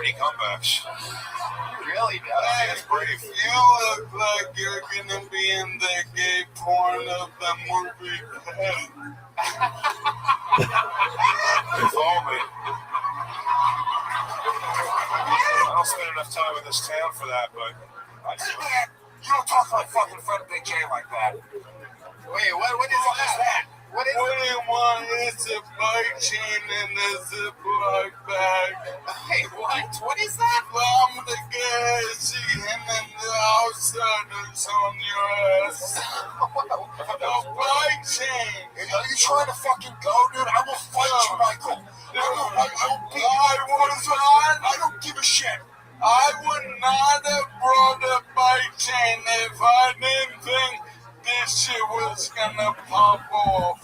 many comebacks. He really does. That's brave. You look like you're gonna be in the gay porn of the movie. Follow me. I don't spend enough time in this town for that, but I do. Man, you don't talk to my fucking friend Big J like that. Wait, what is that? What is What do you want? It's a bike chain and a Ziploc bag. Hey, what is that? I'm the guy see him in the outside that's on your ass. The bike chain. Are you trying to fucking go, dude? I will fight you, Michael. I will beat you. I don't give a shit. I would not have brought a bike chain if I didn't think this shit was gonna pop off.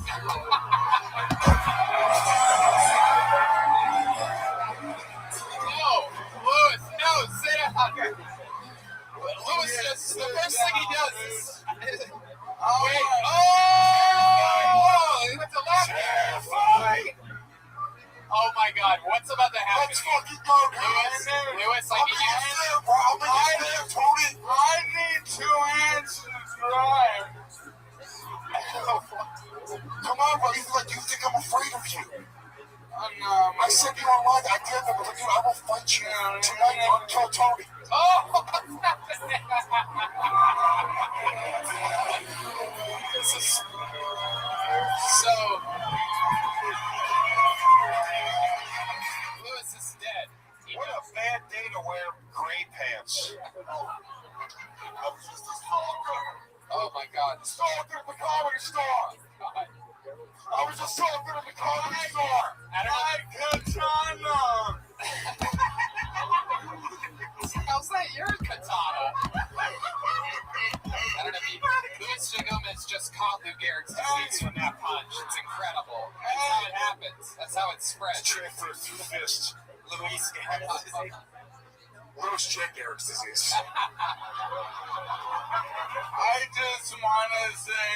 No, Lewis, no, sit down. Lewis, just, the first thing he does is... Wait, he went to left. Oh my God, what's about to happen? Let's fucking go, Lewis, I need you. I need 2 hands to drive. Come on, bro. You think I'm afraid of you? No, I sent you online. I did that, but dude, I will fight you tonight on Kill Tony. Oh! This is... So... Lewis is dead. What a bad day to wear gray pants. Oh my God. Stalker at the comedy store. God. I was a stalker at the comedy store. Katana. How's that your katana? I don't know if you... Luis J. Gomez just caught Lou Gehrig's disease from that punch. It's incredible. That's how it happens. That's how it spreads. Transfer through fist. Louis Gehrig's disease. Louis J. Gehrig's disease. I just want to say,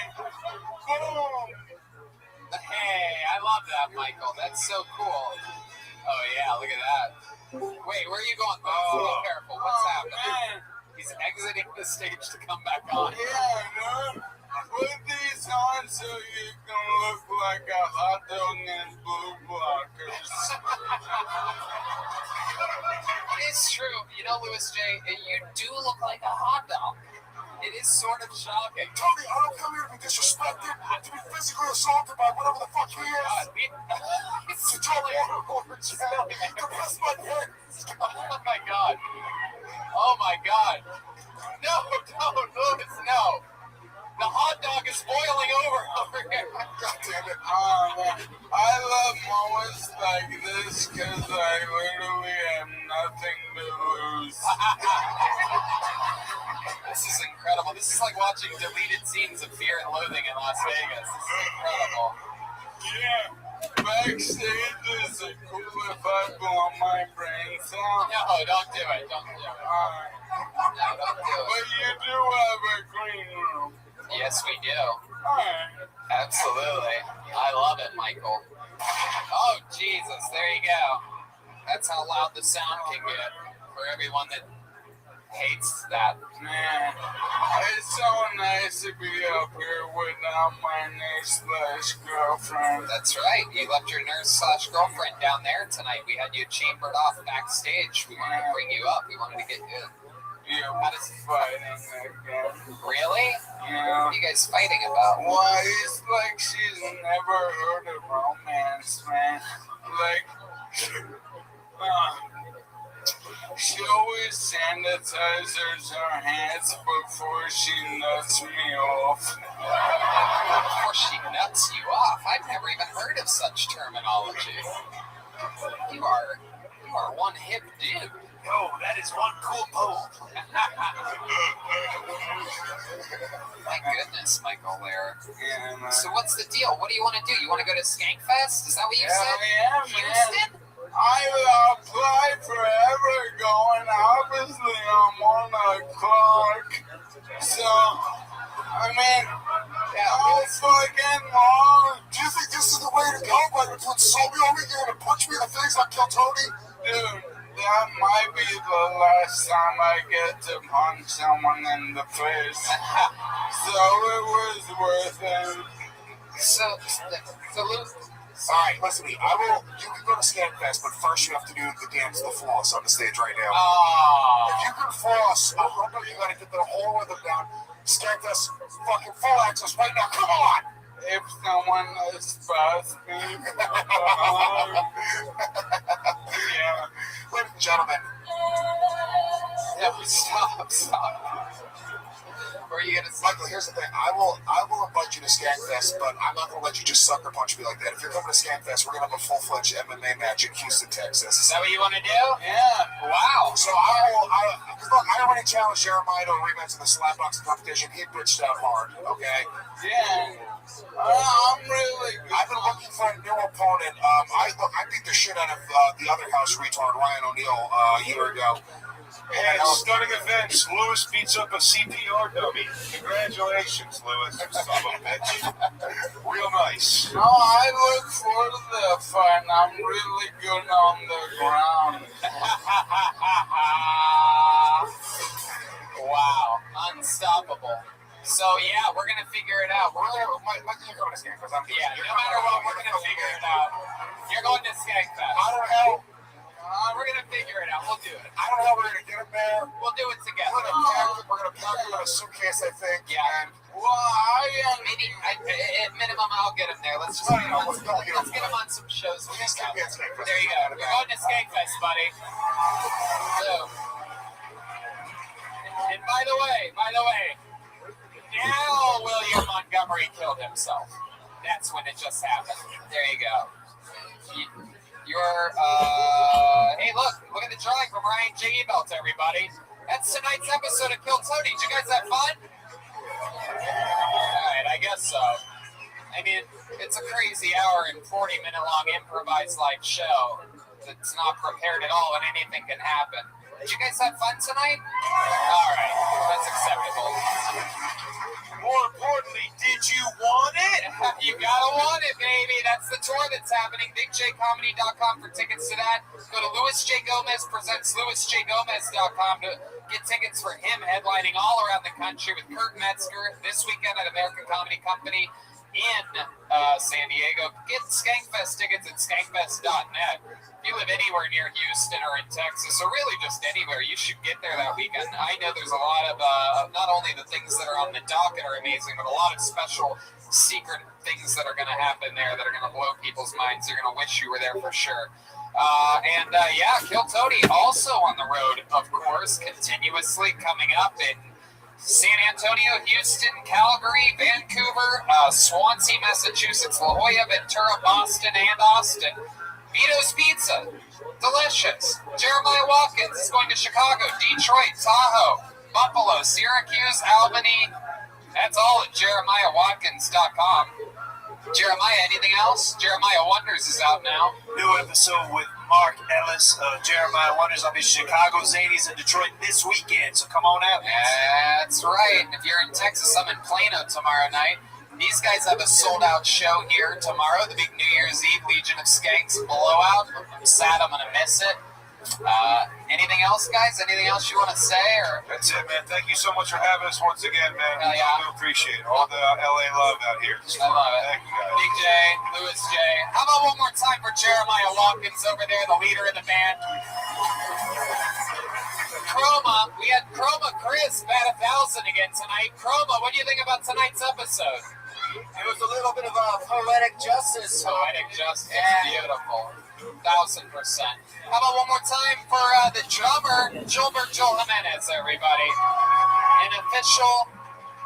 boom. Hey, I love that, Michael. That's so cool. Oh, yeah, look at that. Wait, where are you going? Be careful. What's happening? Man. He's exiting the stage to come back on. Yeah, dude. Put these on so you can look like a hot dog and blue blockers. It's true. You know, Louis J., you do look like a hot dog. It is sort of shocking. Tony, I don't come here to be disrespected, to be physically assaulted by whatever the fuck he is. It's totally Compress my head. Oh my God. Oh my God. No, Louis, no. The hot dog is boiling over here. God damn it. I love moments like this because I literally have nothing to lose. This is incredible. This is like watching deleted scenes of Fear and Loathing in Las Vegas. This is incredible. Yeah. Backstage, is it cool if I blow my brains out? No, don't do it. Don't do it. No, don't do it. But you do have a green room. Yes, we do. Alright. Absolutely. I love it, Michael. Oh, Jesus. There you go. That's how loud the sound can get for everyone that hates that. Man, it's so nice to be up here without my nurse/girlfriend. That's right. You left your nurse/girlfriend down there tonight. We had you chambered off backstage. We wanted to bring you up. We wanted to get you. Yeah, we're fighting again. Really? Yeah. What are you guys fighting about? Why, it's like she's never heard of romance, man. Like, she always sanitizes her hands before she nuts me off. Before she nuts you off? I've never even heard of such terminology. You are one hip dude. Yo, that is one cool pole. My goodness, Michael Lair. Yeah, man. So what's the deal? What do you want to do? You want to go to Skankfest? Is that what you said? Yeah, man. Houston? I applied forever going. Obviously, I'm on a clock. So, I mean, how fucking long? Do you think this is the way to go? Like, with Somi over here to punch me in the face like Kill Tony? Dude, the that might be the last time I get to punch someone in the face. So it was worth it. So Lou, Alright, listen to me. You can go to Skankfest, but first you have to do the dance, the floss on the stage right now. If you can floss 100, you gotta get the whole rhythm down. Skankfest, fucking full access right now. Come on! If someone spots me, Yeah. Ladies and gentlemen, stop. Were you gonna say? Michael, here's the thing. I will invite you to Skankfest, but I'm not gonna let you just sucker punch me like that. If you're coming to Skankfest, we're gonna have a full-fledged MMA match in Houston, Texas. Is that what you want to do? yeah. Wow. So because look, I already challenged Jeremiah to a rematch in the slapboxing competition. He bitched out hard, okay? Yeah. I'm really good. I've been looking for a new opponent. I beat the shit out of the other house retard, Ryan O'Neal, a year ago. And stunning events. Lewis beats up a CPR dummy. Congratulations, Lewis. Son of a bitch. Real nice. No, I look for the fight. I'm really good on the ground. Wow. Unstoppable. So yeah, we're gonna figure it out. You're coming to Skankfest. No matter what, we're gonna figure it out. You're going to Skankfest. I don't know. We're gonna figure it out. We'll do it. I don't know how we're gonna get him there. We'll do it together. We're gonna pack him in a suitcase, I think. Yeah. And Well, Maybe at minimum, I'll get him there. Let's just get him on some shows. Please get me at Skankfest. There you go. You're going to Skankfest, buddy. So, and by the way, now William Montgomery killed himself. That's when it just happened. There you go. Hey, look at the drawing from Ryan J. Ebelt, everybody. That's tonight's episode of Kill Tony. Did you guys have fun? Alright, I guess so. I mean, it's a crazy hour and 40-minute long improvised live show that's not prepared at all and anything can happen. Did you guys have fun tonight? Alright, that's acceptable. More importantly, did you want it? You gotta want it, baby. That's the tour that's happening. BigJComedy.com for tickets to that. Go to Louis J. Gomez presents LouisJGomez.com to get tickets for him headlining all around the country with Kurt Metzger this weekend at American Comedy Company in San Diego. Get Skankfest tickets at skankfest.net. If you live anywhere near Houston or in Texas, or really just anywhere, you should get there that weekend. I know there's a lot of, not only the things that are on the docket are amazing, but a lot of special secret things that are going to happen there that are going to blow people's minds. They're going to wish you were there for sure. Kill Tony also on the road, of course, continuously coming up in San Antonio, Houston, Calgary, Vancouver, Swansea, Massachusetts, La Jolla, Ventura, Boston, and Austin. Vito's Pizza, delicious. Jeremiah Watkins is going to Chicago, Detroit, Tahoe, Buffalo, Syracuse, Albany. That's all at JeremiahWatkins.com. Jeremiah, anything else? Jeremiah Wonders is out now. New episode with Mark Ellis of Jeremiah Wonders. I'll be Chicago, Zanies, and Detroit this weekend, so come on out. That's right. And if you're in Texas, I'm in Plano tomorrow night. These guys have a sold-out show here tomorrow, the big New Year's Eve Legion of Skanks blowout. I'm sad I'm going to miss it. Anything else, guys? Anything else you want to say? Or That's it, man. Thank you so much for having us once again, man. Hell yeah. I do appreciate it. All the LA love out here. I love it. Thank you, guys. Big J, Louis J. How about one more time for Jeremiah Watkins over there, the leader of the band? Chroma, we had Chroma Chris bat 1,000 again tonight. Chroma, what do you think about tonight's episode? It was a little bit of a poetic justice. Poetic justice, beautiful. 1,000%. How about one more time for the drummer, Gilbert Joel Jimenez, everybody. An official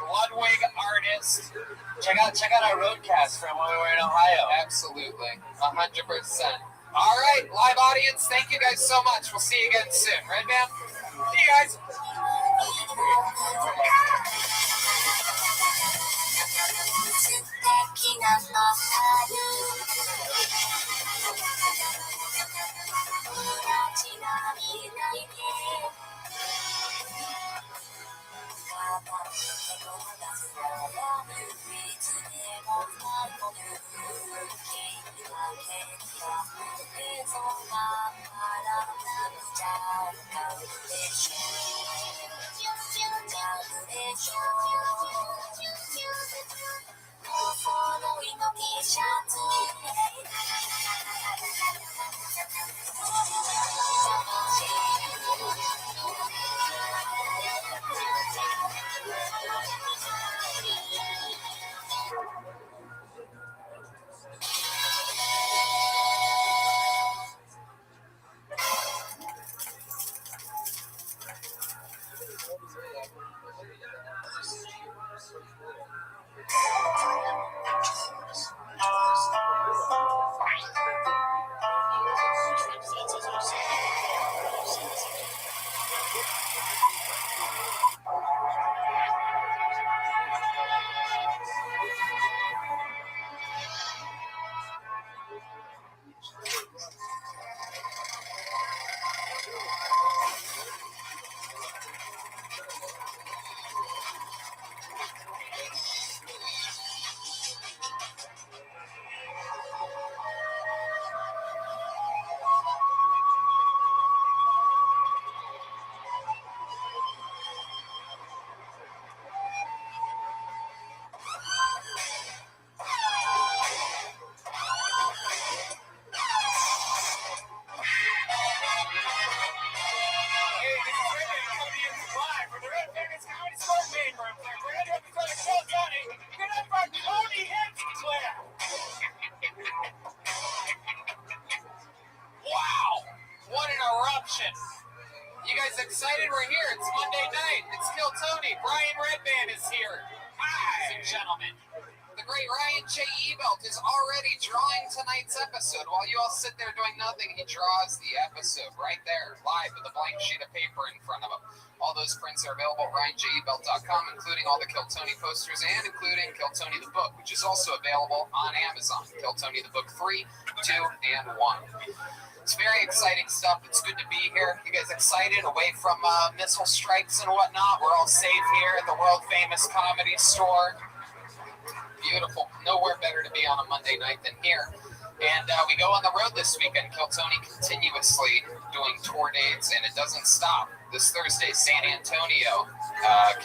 Ludwig artist. Check out our roadcast from when we were in Ohio. Absolutely. 100%. All right, live audience, thank you guys so much. We'll see you again soon. Red Man? See you guys. It's all about You guys excited? We're here. It's Monday night. It's Kill Tony. Brian Redband is here. Hi, ladies and gentlemen. The great Ryan J. Ebelt is already drawing tonight's episode. While you all sit there doing nothing, he draws the episode right there, live with a blank sheet of paper in front of him. All those prints are available at RyanJEbelt.com, including all the Kill Tony posters and including Kill Tony the Book, which is also available on Amazon. Kill Tony the Book 3, 2, and 1. It's very exciting stuff. It's good to be here. You guys excited? Away from missile strikes and whatnot. We're all safe here at the world-famous Comedy Store. Beautiful. Nowhere better to be on a Monday night than here. And we go on the road this weekend. Kill Tony continuously doing tour dates, and it doesn't stop. This Thursday, San Antonio,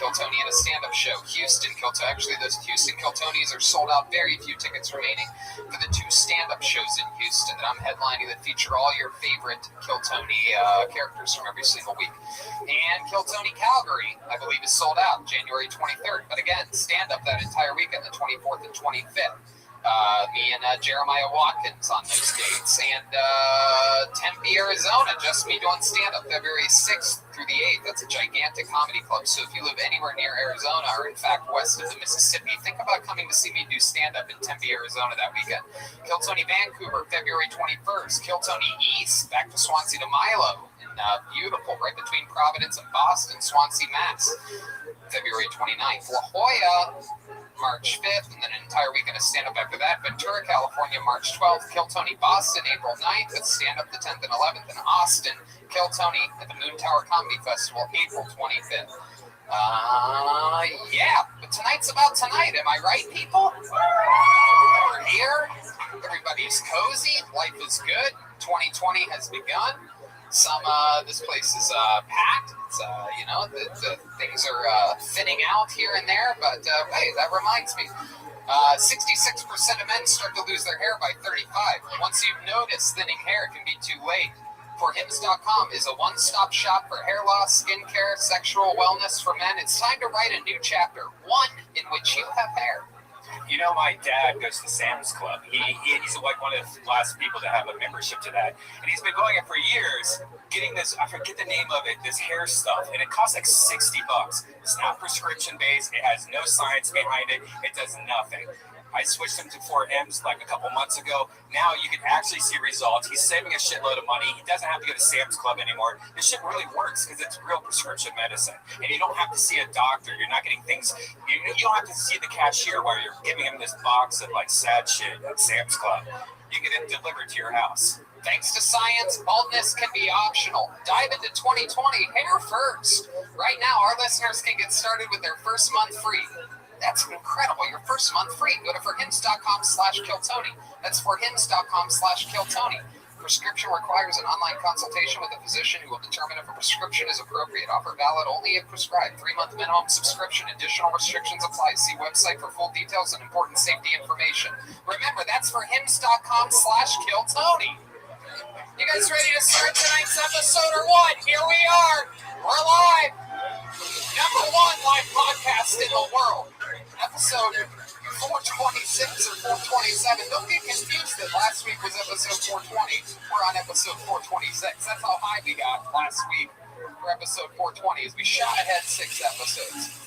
Kill Tony in a stand-up show. Houston, actually those Houston Kill Tonys are sold out. Very few tickets remaining for the 2 stand-up shows in Houston that I'm headlining that feature all your favorite Kill Tony characters from every single week. And Kill Tony Calgary, I believe, is sold out January 23rd. But again, stand-up that entire weekend, the 24th and 25th. Me and Jeremiah Watkins on those dates. And Tempe, Arizona, just me doing stand-up February 6th through the 8th. That's a gigantic comedy club. So if you live anywhere near Arizona or, in fact, west of the Mississippi, think about coming to see me do stand-up in Tempe, Arizona that weekend. Kill Tony Vancouver, February 21st. Kill Tony East, back to Swansea to Milo. And beautiful, right between Providence and Boston, Swansea, Mass. February 29th. La Jolla, March 5th, and then an entire weekend of stand-up after that. Ventura, California, March 12th. Kill Tony Boston, April 9th, with stand-up the 10th and 11th. And Austin, Kill Tony at the Moon Tower Comedy Festival, April 25th. Yeah, but tonight's about tonight. Am I right, people? We're here. Everybody's cozy. Life is good. 2020 has begun. This place is packed. It's, the things are thinning out here and there. But, hey, that reminds me. 66% of men start to lose their hair by 35. Once you've noticed thinning hair, it can be too late. ForHims.com is a one-stop shop for hair loss, skincare, sexual wellness for men. It's time to write a new chapter, one in which you have hair. You know, my dad goes to Sam's Club. He's like one of the last people to have a membership to that. And he's been going it for years, getting this, I forget the name of it, this hair stuff. And it costs like $60. It's not prescription-based. It has no science behind it. It does nothing. I switched him to For Hims like a couple months ago. Now you can actually see results. He's saving a shitload of money. He doesn't have to go to Sam's Club anymore. This shit really works because it's real prescription medicine. And you don't have to see a doctor. You're not getting things. You don't have to see the cashier while you're giving him this box of like sad shit at Sam's Club. You get it delivered to your house. Thanks to science, baldness can be optional. Dive into 2020, hair first. Right now, our listeners can get started with their first month free. That's incredible. Your first month free. Go to forhims.com/KillTony. That's forhims.com/KillTony. prescription requires an online consultation with a physician who will determine if a prescription is appropriate. Offer valid only if prescribed. 3-month minimum subscription. Additional restrictions apply. See website for full details and important safety information. Remember, that's for hims.com/killtony. You guys ready to start tonight's episode or what? Here we are. We're live. Number 1 live podcast in the world. Episode 426 or 427. Don't get confused that last week was episode 420. We're on episode 426. That's how high we got last week for episode 420. As we shot ahead 6 episodes.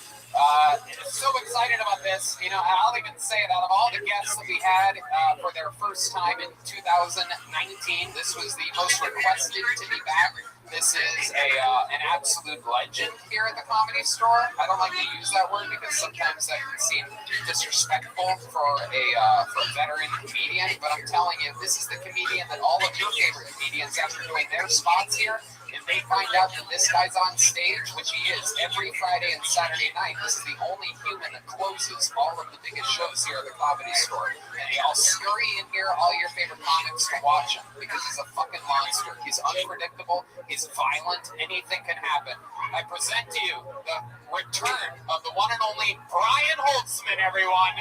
So excited about this. You know, I'll even say it, out of all the guests that we had for their first time in 2019, this was the most requested to be back. This is an absolute legend here at the Comedy Store. I don't like to use that word because sometimes that can seem disrespectful for a veteran comedian, but I'm telling you, this is the comedian that all of your favorite comedians, after doing their spots here, if they find out that this guy's on stage, which he is every Friday and Saturday night, this is the only human that closes all of the biggest shows here at the Comedy Store. And they all scurry in here, all your favorite comics, to watch him because he's a fucking monster. He's unpredictable, he's violent, anything can happen. I present to you the return of the one and only Brian Holtzman, everyone.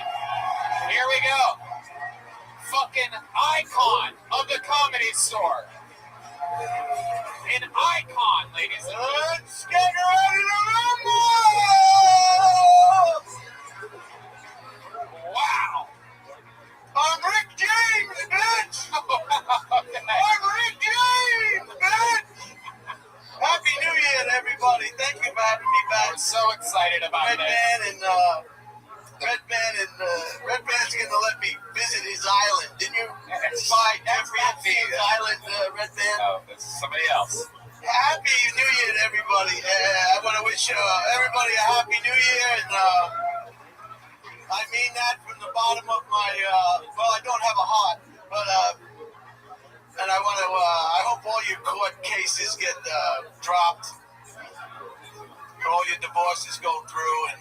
Here we go. Fucking icon of the Comedy Store. An icon, ladies and gentlemen. Let's get ready to rumble! Wow. I'm Rick James, bitch! I'm Rick James, bitch! Happy New Year, everybody. Thank you for having me back. I'm so excited about this. Redman's gonna let me visit his island. Didn't you buy Jeffrey Epstein's island, Redman? No, this is somebody else. Happy New Year to everybody. I want to wish everybody a Happy New Year, and I mean that from the bottom of my, well, I don't have a heart, but, and I want to, I hope all your court cases get dropped, all your divorces go through, and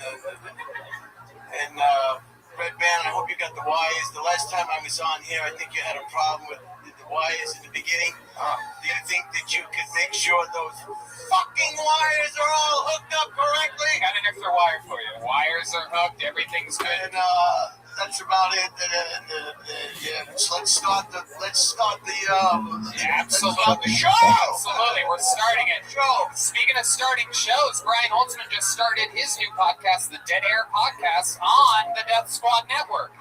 Redman, I hope you got the wires. The last time I was on here, I think you had a problem with the wires in the beginning. Do you think that you could make sure those fucking wires are all hooked up correctly? Got an extra wire for you. Wires are hooked. Everything's good. And that's about it. Yeah, let's start the show. Absolutely, we're starting it. Speaking of starting shows, Brian Holtzman just started his new podcast, the Dead Air Podcast, on the Death Squad Network.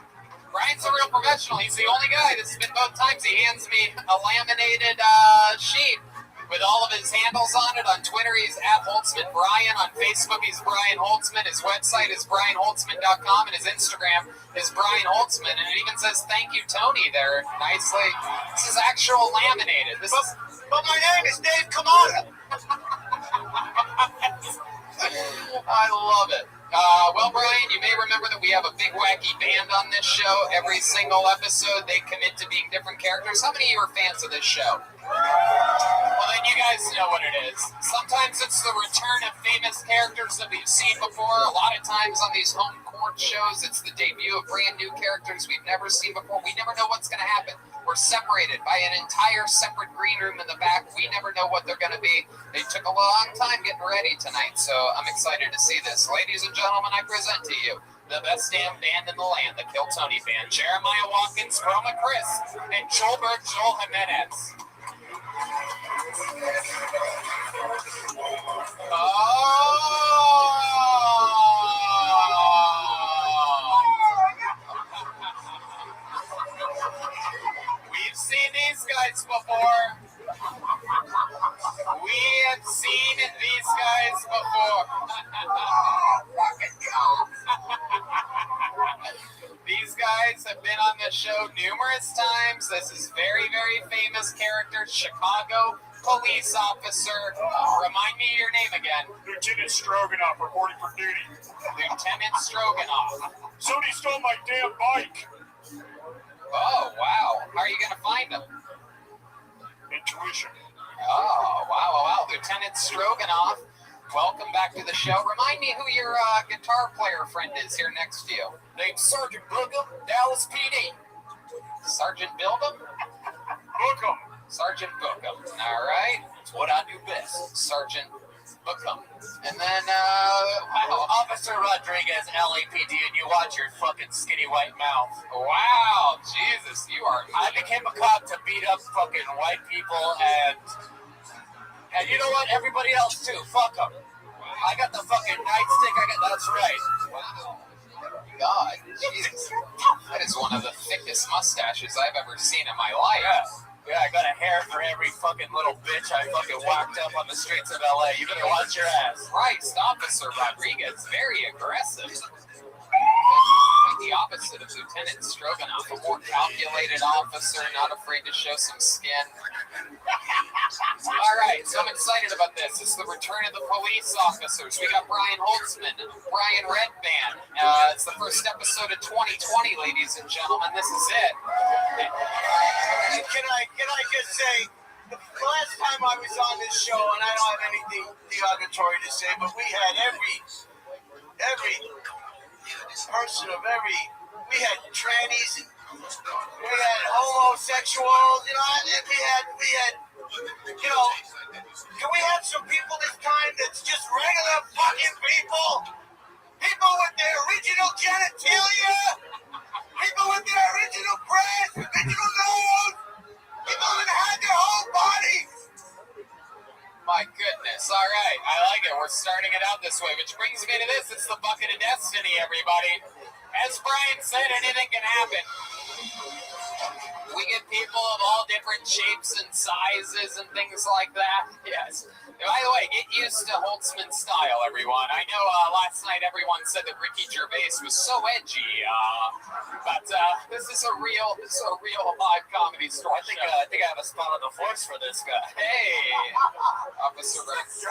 Brian's a real professional. He's the only guy. This has been both times. He hands me a laminated sheet with all of his handles on it. On Twitter, he's @HoltzmanBrian. On Facebook, he's Brian Holtzman. His website is BrianHoltzman.com, and his Instagram is Brian Holtzman. And it even says, "Thank you, Tony," there nicely. This is actual laminated. But my name is Dave Kamada. I love it. Well, Brian, you may remember that we have a big wacky band on this show. Every single episode, they commit to being different characters. How many of you are fans of this show? Well, then you guys know what it is. Sometimes it's the return of famous characters that we've seen before. A lot of times on these home court shows, it's the debut of brand new characters we've never seen before. We never know what's going to happen. We're separated by an entire separate green room in the back. We never know what they're going to be. They took a long time getting ready tonight, so I'm excited to see this. Ladies and gentlemen, I present to you the best damn band in the land, the Kill Tony Band. Jeremiah Watkins, Roma Chris, and Joelberg Joel Jimenez. We've seen these guys before. We have seen these guys before. These guys have been on the show numerous times. This is very, very famous character, Chicago police officer. Remind me your name again. Lieutenant Stroganoff reporting for duty. Lieutenant Stroganoff. Somebody stole my damn bike. Oh, wow. How are you going to find him? Intuition. Oh, wow. Lieutenant Stroganoff, welcome back to the show. Remind me who your guitar player friend is here next to you. Named Sergeant Bookham, Dallas PD. Sergeant Bildum? Bookham. Sergeant Bookham. All right. It's what I do best. Sergeant Bookham. And then, Wow, Officer Rodriguez, LAPD, and you watch your fucking skinny white mouth. wow, Jesus, you are. I became a cop to beat up fucking white people and you know what? Everybody else too. Fuck them. I got the fucking nightstick. That's right. Wow. God, Jesus. That is one of the thickest mustaches I've ever seen in my life. Yeah, I got a hair for every fucking little bitch I fucking whacked up on the streets of LA. You better watch your ass. Christ, Officer Rodriguez, very aggressive. Quite the opposite of Lieutenant Stroganoff, a more calculated officer, not afraid to show some skin. All right, so I'm excited about this. It's the return of the police officers. We got Brian Holtzman, Brian Redband. It's the first episode of 2020, ladies and gentlemen. This is it. Can I just say, the last time I was on this show, and I don't have anything derogatory to say, but we had every person of we had trannies, we had homosexuals, you know, and we had, you know, can we have some people this time that's just regular fucking people? People with their original genitalia? People with their original breasts, original nose? People that had their whole body? My goodness. All right. I like it. We're starting it out this way, which brings me to this. It's the bucket of destiny, everybody. As Brian said, anything can happen. We get people of all different shapes and sizes and things like that. Yes. By the way, get used to Holtzman's style, everyone. I know last night everyone said that Ricky Gervais was so edgy, but this is a real live comedy store. I think I have a spot on the force for this guy. Hey, Officer Rex.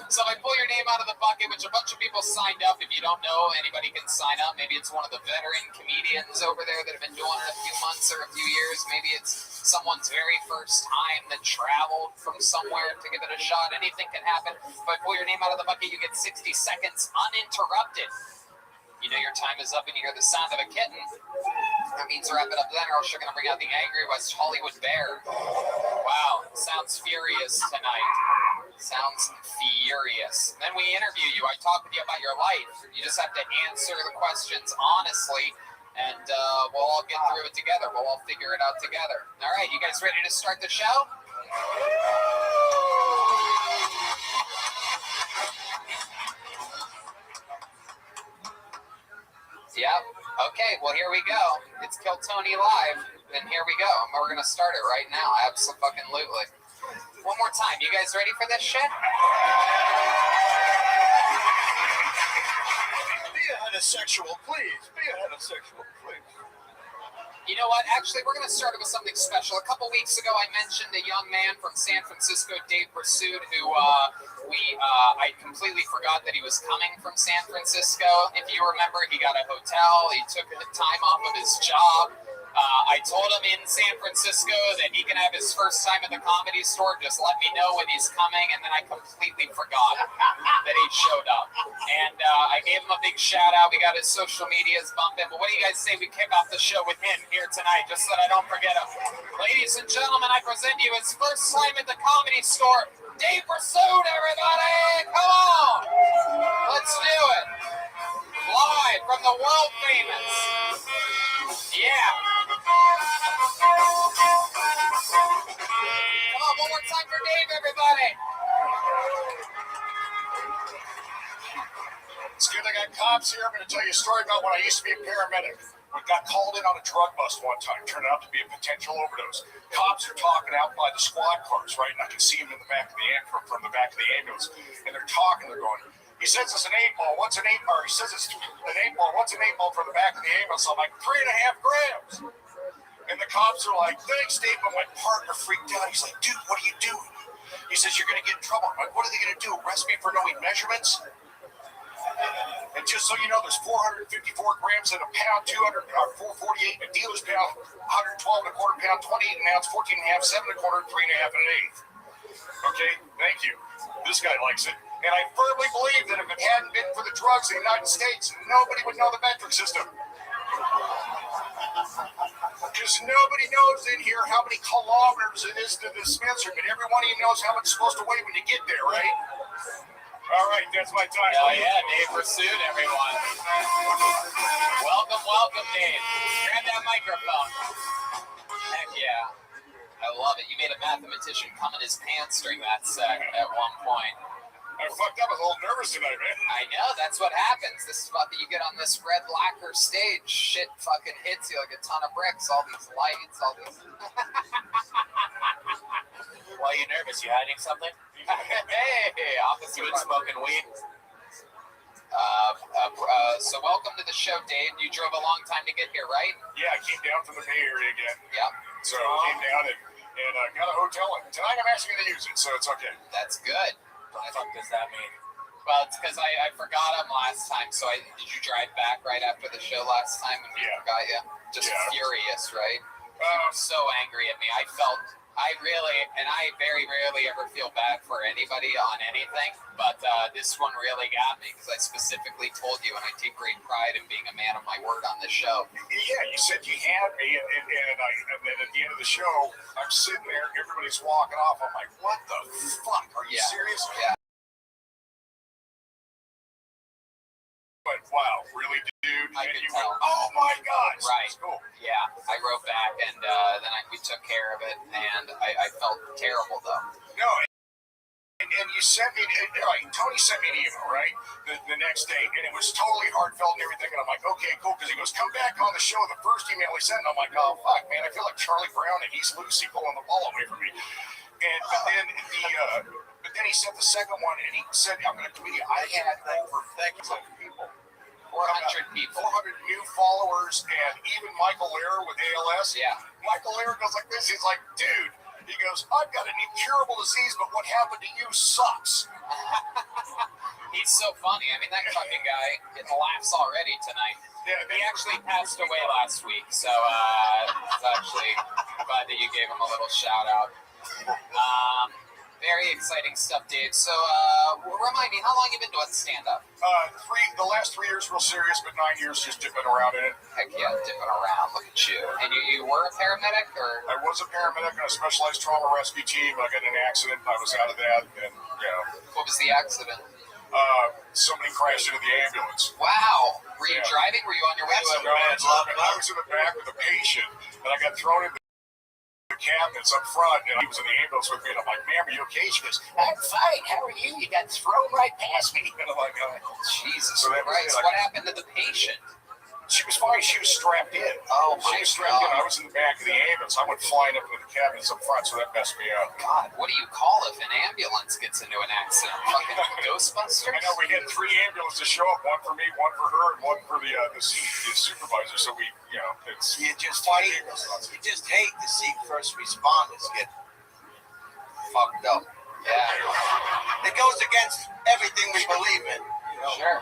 So I pull your name out of the bucket, which a bunch of people signed up. If you don't know, anybody can sign up. Maybe it's one of the veteran comedians over there that have been doing it a few months or a few years. Maybe it's someone's very first time that traveled from somewhere to give it a shot. Anything can happen. If I pull your name out of the bucket, you get 60 seconds uninterrupted. You know your time is up and you hear the sound of a kitten. That means wrap it up then, or else you're going to bring out the angry West Hollywood bear. Wow, sounds furious tonight. Sounds furious. Then we interview you. I talk with you about your life. You just have to answer the questions honestly, and we'll all get through it together. We'll all figure it out together. All right, you guys ready to start the show? Yep. Okay, well, here we go. It's Kill Tony Live, and here we go. We're going to start it right now. Absolutely. One more time. You guys ready for this shit? Be a heterosexual, please. Be a heterosexual, please. You know what? Actually, we're going to start it with something special. A couple weeks ago, I mentioned a young man from San Francisco, Dave Pursuit, who I completely forgot that he was coming from San Francisco. If you remember, he got a hotel. He took the time off of his job. I told him in San Francisco that he can have his first time at the Comedy Store. Just let me know when he's coming. And then I completely forgot that he showed up. And I gave him a big shout out. We got his social medias bumping. But what do you guys say we kick off the show with him here tonight, just so that I don't forget him? Ladies and gentlemen, I present you his first time at the Comedy Store, Dave Pursuit, everybody! Come on! Let's do it! Live from the world famous. Yeah. Come on, one more time for Dave, everybody. It's good I got cops here. I'm going to tell you a story about when I used to be a paramedic. We got called in on a drug bust one time. Turned out to be a potential overdose. Cops are talking out by the squad cars, right? And I can see them in the back of the ambulance, from the back of the ambulance. And they're talking. They're going, he says it's an 8-ball. What's an 8-ball? He says it's an 8-ball. What's an 8-ball from the back of the ambulance? I'm like, 3.5 grams. And the cops are like, thanks, Dave. But my partner freaked out. He's like, dude, what are you doing? He says, you're going to get in trouble. I'm like, what are they going to do? Arrest me for knowing measurements? And just so you know, there's 454 grams in a pound, 448 in a dealer's pound, 112 and a quarter pound, 28 an ounce, 14 and a half, 7 and a quarter, 3.5 and an eighth. Okay, thank you. This guy likes it. And I firmly believe that if it hadn't been for the drugs in the United States, nobody would know the metric system. Because nobody knows in here how many kilometers it is to the dispensary, but everyone knows how much it's supposed to weigh when you get there, right? All right, that's my time. Hell yeah, Dave Pursuit, everyone. Welcome, Dave. Grab that microphone. Heck yeah. I love it. You made a mathematician come in his pants during that set at one point. I fucked up. I was a little nervous tonight, man. I know, that's what happens. This spot that you get on this red lacquer stage, shit fucking hits you like a ton of bricks. All these lights, all these... Why are you nervous? You hiding something? Hey, opposite. You been smoking weed? So welcome to the show, Dave. You drove a long time to get here, right? Yeah, I came down from the Bay Area again. Yep. So I came down and got a hotel. And tonight I'm actually going to use it, so it's okay. That's good. What the fuck does that mean? Well, it's because I forgot him last time. So did you drive back right after the show last time when we forgot you? Just furious, right? You were so angry at me. I very rarely ever feel bad for anybody on anything, but this one really got me because I specifically told you, and I take great pride in being a man of my word on this show. Yeah, you said you had me, and then at the end of the show, I'm sitting there, everybody's walking off. I'm like, what the fuck? Are you serious? Yeah. But wow, really, dude? I and could you tell. went, oh my God. Right. Cool. Yeah, I wrote back, and then we took care of it, and I felt terrible, though. No, and you sent me, Tony sent me an email, right, the next day, and it was totally heartfelt and everything, and I'm like, okay, cool, because he goes, come back on the show, the first email he sent, and I'm like, oh, fuck, man, I feel like Charlie Brown and he's Lucy pulling the ball away from me. But then he sent the second one, and he said, I'm going to tweet you. I had over 400 people. 400 people. 400 new followers, and even Michael Lehrer with ALS. Yeah. Michael Lehrer goes like this. He's like, dude, he goes, I've got an incurable disease, but what happened to you sucks. He's so funny. I mean, that fucking guy gets laughs already tonight. Yeah, He actually passed away last week, so it's actually glad that you gave him a little shout out. Very exciting stuff, Dave. So, remind me, how long you been doing stand-up? The last 3 years real serious, but 9 years just dipping around in it. Heck yeah, dipping around. Look at you. And you were a paramedic, or? I was a paramedic on a specialized trauma rescue team. I got in an accident. I was out of that, and What was the accident? somebody crashed into the ambulance. Wow. Were you driving? Were you on your way to a I was in the back with a patient, and I got thrown in the cabinets up front, and he was in the ambulance with me, and I'm like, ma'am, are you okay? She goes, I'm fine. How are you? You got thrown right past me. And I'm like, Jesus So that was Christ. it. What happened to the patient? she was fine. She was strapped in. Oh, She my was strapped in. I God. was in the back of the ambulance. I went flying up into the cabinets up front, so that messed me up. God, what do you call if an ambulance gets into an accident? Fucking Ghostbusters? I know we had 3 ambulances show up, one for me, one for her, and one for the supervisor. So we, it's You just hate to see first responders get fucked up. Yeah, It goes against everything we believe in. sure.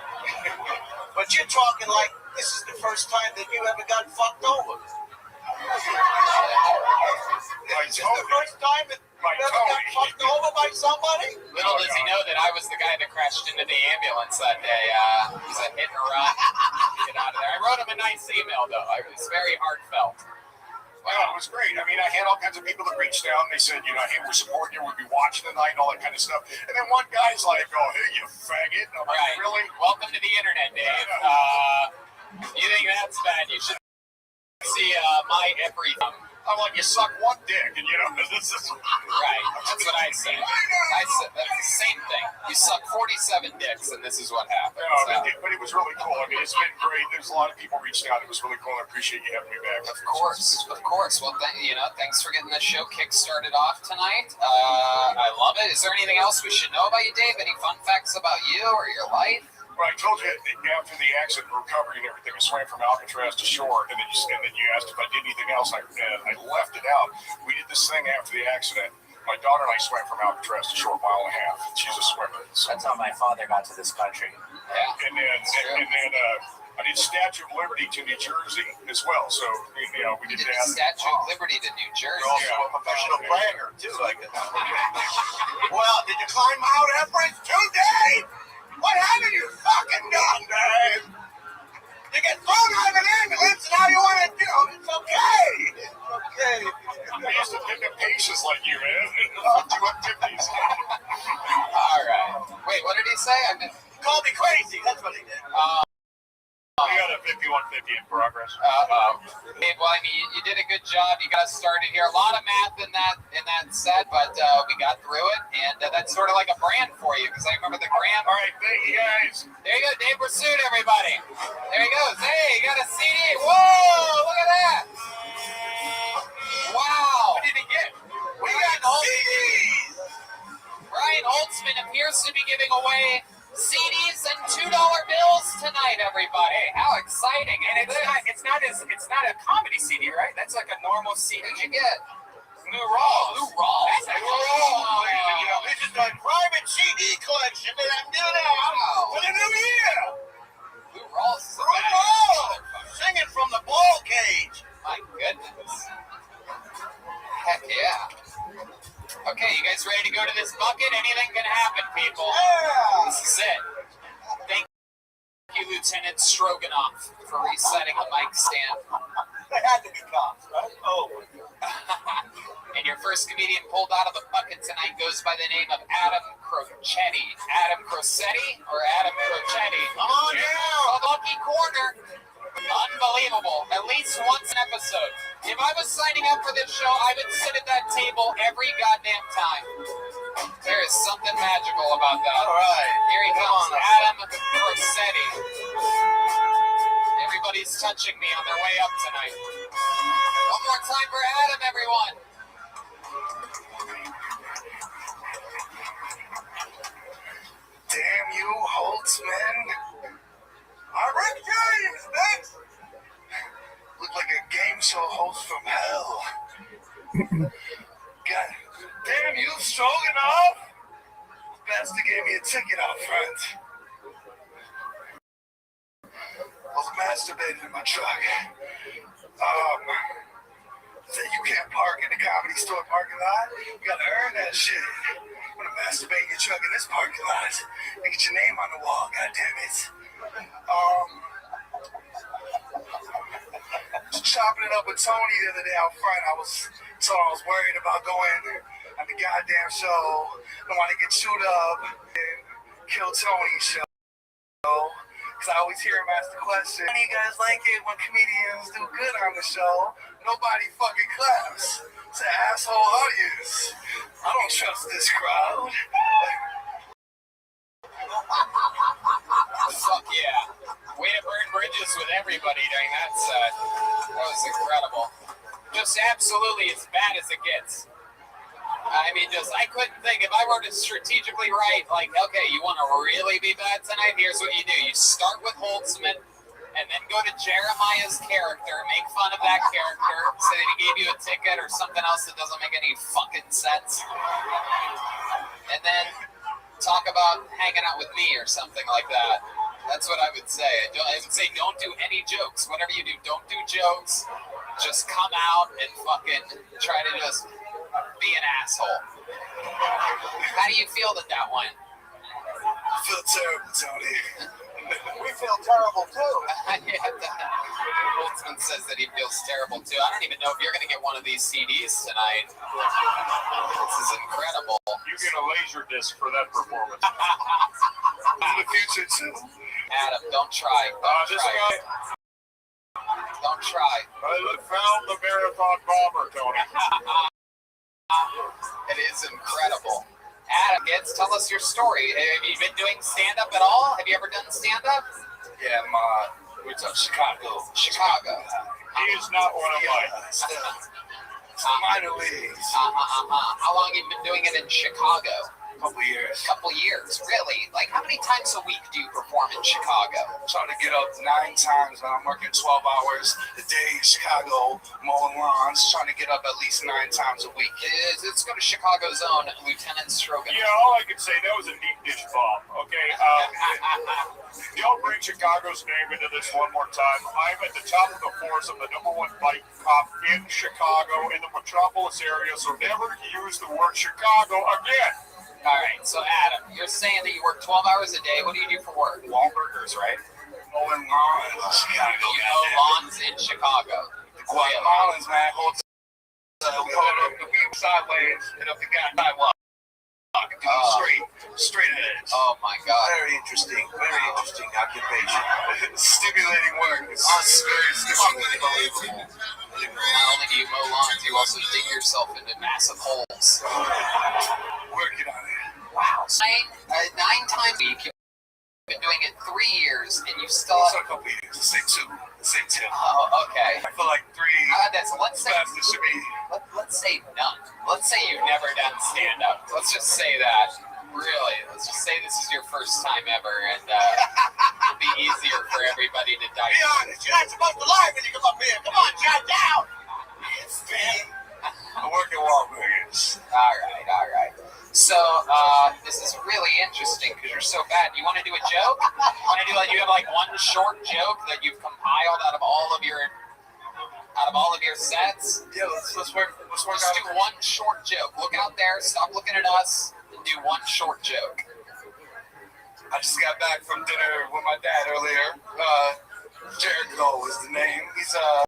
But you're talking like this is the first time that you ever got fucked over. This is the first time that you ever got fucked over by somebody? Little does he know that I was the guy that crashed into the ambulance that day. It was a hit and run. Get out of there. I wrote him a nice email, though. It was very heartfelt. Wow, it was great. I mean, I had all kinds of people that reached out, and they said, hey, we're supporting you, we'll be watching tonight, and all that kind of stuff. And then one guy's like, oh, hey, you faggot. And I'm like, Right. really? Welcome to the internet, Dave. You think that's bad? You should see my everything. I'm like, you suck one dick, and this is... Right. That's what I said. I said that's the same thing. You suck 47 dicks, and this is what happens. No, but it was really cool. I mean, it's been great. There's a lot of people reached out. It was really cool. I appreciate you having me back. Of course. Well, thanks for getting the show kick-started off tonight. I love it. Is there anything else we should know about you, Dave? Any fun facts about you or your life? Well, I told you after the accident recovery and everything, I swam from Alcatraz to shore, and then you asked if I did anything else. I left it out. We did this thing after the accident. My daughter and I swam from Alcatraz to shore, 1.5 miles. She's a swimmer. So, That's how my father got to this country. Yeah. and then I did Statue of Liberty to New Jersey as well. So we You did did that. the Statue of Liberty to New Jersey. You're also a professional bragger, too, I guess. Well, did you climb Mount Everest too, Dave? What haven't you fucking done, Dave? You get thrown out of an ambulance and now you want to, it's okay. 5150s. All right. Wait, what did he say? I mean, Call me crazy. That's what he did. We got a 5150 in progress. Hey, well, I mean, you did a good job. You got started here. A lot of math in that set, but we got through it, and that's sort of like a brand for you because I remember the gram. All right, thank you guys. There you go, Dave Pursuit, everybody. There he goes. Hey, you got a CD. Whoa, look at that. Wow. What did he get? We got CDs. Brian Holtzman appears to be giving away CDs and $2 bills tonight, everybody. How exciting! And it's not a comedy CD, right? That's like a normal CD. What did you get? Lou Rawls. Lou Rawls. That's Oh, this is my private CD collection that I'm giving out for the new year. Lou Rawls is a Lou bad Rawls, motherfucker. singing from the ball cage. My goodness. Heck yeah. Okay, you guys ready to go to this bucket? Anything can happen, people. Yeah. This is it. Thank you, Lieutenant Stroganoff, for resetting the mic stand. They had to be cops, right? Oh. And your first comedian pulled out of the bucket tonight goes by the name of Adam Crocetti. Adam Crocetti or Adam Crocetti? Come on down. A lucky corner. Unbelievable. At least once an episode. If I was signing up for this show, I would sit at that table every goddamn time. There is something magical about that. All right. Here he comes, Adam Crocetti. Everybody's touching me on their way up tonight. One more time for Adam, everyone. Damn you, Holtzman. I'm Rick James, bitch. Look like a game show host from hell. God damn you, Stroganoff. Bastard gave me a ticket out front. I was masturbating in my truck. Said you can't park in the Comedy Store parking lot. You gotta earn that shit. I'm gonna masturbate in your truck in this parking lot and get your name on the wall, goddammit. Chopping it up with Tony the other day out front. I was worried about going on the goddamn show. I want to get chewed up and kill Tony show. Because I always hear him ask the question, "Do you guys like it when comedians do good on the show?" Nobody fucking claps. It's an asshole audience. I don't trust this crowd. Fuck yeah. Way to burn bridges with everybody during that set. That was incredible. Just absolutely as bad as it gets. I mean, I couldn't think, if I were to strategically write, like, okay, you want to really be bad tonight? Here's what you do. You start with Holtzman, and then go to Jeremiah's character, make fun of that character, say that he gave you a ticket or something else that doesn't make any fucking sense. And then talk about hanging out with me or something like that. That's what I would say. I would say don't do any jokes. Whatever you do, don't do jokes. Just come out and fucking try to just be an asshole. How do you feel that went? I feel terrible, Tony. We feel terrible too. Holtzman says that he feels terrible too. I don't even know if you're going to get one of these CDs tonight. This is incredible. You get a laser disc for that performance. In the future, too. Adam, don't try. This guy, Don't try. I found the marathon bomber, Tony. It is incredible. Adam, kids, tell us your story. Have you been doing stand-up at all? Have you ever done stand-up? Yeah, we're talking Chicago. Chicago. He is not one of mine. It's minor leagues. How long have you been doing it in Chicago? Couple years. Couple years, really? Like, how many times a week do you perform in Chicago? Trying to get up 9 times when I'm working 12 hours a day in Chicago, mowing lawns, trying to get up at least 9 times a week. Let's go to Chicago's own Lieutenant Stroganoff. Yeah, all I can say, that was a deep dish bomb, okay? Y'all bring Chicago's name into this one more time. I'm at the top of the force of the #1 bike cop in Chicago, in the metropolis area, so never use the word Chicago again. All right, so Adam, you're saying that you work 12 hours a day. What do you do for work? Wahlburgers, right? Mowing lawns in Chicago. You mow lawns in Chicago. The Guatemalans, man, we sideways and up the sidewalk. Straight ahead. Oh my God. Very interesting occupation. Stimulating work. It's very stimulating. Unbelievable. Not only do you mow lawns, you also dig yourself into massive holes. Working on it. Wow. 9 times a week. You've been doing it 3 years, and you still. Also a couple years. Let's say 2. Let's say 10. Oh, okay. I feel like 3. Let's say. Fast as should be. Let's say none. Let's say you've never done stand-up. Let's just say that. Really, let's just say this is your first time ever, and it'll be easier for everybody to Be digest. honest, you're not supposed to lie when you come up here. Come on, jot down. Yes, man. I work at Walgreens. All right. So this is really interesting because you're so bad. You want to do a joke? You want to do you have like one short joke that you've compiled out of all of your sets? Yeah, let's work Just out. do one short joke. Look out there. Stop looking at us. And do one short joke. I just got back from dinner with my dad earlier. Jericho is the name. He's a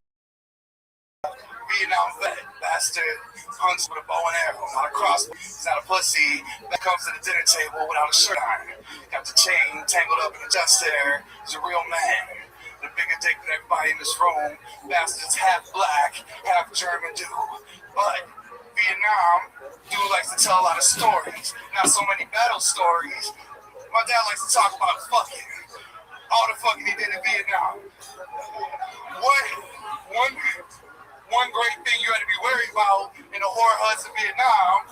Vietnam vet, bastard, hunts with a bow and arrow, not a crossbow. He's not a pussy that comes to the dinner table without a shirt on. Got the chain tangled up in the dust there. He's a real man. The bigger dick than everybody in this room. Bastard's half black, half German dude. But Vietnam, dude likes to tell a lot of stories. Not so many battle stories. My dad likes to talk about fucking. All the fucking he did in Vietnam. One great thing you had to be worried about in the whore huts in Vietnam.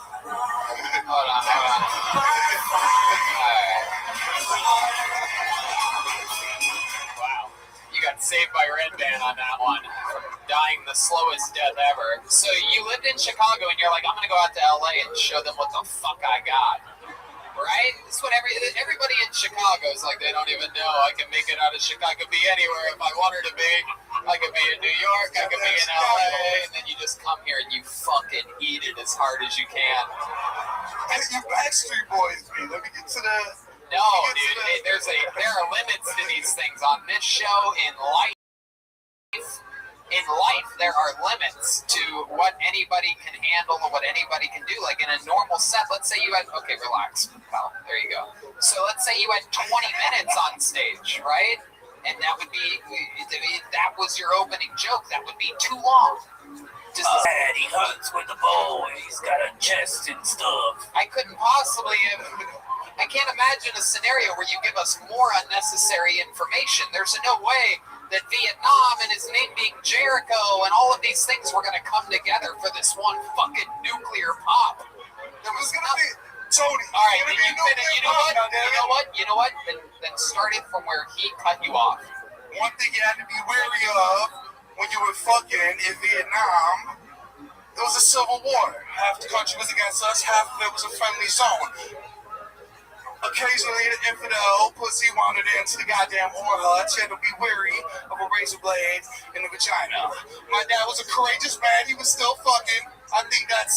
Hold on. Wow. You got saved by Red Band on that one. From dying the slowest death ever. So you lived in Chicago and you're like, I'm going to go out to LA and show them what the fuck I got. Right? That's what everybody in Chicago is like. They don't even know I can make it out of Chicago. I could be anywhere if I wanted to be. I could be in New York. I could be in LA. And then you just come here and you fucking eat it as hard as you can. You Backstreet Boys, me. Let me get to the. No, dude. There are limits to these things. On this show, in life, there are limits to what anybody can handle and what anybody can do. Like in a normal set, let's say you had, okay, relax. Well, there you go. So let's say you had 20 minutes on stage, right? And that would be, that was your opening joke. That would be too long. Just He hunts with the bow. He's got a chest and stuff. I couldn't possibly have. I can't imagine a scenario where you give us more unnecessary information. There's no way that Vietnam and his name being Jericho and all of these things were going to come together for this one fucking nuclear pop. There was It's gonna be Tony. All right, then you finish. You know what? Then start it from where he cut you off. One thing you had to be wary of when you were fucking in Vietnam, there was a civil war. Half the country was against us, half of it was a friendly zone. Occasionally, the infidel pussy wandered into the goddamn whore hut. You had to be wary of a razor blade in the vagina. My dad was a courageous man. He was still fucking. I think that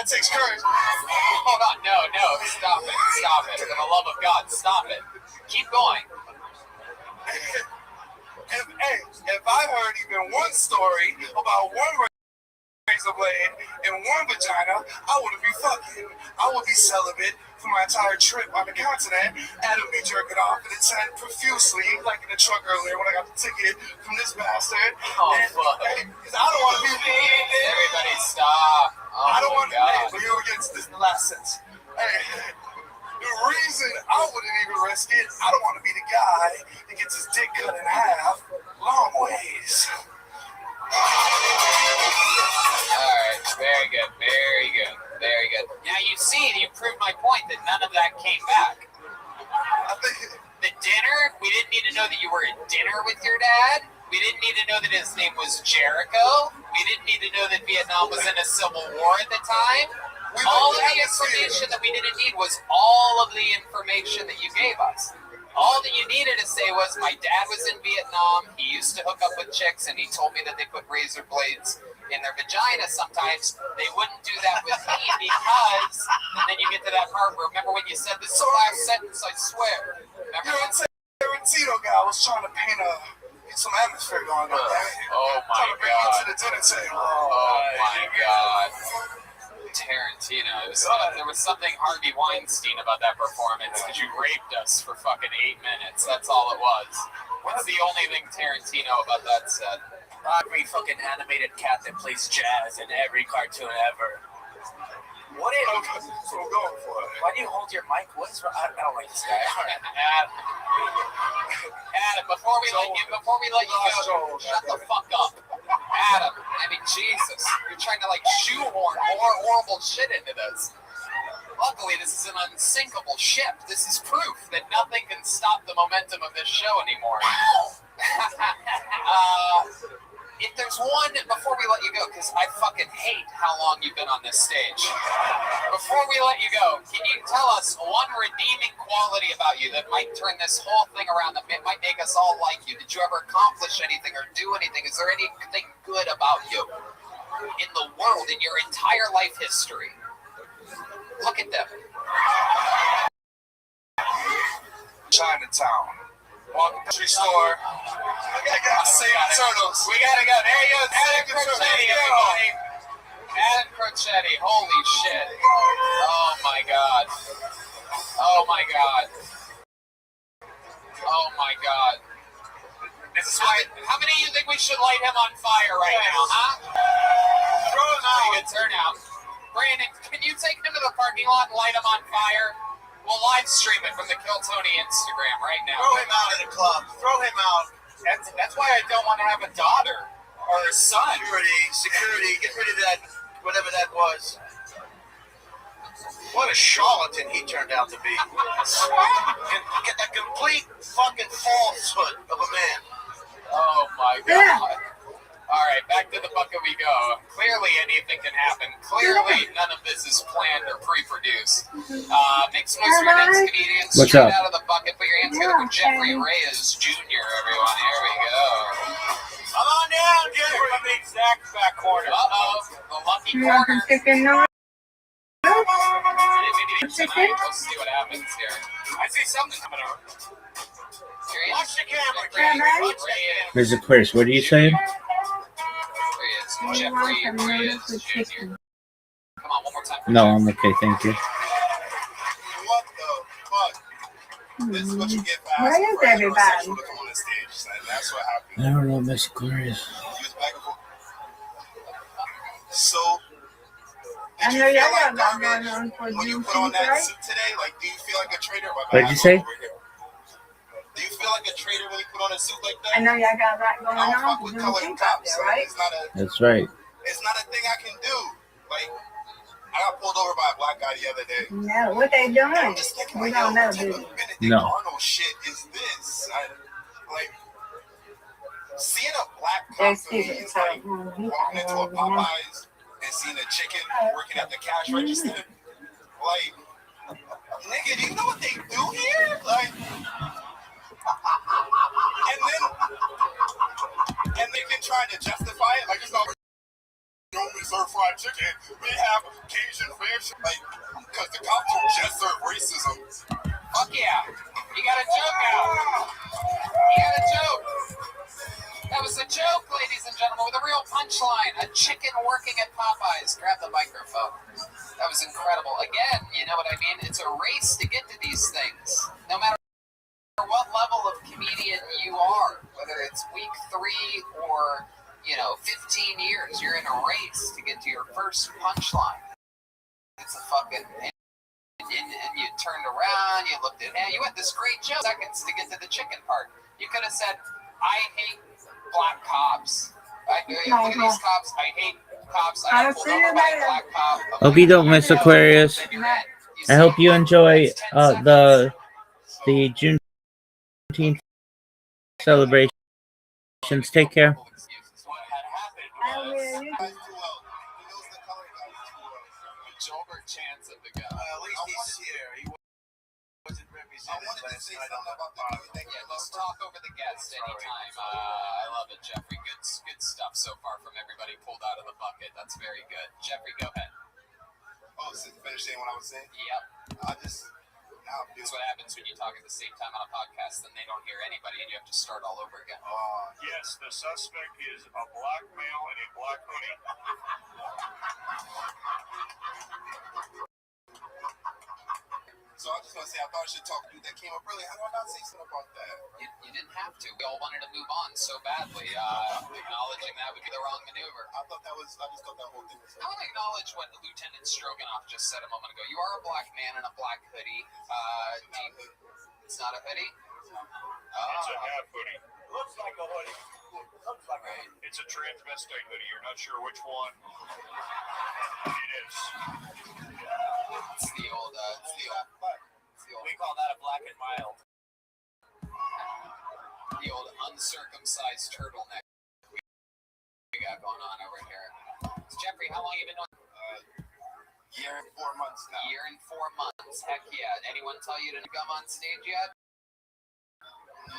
takes courage. Hold on, no, stop it. For the love of God, stop it. Keep going. If I heard even one story about one razor blade in one vagina, I wouldn't be fucking. I would be celibate for my entire trip on the continent. Adam be jerking off in the tent profusely, like in the truck earlier when I got the ticket from this bastard. Oh, fuck. Because I don't want to be. Everybody stop. Oh, I don't want to. God. But here we get to this last sentence. The reason I wouldn't even risk it, I don't want to be the guy that gets his dick cut in half long ways. Alright, very good. Now you see, you proved my point that none of that came back. The dinner, we didn't need to know that you were at dinner with your dad. We didn't need to know that his name was Jericho. We didn't need to know that Vietnam was in a civil war at the time. All of the information that we didn't need was all of the information that you gave us. All that you needed to say was, my dad was in Vietnam, he used to hook up with chicks, and he told me that they put razor blades in their vagina sometimes. They wouldn't do that with me because, and then you get to that part where, remember when you said this is the last sentence, I swear. Remember You're a Tarantino guy. I was trying to get some atmosphere going on. Oh my Trying to bring God. you to the dinner table. Oh my God. Tarantino. There was something Harvey Weinstein about that performance because you raped us for fucking 8 minutes. That's all it was. What's the only thing Tarantino about that said? Every fucking animated cat that plays jazz in every cartoon ever. What is? So I'm going for it. Why do you hold your mic? What is? I don't like this guy. Adam, before we let you go, shut the fuck up. Adam, I mean, Jesus, you're trying to like shoehorn more horrible shit into this. Luckily, this is an unsinkable ship. This is proof that nothing can stop the momentum of this show anymore. If there's one, before we let you go, because I fucking hate how long you've been on this stage. Before we let you go, can you tell us one redeeming quality about you that might turn this whole thing around, that might make us all like you? Did you ever accomplish anything or do anything? Is there anything good about you in the world, in your entire life history? Look at them. Chinatown. Walk the store. I say turtles. We gotta go. There he goes. Adam Crocetti, everybody. Adam Crocetti. Holy shit. Oh my god. Oh my god. Oh my god. This is why. How many of you think we should light him on fire right now, huh? Throw him out. Pretty good turnout. Brandon, can you take him to the parking lot and light him on fire? We'll live stream it from the Kill Tony Instagram right now. Throw him out of the club. Throw him out. That's why I don't want to have a daughter or a son. Security. Get rid of that, whatever that was. What a charlatan he turned out to be. A complete fucking falsehood of a man. Oh my god. All right, back to the bucket we go. Clearly anything can happen. Clearly none of this is planned or pre-produced. Make some noise for your next comedian. What's Straight up? out of the bucket. Put your hands together for Jeffrey Reyes Jr., everyone. Here we go. Come on down, Jeffrey. I'm the exact back corner. Uh-oh. The lucky You want corner. some chicken nuggets? Maybe tonight. We'll see what happens here. I see something coming over. Here he is. Watch the camera, Jeffrey Mr. Chris, what are you saying? Jeffrey Reyes Jr. Come on, one more time. No, I'm okay, thank you. What the fuck? This is what you get for Where asking is for a everybody? heterosexual to come on the stage. Son. That's what happened. I don't know, Miss Aquarius. He was back and forth. So, I did know you y'all feel got like that garbage going on for when you you put on that right? suit today? Like, do you feel like a traitor? What'd you say? Do you feel like a traitor when you put on a suit like that? I know y'all got that going I don't on fuck for with doing colored things out cops. there, right? That's right. It's not a thing I can do. Like, I got pulled over by a black guy the other day. No, what they And doing? I'm just thinking, We like, don't yo, know, what type do of we? Benedict No. Arnold shit is this? Like, seeing a black They're cop for me stupid. is So, like you walking into a know. Popeyes and seeing a chicken working at the cash register. Like, nigga, do you know what they do here? Like, and they can try to justify it. Like, it's not. We only serve fried chicken. We have Cajun fish. Like, because the cops don't just serve racism. Fuck yeah. You got a joke out. You got a joke. That was a joke, ladies and gentlemen, with a real punchline. A chicken working at Popeyes. Grab the microphone. That was incredible. Again, you know what I mean? It's a race to get to these things. No matter what level of comedian you are, whether it's week 3 or, 15 years, you're in a race to get to your first punchline. It's a fucking... And you turned around, you looked at him, you had this great joke seconds to get to the chicken part. You could have said, I hate black cops. Look at these cops, I hate cops. I got pulled over by a black cop. Hope you don't miss Aquarius. I hope you enjoy the Juneteenth celebrations. Take care. Gilbert chance of the guy. At least he's here. He wasn't represented last night on the podcast. Yeah, let's talk over the guest anytime. I love it, Jeffrey. Good stuff so far from everybody pulled out of the bucket. That's very good. Jeffrey, go ahead. Oh, so finish saying what I was saying? Yep. That's what happens when you talk at the same time on a podcast, then they don't hear anybody and you have to start all over again. Yes, the suspect is a black male in a black hoodie. gonna say I thought I should talk to you. That came up early. How do I not say something about that? You didn't have to. We all wanted to move on so badly. Acknowledging that would be the wrong maneuver. I just thought that whole thing was. I want to acknowledge what Lieutenant Stroganoff just said a moment ago. You are a black man in a black hoodie. It's not a hoodie? It's a half hoodie. Looks like a hoodie. Looks like a hoodie. It's a transvestite hoodie. You're not sure which one it is. It's the old, We call that a black and mild. the old uncircumcised turtleneck we got going on over here. So Jeffrey, how long have you been doing? Year and 4 months now. Year and 4 months. Heck yeah. Anyone tell you to come on stage yet?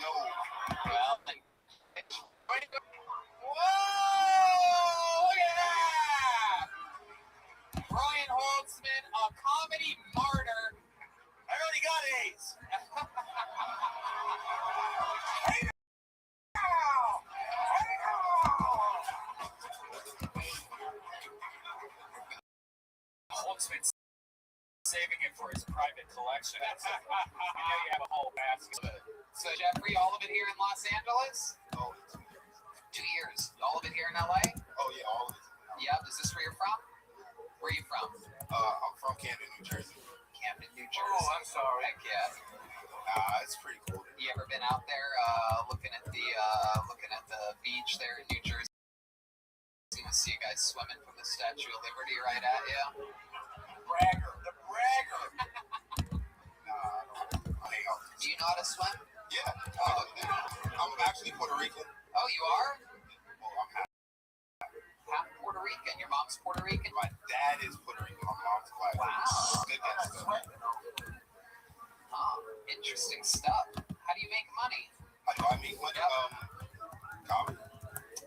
No. Well, then. Whoa! Look at that! Brian Holtzman, a comedy martyr. I already got AIDS. Holtzman's saving it for his private collection. You know you have a whole basket. So Jeffrey, all of it here in Los Angeles? Oh, 2 years. All of it here in LA? oh yeah, all of it. Yep. Is this where you're from? Where are you from? I'm from Camden, New Jersey. Camden, New Jersey. I'm sorry. Heck yeah. It's pretty cool. You ever been out there looking at the beach there in New Jersey? You see you guys swimming from the Statue of Liberty right at you. Bragger. The bragger. I hang out. Do you know how to swim? Yeah. I'm actually Puerto Rican. Oh, you are? Well, I'm Half Puerto Rican. Your mom's Puerto Rican? my dad is Puerto Rican. My mom's black. Wow. Good guess, though. Huh. Interesting stuff. How do you make money? How do I make money? Comedy.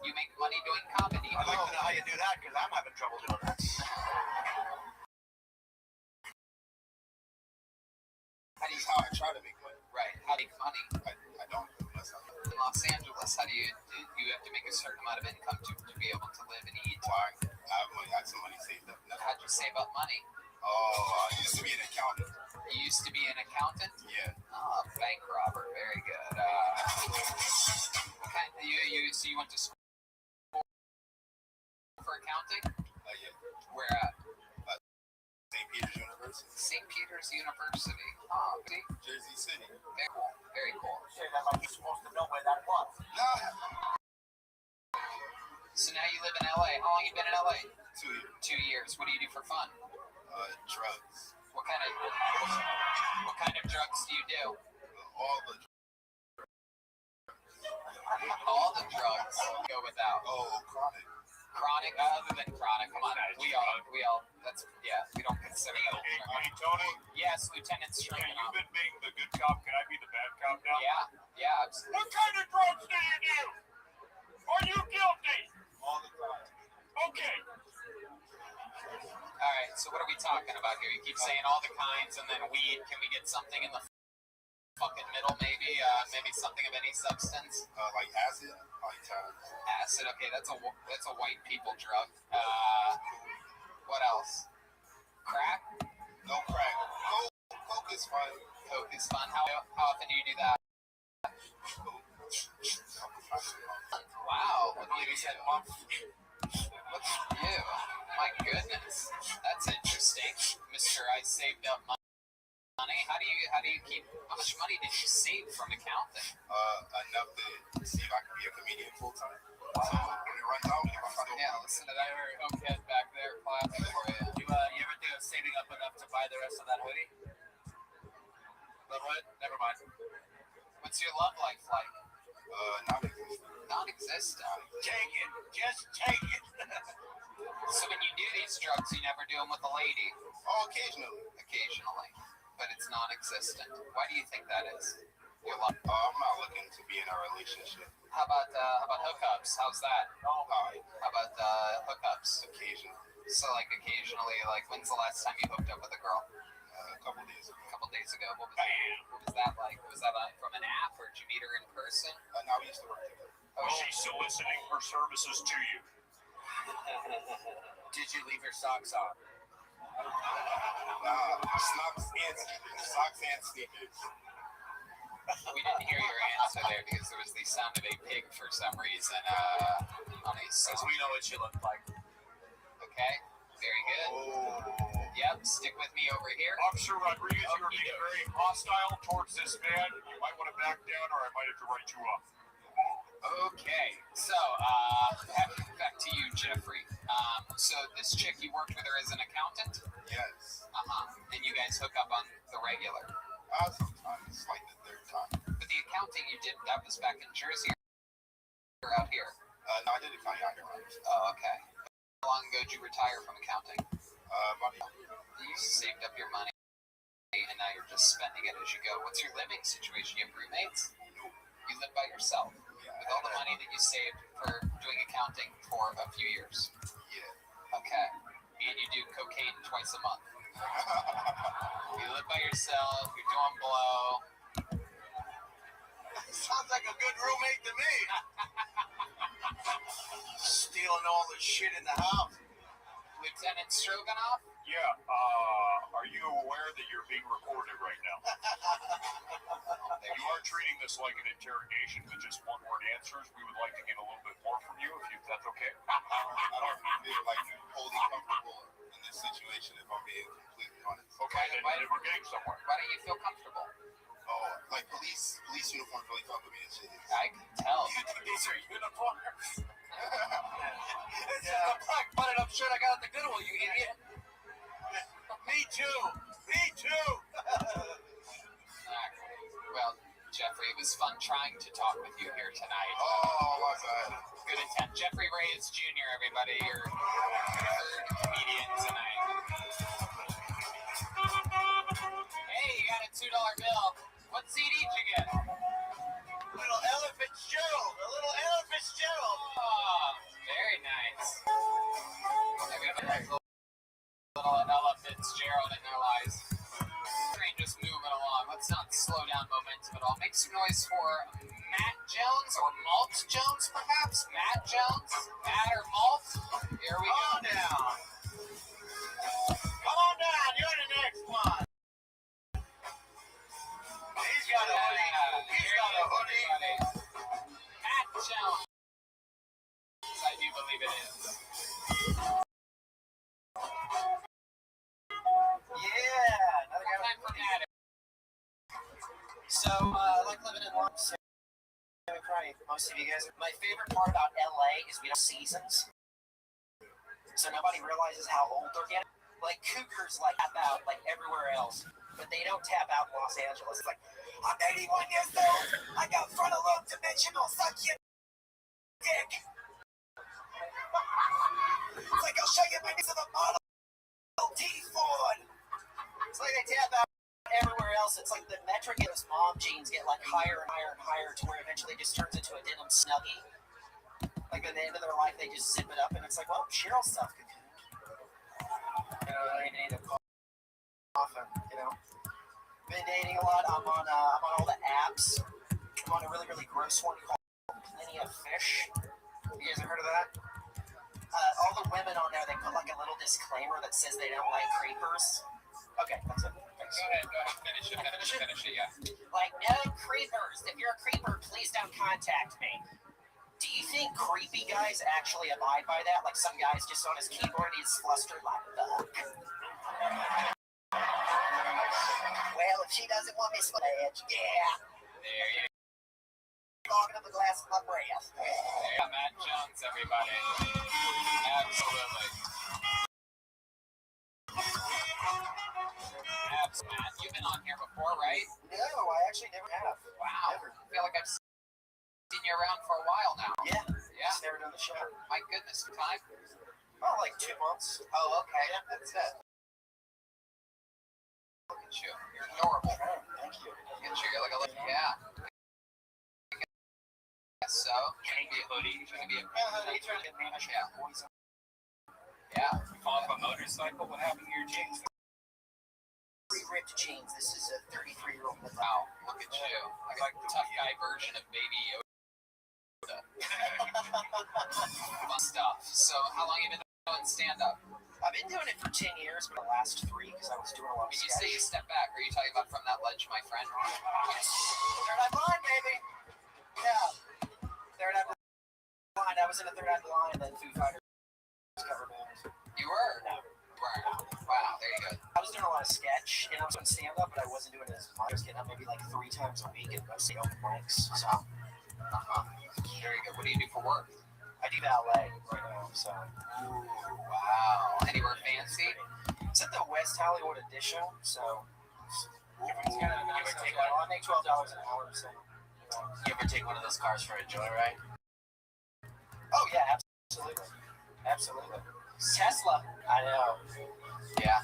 You make money doing comedy. I'd like to know how you do that because I'm having trouble doing that. That's how I try to make money. Right. How do you make money? I don't. That's not. In Los Angeles, how do you have to make a certain amount of income to be able to live and eat? Why? I have money. I have some money saved up. How'd you save up money? Oh, I used to be an accountant. You used to be an accountant? Yeah. Oh, bank robber. Very good. So you went to school for accounting? Yeah. Where at? St. Peter's University. St. Peter's University. Oh, see? Jersey City. Very cool. Very cool. Say that like you're supposed to know where that was. Nah. So now you live in LA. How long you been in LA? 2 years. 2 years. What do you do for fun? Drugs. What kind of drugs do you do? All the All the drugs go without. chronic. Chronic, other than chronic. Come on. We all. That's we don't consider that. Hey, Tony. Yes, Lieutenant You've Stroganoff. been being the good cop. Can I be the bad cop now? Yeah, absolutely. What kind of drugs do you do? Are you guilty? All the time. Okay. All right, so what are we talking about here? You keep saying all the kinds and then weed. Can we get something in the fucking middle, maybe? Maybe something of any substance? Like acid. Like Acid. Okay, that's a white people drug. What else? Crack. no crack. Coke is fine. Coke is fun. How often do you do that? Wow. I believe you said month. Look at you. My goodness. That's interesting. Mr. I saved up money. How do you keep, how much money did you save from accounting? Enough to see if I can be a comedian full time. So when it runs out, if I'm still Yeah, listen to that Oakhead back there clapping for you. You ever think of saving up enough to buy the rest of that hoodie? But what? Never mind. What's your love life like? non-existent. Non-existent. Take it. Just take it. So when you do these drugs, you never do them with a lady? Oh, occasionally. Occasionally. But it's non-existent. Why do you think that is? Your love. I'm not looking to be in a relationship. How about hookups? How's that? Alright, How about hookups? occasionally. So like occasionally, like when's the last time you hooked up with a girl? A couple days ago. A couple days ago. What was that like? Was that from an app or did you meet her in person? Now we used to work together. Oh, Was she soliciting her services to you? Did you leave your socks on? Snob's answer. Socks and sneakers. We didn't hear your answer there because there was the sound of a pig for some reason on a song. Because we know what you look like. Okay, very good. Oh. Yep, stick with me over here. Officer Rodriguez, you're being very hostile towards this man. You might want to back down, or I might have to write you up. Okay, so back to you, Jeffrey. So this chick, you worked with her as an accountant? Yes. And you guys hook up on the regular? Sometimes, like the third time. But the accounting you did, that was back in Jersey or out here? No, I did it kind of underground. Oh, okay. How long ago did you retire from accounting? Money. You saved up your money, and now you're just spending it as you go. What's your living situation? You have roommates? You live by yourself? With all the money that you saved for doing accounting for a few years? Yeah. Okay. And you do cocaine twice a month? You live by yourself, you're doing blow. Sounds like a good roommate to me. Stealing all the shit in the house. Lieutenant Stroganoff? Yeah, are you aware that you're being recorded right now? You are treating this like an interrogation with just one-word answers. We would like to get a little bit more from you, if that's okay. I don't feel like wholly comfortable in this situation, if I'm being completely honest. Okay, then we're getting somewhere. Why don't you feel comfortable? Oh, like police uniforms really fuck with me and shit. I can tell. These are uniforms. This is the black button up shirt I got at the Goodwill, you idiot. Me too. Me too. Well, Jeffrey, it was fun trying to talk with you here tonight. Oh, my God. Good attempt. Jeffrey Reyes Jr., everybody, your third comedian tonight. Hey, you got a $2 bill. What CD did you get? Little Ella Fitzgerald. A little Ella Fitzgerald. Oh, very nice. Maybe a little Ella Fitzgerald in their lives. Train just moving along. Let's not slow down momentum at all. Make some noise for Matt Jones or Malt Jones, perhaps? Matt Jones? Matt or Malt? Here we go. Down. Come on down. You're the next one. He's got a hoodie. He's got a hoodie. Matt Jones. I do believe it is. Yeah. Another guy. Time for Matt. So, I like living in Lawrence. Probably most of you guys. My favorite part about LA is we have seasons. So nobody realizes how old they're getting. Like Cougars like tap out like everywhere else, but they don't tap out in Los Angeles. It's like, I'm 81 years old. I got frontal lobe dimensional. Suck your dick. It's like I'll show you my name of the Model T Ford. It's like they tap out everywhere else. It's like the metric in those mom jeans get like higher and higher and higher to where eventually it just turns into a denim snuggie. Like at the end of their life, they just zip it up, and it's like, well, Cheryl stuff could. You know, I need to call often. You know, been dating a lot. I'm on all the apps. I'm on a really gross one called Plenty of Fish. You guys have heard of that? All the women on there, they put like a little disclaimer that says they don't like creepers. Okay, that's it. Thanks. Go ahead, finish it, yeah. Like, no creepers. If you're a creeper, please don't contact me. Do you think creepy guys actually abide by that? Like some guys just on his keyboard, he's flustered like, fuck. Well, if she doesn't want me sledge, yeah. There you Talking to the glass of my breath. go. Matt Jones, everybody. Absolutely. Matt, you've been on here before, right? No, I actually never have. Wow. Never. I feel like I've seen you around for a while now. Yeah. Yeah? Just never done the show. My goodness, time. Oh, like 2 months. Oh, okay. Yeah, that's it. Look at you. You're adorable. Oh, thank you. Look at you. You're like a little, yeah. So, you're gonna be a hoodie. You're gonna be a They try to get me yeah. poison. Yeah. You fall off a motorcycle? What happened to your jeans? Ripped jeans. This is a 33-year-old. Wow. Look at you. Like a tough guy version of Baby Yoda. Fun stuff. So, how long have you been doing stand-up? I've been doing it for 10 years, but the last 3 because I was doing a lot of When you sketch. say you step back, are you talking about from that wasn't doing it as much. I was getting up maybe like 3 times a week and go see open mics. So, Very good. What do you do for work? I do ballet right now. So, Ooh, wow. Anywhere fancy? it's at the West Hollywood edition. So, everyone's got a nice take hotel. I make $12 an hour. So, You ever take one of those cars for a joyride? oh yeah, absolutely, absolutely. Tesla. I know. Yeah.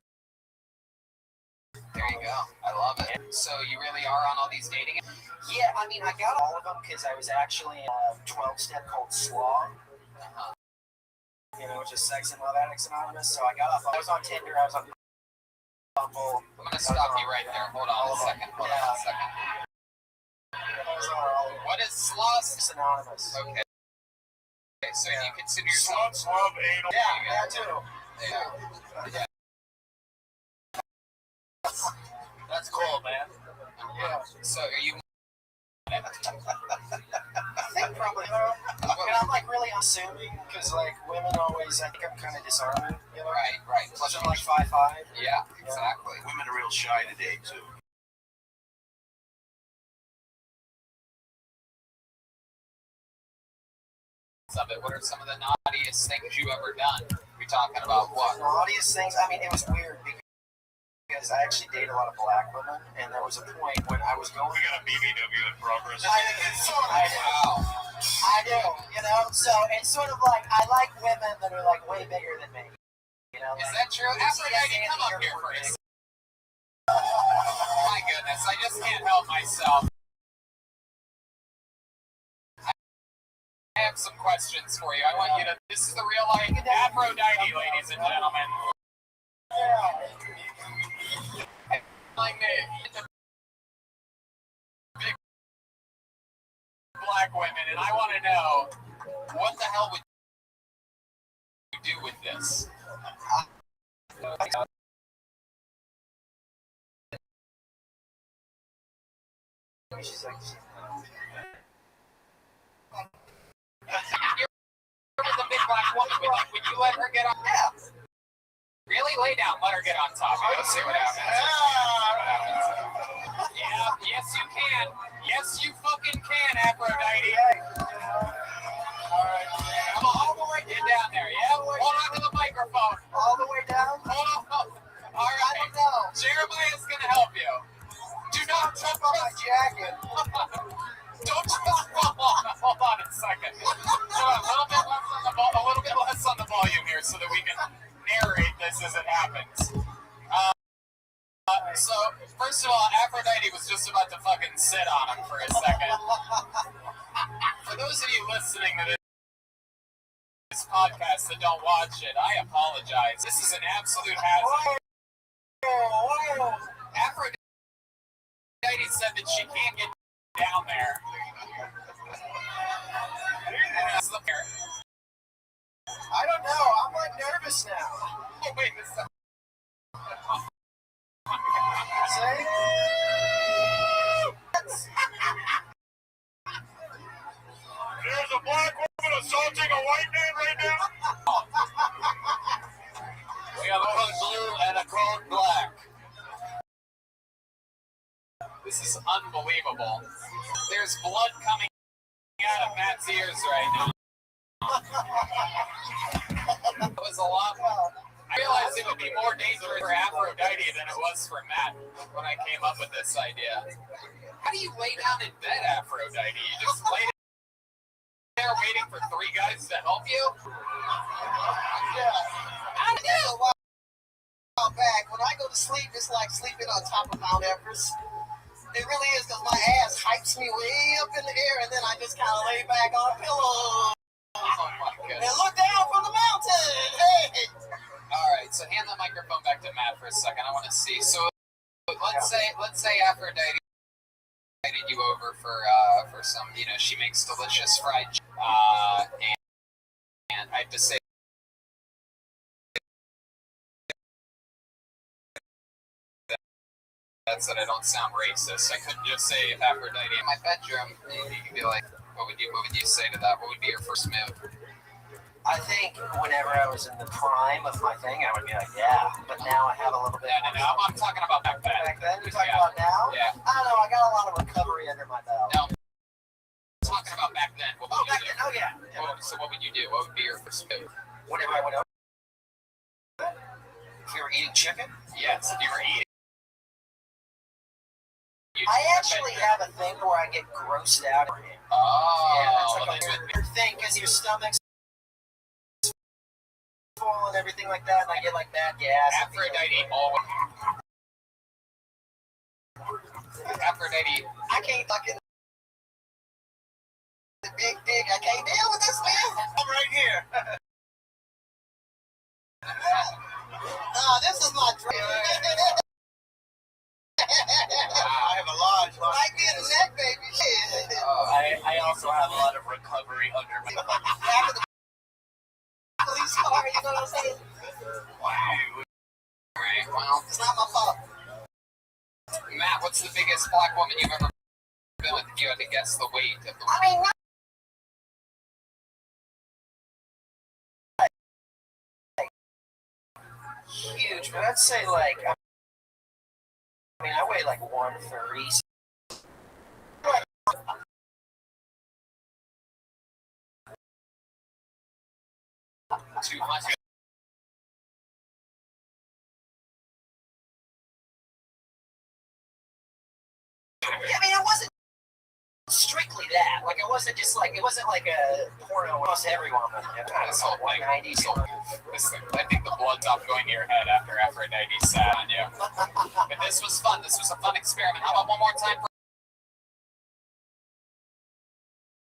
There you go. I love it. So you really are on all these dating apps? Yeah, I mean, I got all of them because I was actually in a 12-step called SLAW. Which is Sex and Love Addicts Anonymous. So I got off. I was on Tinder. I was on Bumble. I'm going to stop you right there. Hold on a second. Hold on a second. What is SLAW? Sex Anonymous. Okay. So you consider yourself... Sluts love anal. Yeah, that too. Yeah. That's cool, man. Yeah. So are you... I think probably. And I'm like really unassuming because like women always, I think I'm kind of disarming. Right. Plus I'm like 5'5". Yeah, exactly. Women are real shy today too. Of it. What are some of the naughtiest things you've ever done? We're talking about what? The naughtiest things. I mean, it was weird because I actually dated a lot of black women, and there was a point when I was going. We got a BBW in progress. I do, So it's sort of like I like women that are like way bigger than me. Is that true? Aphrodite, come up here for a second. My goodness, I just can't help myself. I have some questions for you. I want you to. This is the real life Aphrodite, ladies and gentlemen. Like the big black women, and I want to know what the hell would you do with this? She's like. You're with a big black woman. Would you let her get on? Yeah. Really? Lay down. Let her get on top. Let's see what happens. Yeah. Yes, you can. Yes, you fucking can, Aphrodite. Come on. All the way get down there. Yeah. Hold on to the microphone. All the way down? Hold on. All right. I don't know. Jeremiah's gonna help you. Do not Jump on my jacket. Don't hold on a second. So a little bit less on the volume here, so that we can narrate this as it happens. So first of all, Aphrodite was just about to fucking sit on him for a second. For those of you listening to this podcast that don't watch it, I apologize. This is an absolute hazard. Aphrodite said that she can't get down there. I don't know. I'm like nervous now. Oh, wait, this is... Say? There's a black woman assaulting a white man right now. We have a code blue and a code black. This is unbelievable. There's blood coming out of Matt's ears right now. It was a lot. I realized it would be more dangerous for Aphrodite than it was for Matt when I came up with this idea. How do you lay down in bed, Aphrodite? You just lay there waiting for 3 guys to help you? Yeah. I do. A while back, when I go to sleep, it's like sleeping on top of Mount Everest. It really is, because my ass hypes me way up in the air, and then I just kind of lay back on a pillow. Oh my goodness. And look down from the mountain. Hey. All right, so hand the microphone back to Matt for a second. I want to see. So let's say Aphrodite invited you over for some, she makes delicious fried and I have to say that I don't sound racist. I couldn't just say Aphrodite in my bedroom. You could be like, what would you say to that? What would be your first move? I think whenever I was in the prime of my thing, I would be like, yeah. But now I have a little bit. No. I'm talking about back then. Back then, you're talking about now? Yeah. I don't know. I got a lot of recovery under my belt. No. I'm talking about back then. What would you do? Oh yeah. So what would you do? What would be your first food? Whenever I went out. If you were eating chicken? Yes. If you were eating. I actually have a thing where I get grossed out. Oh. Yeah, that's like a weird thing because your stomach's full and everything like that, and I get like bad gas. Aphrodite always. Aphrodite. I can't fucking. The big dick. I can't deal with this, man. I'm right here. This is my dream. I have a large one. Right in the neck, baby. I also have a lot of recovery under my After the police car, you know what I'm saying? Wow. Right. Well, It's not my fault. Matt, what's the biggest black woman you've ever been with? If you had to guess the weight of the. I mean, huge, but I'd say like, I mean, I weigh like 130. 200. I mean, it wasn't strictly that. Like, it wasn't just like, it wasn't like a porno. Almost every woman. This whole thing. 190. I think the blood stopped going to your head after Aphrodite sat on you. But this was fun. This was a fun experiment. How about one more time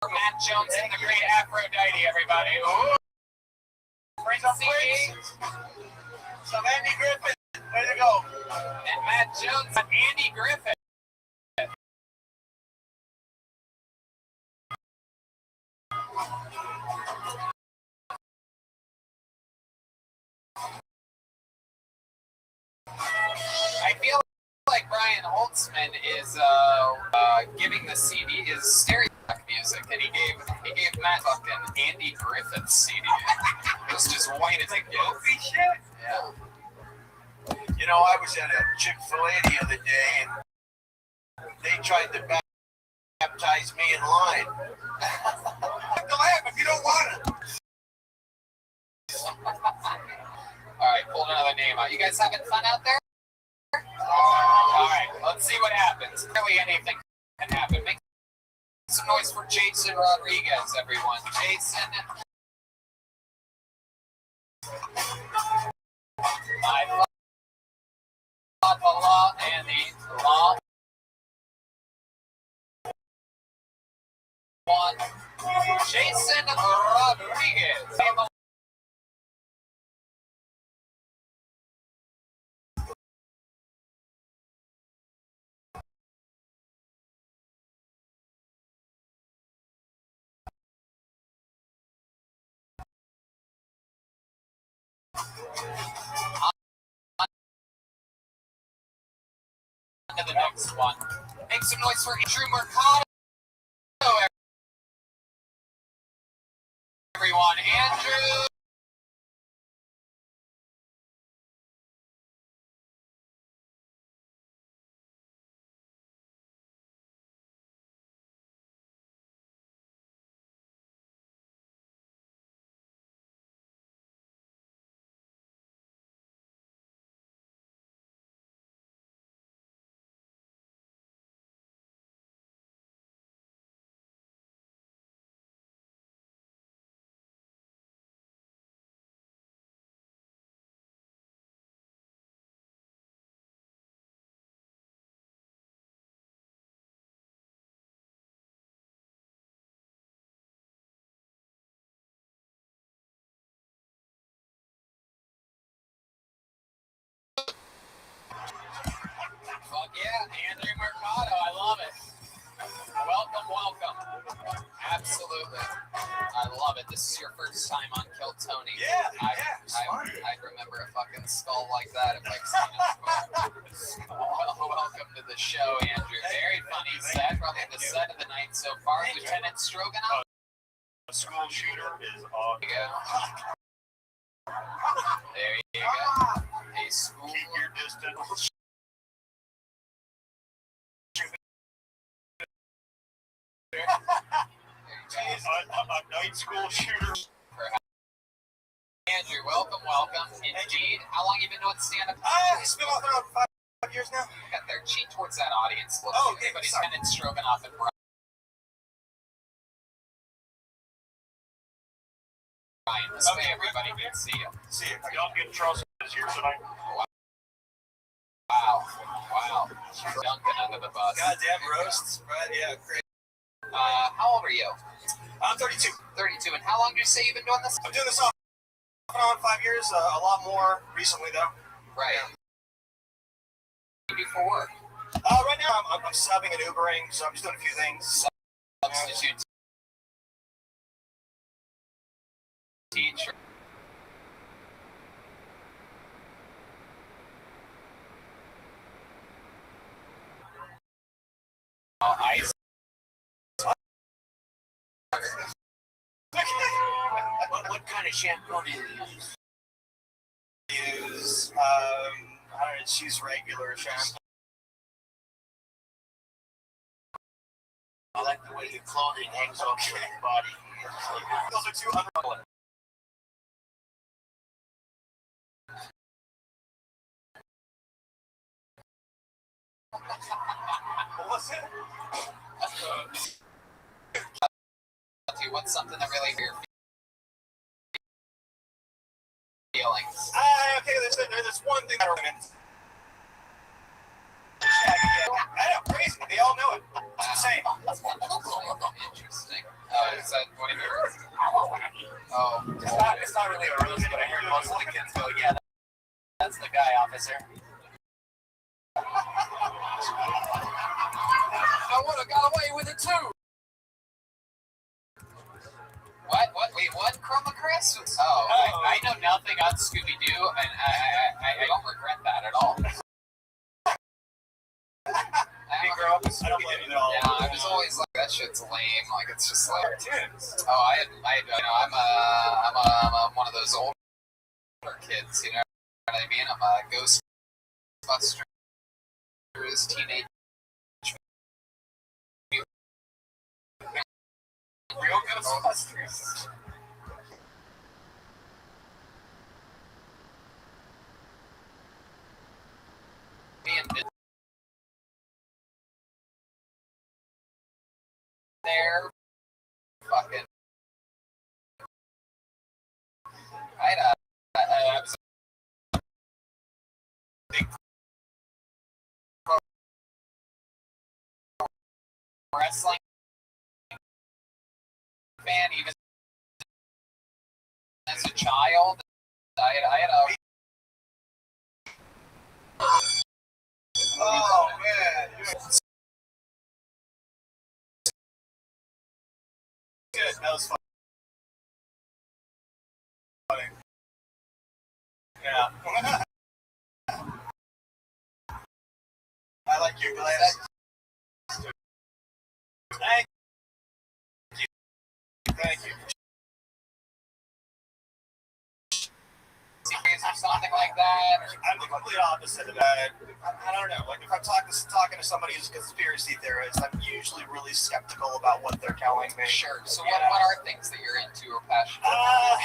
for Matt Jones and the great Aphrodite, everybody? Ooh. Bring up some Andy Griffith. Way to go. And Matt Jones and Andy Griffith. I feel like Brian Holtzman is giving the CD his stereo music, and he gave Matt fucking Andy Griffith's CD. It was just white as a Goofy shit. Yeah. You know, I was at a Chick-fil-A the other day, and they tried to baptize me in line. Go ahead if you don't want it. All right, pulled another name out. You guys having fun out there? All right, let's see what happens. Really, anything can happen. Make some noise for Jason Rodriguez, everyone. Jason. I thought the law and the law. One. Jason Rodriguez. To the next one. Make some noise for Andrew Mercado, everyone. Andrew. Fuck yeah, Andrew Mercado. I love it. Welcome. Absolutely. I love it. This is your first time on Kill Tony. Yeah, I'd remember a fucking skull like that if I'd seen it. Well, welcome to the show, Andrew. Very funny set. Probably the set of the night so far. Lieutenant Stroganoff. school shooter is on. There you go. A school. Keep your distance. A night school shooter. Andrew, welcome. Indeed. How long you been doing stand-up? It's been around 5 years now. Got their cheek towards that audience. Look, Oh, okay, everybody's sorry. spending Stroganoff and Brian. This way everybody can see you. See you. Young and Trust is here tonight. Wow. Duncan under the bus. Goddamn roasts, but yeah, great. How old are you? I'm 32. 32. And how long did you say you've been doing this? I'm doing this off and on 5 years. A lot more recently though. Right. What do you do for work? Right now I'm subbing and Ubering, so I'm just doing a few things. Substitute teacher. Ice. What kind of shampoo do you use? I don't know, just use regular shampoo. I like the way your clothing hangs off your body. Those are two other. What was it? What's something that really hurt your feelings? Okay, there's one thing that I remember. I know, crazy. They all know it. It's insane. Interesting. Is that what do you mean? Oh. It's not really a roast, but I heard most of the kids go, yeah, that's the guy, officer. I would have got away with it too. What? Wait, what? Chroma Chris? Oh, I know nothing on Scooby Doo, and I don't regret that at all. I don't blame you at all. Yeah, I was always like, that shit's lame. Like, it's just like, oh, I'm one of those older kids, you know what I mean? I'm a Ghostbusters teenage. Real Ghostbusters. There, fucking. I was a big wrestling fan, even as a child. I had a. Oh man. Good. That was funny. Yeah. I like your glasses. Thank you. Thank you. Series or something like that. I'm the complete opposite of that. I don't know. Like if I'm talking to somebody who's a conspiracy theorist, I'm usually really skeptical about what they're telling me. Sure. So what are things that you're into or passionate about?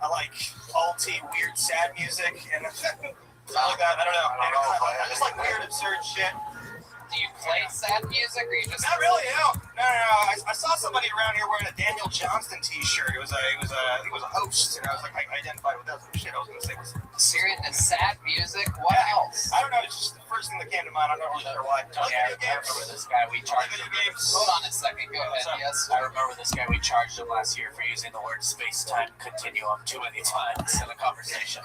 I like alty, weird, sad music and stuff like that. I don't know. I just like weird, absurd shit. Do you play sad music or you just? Not really. No. I saw somebody around here wearing a Daniel Johnston T-shirt. It was a host, and I was like, I identified with that shit. I was gonna say was. So you're into sad music. What else? I don't know. It's just the first thing that came to mind. I'm not really sure why. Yeah, I remember this guy we charged him. Hold on a second. Go ahead. Yes. I remember this guy we charged him last year for using the word space-time continuum too many times in a conversation.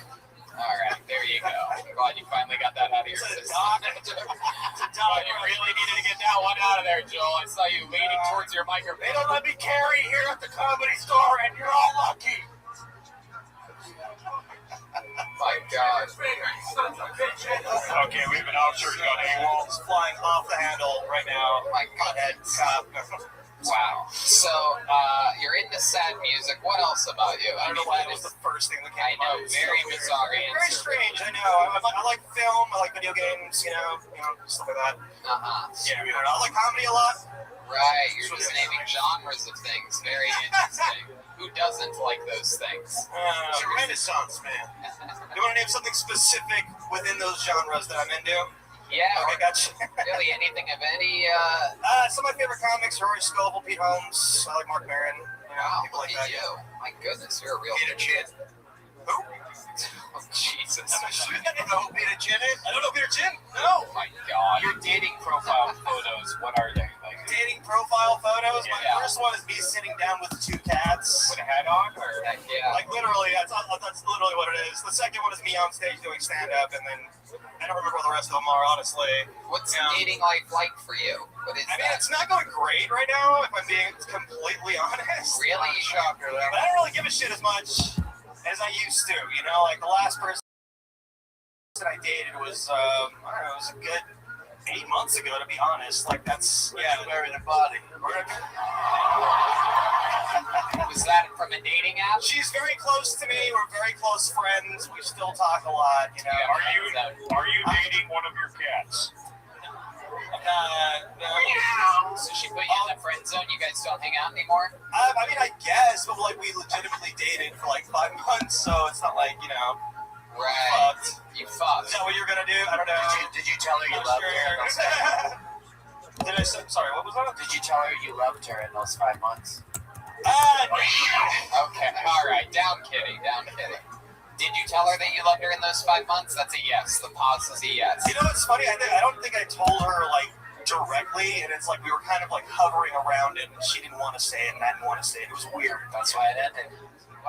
All right, there you go. I'm glad you finally got that out of your system. You really needed to get that one out of there, Joel. I saw you leaning towards your microphone. They don't let me carry here at the Comedy Store, and you're all lucky. My God. Okay, we have an officer gun AWOL. It's flying off the handle right now. My God. Head cop. Wow. So, you're into sad music. What else about you? I don't know why that was the first thing that came I to know, mind. very So bizarre weird. answer. Very strange, I know. I like film, I like video games, you know, stuff like that. Yeah, I mean, I like comedy a lot. Right, you're just naming genres of things. Very interesting. Who doesn't like those things? It's a renaissance, man. You want to name something specific within those genres that I'm into? Yeah, Okay, gotcha. really anything of any, Some of my favorite comics, Rory Scovel, Pete Holmes, I like Mark Maron, people look like at that. you. My goodness, you're a real Peter Chin. Who? Oh, Jesus. I don't know who Peter Chin is. I don't know Peter Chin. No. Oh, my God. Your dating profile photos, what are they? Like Dating profile photos. My Yeah. first one is me sitting down with 2 cats. with a hat on, or Heck yeah. Like literally, that's literally what it is. The second one is me on stage doing stand-up, and then I don't remember what the rest of them are, honestly. What's Yeah. dating life like for you? What is I mean, that? it's not going great right now, if I'm being completely honest. Really? Shocker, though. But I don't really give a shit as much as I used to, Like, the last person I dated was, I don't know, it was a good 8 months ago, to be honest. Like, that's, yeah. Married a body. Was that from a dating app? She's very close to me. We're very close friends. We still talk a lot, Are you dating one of your cats? No. So she put you in the friend zone? You guys don't hang out anymore? I mean, I guess, but like we legitimately dated for like 5 months, so it's not like Right. fucked. You fucked. Is that what you're gonna do? I don't know. Did you tell her you Not loved sure. her in those 5 months? Did I say? Sorry, what was that? Did you tell her you loved her in those 5 months? Okay, alright. Down kitty, down kitty. Did you tell her that you loved her in those 5 months? That's a yes. The pause is a yes. You know what's funny? I don't think I told her like directly, and it's like we were kind of like hovering around it, and she didn't want to say it, and I didn't want to say it. It was weird. That's why it ended.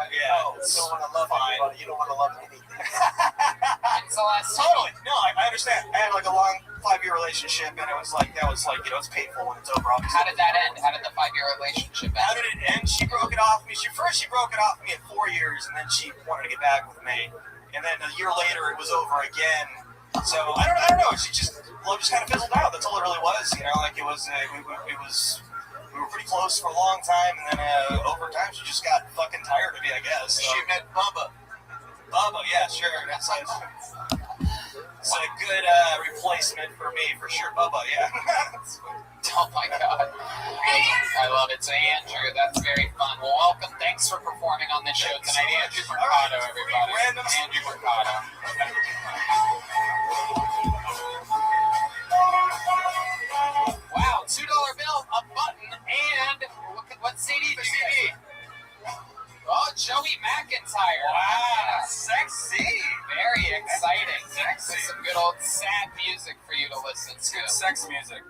Yeah, You don't want to love anybody. You don't want to love anything. When's the last time? Totally. No, I understand. I had like a long 5-year relationship, and it was like it's painful when it's over. Obviously. How did that end? How did the 5-year relationship How end? did it end? She broke it off me. She broke it off me at 4 years, and then she wanted to get back with me. And then a year later, it was over again. So I don't know. She just kind of fizzled out. That's all it really was. Like it was. We were pretty close for a long time, and then over time, she just got fucking tired of me, I guess. So. She met Bubba. Bubba, yeah, sure. It's a good replacement for me, for sure. Bubba, yeah. Oh my god. I love it. So Andrew, that's very fun. Well, welcome. Thanks for performing on the show tonight. Andrew Mercado, everybody. Random. Andrew Mercado. Wow, $2 bill, a button, and what CD did you get? Oh, Joey McIntyre. Wow, sexy. Very exciting. Sexy. Some good old sad music for you to listen to. good sex music.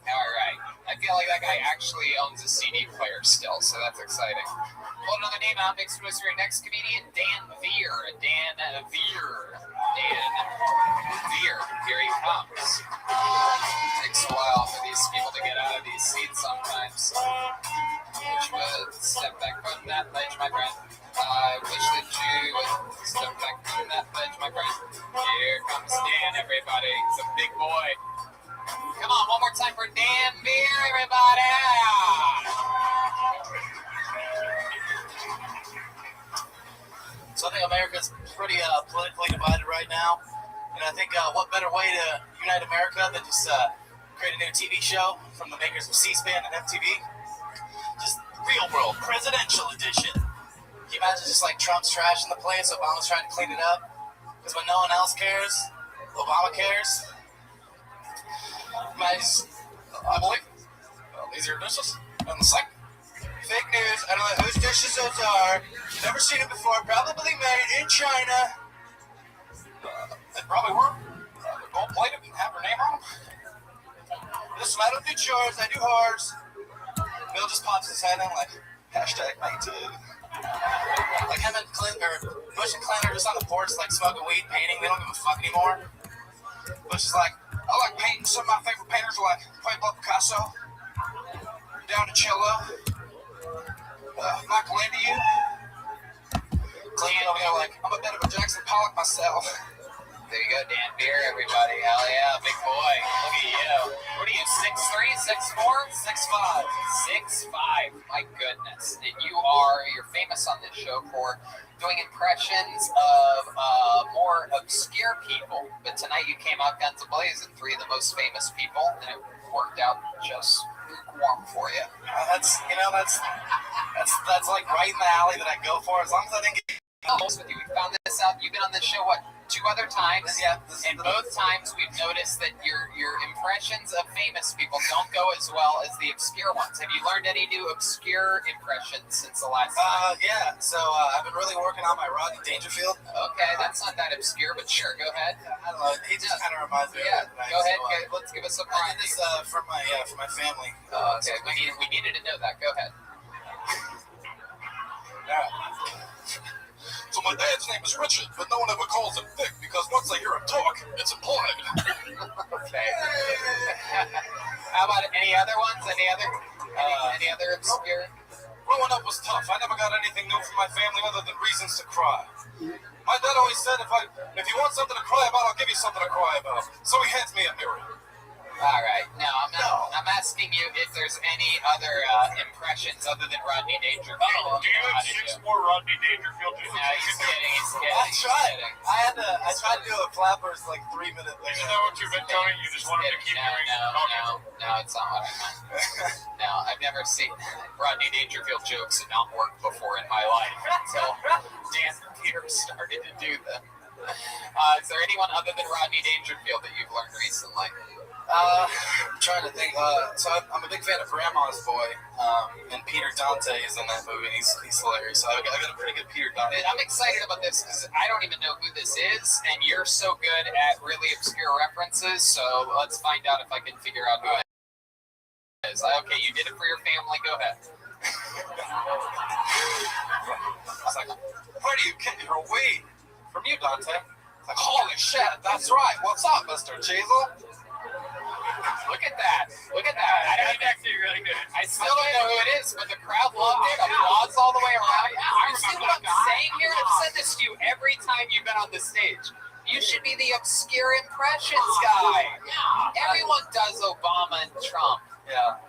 All right. I feel like that guy actually owns a CD player still, so that's exciting. Pull another name out. Next to us, your next comedian, Dan Veer. Dan Veer. Here he comes. Takes a while for these people to get out of these seats sometimes. Step back from that ledge, my friend. I wish that you would step back from that ledge, my friend. Here comes Dan, everybody. He's a big boy. Come on, one more time for Dan Veer, everybody. So I think America's pretty politically divided right now. And I think what better way to unite America than just create a new TV show from the makers of C-SPAN and MTV? Just real world, presidential edition. Can you imagine just like Trump's trashing the place, Obama's trying to clean it up? Because when no one else cares, Obama cares. I believe these are dishes. And it's like fake news. I don't know whose dishes those are. Never seen it before. Probably made in China. They probably were. They're gold plated and have her name on them. Listen, I don't do chores. I do hars. Bill just pops his head in like #me too. Like him and Clinton or Bush and Clinton are just on the porch like smoking weed, painting. They don't give a fuck anymore. Bush is like, I like painting. Some of my favorite painters are like Pablo Picasso, Donatello, Michelangelo. Clinton over there like, I'm a bit of a Jackson Pollock myself. There you go, Dan Veer, everybody. Hell yeah, big boy. Look at you. What are you, 6'3", 6'4"? 6'5". 6'5". My goodness. And you're famous on this show for doing impressions of more obscure people. But tonight you came out guns a-blazing, 3 of the most famous people, and it worked out just warm for you. That's like right in the alley that I go for. As long as I didn't get With you, we found this out. You've been on this show, what, 2 other times? Yeah. And both times we've noticed that your impressions of famous people don't go as well as the obscure ones. Have you learned any new obscure impressions since the last time? yeah. So I've been really working on my Rodney Dangerfield. Okay, that's not that obscure, but sure, go ahead. I don't know. He just kind of reminds me. Yeah, of it, right? go ahead. So, Let's give us some I did this for my family. Okay, we needed to know that. Go ahead. So my dad's name is Richard, but no one ever calls him Vic because once they hear him talk, it's implied. Okay. How about any other ones? Any other obscure? Growing up was tough. I never got anything new from my family other than reasons to cry. My dad always said, if you want something to cry about, I'll give you something to cry about. So he hands me a mirror. All right. No, I'm asking you if there's any other impressions other than Rodney Dangerfield. Do you have 6 more Rodney Dangerfield? No, he's kidding. He's kidding. I he's tried. kidding. I tried to do a flappers like 3-minute thing. Isn't that what you've been telling? You just wanted to keep doing it? No, it's not what I meant. No, I've never seen Rodney Dangerfield jokes not work before in my life until Dan Pierce started to do them. Is there anyone other than Rodney Dangerfield that you've learned recently? I'm trying to think. So I'm a big fan of Grandma's Boy, and Peter Dante is in that movie. He's hilarious. So I got a pretty good Peter Dante. I'm excited about this because I don't even know who this is, and you're so good at really obscure references. So let's find out if I can figure out who it is. Okay, you did it for your family. Go ahead. It's like, where do you get your weed? From you, Dante. It's like, holy shit, that's right. What's up, Mr. Cheezel? Look at that. Look at that. That's actually really good. I still don't know who it is, but the crowd loved it. Applause all the way around. You see what I'm saying here? I've said this to you every time you've been on the stage. You should be the obscure impressions guy. Everyone does Obama and Trump. Yeah.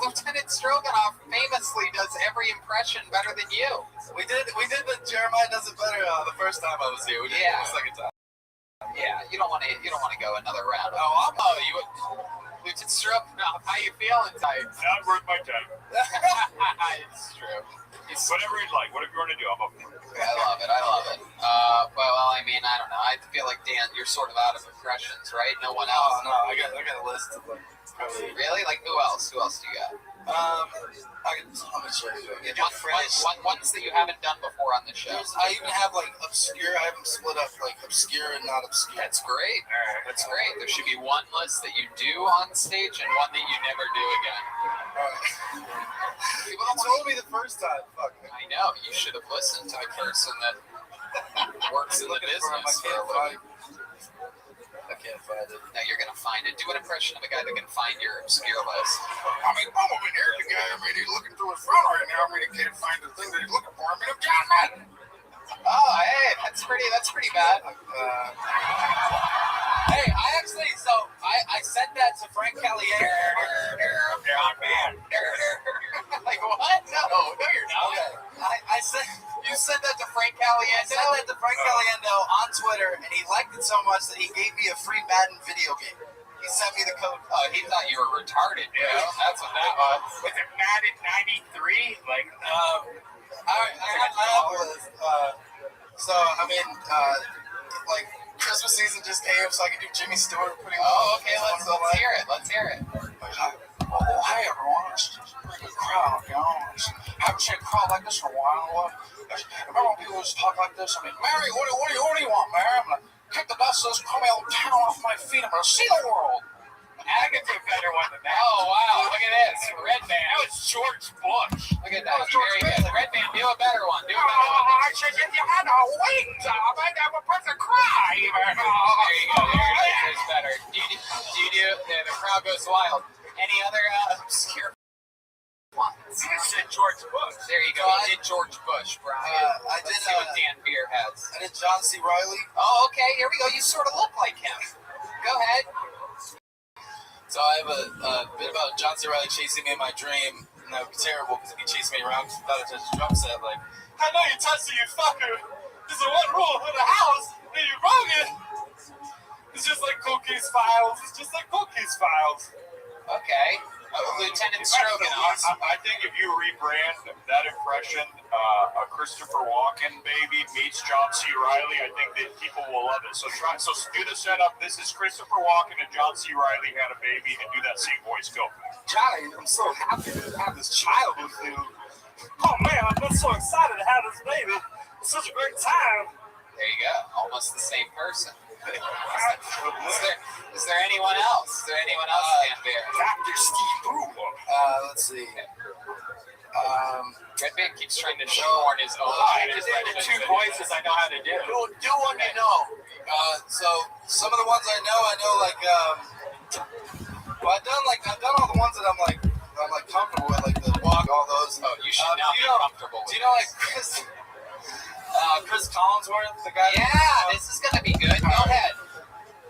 Lieutenant Stroganoff famously does every impression better than you. We did the Jeremiah does it better the first time I was here. We did it the second time. Yeah, you don't want to go another round. Lieutenant Stroganoff, how you feeling tonight? Not worth my time. It's true. Whatever you'd like, whatever you want to do, I'm up for it. I love it. Well, I mean, I don't know. I feel like, Dan, you're sort of out of impressions, right? No one else. Oh, no, I got a list of like. Really? Like who else? Who else do you got? I'm gonna show you. Ones that you haven't done before on the show. I even have like obscure. I have them split up like obscure and not obscure. That's great. That's great. There should be one list that you do on stage and one that you never do again. People told me the first time. Fuck. I know. You should have listened to the person that works in the business for a living. I can't find it. Now you're gonna find it. Do an impression of a guy that can find your obscure list. I mean, I'm over here, the guy. I mean, he's looking through his phone right now. I mean, he can't find the thing that he's looking for. I mean, I'm John Madden. Oh, hey, that's pretty bad. Hey, I sent that to Frank Caliendo. John Madden. Like what? No, you're not. Okay. You sent that to Frank Caliendo? I sent that to Frank Caliendo on Twitter, and he liked it so much that he gave me a free Madden video game. He sent me the code. Oh, he thought you were retarded, dude. Yeah. That's what that was. Was it Madden 93? Like, like Christmas season just came, so I can do Jimmy Stewart pretty well. Oh, okay, let's hear it. Let's hear it. Oh, hey everyone, it's a pretty good crowd, you know. Haven't seen a crowd like this for a while. Remember when people just talk like this? I mean, Mary, what do you want, Mary? I'm gonna kick the dust of this crummy old town off my feet. I'm gonna see the world. Agatha better one than that. Oh, wow, look at this. Red Band. That was George Bush. Look at that. Very good. Red Band, do a better one. Do a better one. I said if you had a wing job, I'd have a person cry. There you go. There's better. Do you do? The crowd goes wild. Any other obscure ones? You said George Bush. There you go. You did George Bush, Brian. I did. Let's see what Dan Beer has. I did John C. Reilly. Oh, okay. Here we go. You sort of look like him. Go ahead. So I have a bit about John C. Reilly chasing me in my dream, and that would be terrible because if he chased me around because I thought I touched the drum set, like, I know you touched it, you fucker. There's the one rule in the house, and you broke it. It's just like Cookie's Files. It's just like Cookie's Files. Okay. Lieutenant Stroganoff. I think if you rebrand that impression, a Christopher Walken baby meets John C. Reilly, I think that people will love it. So do the setup. This is Christopher Walken and John C. Reilly had a baby, and do that same voice. Go. Johnny, I'm so happy to have this child with you. Oh man, I've been so excited to have this baby. It's such a great time. There you go. Almost the same person. Is there anyone else? Is there anyone else Dan Bear? Dr. Steve Brewer. Let's see. Redbeard keeps trying to shoehorn his own. The two voices I know how to do. Do one you know. So some of the ones I know like well I've done all the ones that I'm comfortable with, like the walk, all those. Oh, you should not be comfortable with. Do you know like Chris Collinsworth, the guy? Yeah, this is gonna be good. Go ahead.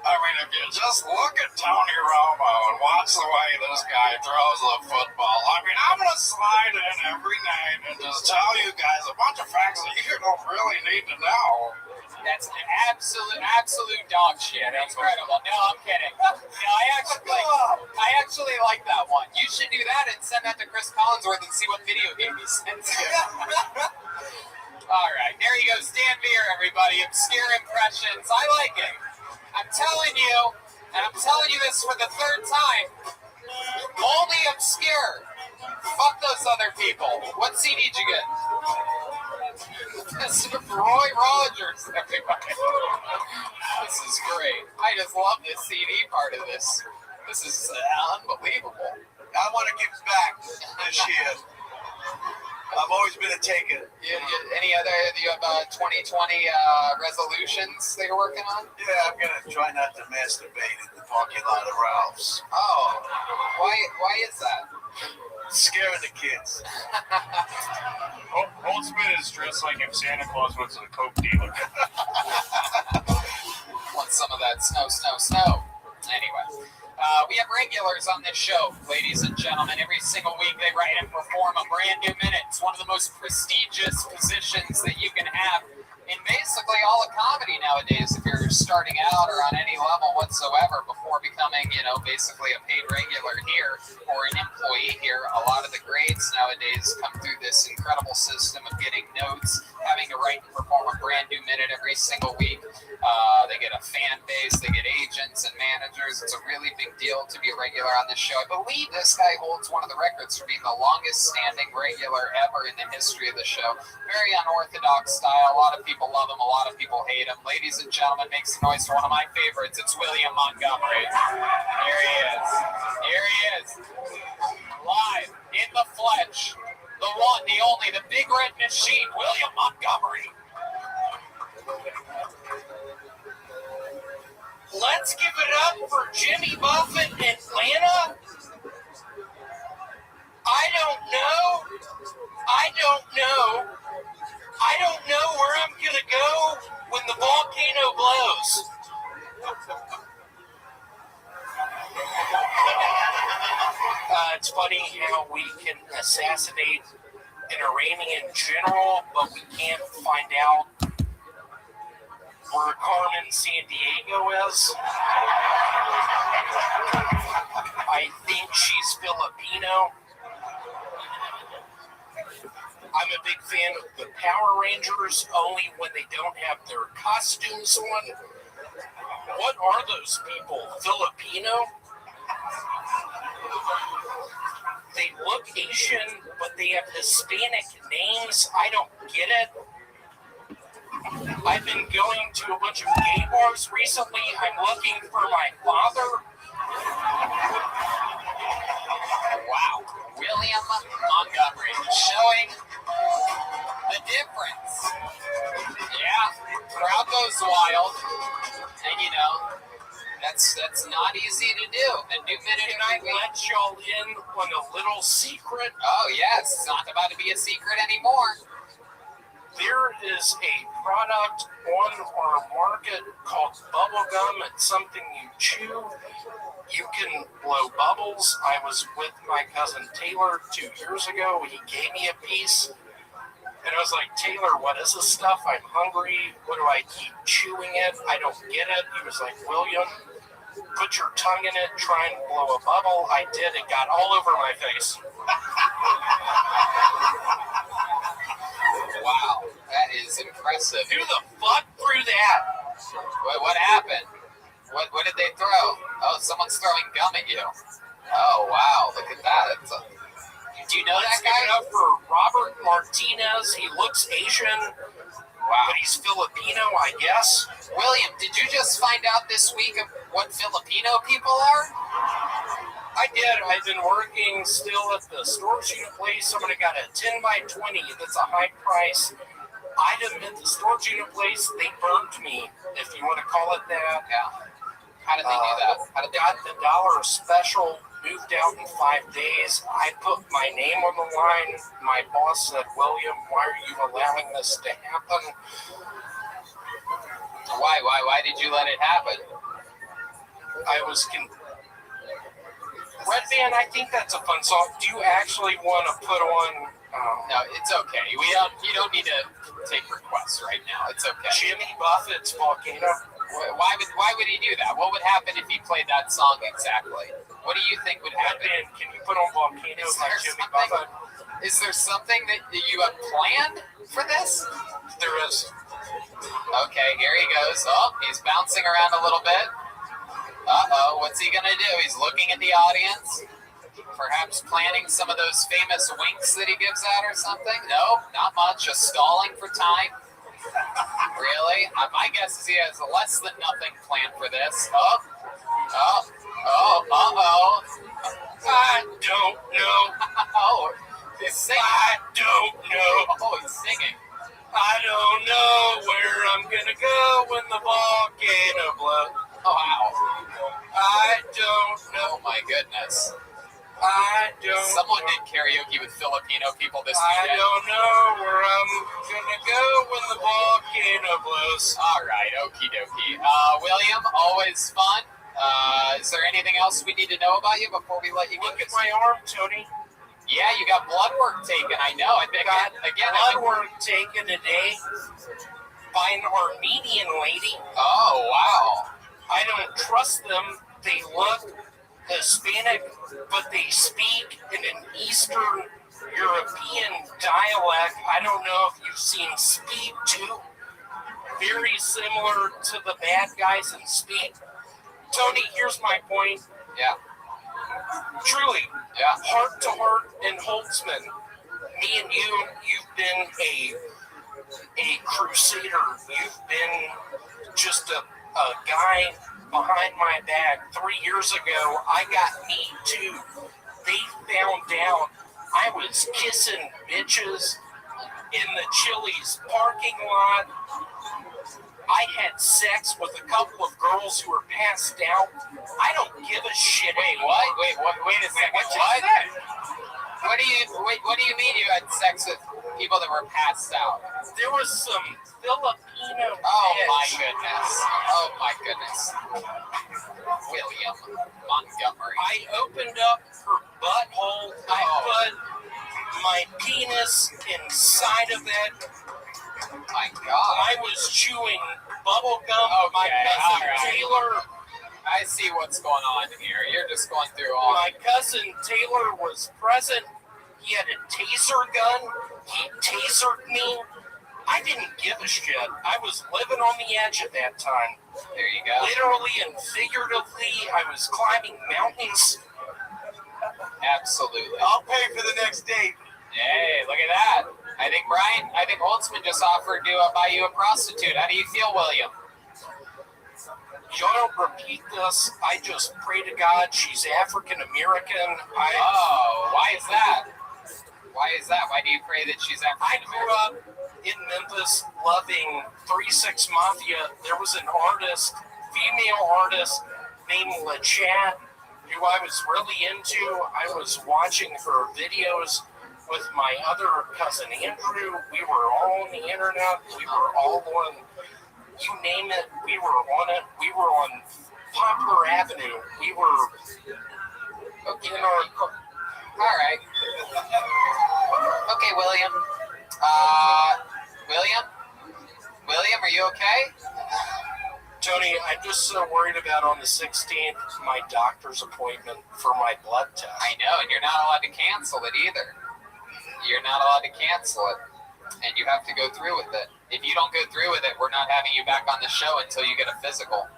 I mean, if you just look at Tony Romo and watch the way this guy throws the football, I mean, I'm going to slide in every night and just tell you guys a bunch of facts that you don't really need to know. That's absolute dog shit. Incredible. No, I'm kidding. No, I actually like that one. You should do that and send that to Chris Collinsworth and see what video game he sends you. All right, there you go. Dan Beer, everybody. Obscure impressions. I like it. I'm telling you, and I'm telling you this for the third time, only obscure. Fuck those other people. What CD did you get? This is Roy Rogers, everybody. This is great. I just love this CD part of this. This is unbelievable. I want to give back this year. I've always been a taker. Do you have 2020 resolutions that you're working on? Yeah, I'm going to try not to masturbate in the parking lot of Ralph's. Oh, why is that? Scaring the kids. Holtzman is dressed like if Santa Claus was a Coke dealer. Want some of that snow. Anyway. We have regulars on this show, ladies and gentlemen. Every single week they write and perform a brand new minute. It's one of the most prestigious positions that you can have in basically all of comedy nowadays if you're starting out or on any level whatsoever before becoming, basically a paid regular here or an employee here. A lot of the grades nowadays come through this incredible system of getting notes, having to write and perform a brand new minute every single week. They get a fan base, they get agents and managers. It's a really big deal to be a regular on this show. I believe this guy holds one of the records for being the longest standing regular ever in the history of the show. Very unorthodox style. A lot of people love him, a lot of people hate him. Ladies and gentlemen, make some noise for one of my favorites. It's William Montgomery. Here he is. Here he is. Live in the flesh. The one, the only, the big red machine, William Montgomery. Let's give it up for Jimmy Buffett, Atlanta. I don't know where I'm going to go when the volcano blows. It's funny how we can assassinate an Iranian general, but we can't find out where Carmen Sandiego is. I think she's Filipino. I'm a big fan of the Power Rangers, only when they don't have their costumes on. What are those people? Filipino? They look Asian, but they have Hispanic names. I don't get it. I've been going to a bunch of gay bars recently. I'm looking for my father. Wow. William Montgomery showing the difference. Yeah, crowd goes wild. And that's not easy to do. A new minute Can I let y'all in on a little secret? Oh yes, it's not about to be a secret anymore. There is a product on our market called bubblegum. It's something you chew. You can blow bubbles. I was with my cousin Taylor 2 years ago. He gave me a piece. And I was like, Taylor, what is this stuff? I'm hungry. What do I keep chewing it? I don't get it. He was like, William, put your tongue in it, try and blow a bubble. I did. It got all over my face. Wow, that is impressive. Who the fuck threw that? What happened? What did they throw? Oh, someone's throwing gum at you. Oh, wow, look at that. Do you know that guy? Up for Robert Martinez. He looks Asian. Wow. But he's Filipino, I guess. William, did you just find out this week of what Filipino people are? I did. I've been working still at the storage unit place. Somebody got a 10 by 20 that's a high price item at the storage unit place. They burned me, if you want to call it that. Yeah. How did they do that? How did they got the dollar special, moved out in 5 days. I put my name on the line. My boss said, William, why are you allowing this to happen? Why did you let it happen? I was Red Band, I think that's a fun song. Do you actually want to put on? No, it's okay. You don't need to take requests right now. It's okay. Jimmy Buffett's Volcano. Why would he do that? What would happen if he played that song exactly? What do you think would happen? Red Band, can you put on Volcano like Jimmy Buffett? Is there something that you have planned for this? There is. Okay, here he goes. Oh, he's bouncing around a little bit. Uh-oh, what's he gonna do? He's looking at the audience. Perhaps planning some of those famous winks that he gives out or something? No, not much. Just stalling for time. Really? My guess is he has less than nothing planned for this. Uh-oh. I don't know. Oh, he's singing. I don't know. Oh, he's singing. I don't know where I'm gonna go when the volcano blows. Oh, wow. I don't know. Oh, my goodness. I don't. Someone did karaoke with Filipino people this I weekend. don't know where I'm gonna go when the volcano blows. All right, okie dokie. William, always fun. Is there anything else we need to know about you before we let you go? Look at my arm, Tony. Yeah, you got blood work taken. I know. I think blood work taken today by an Armenian lady. Oh, wow. I don't trust them. They look Hispanic, but they speak in an Eastern European dialect. I don't know if you've seen Speed 2. Very similar to the bad guys in Speed. Tony, here's my point. Yeah. Truly, yeah. Heart to Heart and Holtzman, me and you've been a crusader. You've been just a guy behind my back. 3 years ago, I got Me Too. They found out I was kissing bitches in the Chili's parking lot. I had sex with a couple of girls who were passed out. I don't give a shit. Wait, what? Wait a second. What do you mean you had sex with people that were passed out? There was some Filipino bitch. Oh my goodness. William Montgomery. I opened up her butthole. I put my penis inside of it. My God. I was chewing bubble gum. My cousin Taylor. I see what's going on here. You're just going through all. My cousin Taylor was present. He had a taser gun. He tasered me. I didn't give a shit. I was living on the edge at that time. There you go. Literally and figuratively, I was climbing mountains. Absolutely. I'll pay for the next date. Hey, look at that. I think Holtzman just offered to buy you a prostitute. How do you feel, William? Y'all don't repeat this. I just pray to God she's African American. Why is that? Why is that? Why do you pray that she's African American? I grew up in Memphis loving 3-6 Mafia. There was an artist, female artist named LeChat, who I was really into. I was watching her videos with my other cousin Andrew. We were all on the internet. We were all on, you name it, we were on it. We were on Poplar Avenue. We were in our... All right. Okay, William. William, are you okay? Tony, I'm just so worried about on the 16th, my doctor's appointment for my blood test. I know, and you're not allowed to cancel it either. You're not allowed to cancel it, and you have to go through with it. If you don't go through with it, we're not having you back on the show until you get a physical.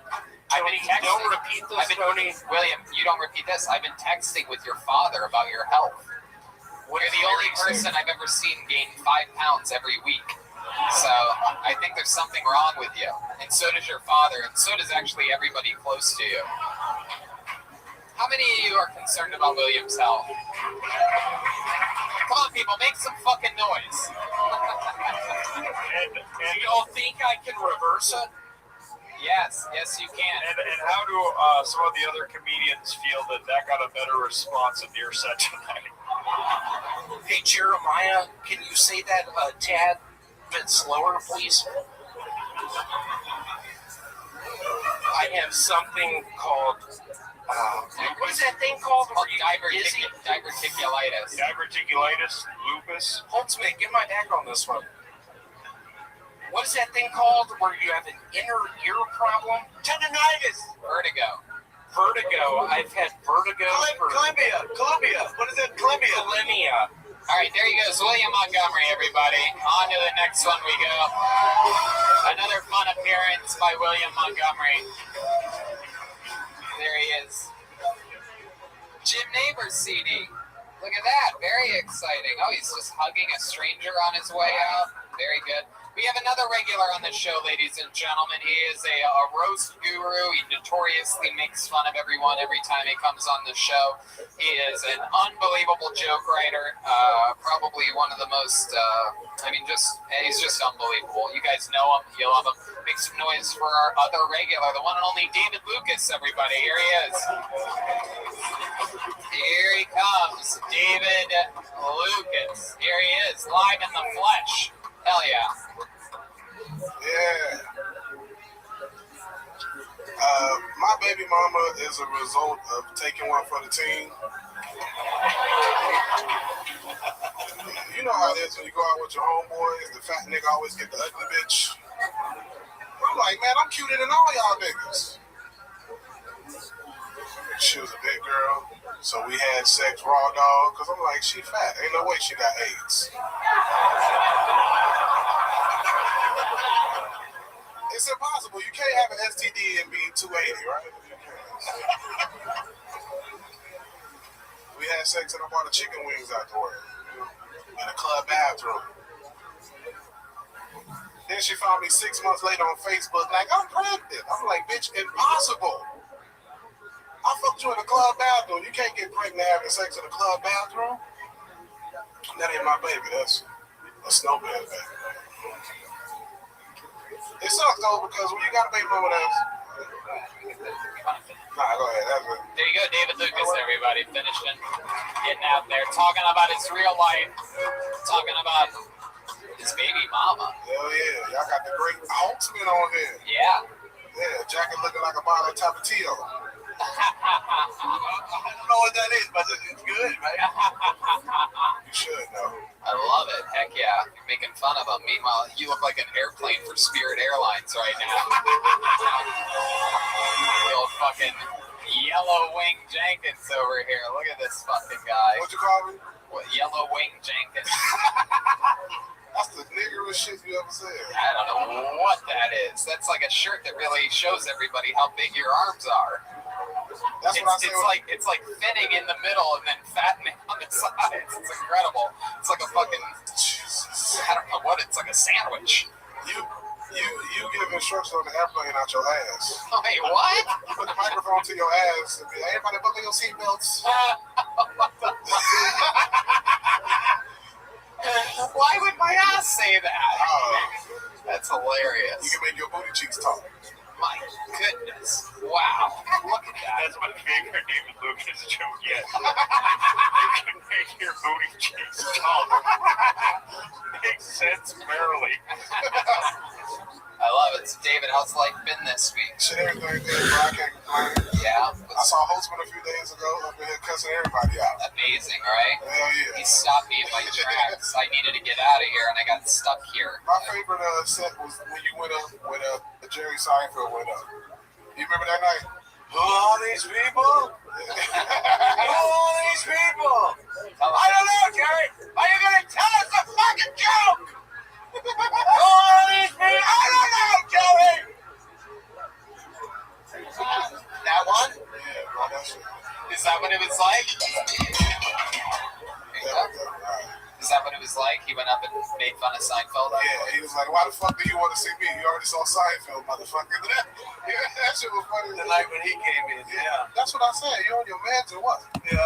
Tony, don't repeat this, Tony. William, you don't repeat this. I've been texting with your father about your health. You're the only person I've ever seen gain 5 pounds every week. So I think there's something wrong with you. And so does your father, and so does actually everybody close to you. How many of you are concerned about William's health? Come on, people, make some fucking noise. And you don't think I can reverse it? Yes, you can. And how do some of the other comedians feel that got a better response in your set tonight? Hey, Jeremiah, can you say that a tad bit slower, please? I have something called, what is that thing called? Diverticulitis. Diverticulitis, lupus. Holtzman, get my back on this one. What is that thing called where you have an inner ear problem? Tendonitis. Vertigo. I've had vertigo for... Columbia. What is it? Bulimia. All right, there he goes. William Montgomery, everybody. On to the next one we go. Another fun appearance by William Montgomery. There he is. Jim Neighbors CD. Look at that. Very exciting. Oh, he's just hugging a stranger on his way out. Very good. We have another regular on the show, ladies and gentlemen. He is a roast guru. He notoriously makes fun of everyone every time he comes on the show. He is an unbelievable joke writer. Probably one of the most, he's just unbelievable. You guys know him. You love him. Make some noise for our other regular, the one and only David Lucas, everybody. Here he is. Here he comes, David Lucas. Here he is, live in the flesh. Hell yeah. Yeah. My baby mama is a result of taking one for the team. You know how it is when you go out with your homeboys, the fat nigga always get the ugly bitch. I'm like, man, I'm cuter than all y'all niggas. She was a big girl, so we had sex raw dog, because I'm like, she fat. Ain't no way she got AIDS. It's impossible. You can't have an STD and be 280, right? We had sex and I bought the chicken wings afterward in a club bathroom. Then she found me 6 months later on Facebook like, I'm pregnant. I'm like, bitch, impossible. I fucked you in a club bathroom. You can't get pregnant having sex in a club bathroom. That ain't my baby. That's a snowbed baby. It sucks though because when you got a baby mama that's... Nah, go ahead. That's it. There you go, David Lucas, everybody, finishing, getting out there, talking about his real life, talking about his baby mama. Hell yeah, y'all got the great Holtzman on here. Yeah. Yeah, jacket looking like a bottle of Tapatio. I don't know what that is, but it's good, right? You should know. I love it. Heck yeah. You're making fun of him. Meanwhile, you look like an airplane for Spirit Airlines right now. Real fucking Yellow Wing Jenkins over here. Look at this fucking guy. What'd you call me? What, Yellow Wing Jenkins? That's the niggerest shit you ever said. I don't know what that is. That's like a shirt that really shows everybody how big your arms are. That's what I say. It's like thinning in the middle and then fattening on the sides. It's incredible. It's like a fucking, I don't know what, it's like a sandwich. You give instructions on the airplane out your ass. Wait, what? Put the microphone to your ass and be like, everybody buckle your seatbelts. Why would my ass say that? That's hilarious. You can make your booty cheeks talk. My goodness. Wow. Look at that. That's my favorite David Lucas joke yet. You can make your booty cheeks. Makes sense barely. I love it. So, David, how's life been this week? Shit, everything good, bro. I can't complain. Yeah. I saw Holtzman a few days ago up in here cussing everybody out. Amazing, right? Hell yeah. He stopped me in my tracks. I needed to get out of here, and I got stuck here. My favorite set was when you went up with Jerry Seinfeld went up. You remember that night? Who are all these people? Who are all these people? I don't know, Jerry. Are you going to tell us a fucking joke? Who are all these people? I don't know, Jerry. That one? Yeah, bro, that's it. Is that what it was like? Is that what it was like? He went up and made fun of Seinfeld? Yeah, he was like, why the fuck do you want to see me? You already saw Seinfeld, motherfucker. That shit was funny. The night when he came in, yeah. That's what I said. You on your meds or what? Yeah.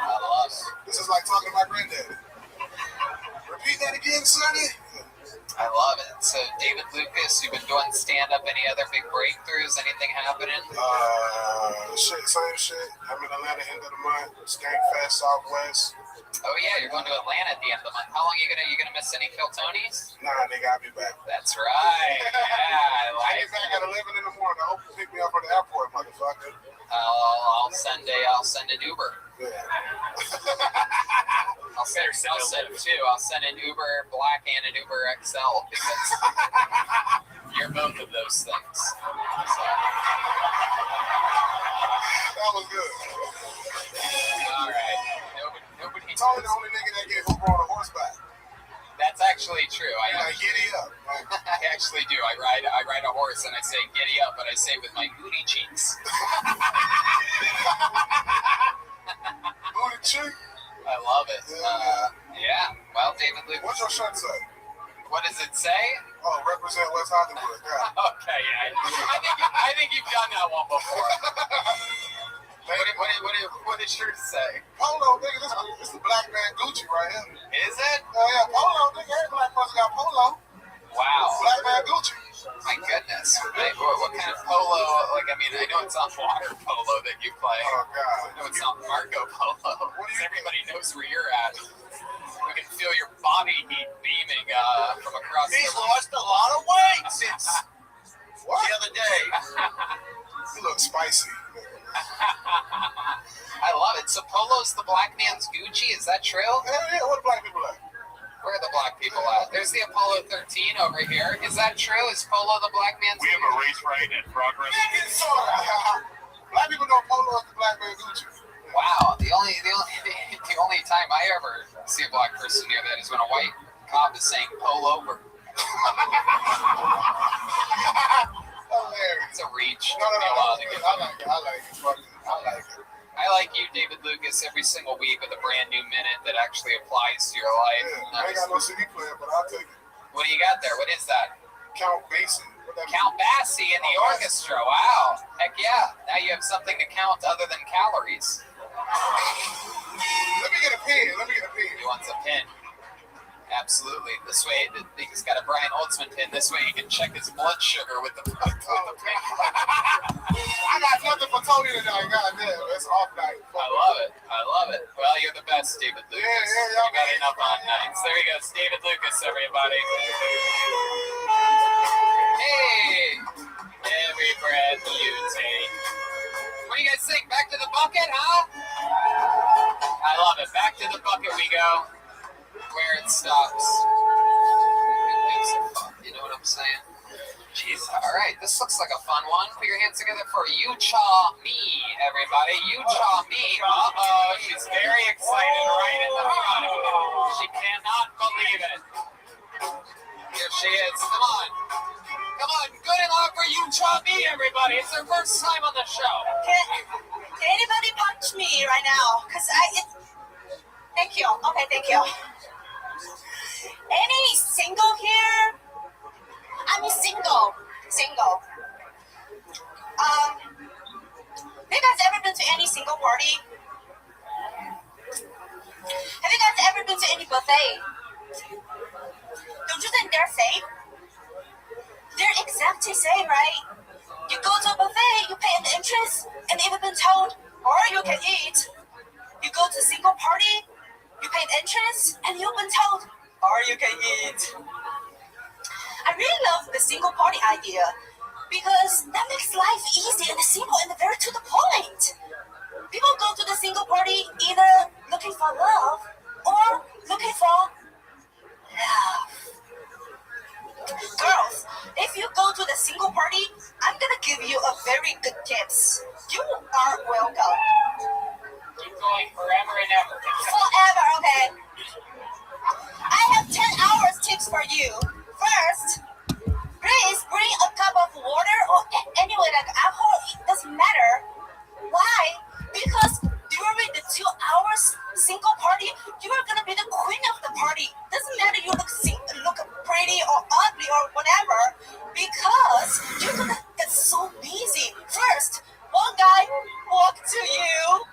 I love it. This is like talking to my granddaddy. Repeat that again, Sonny. I love it. So, David Lucas, you've been doing stand-up. Any other big breakthroughs? Anything happening? Shit, same shit. I'm in Atlanta end of the month. Skank Fest Southwest. Oh yeah, you're going to Atlanta at the end of the month. How long are you gonna miss any Kill Tonys? Nah, nigga, I'll be back. That's right. Yeah, I get back at 11 in the morning. I hope you pick me up from the airport, motherfucker. I'll send an Uber. Yeah. I'll send two. I'll send an Uber Black and an Uber XL because you're both of those things. So. That was good. All right. Nobody. It's only the only nigga that get Uber on a horseback. That's actually true. Like, giddy up. I actually do. I ride a horse and I say giddy up, but I say with my booty cheeks. Booty cheek? I love it. Yeah. Well, David Lucas. What's your shirt say? What does it say? Oh, represent West Hollywood. Yeah. Okay, yeah. I think you've done that one before. What did yours say? Polo, nigga. This is the black man Gucci right here. Is it? Yeah, Polo, nigga. Every black person got Polo. Wow. Black man Gucci. My goodness. What kind of polo? Like, I mean, I know it's not water polo that you play. Oh, God. I know it's not Marco Polo. Everybody knows where you're at. We can feel your body heat beaming from across He's the room. lost a lot of weight since the other day. You look spicy. I love it. So Polo's the black man's Gucci. Is that true? Hell yeah. What black people at? Where are the black people at? There's the Apollo 13 over here. Is that true? Is Polo the black man's We have a race right in progress. Black people know Polo is the black man Gucci. Wow. The only time I ever see a black person near that is when a white cop is saying pull over. Hilarious. It's a reach. No. I like it. I like you, David Lucas, every single week with a brand new minute that actually applies to your life. Yeah, I ain't got no CD player, but I'll take it. What do you got there? What is that? Count Basie. Count Basie in the orchestra. Wow. Heck yeah. Now you have something to count other than calories. Let me get a pen. He wants a pin. Absolutely. This way, he's got a Brian Holtzman pin. This way, he can check his blood sugar with the pin. I got nothing for Tony tonight. Goddamn, it's off night. I love it. Well, you're the best, David Lucas. Yeah, you got enough on nights. There he goes, David Lucas, everybody. Hey, every breath you take. What do you guys think? Back to the bucket, huh? I love it. Back to the bucket we go. Where it stops. You know what I'm saying? Jeez. All right, this looks like a fun one. Put your hands together for You Cha Me, everybody. You Cha Me. Uh-oh, she's very excited right in the front. She cannot believe it. Here she is. Come on. Good and loud for You Cha Me, everybody. It's her first time on the show. Can anybody punch me right now? Thank you. Okay, thank you. Any single here? I'm single. Have you guys ever been to any single party? Have you guys ever been to any buffet? Don't you think they're safe? They're exactly same, right? You go to a buffet, you pay an entrance, and they've been told, or you can eat. You go to single party, you pay entrance, and you've been told, or you can eat. I really love the single party idea because that makes life easy and simple and very to the point. People go to the single party either looking for love or looking for love. Girls, if you go to the single party, I'm gonna give you a very good tips. You are welcome. Keep going forever and ever. Forever, okay. I have 10 hours tips for you. First, please bring a cup of water or anyway like alcohol. It doesn't matter. Why? Because during the 2 hours single party, you are gonna be the queen of the party. Doesn't matter you look pretty or ugly or whatever, because you're gonna get so busy. First, one guy walk to you,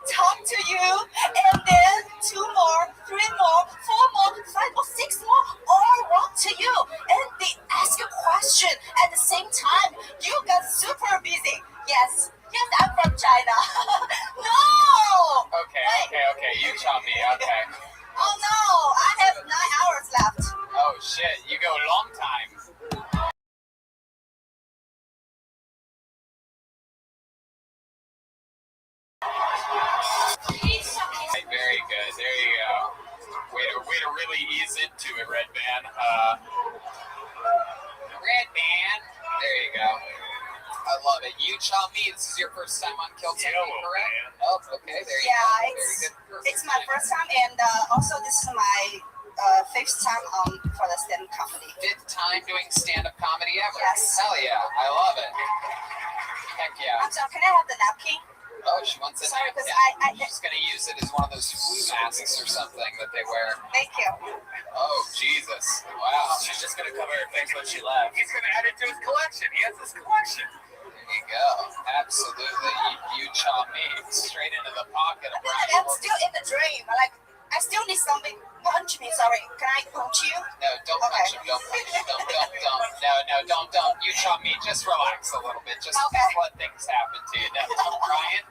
talk to you, and then 2 more, 3 more, 4 more, 5 more, 6 more, all walk to you, and they ask you a question at the same time. You got super busy. Yes, I'm from China. No. Okay. You tell me. Okay. Oh no, I have 9 hours left. Oh shit, you go a long time. Very good. There you go. Way to really ease into it, Red Band. Red Band. There you go. I love it. You Cha Mi, this is your first time on Kill Tony, correct? Oh, okay. There you go. It's my first time, and also this is my 5th time for the stand-up comedy. 5th time doing stand-up comedy ever? Yes. Hell yeah. I love it. Heck yeah. I'm sorry, can I have the napkin? Oh, she wants it. Sorry, because She's going to use it as one of those flu masks or something that they wear. Thank you. Oh, Jesus. Wow. She's just gonna cover her face when she left. He's gonna add it to his collection. He has this collection. There you go. Absolutely. You Cha Mi. Straight into the pocket of Brian. I'm still in the dream. I still need something. Punch me, sorry. Can I punch you? No, don't punch him. Don't punch him. Don't. You Cha Mi, just relax a little bit. Just let things happen to you. Now, Brian,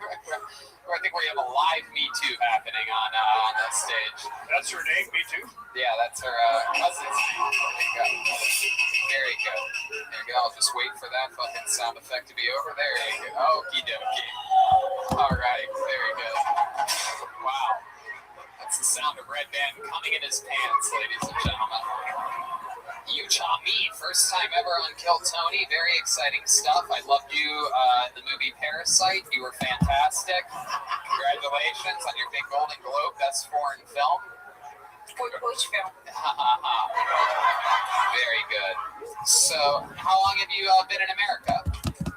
I think we have a live Me Too happening on that stage. That's her name, Me Too? Yeah, that's her cousin. Very good. There you go. I'll just wait for that fucking sound effect to be over. There you go. Okie dokie. All right. Very good. Wow. That's the sound of Red Band coming in his pants, ladies and gentlemen. You Cha Mi, first time ever on Kill Tony. Very exciting stuff. I loved you in the movie Parasite. You were fantastic. Congratulations on your big Golden Globe, Best Foreign Film. Which film? Very good. So, how long have you been in America?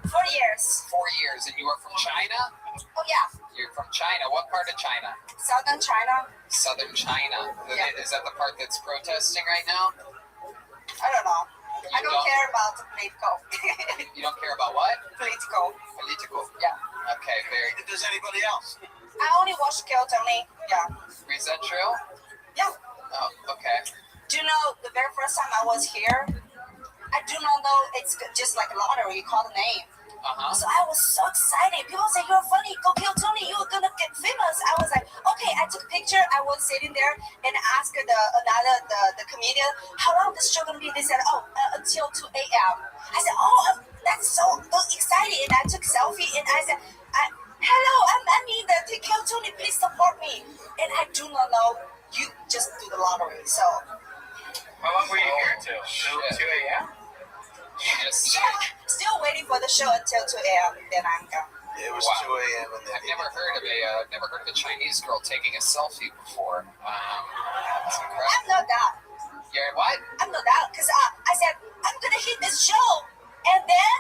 4 years. 4 years. And you are from China? Oh, yeah. You're from China. What part of China? Southern China. Southern China. Yeah. Is that the part that's protesting right now? I don't know. I don't care about political. You don't care about what? Political. Political. Yeah. Okay, very good. Does anybody else? I only watch Kill Tony. Yeah. Is that true? Yeah. Oh, okay. Do you know the very first time I was here, I do not know it's just like a lottery, you call the name. So I was so excited. People say, you're funny, go Kill Tony, you're gonna get famous. I was like, okay, I took a picture. I was sitting there and asked the comedian, how long this show gonna be? They said, until 2 a.m. I said, that's so exciting. And I took a selfie and I said, hello, I'm Annie, the Kill Tony, please support me. And I do not know, you just do the lottery, so. How long were you here till? 2 a.m.? Still waiting for the show until 2 a.m. Then I'm gone. It was 2 a.m. I've never heard of a Chinese girl taking a selfie before. That's incredible. I'm not that. You're what? I'm not that because I said I'm gonna hit this show, and then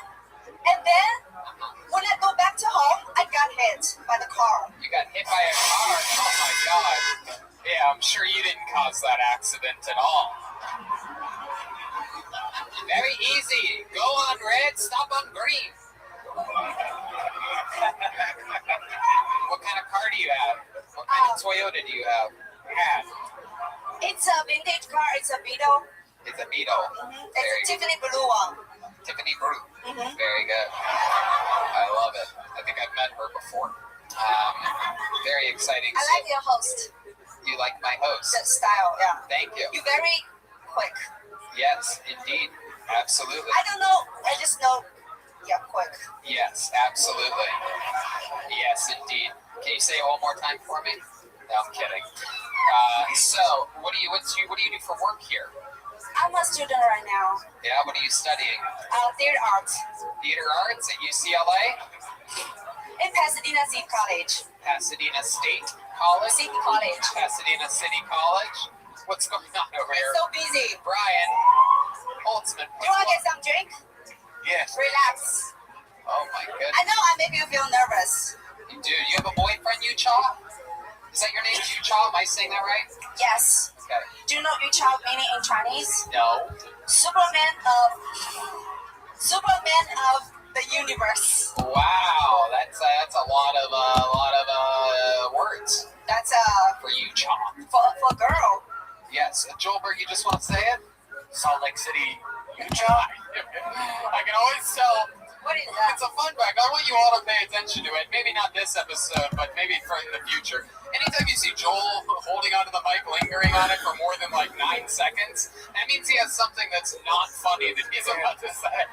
when I go back to home, I got hit by the car. You got hit by a car? Oh my god! Yeah, I'm sure you didn't cause that accident at all. Very easy. Go on red, stop on green. What kind of car do you have? What kind of Toyota do you have? It's a vintage car. It's a Beetle. It's a Beetle. Mm-hmm. It's a Tiffany blue one. Tiffany blue. Mm-hmm. Very good. I love it. I think I've met her before. Very exciting. I like your host. You like my host? The style, yeah. Thank you. You're very quick. Yes, indeed. Absolutely. I don't know. I just know you're quick. Yes, absolutely. Yes, indeed. Can you say it one more time for me? No, I'm kidding. So, what do you do for work here? I'm a student right now. Yeah, what are you studying? Theater arts Theater arts at UCLA? in Pasadena City College. Pasadena State College? City College. Pasadena City College? What's going on over here? It's so busy. Brian Holtzman. Do you want to get some drink? Yes. Relax. Oh my goodness. I know I make you feel nervous. You do. You have a boyfriend, Yucha? Is that your name, Yucha? Am I saying that right? Yes. Okay. Do you know Yu Chao meaning in Chinese? No. Superman of the universe. Wow, that's a lot of words That's for Yucha. for girl. Yes, Joelberg, you just want to say it? Salt Lake City, Utah. I can always tell. What is that? It's a fun fact. I want you all to pay attention to it. Maybe not this episode, but maybe for the future. Anytime you see Joel holding onto the mic, lingering on it for more than like 9 seconds, that means he has something that's not funny that he's about to say.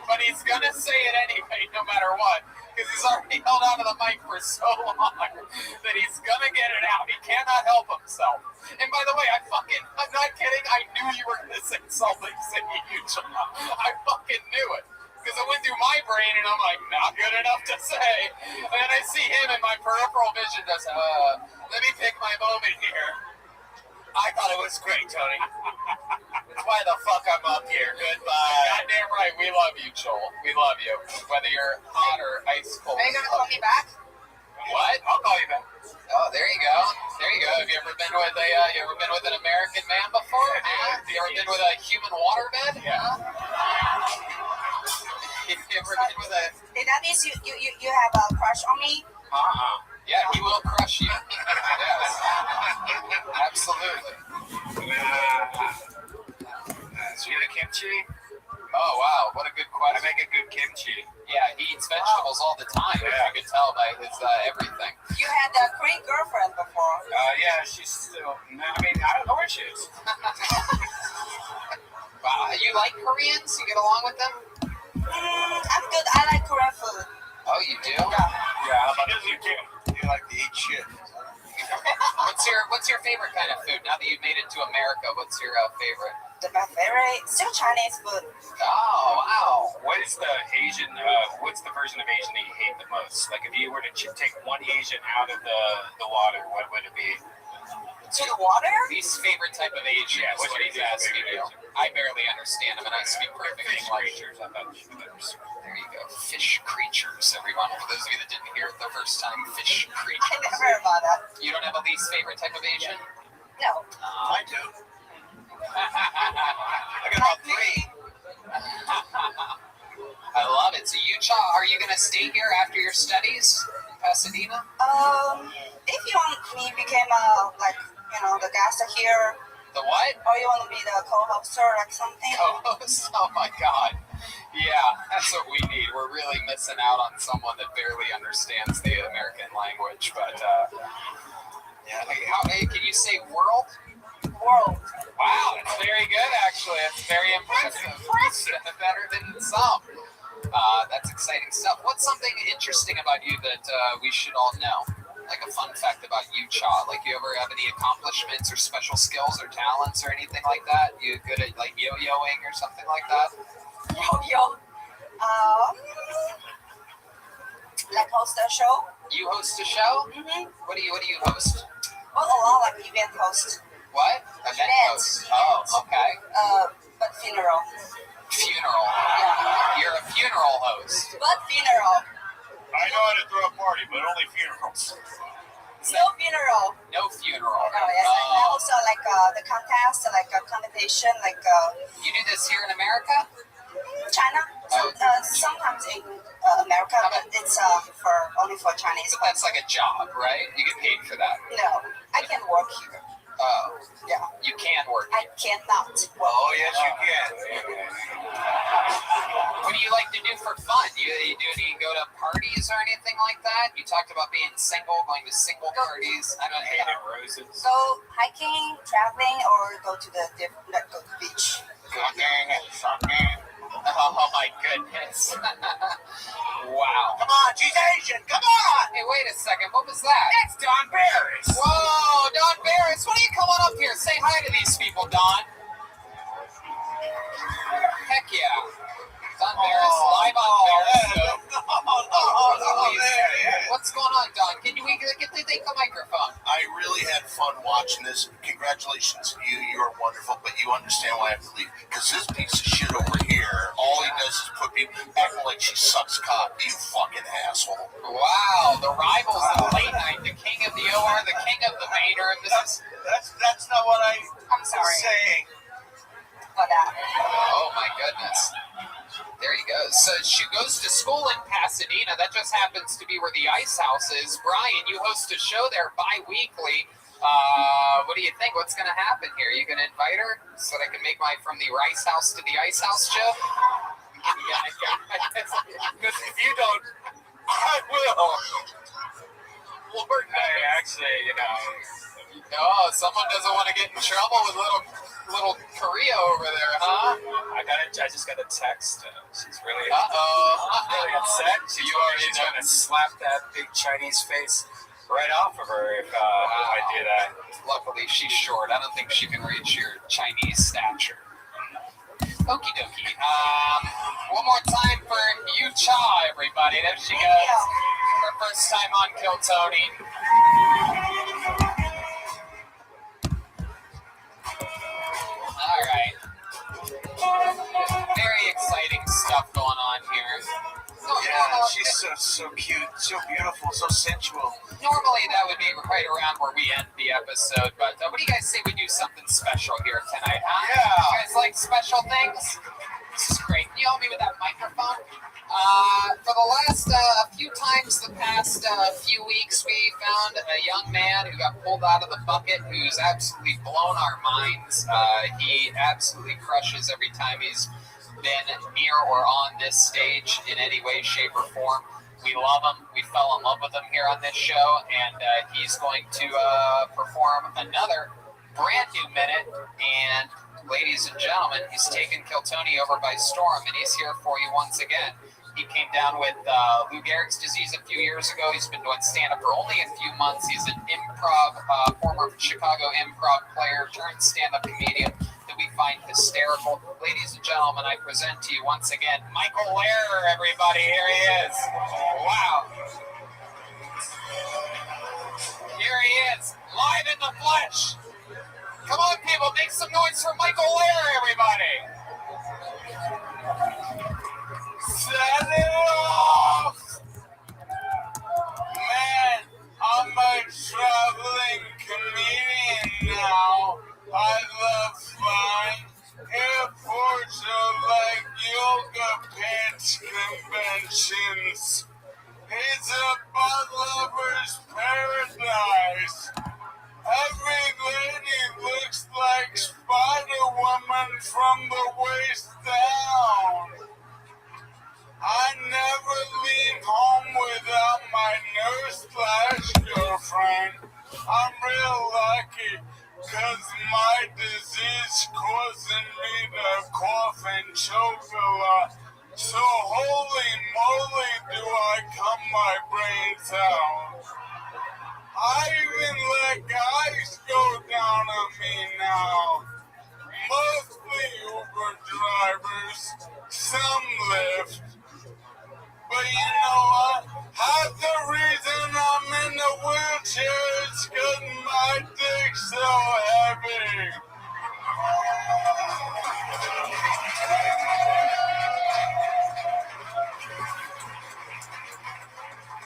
But he's gonna say it anyway, no matter what, because he's already held onto the mic for so long that he's gonna get it out. He cannot help himself. And by the way, I'm not kidding. I knew you were gonna say Salt Lake City, Utah. I fucking knew it. Because it went through my brain, and I'm like, not good enough to say. And then I see him, and my peripheral vision just, let me pick my moment here. I thought it was great, Tony. That's why the fuck I'm up here. Goodbye. Goddamn right, we love you, Joel. We love you. Whether you're hot or ice cold. Are you gonna call me back? What? I'll call you back. Oh, there you go. There you go. Have you ever been with an American man before? Huh? Have you ever been with a human waterbed? Yeah. Have you ever been with a... That means you have a crush on me? Yeah, he will crush you. Yes. Absolutely. So you like kimchi? Oh, wow. What a good question. I make a good kimchi. Yeah, he eats vegetables all the time, if you could tell by his everything. You had a Korean girlfriend before. Yeah, she's still... I mean, I don't know where she is. Wow, you like Koreans? You get along with them? I'm good. I like Korean food. Oh, you do? Yeah, how about you too? You like to eat shit. What's your favorite kind of food? Now that you've made it to America, what's your favorite? My favorite, still Chinese food. Oh, wow. What is the Asian? What's the version of Asian that you hate the most? Like, if you were to take one Asian out of the water, what would it be? To the water? Least favorite type of Asian is what's what your he's favorite asking you. Asian? I barely understand him, and I speak perfect Fish English. creatures. I thought you were There you go. Fish creatures, everyone. For those of you that didn't hear it the first time, fish I creatures. never heard about that. You don't have a least favorite type of Asian? No. I do. I got about 3. I love it. So, Utah, are you going to stay here after your studies in Pasadena? If you want me become the guest here, The what? or you want to be the co-host or like something. Co-host? Oh my God. Yeah, that's what we need. We're really missing out on someone that barely understands the American language. But, hey, can you say world? World. Wow, that's very good, actually. It's very impressive. Better than some. That's exciting stuff. What's something interesting about you that we should all know? Like a fun fact about you, Cha. Like, you ever have any accomplishments or special skills or talents or anything like that? You good at like yo-yoing or something like that? Yo. Like host a show. You host a show? Mm-hmm. What do you host? Well, a lot like event host. What? Event host. Oh, okay. But funeral. Funeral. Yeah. You're a funeral host. But funeral. I know how to throw a party, but only funerals. No funeral. No funeral. Oh, yes. And also like the contest, like a competition, like You do this here in America? China. Sometimes in America, but it's only for Chinese. But that's like a job, right? You get paid for that. No, I can work here. Oh, Yeah, you can work. I cannot. Oh, yes, you can. What do you like to do for fun? Do you go to parties or anything like that? You talked about being single, going to single parties. I don't hate it, roses. Go hiking, traveling, or go to the beach. Oh my goodness. Wow. Come on, she's Asian. Come on. Hey, wait a second. What was that? That's Don Barris. Whoa, Don Barris. What are you coming up here? Say hi to these people, Don. Heck yeah. Don Barris, live on Periscope. What's going on, Don? Can you take the microphone? I really had fun watching this. Congratulations to you. You're wonderful, but you understand why I have to leave. Because this piece of shit over here, all he does is put people acting like she sucks cock. You fucking asshole. Wow, the rivals of late night, the king of the OR, the king of the Mainer, and this is... That's not what I'm sorry. saying. For that. Oh my goodness. There he goes. So she goes to school in Pasadena. That just happens to be where the Ice House is. Brian, you host a show there bi-weekly. What do you think? What's going to happen here? Are you going to invite her so that I can make my From the Ice House to the Ice House show? Because if you don't, I will. Lord, Actually, you know, oh, someone doesn't want to get in trouble with little Korea over there, huh? I just got a text. She's really, really upset. She's going to slap that big Chinese face right off of her if I do that. Luckily, she's short. I don't think she can reach your Chinese stature. Okie dokie. One more time for Yu Cha, everybody. There she goes. Her first time on Kill Tony. All right. Very exciting stuff going on here. Yeah, she's so cute, so beautiful, so sensual. Normally that would be right around where we end the episode, but what do you guys say we do something special here tonight, huh? Yeah. You guys like special things? This is great. Can you help me with that microphone? For the last few times the past few weeks, we found a young man who got pulled out of the bucket who's absolutely blown our minds. He absolutely crushes every time he's been near or on this stage in any way, shape, or form. We love him. We fell in love with him here on this show, and he's going to perform another brand new minute. And ladies and gentlemen, he's taken Kill Tony over by storm, and he's here for you once again. He came down with Lou Gehrig's disease a few years ago. He's been doing stand-up for only a few months. He's an improv, former Chicago improv player turned stand-up comedian that we find hysterical. Ladies and gentlemen, I present to you once again Michael Lehrer, everybody. Here he is. Wow. Here he is, live in the flesh. Come on, people, make some noise for Michael Lehrer, everybody. Set it off! Man, I'm a traveling comedian now. I love fun. Airports are like yoga pants conventions. It's a butt lover's paradise. Every lady looks like Spider-Woman from the waist down. I never leave home without my nurse/girlfriend. I'm real lucky, 'cause my disease causing me to cough and choke a lot. So holy moly do I come my brains out. I even let guys go down on me now. Mostly Uber drivers, some Lyft. But you know what? Half the reason I'm in the wheelchair is 'cause my dick's so heavy.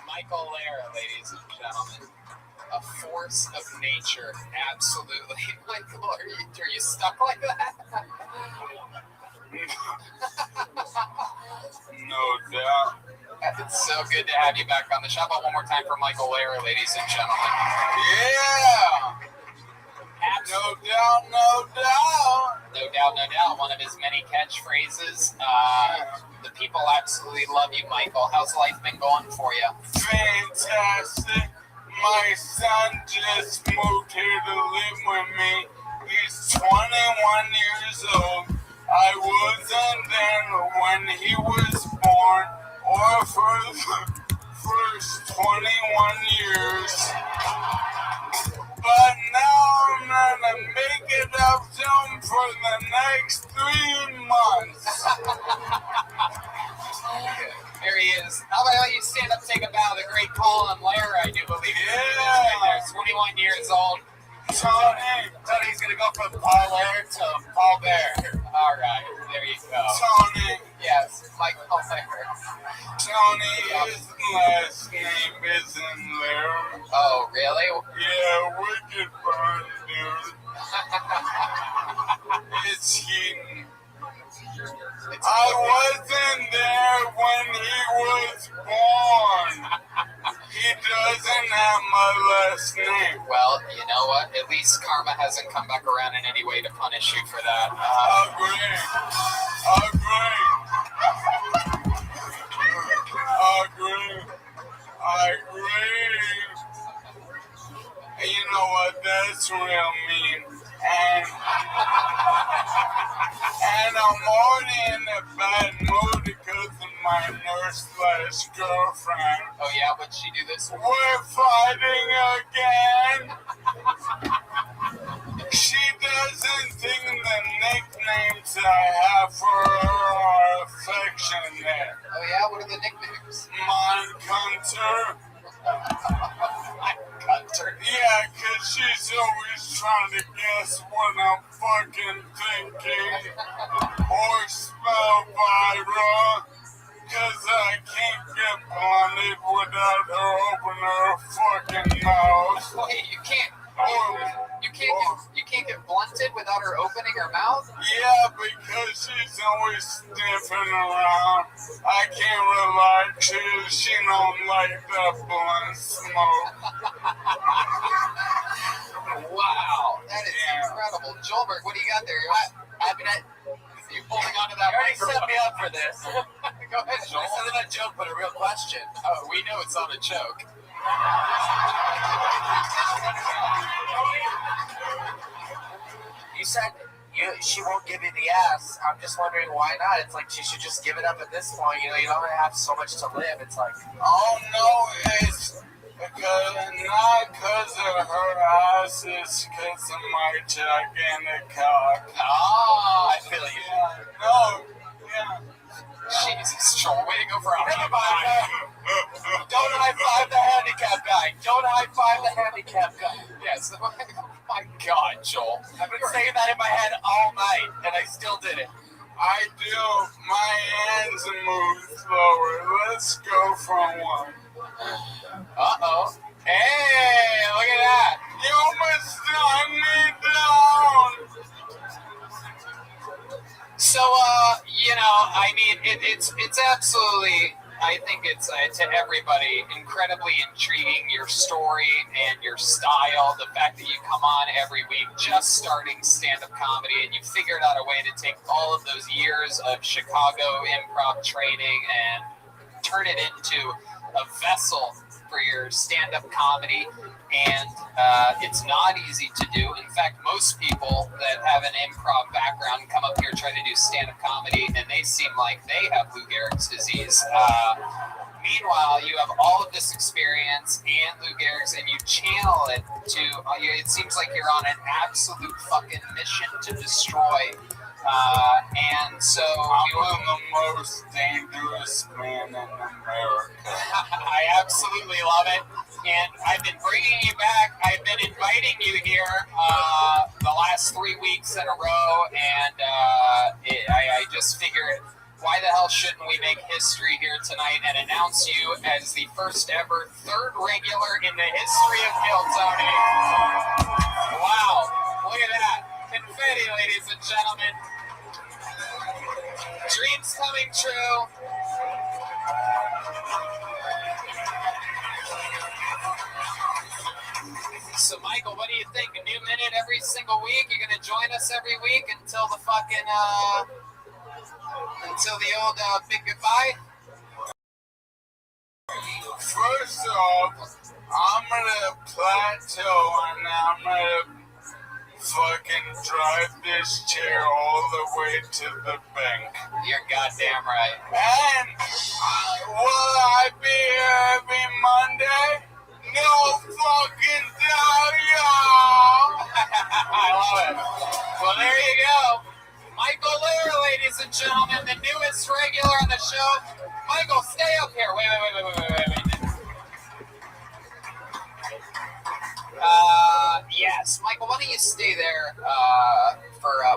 Michael Lehrer, ladies and gentlemen. A force of nature, absolutely. Michael, are you stuck like that? No doubt. It's so good to have you back on the show. How about one more time for Michael Lehrer, ladies and gentlemen? Yeah! No doubt, no doubt. No doubt, no doubt. One of his many catchphrases. The people absolutely love you, Michael. How's life been going for you? Fantastic. My son just moved here to live with me. He's 21 years old. I wasn't there when he was born or for the first 21 years. But now I'm gonna make it up to him for the next 3 months. There he is. How about you stand up, take a bow? The great Colin Lair, I do believe. Yeah. 21 years old. Tony's gonna go from Paul Lair to Paul Bear. All right, there you go. Tony. Yes, Michael Lair. Tony, his last name isn't Lair. Oh, really? Yeah, wicked fun, dude. It's Heaton. I wasn't there when he was born. He doesn't have my last name. Well, you know what? At least karma hasn't come back around in any way to punish you for that. Agree. You know what? That's real mean. And I'm already in a bad mood because of my nurse/girlfriend. Oh yeah, what'd she do this week? We're fighting again. She doesn't think the nicknames I have for her are affectionate. Oh yeah, what are the nicknames? Mind Hunter. Yeah, cause she's always trying to guess what I'm fucking thinking. Or spell viral. Cause I can't get blinded without her opening her fucking mouth. Wait, you can't get blunted without her opening her mouth? Yeah, because she's always sniffing around. I can't relax her. She don't like that blunt smoke. Wow, that is incredible. Joelberg, what do you got there? You're holding on to that. You already set me up for this. Go ahead, Joel. This isn't a joke, but a real question. Oh, we know it's not a joke. You said she won't give you the ass. I'm just wondering why not. It's like she should just give it up at this point. You know, you don't have so much to live. It's like, oh no, it's not because of her ass. It's because of my gigantic cock. Oh, I feel you. Yeah, no, yeah. Jesus, Joel, way to go for a high five. Don't high five the handicap guy. Don't high five the handicap guy. Yes. Oh my God, Joel. I've been saying that in my head all night, and I still did it. I do. My hands move slower. Let's go for one. Uh-oh. Hey, look at that. You almost knocked me down. So, you know, I mean, it's absolutely, I think it's to everybody incredibly intriguing, your story and your style, the fact that you come on every week just starting stand-up comedy and you figured out a way to take all of those years of Chicago improv training and turn it into a vessel for your stand-up comedy, and it's not easy to do. In fact, most people that have an improv background come up here try to do stand-up comedy, and they seem like they have Lou Gehrig's disease. Meanwhile, you have all of this experience and Lou Gehrig's, and you channel it to, it seems like you're on an absolute fucking mission to destroy. And so I'm the most dangerous man in America. I absolutely love it. And I've been bringing you back. I've been inviting you here the last 3 weeks in a row. And I just figured, why the hell shouldn't we make history here tonight and announce you as the first ever third regular in the history of Kill Tony? Wow. Look at that. Confetti, ladies and gentlemen. Dreams coming true. So, Michael, what do you think? A new minute every single week? You're gonna join us every week until the fucking until the old big goodbye? First off, I'm gonna plateau and I'm gonna fucking drive this chair all the way to the bank. You're goddamn right. And will I be here every Monday? No fucking doubt, y'all. I love it. Well, there you go. Michael Lear, ladies and gentlemen, the newest regular on the show. Michael, stay up here. Wait. Yes, Michael, why don't you stay there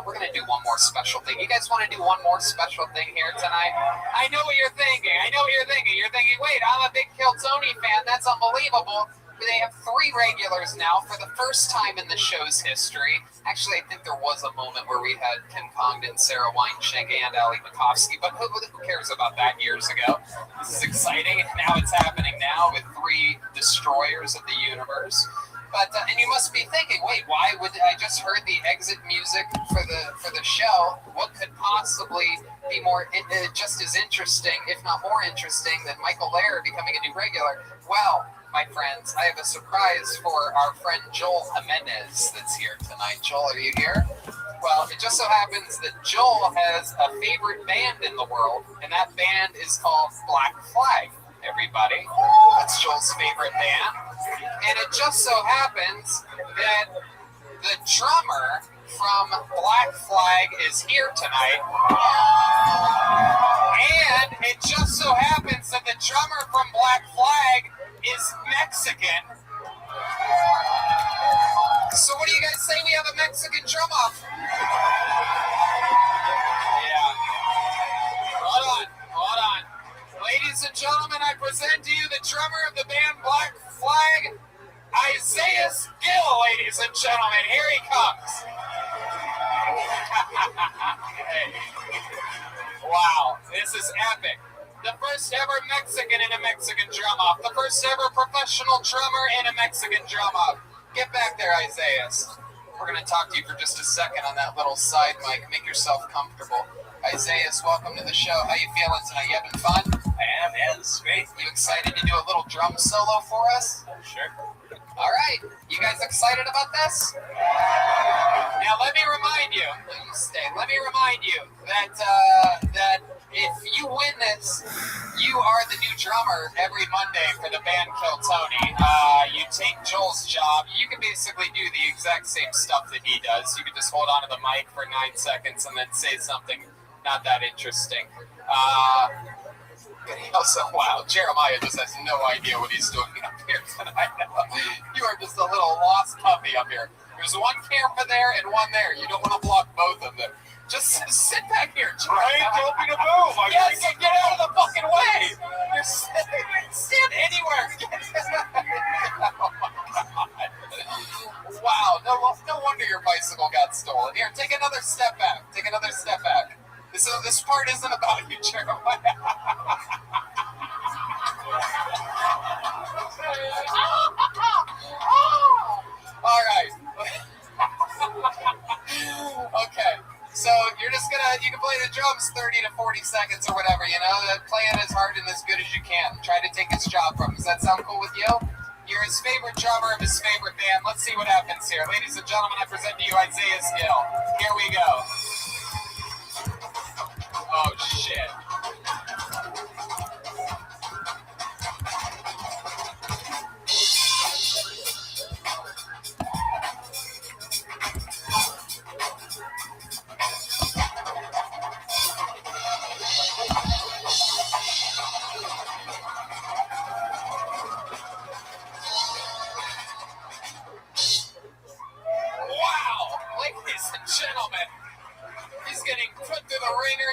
we're going to do one more special thing. You guys want to do one more special thing here tonight? I know what you're thinking. You're thinking, wait, I'm a big Kill Tony fan. That's unbelievable. They have 3 regulars now for the first time in the show's history. Actually, I think there was a moment where we had Ken Congdon, Sarah Weinschenk, and Ali Makovsky, but who cares about that years ago? This is exciting, and now it's happening now with 3 destroyers of the universe. But and you must be thinking, wait, why would I just heard the exit music for the show? What could possibly be more just as interesting, if not more interesting, than Michael Lear becoming a new regular? Well, my friends, I have a surprise for our friend Joel Jimenez that's here tonight. Joel, are you here? Well, it just so happens that Joel has a favorite band in the world, and that band is called Black Flag. Everybody, that's Joel's favorite band. And it just so happens that the drummer from Black Flag is here tonight. And it just so happens that the drummer from Black Flag is Mexican. So what do you guys say we have a Mexican drum off? Yeah. Hold on. Ladies and gentlemen, I present to you the drummer of the band Black Flag, Isaiah Gill, ladies and gentlemen. Here he comes. Wow, this is epic. The first ever Mexican in a Mexican drum off. The first ever professional drummer in a Mexican drum off. Get back there, Isaiah. We're going to talk to you for just a second on that little side mic. Make yourself comfortable. Isaiah, welcome to the show. How you feeling tonight? You having fun? I am, yeah, this is great. You excited to do a little drum solo for us? Sure. All right. You guys excited about this? Now, let me remind you that if you win this, you are the new drummer every Monday for the band Kill Tony. You take Joel's job. You can basically do the exact same stuff that he does. You can just hold on to the mic for 9 seconds and then say something not that interesting. Also, wow, Jeremiah just has no idea what he's doing up here tonight. You are just a little lost puppy up here. There's one camera there and one there. You don't want to block both of them. Just sit back here, Jeremiah. I ain't told me to move. Yes, get out of the fucking way. You're stand anywhere. Oh my God. Wow, no wonder your bicycle got stolen. Here, take another step back. This part isn't about you, Jeremiah. All right. Okay. So you can play the drums 30 to 40 seconds or whatever, play it as hard and as good as you can. Try to take his job from him. Does that sound cool with you? You're his favorite drummer of his favorite band. Let's see what happens here. Ladies and gentlemen, I present to you Isaiah Gill. Here we go. Oh, shit.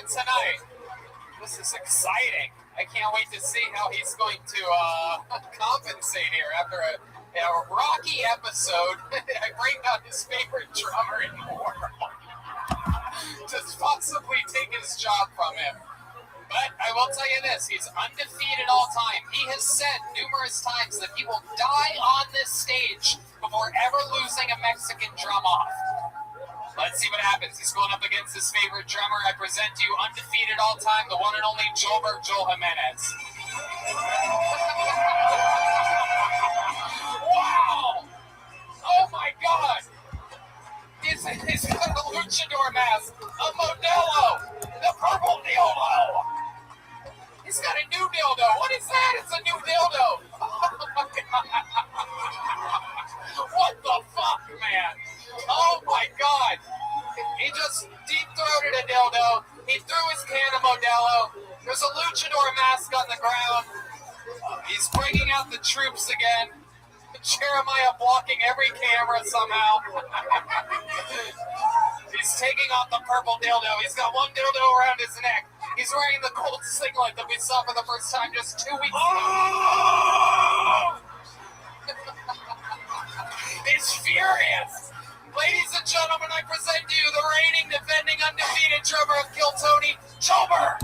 Tonight. This is exciting. I can't wait to see how he's going to compensate here after a rocky episode. I bring out his favorite drummer in the world to possibly take his job from him. But I will tell you this, he's undefeated all time. He has said numerous times that he will die on this stage before before ever losing a Mexican drum off. Let's see what happens. He's going up against his favorite drummer. I present to you undefeated all time, the one and only Joel Jimenez. Wow! Oh my God! He's got a luchador mask, a Modelo, the purple dildo. He's got a new dildo. What is that? It's a new dildo. Oh my God. What the fuck, man? Oh my God. He just deep-throated a dildo. He threw his can of Modelo. There's a luchador mask on the ground. He's bringing out the troops again. Jeremiah blocking every camera somehow. He's taking off the purple dildo. He's got one dildo around his neck. He's wearing the gold singlet that we saw for the first time just 2 weeks ago. He's furious. Ladies and gentlemen, I present to you the reigning, defending, undefeated drummer of Kill Tony, Chober.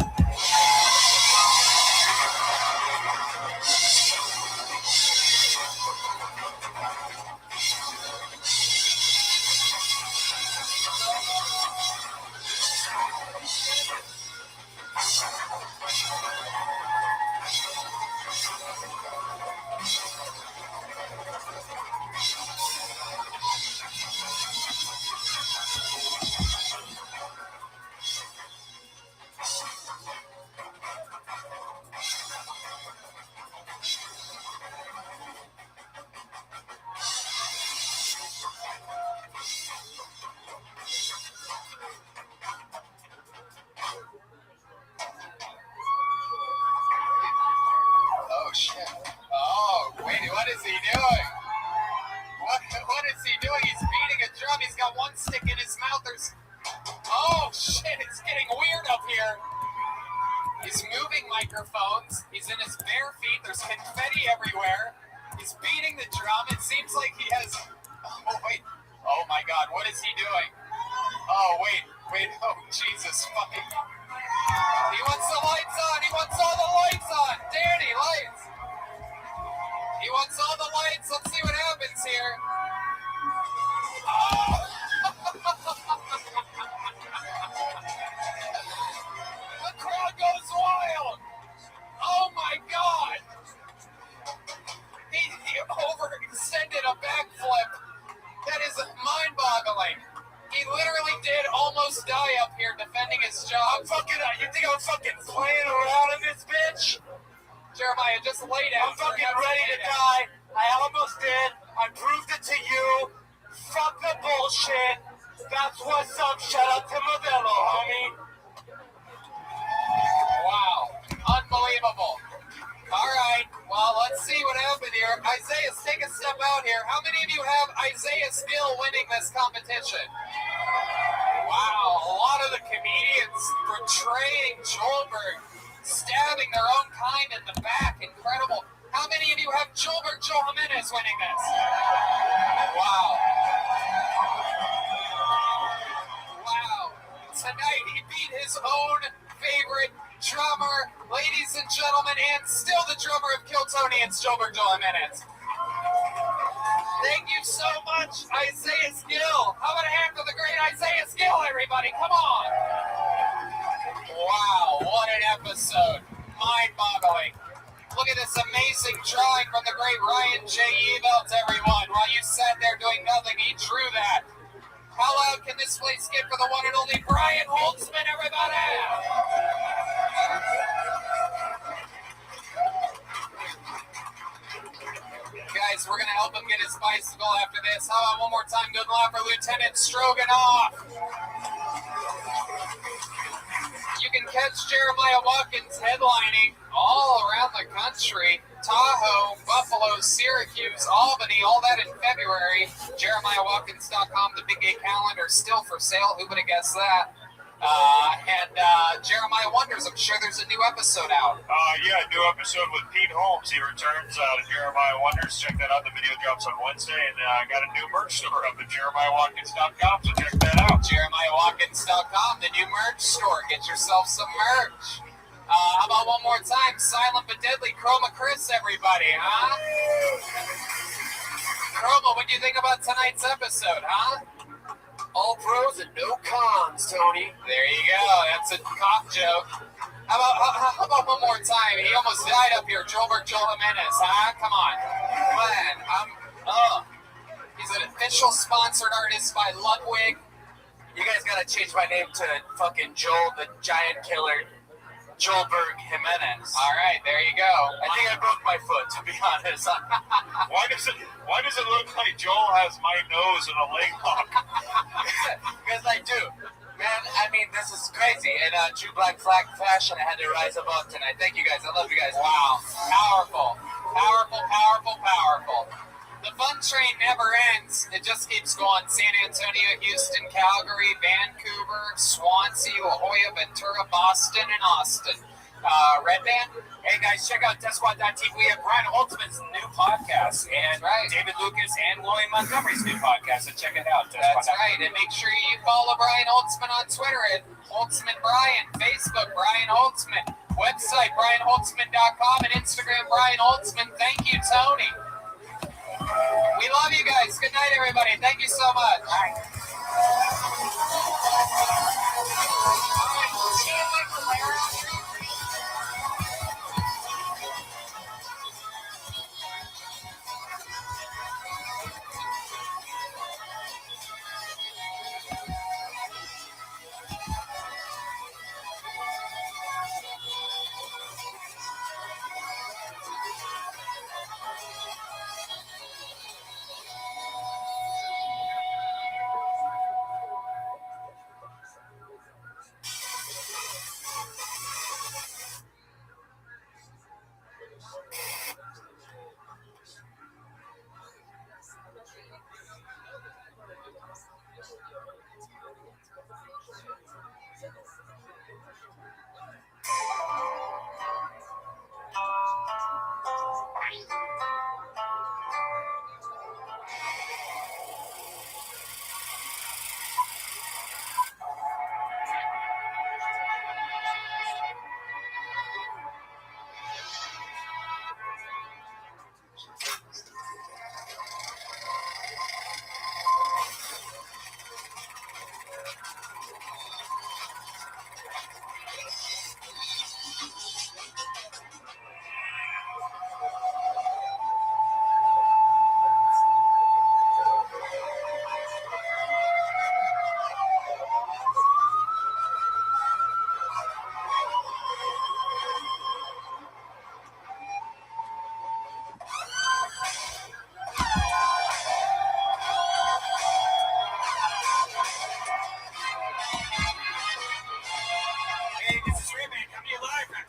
What is he doing? What is he doing? He's beating a drum. He's got one stick in his mouth. Oh shit, it's getting weird up here. He's moving microphones. He's in his bare feet. There's confetti everywhere. He's beating the drum. It seems like he has... Oh, wait. Oh, my God. What is he doing? Oh, wait. Oh, Jesus fucking... He wants the lights on. He wants all the lights on. Danny, lights. He wants all the lights. Let's see what happens here. Oh! The crowd goes wild. Oh, my God. He overextended a backflip. That is mind-boggling. He literally did almost die up here defending his job. You think I'm fucking playing around in this bitch? Jeremiah, just lay down. I'm fucking ready to die. I almost did. I proved it to you. Fuck the bullshit. That's what's up. Shout out to Modelo, homie. Wow. Unbelievable. All right. Well, let's see what happened here. Isaiah, take a step out here. How many of you have Isaiah Skill winning this competition? Wow. A lot of the comedians portraying Joelberg, stabbing their own kind in the back. Incredible. How many of you have Joel Jimenez winning this? Wow. Wow. Tonight he beat his own favorite drummer, ladies and gentlemen, and still the drummer of Kill Tony, it's Joel Jimenez. Thank you so much, Isaiah Skill. How about a hand for the great Isaiah Skill, everybody? Come on. Wow, what an episode. Mind-boggling. Look at this amazing drawing from the great Ryan J. Evelt, everyone. While you sat there doing nothing, he drew that. How loud can this place get for the one and only Brian Holtzman, everybody? Guys, we're going to help him get his bicycle after this. How about one more time? Good luck for Lieutenant Stroganoff. You can catch Jeremiah Watkins headlining all around the country. Tahoe, Buffalo, Syracuse, Albany, all that in February. JeremiahWatkins.com, the Big Gay Calendar, still for sale. Who would have guessed that? Jeremiah Wonders, I'm sure there's a new episode out. Yeah, a new episode with Pete Holmes. He returns to Jeremiah Wonders. Check that out. The video drops on Wednesday. And I got a new merch store up at JeremiahWatkins.com, so check that out. JeremiahWatkins.com, the new merch store. Get yourself some merch. How about one more time? Silent but Deadly Chroma Chris, everybody, huh? Chroma, what do you think about tonight's episode, huh? All pros and no cons, Tony. There you go. That's a cop joke. How about one more time? He almost died up here. Joel Jimenez, huh? Come on. He's an official sponsored artist by Ludwig. You guys gotta change my name to fucking Joel the Giant Killer, Joelberg Jimenez. All right, there you go. I think I broke my foot, to be honest. Why does it look like Joel has my nose and a leg lock? Because I do. Man, I mean, this is crazy. In true Black Flag fashion, I had to rise above tonight. Thank you guys. I love you guys. Wow. Powerful. The fun train never ends. It just keeps going. San Antonio, Houston, Calgary, Vancouver, Swansea, La Jolla, Ventura, Boston, and Austin. Red Band? Hey guys, check out DeathSquad.tv. We have Brian Holtzman's new podcast and David Lucas and Lloyd Montgomery's new podcast. So check it out. That's right. And make sure you follow Brian Holtzman on Twitter at Holtzman Brian, Facebook Brian Holtzman, website BrianHoltzman.com, and Instagram Brian Holtzman. Thank you, Tony. We love you guys. Good night, everybody. Thank you so much.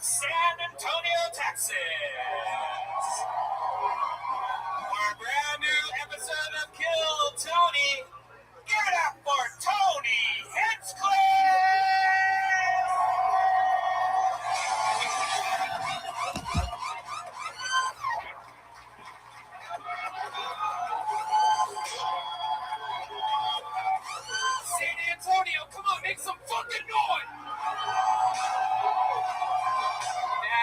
San Antonio, Texas. For a brand new episode of Kill Tony. Give it up for Tony Hinchcliffe! San Antonio, come on, make some fucking noise!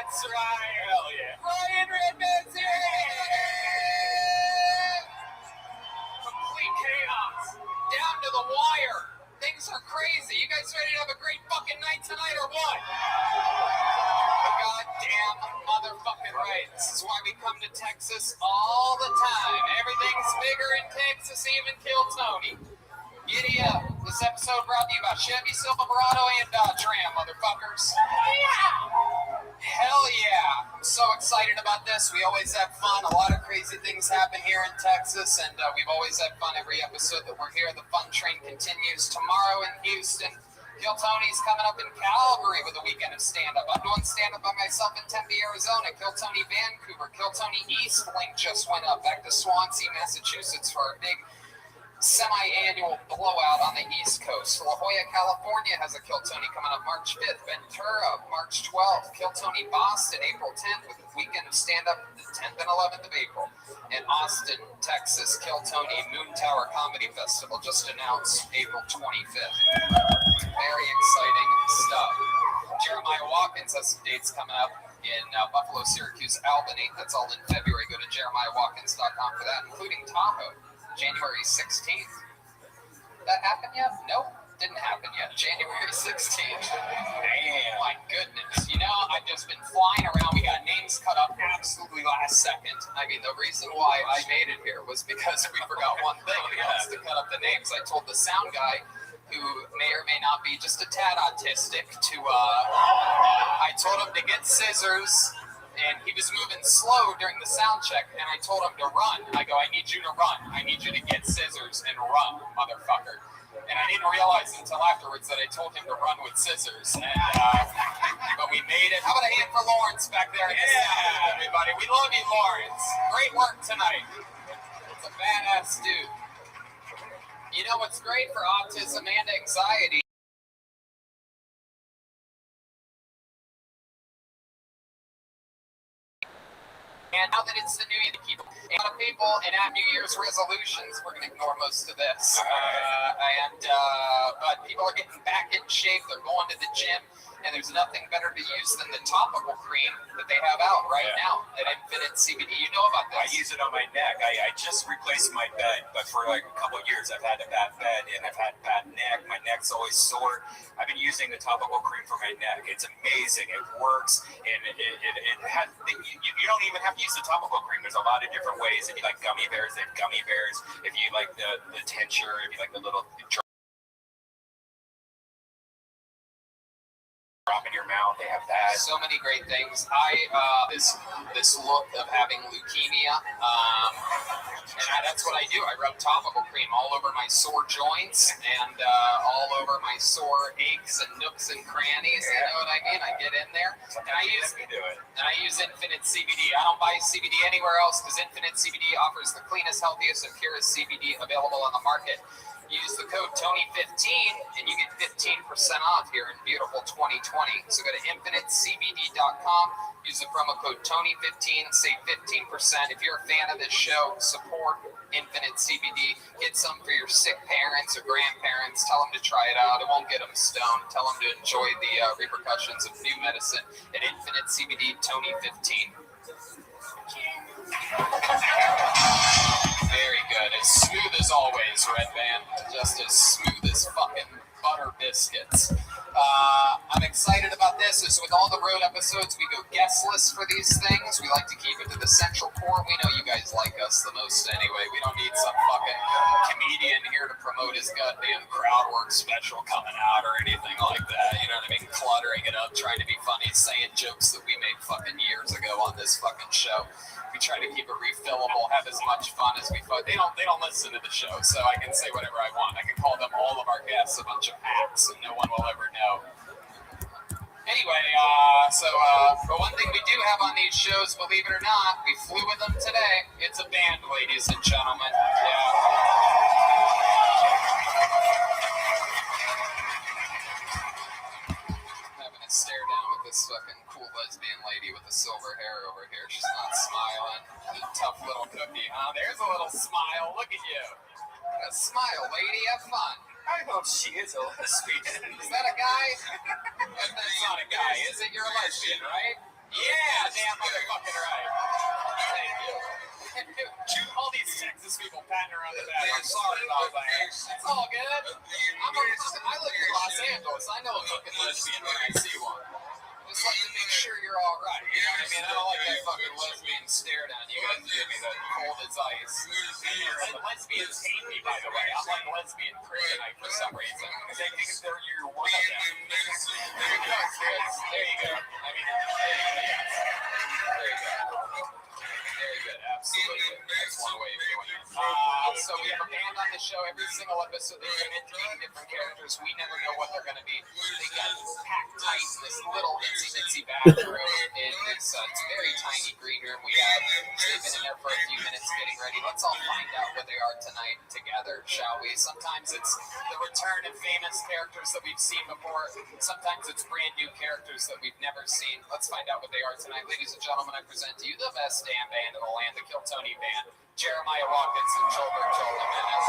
That's right. Hell yeah. Ryan Redman's here! Complete chaos. Down to the wire. Things are crazy. You guys ready to have a great fucking night tonight or what? Goddamn motherfucking right. This is why we come to Texas all the time. Everything's bigger in Texas, even Kill Tony. Giddy up. This episode brought to you by Chevy Silverado and Dodge Ram, motherfuckers. Hell yeah. I'm so excited about this. We always have fun. A lot of crazy things happen here in Texas, and we've always had fun every episode that we're here. The fun train continues tomorrow in Houston. Kill Tony's coming up in Calgary with a weekend of stand-up. I'm doing stand-up by myself in Tempe, Arizona. Kill Tony Vancouver. Kill Tony East Link just went up back to Swansea, Massachusetts for a big semi-annual blowout on the East Coast. La Jolla, California has a Kill Tony coming up March 5th. Ventura, March 12th. Kill Tony Boston, April 10th with a weekend of stand-up the 10th and 11th of April. In Austin, Texas, Kill Tony Moon Tower Comedy Festival just announced April 25th. Very exciting stuff. Jeremiah Watkins has some dates coming up. in Buffalo, Syracuse, Albany. That's all in February. Go to JeremiahWatkins.com for that, including Tahoe, January 16th. That happened yet? Nope. Didn't happen yet. January 16th. Man, my goodness. You know, I've just been flying around. We got names cut up absolutely last second. I mean, the reason why I made it here was because we forgot one thing. We had to cut up the names. I told the sound guy, who may or may not be just a tad autistic, I told him to get scissors, and he was moving slow during the sound check, and I told him to run. I go, I need you to run. I need you to get scissors and run, motherfucker. And I didn't realize until afterwards that I told him to run with scissors. And, but we made it. How about a hand for Lawrence back there? Yeah, everybody. We love you, Lawrence. Great work tonight. It's a badass dude. You know what's great for autism and anxiety? And now that it's the new year, a lot of people and have New Year's resolutions. We're going to ignore most of this. But people are getting back in shape. They're going to the gym. And there's nothing better to use than the topical cream that they have out right now at Infinite CBD. You know about I this. use it on my neck. I just replaced my bed, but for like a couple of years I've had a bad bed and I've had bad neck. My neck's always sore. I've been using the topical cream for my neck. It's amazing. It works, and it has. You don't even have to use the topical cream. There's a lot of different ways. If you like gummy bears, they have gummy bears. If you like the tincture, if you like the little drop in your mouth, they have that. So many great things. This look of having leukemia, and that's what I do. I rub topical cream all over my sore joints and all over my sore aches and nooks and crannies. You know what I mean? I get in there and I use Infinite CBD. I don't buy CBD anywhere else because Infinite CBD offers the cleanest, healthiest, and purest CBD available on the market. Use the code Tony15 and you get 15% off here in beautiful 2020. So go to infinitecbd.com, use the promo code Tony15, save 15%. If you're a fan of this show, support Infinite CBD. Get some for your sick parents or grandparents. Tell them to try it out. It won't get them stoned. Tell them to enjoy the repercussions of new medicine at Infinite CBD Tony15. Very good. As smooth as always, Red Band. Just as smooth as fucking butter biscuits. I'm excited about this. As with all the road episodes, we go guestless for these things. We like to keep it to the central core. We know you guys like us the most anyway. We don't need some fucking comedian here to promote his goddamn crowd work special coming out or anything like that. You know what I mean? Cluttering it up, trying to be funny, saying jokes that we made fucking years ago on this fucking show. We try to keep it refillable, have as much fun as we fun. They don't listen to the show, so I can say whatever I want. I can call them, all of our guests, a bunch of hacks, and no one will ever know. Anyway, but one thing we do have on these shows, believe it or not, we flew with them today. It's a band, ladies and gentlemen. Yeah. Having a stare down with this fucking cool lesbian lady with the silver hair over here. She's not smiling. Tough little cookie, huh? There's a little smile. Look at you. A smile, lady. Have fun. I hope she is a lesbian. Is that a guy? That's not a guy, is it? You're a lesbian, right? Yeah, damn motherfucking right. Thank you. All these Texas people patting her on the back. I'm sorry about that. It's all good. I live in Los Angeles. I know a fucking lesbian when I see one. Just like to make sure you're all right. You know what I mean? I don't like that fucking lesbian stare down. You guys give me that cold as ice. Lesbians hate me, by the way. I'm like lesbian kryptonite for some reason. Because they think you're one of them. There you go, Chris. There you go. I mean, yes. There you go. Very good, absolutely. That's one way of doing it. So we have a band on the show. Every single episode, they commit to being different characters. We never know what they're going to be. They got packed tight in this little itsy-bitsy bathroom. It's a very tiny green room we have. They've been in there for a few minutes getting ready. Let's all find out what they are tonight together, shall we? Sometimes it's the return of famous characters that we've seen before. Sometimes it's brand new characters that we've never seen. Let's find out what they are tonight. Ladies and gentlemen, I present to you the best damn band in the land, the Kill Tony Band, Jeremiah Watkins and Joel Jimenez.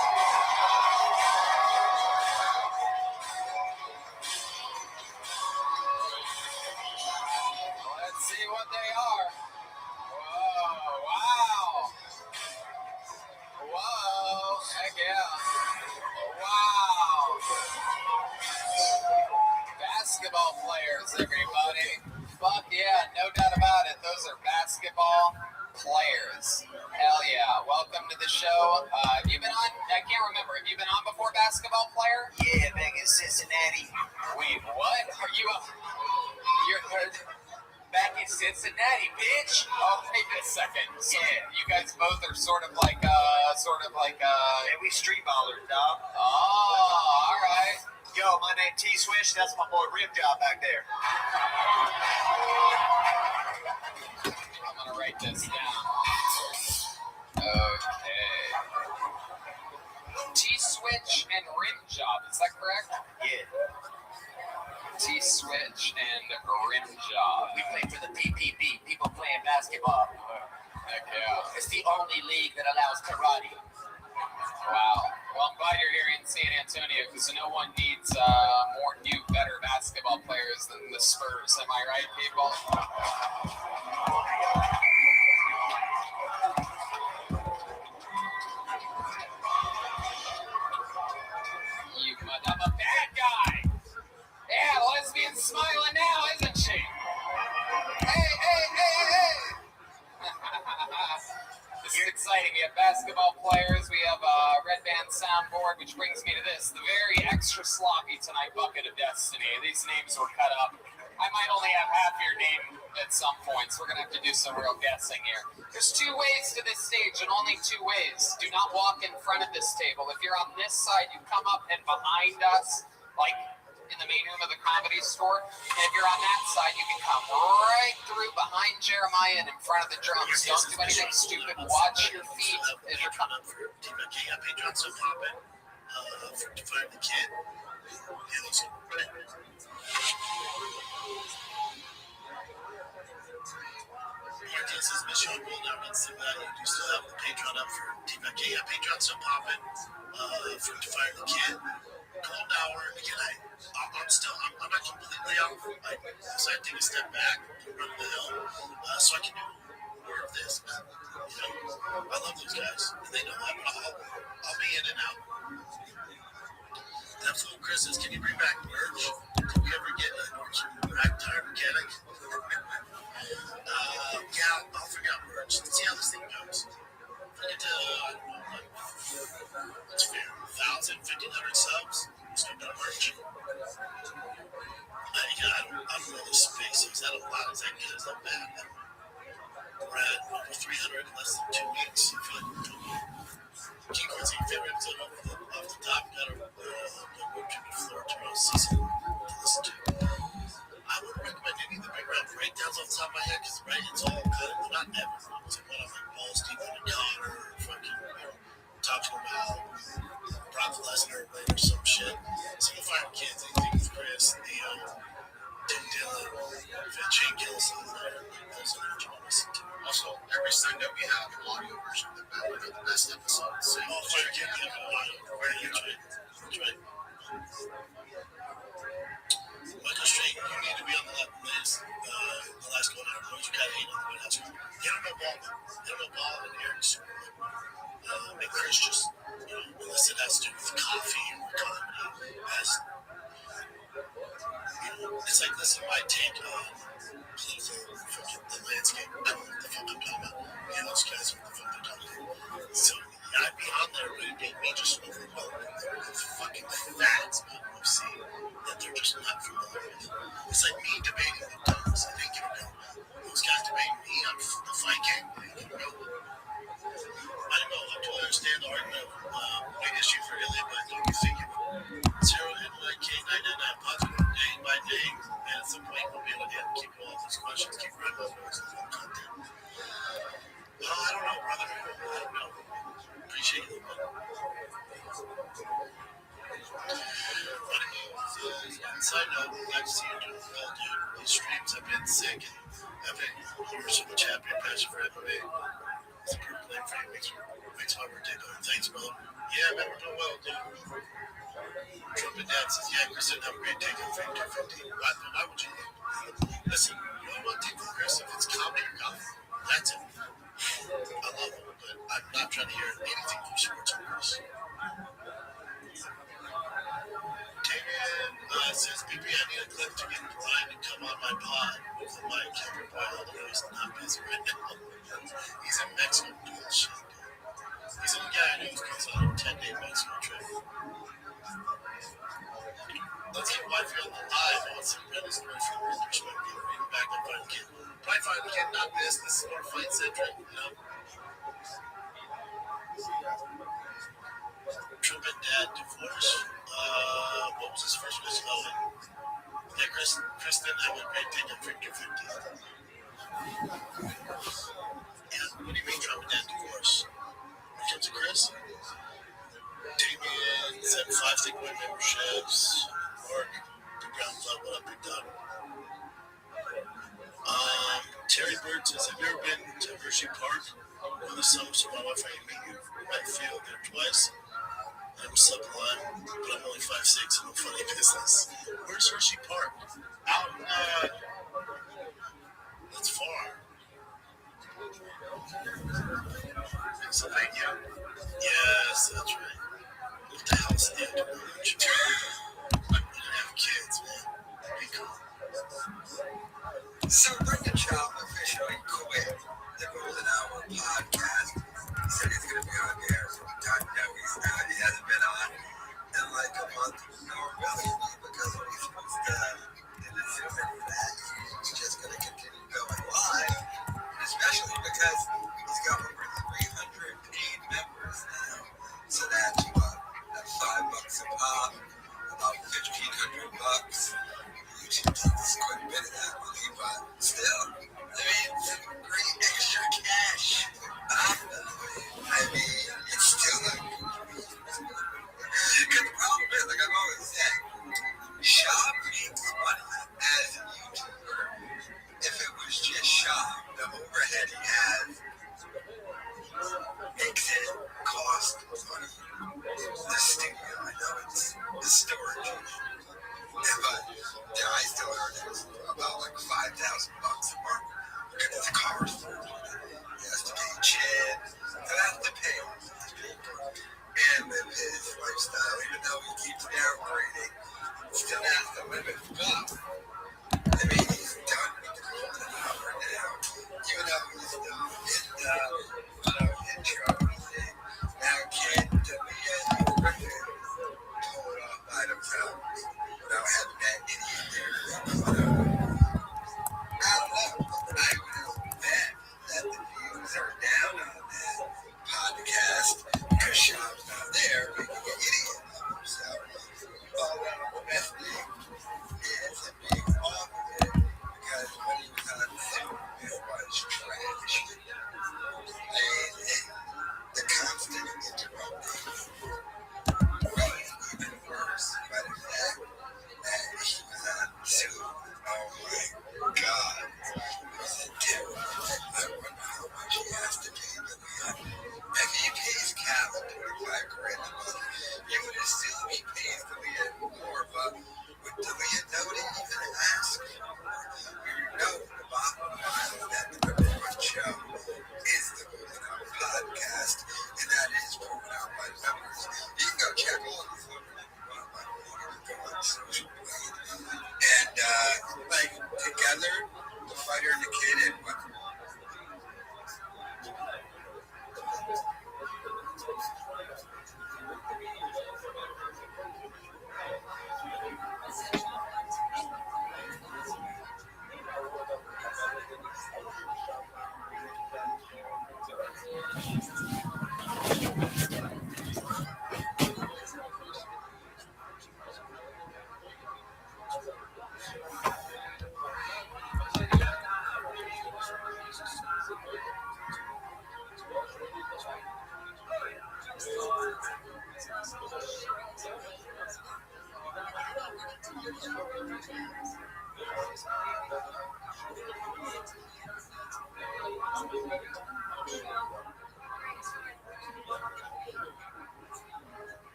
Let's see what Heck yeah. Wow. Basketball players, everybody. Fuck yeah, no doubt about it. Those are basketball players. Hell yeah. Welcome to the show. Have you been on? I can't remember. Have you been on before, basketball player? Yeah, back in Cincinnati. Wait, what? Are you you're back in Cincinnati, bitch? Oh, wait a second. So Yeah. you guys both are sort of like Yeah, we street ballers, dog. Oh, all right. Yo, my name T-Swish. That's my boy Rim Job back there. I'm gonna write this down. Okay. T-Switch and Rim Job, is that correct? Yeah. T-Switch and Rim Job. We play for the PPB, people playing basketball. Heck yeah. It's the only league that allows karate. Wow. Well, I'm glad you're here in San Antonio because no one needs more new, better basketball players than the Spurs. Am I right, people? I'm a bad guy. Yeah, lesbian's smiling now, isn't she? Hey. This is exciting. We have basketball players. We have a red band soundboard, which brings me to this. The very extra sloppy tonight bucket of destiny. These names were cut up. I might only have half your name at some points. We're going to have to do some real guessing here. There's two ways to this stage and only two ways. Do not walk in front of this table. If you're on this side, you come up and behind us, like in the main room of the Comedy Store. And if you're on that side, you can come right through behind Jeremiah and in front of the drums. Don't do anything stupid. Watch your feet as you're coming. Patreon, so pop it. For Define the Kid. Yeah, those are right. Martinez says, Mission Gold now runs the value. Do you still have the Patreon up for T-Mac? Yeah, Patreon still popping. For Define the Kid. Cold hour. Again, I'm not completely out. I decided to take a step back and run the hill so I can do more of this. You know, I love those guys, and they know that, but I'll be in and out. Absolute Chris says, can you bring back merch? Did we ever get a rack tire mechanic? Yeah, I'll figure out merch. Let's see how this thing goes. If I get to, I don't know, like, what's fair, 1,000, 1,500 subs? Let's go to merch. I don't know the space. Is that a lot? Is that good? Is that bad? We're at over 300 in less than 2 weeks. I feel like we're doing it. King Quincy, favorite episode off the top. Got a road trip to Florida tomorrow season to listen to. I wouldn't recommend any of the big round breakdowns off the top of my head because, right, it's all kind of, well, not everything. It's one of like Paul, Stephen, and Connor, fucking, talking about Brock Lesnar or some shit. Single Fire Kids, anything with Chris, Theo, Tim Dillon, Shane Gilson, those are the ones. Also, every Sunday we have an audio version of the best episodes. So all Fire Kids have an audio. That's right. Michael Straight, you need to be on the last one. I don't know what you got to hate on the White House. They don't know ball in here. Make Chris just, unless it has to do with coffee or comedy, it's like, this is my take on political, the landscape. I don't know what the fuck I'm talking about. Those guys are what the fuck they're talking about. So, I'd be on there, but it'd be me just overwhelmed with fucking facts about UFC that they're just not familiar with. It's like me debating with dogs. I think, those guys debating me on the fight game. I don't know. I totally understand the argument of weight issue for Ilya, but don't you think 0 and K999 positive day by day, and at some point we'll be able to keep all these questions, keep running those notes and content. Well, I don't know, brother. I don't know. Appreciate it. Side note, glad to see you doing well, dude. These streams have been sick, and I've been so much happy and passion for MMA. It's a perfect name for you. Makes my birthday better. Thanks, brother. Yeah, man, we're doing well, dude. Trumpet Dad says, yeah, Chris didn't have a great take on Fame 250. Why would you? Listen, you know what take from Chris? If it's comedy or golf, that's it. I love it, but I'm not trying to hear anything from sports or Chris. on my pod with the mic. Your boy Aldo is not busy right now. He's in Mexico doing shit. He's the only guy I know who goes on a 10-day Mexico trip. Let's get wifey on the live. I want some really story from her perspective. Maybe back up on kid. Probably find the kid not this. This is more fight centric. No. Trumpet dad divorce. What was his first question? Oh, yeah, Kristen, I would rate take a 50-50. Yeah, what do you mean Trumpet dad divorce? In terms of Chris? Damien, 7-5 stick win memberships. Mark, the ground club, what up, big dog? Terry Bird says, have you ever been to Hershey Park? Over the summer, so my wife and I meet you. We might feel there twice. I'm sublime, but I'm only 5'6" and no funny business. Where's Hershey Park? Out in, that's far. Pennsylvania? Yes, that's right. What the hell's the end of the lunch? We didn't have kids, man. That'd be cool. So Brendan Schaub officially quit the Golden Hour podcast. He said he's going to be on the air from the time. No, he's not. He hasn't been on in like a month. No, really, because when he's supposed to didn't assume any of that. He's just going to continue going live, especially because he's got over 300 paid members now. So that's what, that's $5 a pop, about $1,500. YouTube takes quite a bit of that money, but still, I mean, some great extra cash. I mean, it's still because the problem is, like I've always said, Schaub makes money as a YouTuber. If it was just Schaub, the overhead he has makes it cost money. The studio, I know it's the storage. But I still earn about like $5,000 a month because the car's full. He has to pay Chad, he has to pay and live his lifestyle, even though he keeps downgrading. Still has to live it. But I mean, he's done with the Golden Hour now, even though he's still in intro. Now, kid, to me, pull it off by themselves. Without having that idiot there. I don't know. I would bet that the views are down on that podcast because Schaub's not there making an idiot of himself. Although the best thing is him being off of it because when he was on Zoom, it was trash. I mean, the constant interrupting was even worse by the fact that he was on Zoom. Oh my God. It was a terror. I wonder how much he has to pay Leah. If he pays Cal $25,000 a month, you would assume he pays Leah more, but would Leah know to even ask for? We know the bottom line that the number one show is the Golden Hour podcast, and that is proven out by numbers. You can go check all these numbers if you want, by the way, you can go on social media. And, like, together, the fighter and the kid and what?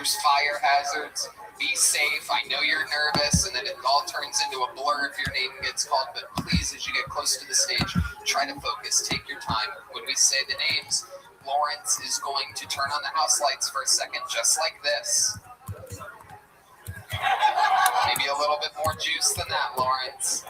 There's fire hazards. Be safe. I know you're nervous, and then it all turns into a blur if your name gets called. But please, as you get close to the stage, try to focus. Take your time. When we say the names, Lawrence is going to turn on the house lights for a second, just like this. Maybe a little bit more juice than that, Lawrence.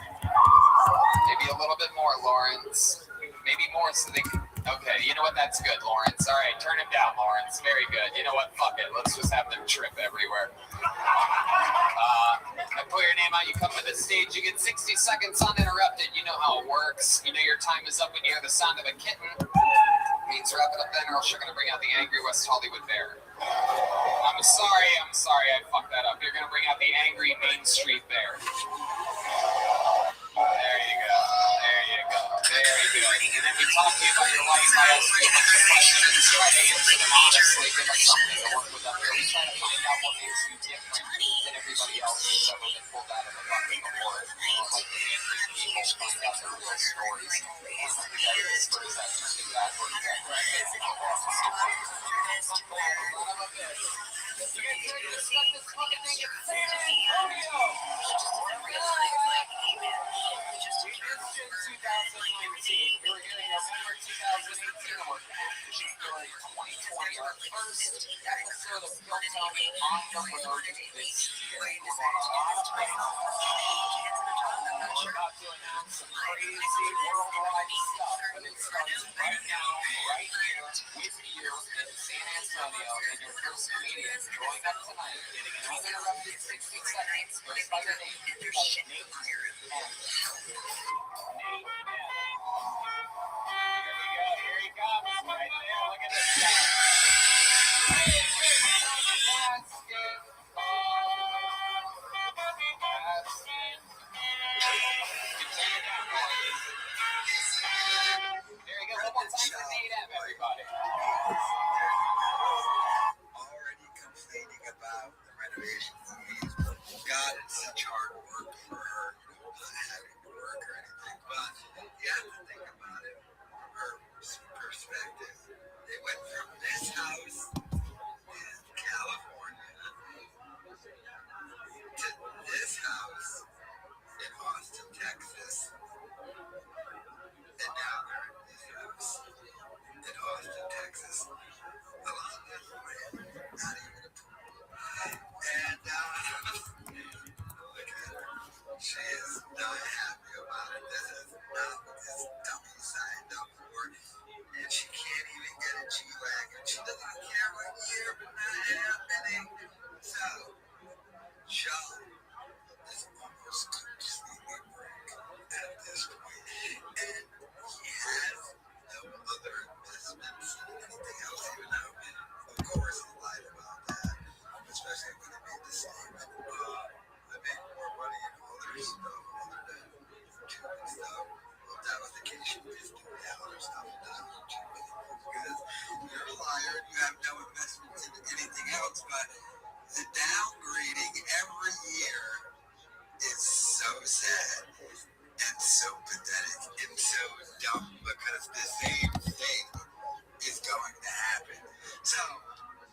Maybe a little bit more, Lawrence. Maybe more so they can... Okay, you know what? That's good, Lawrence. All right, turn him down, Lawrence. Very good. You know what? Fuck it. Let's just have them trip everywhere. I put your name out. You come to the stage. You get 60 seconds uninterrupted. You know how it works. You know your time is up when you hear the sound of a kitten. Means wrap it up then, or else you're going to bring out the angry West Hollywood bear. I'm sorry. I fucked that up. You're going to bring out the angry Main Street bear. There you go. Very good. And then we talk to you about your life. I ask you a bunch of questions. Try to answer them honestly. Give us something to work with up here. We try to find out what makes you different than everybody else who's ever been pulled out of the bucket before. Like the angry people find out their real stories. One of the guys' stories that turned it backwards. You guys ready to start this fucking thing at San Antonio? June 2019. We were here in November 2018, and we're back in January 2020. Our first episode of Phil Tony on the road this year. We're on a lot of We're about to announce some crazy worldwide stuff, but it starts right now, right here, with you in San Antonio, and your first comedian growing up tonight, getting an uninterrupted 60 seconds. Goes by your name, Nate M. Here he comes, right there. Look at this guy. There you go. One more time for Nate M, everybody. Already complaining about the renovations of these. God, it's such hard work for her, not having to work or anything. But you have to think about it from her perspective. They went from this house in California to this house in Austin, Texas. And now they're in this house in Austin, Texas. Along this way, not even a pool. And look at her. She is not happy about it. This is not what this dummy signed up for. And she can't even get a G-Wagon. She doesn't care what year, but not happening. So, Sean is almost completely broke at this point. And he has no other investments than anything else, even though, of course, he lied about that, especially when he made the statement, I make more money in others other than YouTube and stuff. Well, if that was the case, you would just do the other stuff and not YouTube anymore, because you're a liar and you have no investments in anything else. But the downgrading every year is so sad and so pathetic and so dumb, because the same thing is going to happen. So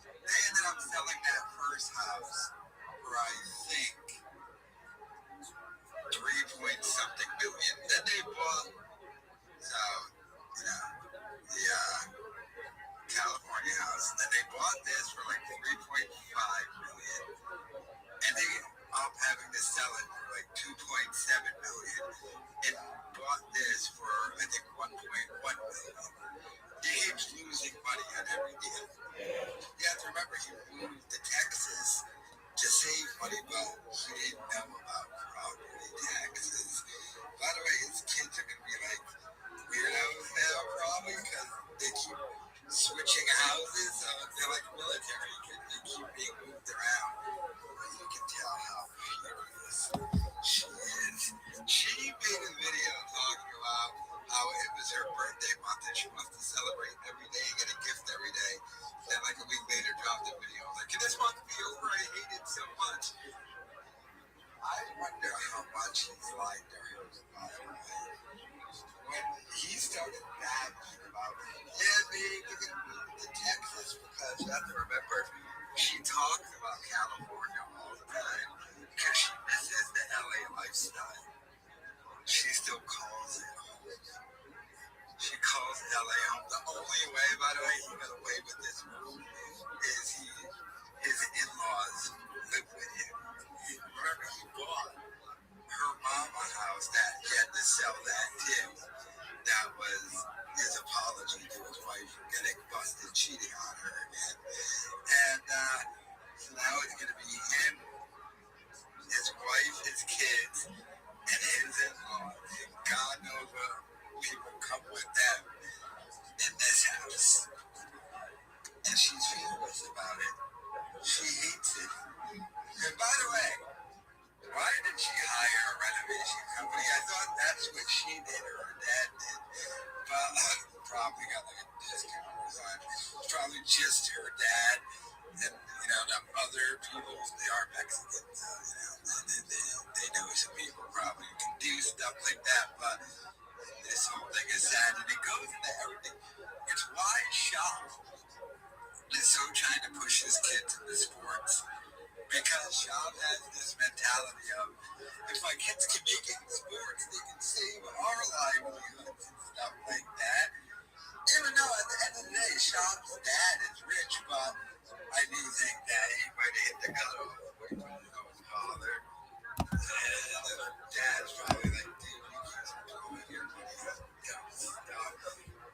they ended up selling that first house for, I think, 3-point-something million. Then they bought, so, you know, the California house. Then they bought this for like 3.5 million, and they up having to sell it for like 2.7 million, and bought this for I think 1.1 million. He keeps losing money on every deal. You have to remember, he moved to Texas to save money, but he didn't know about property taxes. By the way, his kids are gonna be like weirdos now, probably, because they keep switching houses. They're like military kids. They keep being moved around. But you can tell how furious she is. She made a video talking about how it was her birthday month and she wants to celebrate every day and get a gift every day. Then like a week later dropped a video. I was like, can this month be over? I hate it so much. I wonder how much he's lied to her about her life. When he started nagging about, yeah, babe, you're going to move to Texas, because you have to remember, she talks about California all the time because she misses the LA lifestyle. She still calls it home. She calls LA home. The only way, by the way, he got away with this move is his in-laws live with him. Remember, he bought her mom a house that he had to sell that too. That was his apology to his wife for getting busted cheating on her again. And so now it's going to be him, his wife, his kids, and his in-laws. God knows what people come with them in this house. And she's furious about it. She hates it. And by the way, why did she hire a renovation company? I thought that's what she did or her dad did. But probably got like a discount or something. It's probably just her dad and, you know, the other people, they are Mexicans, you know, they know some people probably can do stuff like that, but this whole thing is sad and it goes into everything. It's why Shop is so trying to push his kids into sports. Because Shop has this mentality of, if my kids can make it in sports, they can save our livelihoods and stuff like that. Even though at the end of the day, Shop's dad is rich, but I do think that he might have hit the gut off with his father. And his dad's probably like, dude, you can't blow your money on dumb stuff.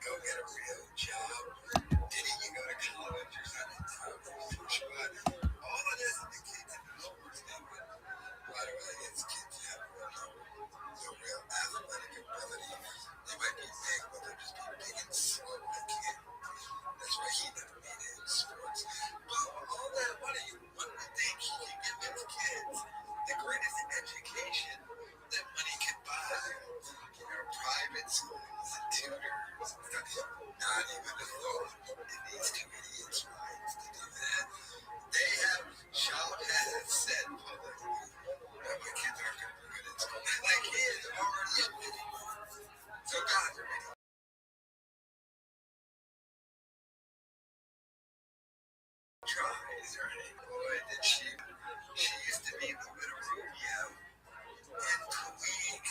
Go get a real job. Didn't you go to college or something? But all it is the kids in the sports thing. By the way, it's kids have no real athletic ability. They might be big, but they'll just be big and slow like him. That's why he never made it in sports. But all that money, what do you think he can give his kids? The greatest education that money can buy. You know, private schools and tutors and stuff. Not even a thought in these two idiots' minds to do that. They have, Shop has said publicly that my kids aren't going to be good at school. Like he is already admitting. So God forbid. Tries or any boy that she used to be the widow Rubio in Tweak.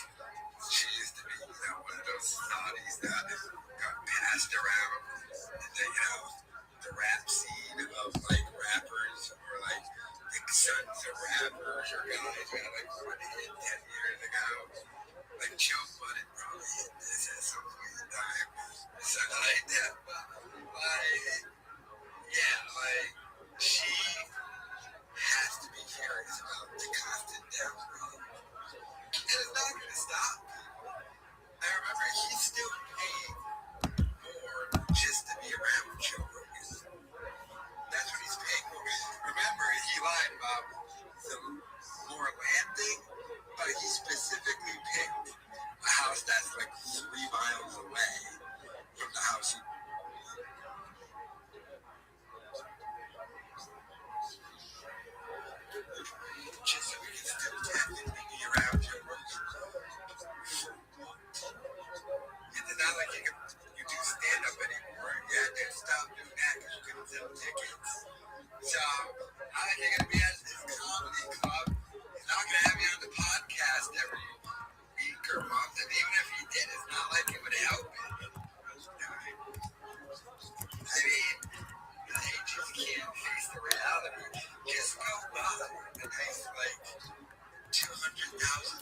She used to be, you know, one of those thotties that got passed around in the, you know, the rap scene of like rappers or like the sons of rappers or guys who had like one hit 10 years ago. Like Joe Budden probably hit this at some point in time. Something like that. But like, yeah, like she has to be curious about the constant downgrade. And it's not going to stop. I remember he's still paying more just to be around Joe Rogan. That's what he's paying for. Remember, he lied about the more land thing, but he specifically picked a house that's like 3 miles away from the house he just so we can still technically be around Joe Rogan. It's not like you do stand-up anymore. You had to stop doing that because you couldn't sell tickets. So, how are you going to be at this comedy club? He's not going to have you on the podcast every week or month. And even if he did, it's not like it would help it. I mean, they just can't face the reality. Just go buy a nice, like, $200,000 house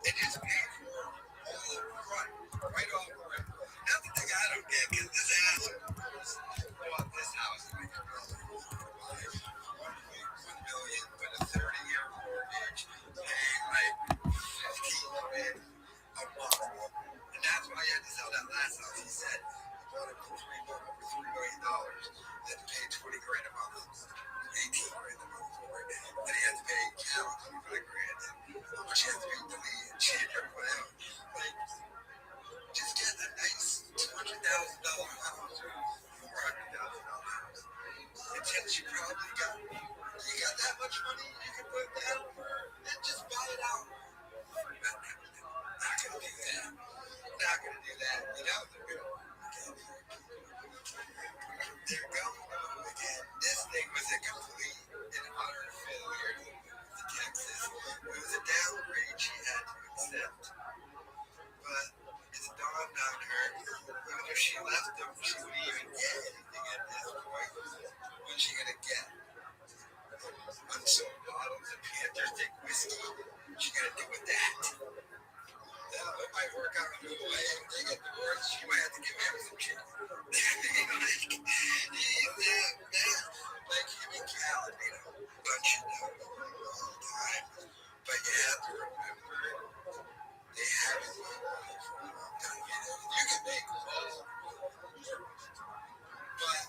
and just pay for it all up front, right off the rip. That's the thing I don't get, because this asshole bought this house and make a buy $1.1 million with a 30-year mortgage, paying like $15 million a month. And that's why he had to sell that last house. He said he bought it for over $3 million, then paid $20 grand a month, $18 grand a month for it. Then he had to pay Cal $25 grand, how much he had to pay to me and shit, everyone else. Like, just get a nice $200,000 house or $400,000 house. And since you probably got, you got that much money you can put down, then just buy it out. Not gonna do that. Not gonna do that. You know, they're going again. This a complete and utter failure to Texas. It was a downgrade she had to accept. But it's dawned on her, even if she left them, she wouldn't even get anything at this point. What's she gonna get? Unsold bottles of Panther thick whiskey. What's she gonna do with that? It might work out a new way. If they get divorced, she might have to give him some shit. Like him and Cal, bunch of them all the time. But you have to remember, they haven't been money for a long time. You can make calls. But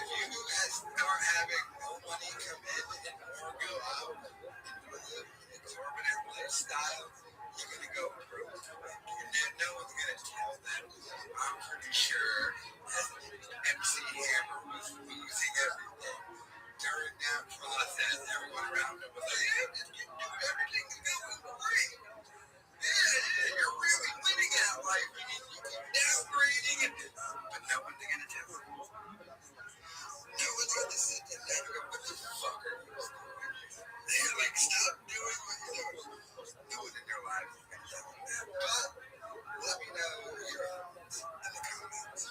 if you start having no money come in and more go out, and you live an exorbitant lifestyle, you're going to go broke. And then no one's going to tell them. I'm pretty sure that MC Hammer was losing everything. During that process, everyone around him was like, yeah, everything is going great. Yeah, you're really winning at life. You keep downgrading it. But no one's going to tell them. No one's going to sit there and go, what the fuck are you doing? They're like, stop doing what you're doing. No one in their lives is going to tell them that. But let me know your thoughts in the comments.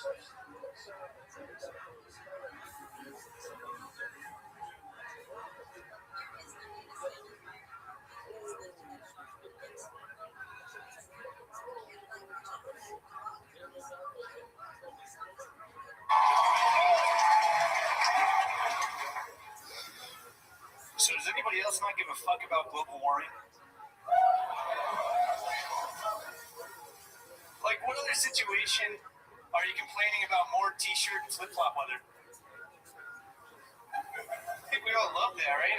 So does anybody else not give a fuck about global warming? Like, what other situation are you complaining about more t-shirt and flip-flop weather? I think we all love that, right?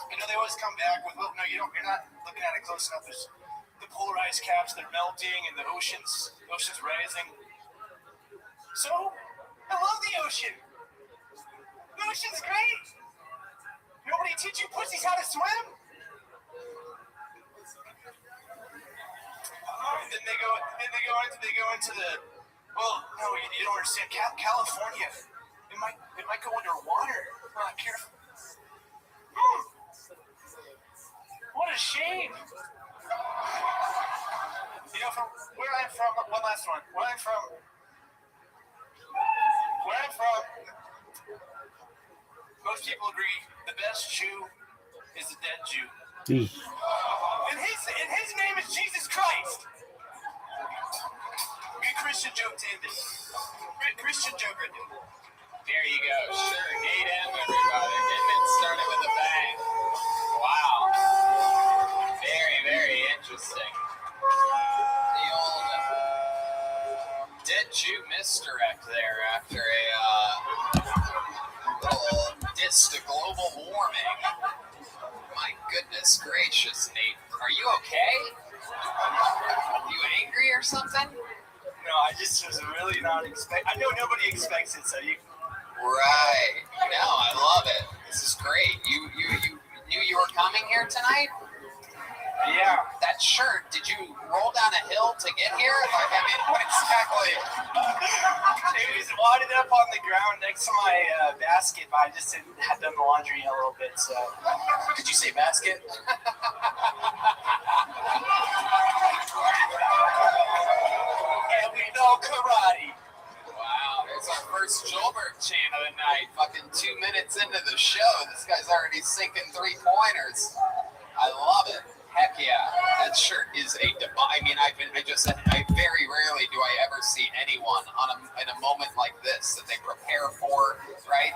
They always come back with, well, no, you're not looking at it close enough. There's the polar ice caps that are melting and the ocean's rising. So, I love the ocean. The ocean's great. Nobody teach you pussies how to swim? Then they go into the, well, no, you don't understand. California, it might go underwater if we're not careful. What a shame. From where I'm from, one last one. Where I'm from, most people agree the best Jew is a dead Jew. And his name is Jesus Christ. Good Christian joke to end it. Good Christian joke right there. There you go. Sure, hate him, everybody. Getting it started with a bang. Wow. Very, very interesting. The old dead Jew misdirect there after a little diss to global warming. My goodness gracious, Nate. Are you okay? Are you angry or something? No, I just was really not expecting. I know nobody expects it, so you. Right. No, I love it. This is great. You knew you were coming here tonight? Yeah. That shirt, did you roll down a hill to get here? Like, I mean, what exactly? It was wadded up on the ground next to my basket, but I just had done the laundry a little bit, so. Did you say basket? And we know karate. Wow, there's our first Joelberg chant of the night. Fucking 2 minutes into the show, this guy's already sinking 3-pointers. I love it. Heck yeah, that shirt is a I mean, I very rarely do I ever see anyone in a moment like this that they prepare for, right?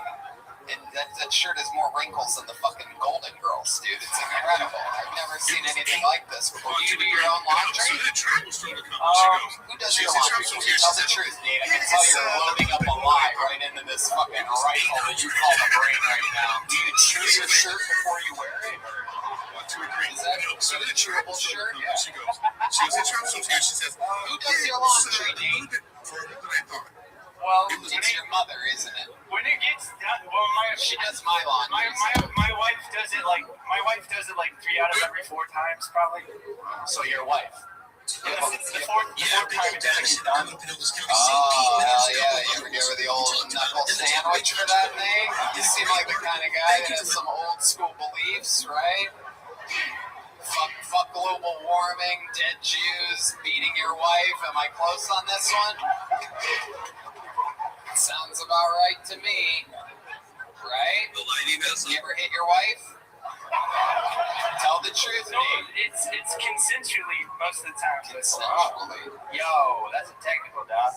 And that shirt has more wrinkles than the fucking Golden Girls, dude. It's incredible. I've never seen anything like this before. Do you do your own laundry? Who does your laundry? Tell the truth, Nate. I can tell you're loading up a lie right into this fucking rifle that you call the brain right now. Do you choose your shirt before you wear it? Is that a chewable shirt? Yeah. She goes, she says, who does your laundry, Nate? Well, it's your mother, isn't it? When it gets done, she does my laundry. My wife does it like 3 out of every 4 times, probably. So your wife. Before private data is done. Oh, hell yeah. You ever give her the old knuckle sandwich for that thing? You seem like the kind of guy that has some old school beliefs, right? Fuck global warming, dead Jews, beating your wife. Am I close on this one? Sounds about right to me. Right? You ever hit your wife? Tell the truth, Nate. It's consensually most of the time. Consensually. Yo, that's a technical dog.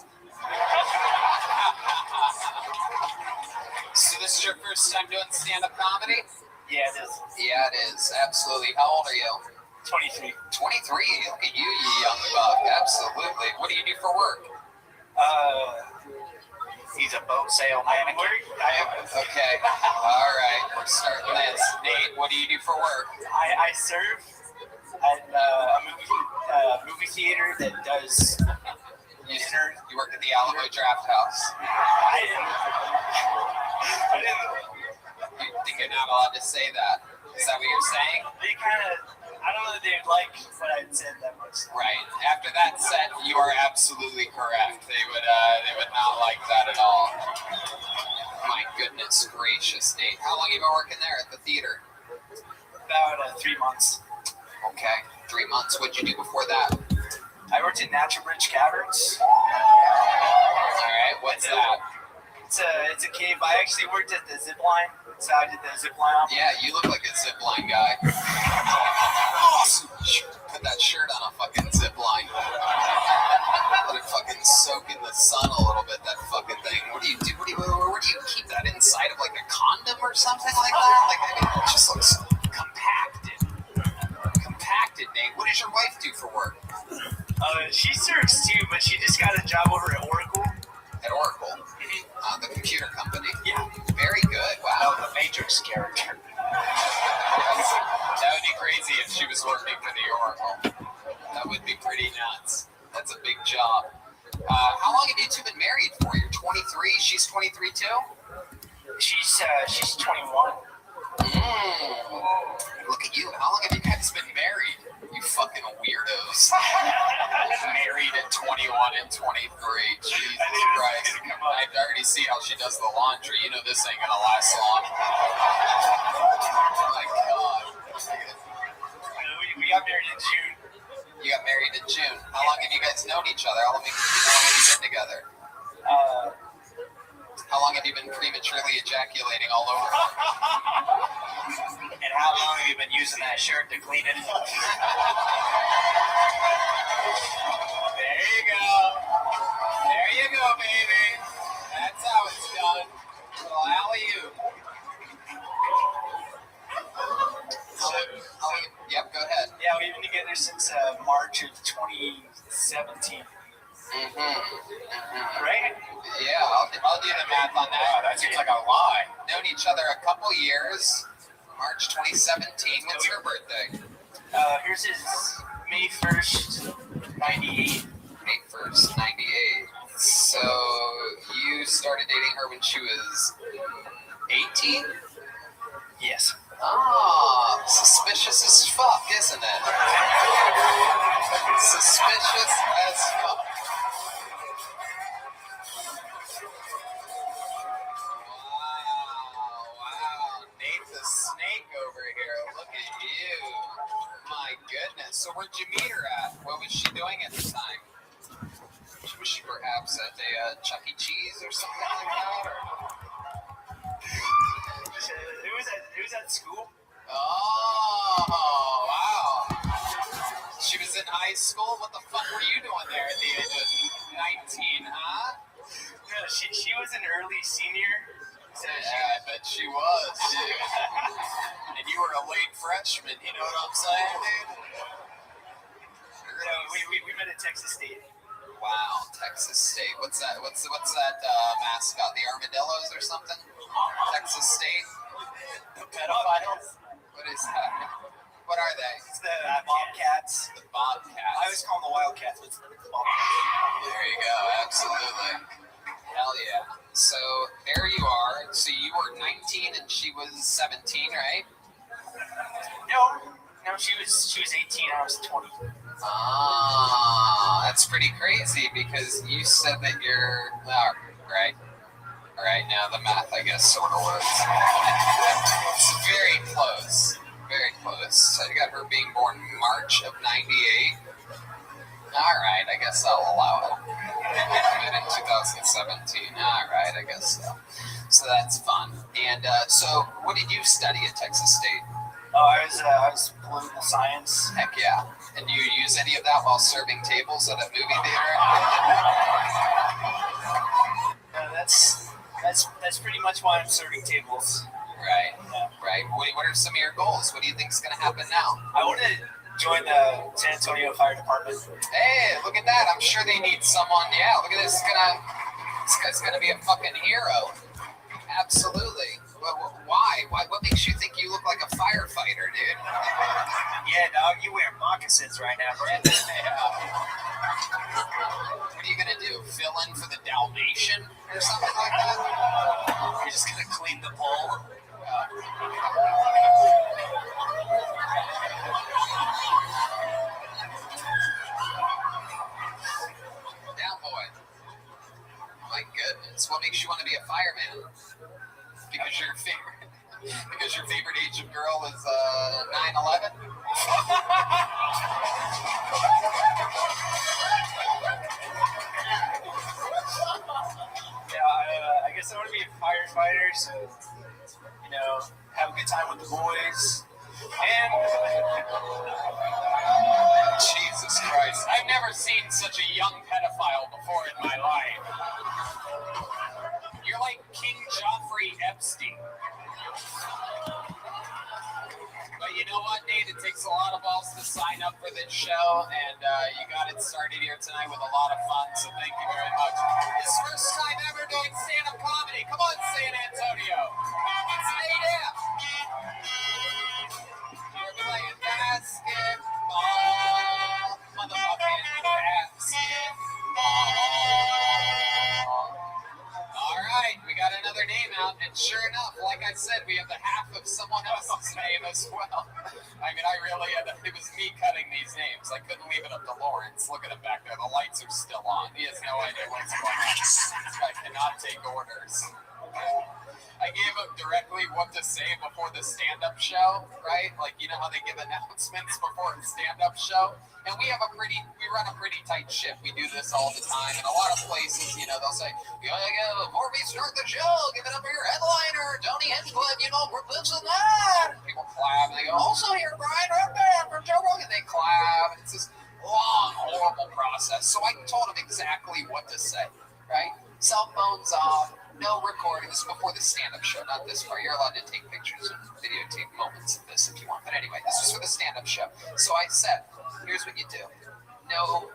So this is your first time doing stand-up comedy? Yeah, it is. Yeah, it is. Absolutely. How old are you? 23. 23? Look at you, you young buck. Absolutely. What do you do for work? He's a boat sail man. Okay. All right. We're starting this. Nate, what do you do for work? I serve at a movie theater that does dinner. You work at the Alamo Draft House. I didn't. You think you're not allowed to say that? Is that what you're saying? They kind of, I don't know that they'd like what I said that much. Right. After that set, you are absolutely correct. They would not like that at all. My goodness gracious, Nate. How long have you been working there at the theater? About 3 months. Okay, 3 months. What'd you do before that? I worked in Natural Bridge Caverns. All right, what's that? It's a cave. I actually worked at the zip line, so I did the zip line. Yeah, you look like a zip line guy. Put that shirt on a fucking zip line. Let it fucking soak in the sun a little bit, that fucking thing. What do you do? Where do you keep that? Inside of like a condom or something like that? Like, I mean, it just looks compacted. Compacted, Nate. What does your wife do for work? She serves too, but she just got a job over at Oracle. At Oracle? The computer company? Yeah. Very good. Wow. The Matrix character. That would be crazy if she was working for the Oracle. That would be pretty nuts. That's a big job. How long have you two been married for? You're 23. She's 23 too? She's 21. Look at you. How long have you guys been married? You fucking weirdos. Married at 21 and 23. Jesus Christ. I already see how she does the laundry. You know this ain't gonna last long. Oh my God. We got married in June. You got married in June. How long have you guys known each other? How long have you been together? How long have you been prematurely ejaculating all over? And how long have you been using that shirt to clean it up? There you go. There you go, baby. That's how it's done. Well, alley-oop. Yep, go ahead. Yeah, we've been together since March of 2017. Right? Yeah, I'll do the math on that. That seems like a lie. Known each other a couple years. March 2017. What's her birthday? Hers is May 1st, 98. May 1st, 98. So you started dating her when she was 18? Yes. Oh, suspicious as fuck, isn't it? Suspicious as fuck. Wow. Nate the Snake over here. Look at you. My goodness. So where'd you meet her at? What was she doing at the time? Was she perhaps at a Chuck E. Cheese or something like that? Or? It was at school. Oh, wow. She was in high school? What the fuck were you doing there at the age of 19, huh? No, she was an early senior. So yeah, I bet she was, dude. And you were a late freshman, you know what I'm saying, dude? No, we met at Texas State. Wow, Texas State. What's that? What's that mascot? The Armadillos or something? Texas State? The pedophiles. What is that? What are they? It's the Bobcats. The Bobcats. I always call them the Wildcats, but it's the Bobcats. There you go. Absolutely. Hell yeah. So there you are. So you were 19 and she was 17, right? No, she was 18. I was 20. Ah, that's pretty crazy because you said that you're right. All right, now the math, I guess, sort of works. It's very close. Very close. So you got her being born March of 98. All right, I guess I'll allow it. And in 2017. All right, I guess so. So that's fun. And so what did you study at Texas State? Oh, I was political science. Heck yeah. And do you use any of that while serving tables at a movie theater? That's pretty much why I'm serving tables. Right. Yeah. Right. What are some of your goals? What do you think is going to happen now? I want to join the San Antonio Fire Department. Hey, look at that. I'm sure they need someone. Yeah, look at this. This guy's going to be a fucking hero. Absolutely. Why? What makes you think you look like a firefighter, dude? Yeah, dog, you wear moccasins right now, bro. What are you gonna do? Fill in for the Dalmatian or something like that? You're just gonna clean the pole? Down, boy. My goodness, what makes you want to be a fireman? Because your favorite age of girl is 9/11? Yeah, I guess I want to be a firefighter, so, have a good time with the boys. And Jesus Christ, I've never seen such a young pedophile before in my life. You're like King Joffrey Epstein. But you know what, Nate? It takes a lot of balls to sign up for this show, and you got it started here tonight with a lot of fun, so thank you very much. It's first time ever doing stand-up comedy. Come on, San Antonio. It's Nate F. You're playing basketball. Motherfucking basketball. All right, we got another name out, and sure enough, like I said, we have the half of someone else's name as well. I mean, it was me cutting these names. I couldn't leave it up to Lawrence. Look at him back there. The lights are still on. He has no idea what's going on. I cannot take orders. I gave him directly what to say before the stand-up show, right? Like, you know how they give announcements before a stand-up show? And we run a pretty tight ship. We do this all the time. In a lot of places, they'll say, before we start the show, give it up for your headliner, Tony Hinchcliffe, this and that. People clap. And they go, also here, Brian Redban from Joe Rogan. They clap. It's this long, horrible process. So I told him exactly what to say, right? Cell phones off. No recording. This is before the stand-up show, not this part. You're allowed to take pictures and videotape moments of this if you want. But anyway, this is for the stand-up show. So I said, here's what you do. No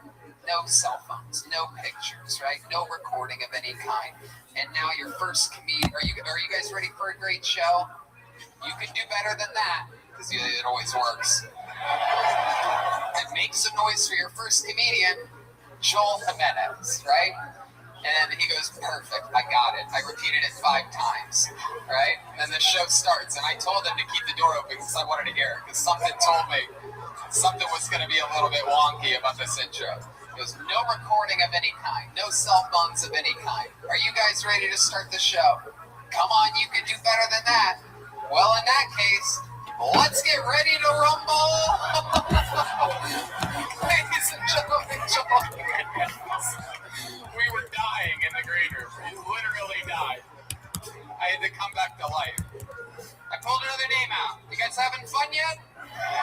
cell phones, no pictures, right? No recording of any kind. And now your first comedian. Are you guys ready for a great show? You can do better than that, because it always works. And make some noise for your first comedian, Joel Jimenez, right? And he goes, perfect, I got it. I repeated it 5 times, right? And then the show starts, and I told him to keep the door open because I wanted to hear it, because something told me something was going to be a little bit wonky about this intro. He goes, no recording of any kind, no cell phones of any kind. Are you guys ready to start the show? Come on, you can do better than that. Well, in that case, let's get ready to rumble. Ladies and gentlemen, Joel Jimenez. We were dying in the green room. We literally died. I had to come back to life. I pulled another name out. You guys having fun yet?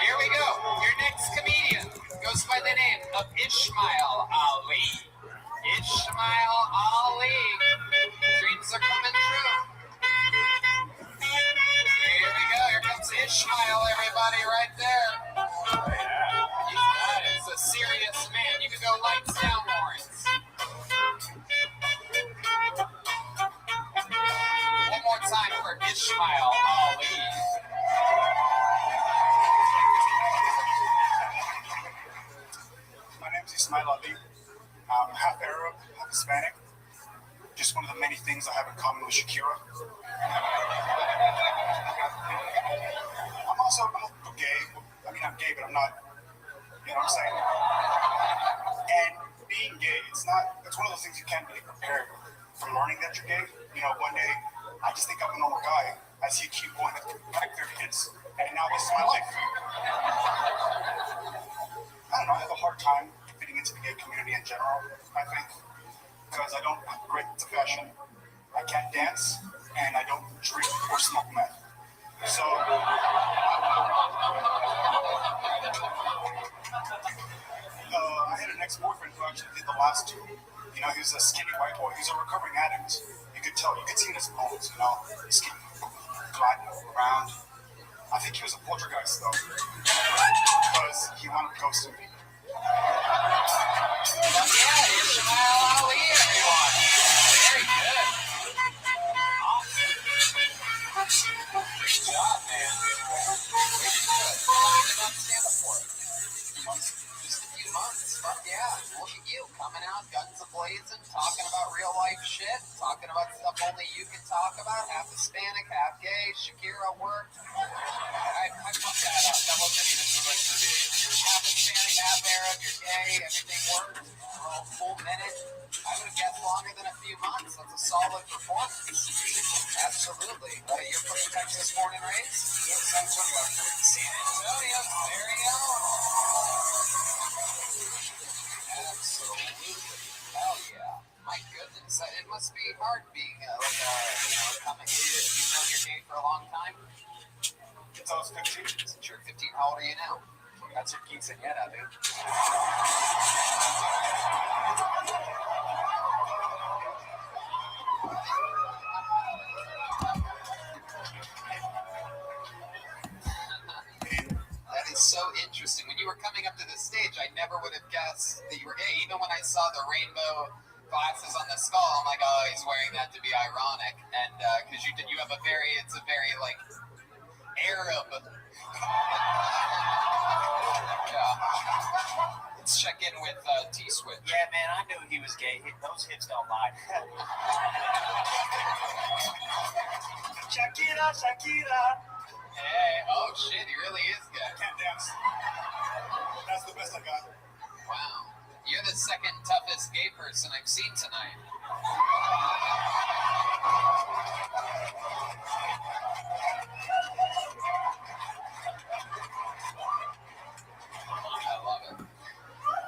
Here we go. Your next comedian goes by the name of Ishmael Ali. Ishmael Ali. Dreams are coming true. Here we go. Here comes Ishmael, everybody, right there. He's a serious man. You can go lights down, Lawrence. One more time for Ishmael Ali. My name's Ismail Ali. I'm half Arab, half Hispanic. Just one of the many things I have in common with Shakira. I'm also gay. I mean, I'm gay, but I'm not, you know what I'm saying? it's one of those things you can't really prepare for learning that you're gay. You know, one day I just think I'm a normal guy. I see a cute boy back there kids, and now this is my life. I don't know, I have a hard time fitting into the gay community in general, I think, because I don't break to fashion, I can't dance, and I don't drink or smoke meth. So, I had an ex-boyfriend who actually did the last two. You know, he was a skinny white boy. He's a recovering addict. You could tell, you could see in his bones, you know, he's skinny, flat, round. I think he was a poltergeist, though, because he wound up ghosting me. Ishmael Ali, everyone. Very good. Awesome. Great job, man. Very good. How long have you done stand-up for? Just a few months. Fuck yeah. Look at you coming out, guns a-blazing, talking about real-life shit, talking about stuff only you can talk about. Half Hispanic, half gay. Shakira worked. I fucked that up. That wasn't even supposed to be. Half Hispanic, half Arab, you're gay, everything worked. A full minute. I would have guessed longer than a few months. That's a solid performance. Absolutely. You're from Texas, born and raised? Yep, San Antonio. San Antonio. There you go. Absolutely. Hell yeah. My goodness. It must be hard being coming here. You've known you're gay for a long time? Since I was 15. Since you're 15, how old are you now? That's your quinceañera, dude. That is so interesting. When you were coming up to the stage, I never would have guessed that you were gay. Even when I saw the rainbow glasses on the skull, I'm like, oh, he's wearing that to be ironic. And because you have it's a very like Arab. Yeah. Let's check in with T-Switch. Yeah, man, I knew he was gay. Those hips don't lie. Shakira, Shakira. Hey, oh shit, he really is gay. I can't dance. That's the best I got. Wow. You're the second toughest gay person I've seen tonight. I love it.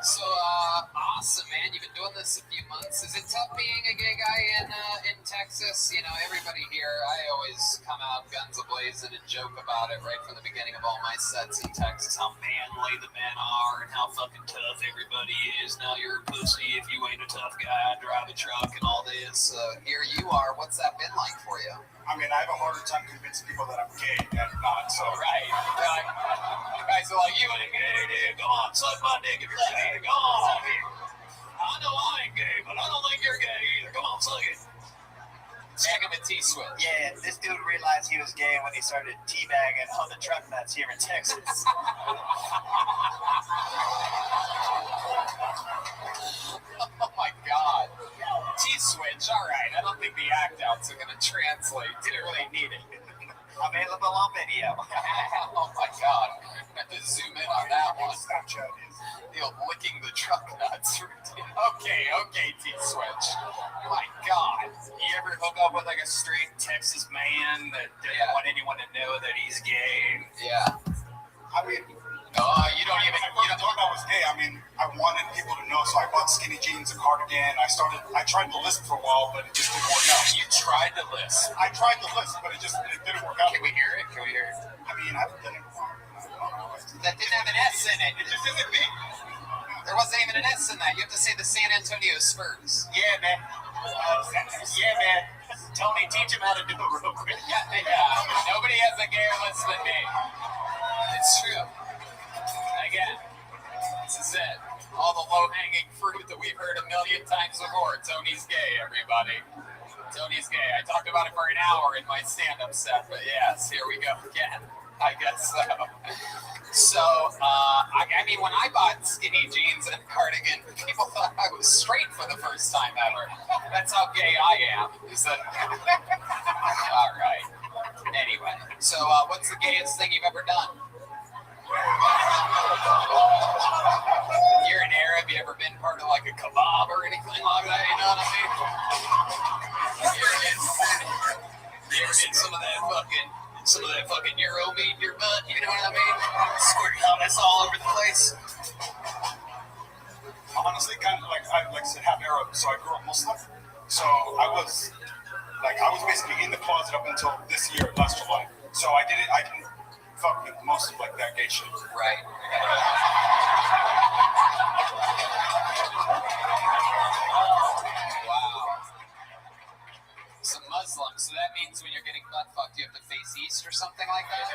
So, awesome, man. You've been doing this a few months. Is it tough being a gay guy in Texas? You know, everybody here, I always come out guns a-blazing and joke about it right from the beginning of all my sets in Texas, how manly the men are and how fucking tough everybody is. Now you're a pussy if you ain't a tough guy, drive a truck and all this. Here you are. What's that been like for you? I mean, I have a harder time convincing people that I'm gay than not, so. Right. You guys are like, you ain't gay, dude. Go on, suck my dick if you're gay. Go on. I know I ain't gay, but I don't think you're gay either. Come on, suck it. Check him at T-Switch. Yeah, this dude realized he was gay when he started teabagging on the truck nuts here in Texas. Oh my God. T-Switch, all right. I don't think the act outs are going to translate. Didn't really need it. Available on video. Oh my God. I have to zoom in on that one. Snapchat is. The old licking the truck nuts routine. Okay, T-Switch. My God. You ever hook up with like a straight Texas man that doesn't want anyone to know that he's gay? Yeah. I mean, you don't even. You don't know I was gay. I mean, I wanted people to know, so I bought skinny jeans, a cardigan. I tried to list for a while, but it just didn't work out. You tried to list. I tried to list, but it didn't work out. Can we hear it? I mean, I haven't done it before. That didn't have an S in it. It just isn't me. There wasn't even an S in that. You have to say the San Antonio Spurs. Yeah, man. Yeah, man. Tony, teach him how to do it real quick. Yeah. Nobody has a gayer list than me. It's true. Again, this is it. All the low-hanging fruit that we've heard a million times before. Tony's gay, everybody. Tony's gay. I talked about it for an hour in my stand-up set, but yes, here we go again. I guess so. So, I mean, when I bought skinny jeans and a cardigan, people thought I was straight for the first time ever. That's how gay I am. All right. Anyway, so what's the gayest thing you've ever done? You're an Arab. You ever been part of like a kebab or anything like that, you know what I mean? You ever get some of that fucking Euro meat in your butt, you know what I mean? Squirt hummus all over the place. Honestly, kind of like I said, half Arab, so I grew up Muslim. So I was basically in the closet up until this year, last July. So I can fuck with most of like that gay shit. Right. Wow. Some Muslims, so that means when you're getting butt fucked, you have to face east or something like that?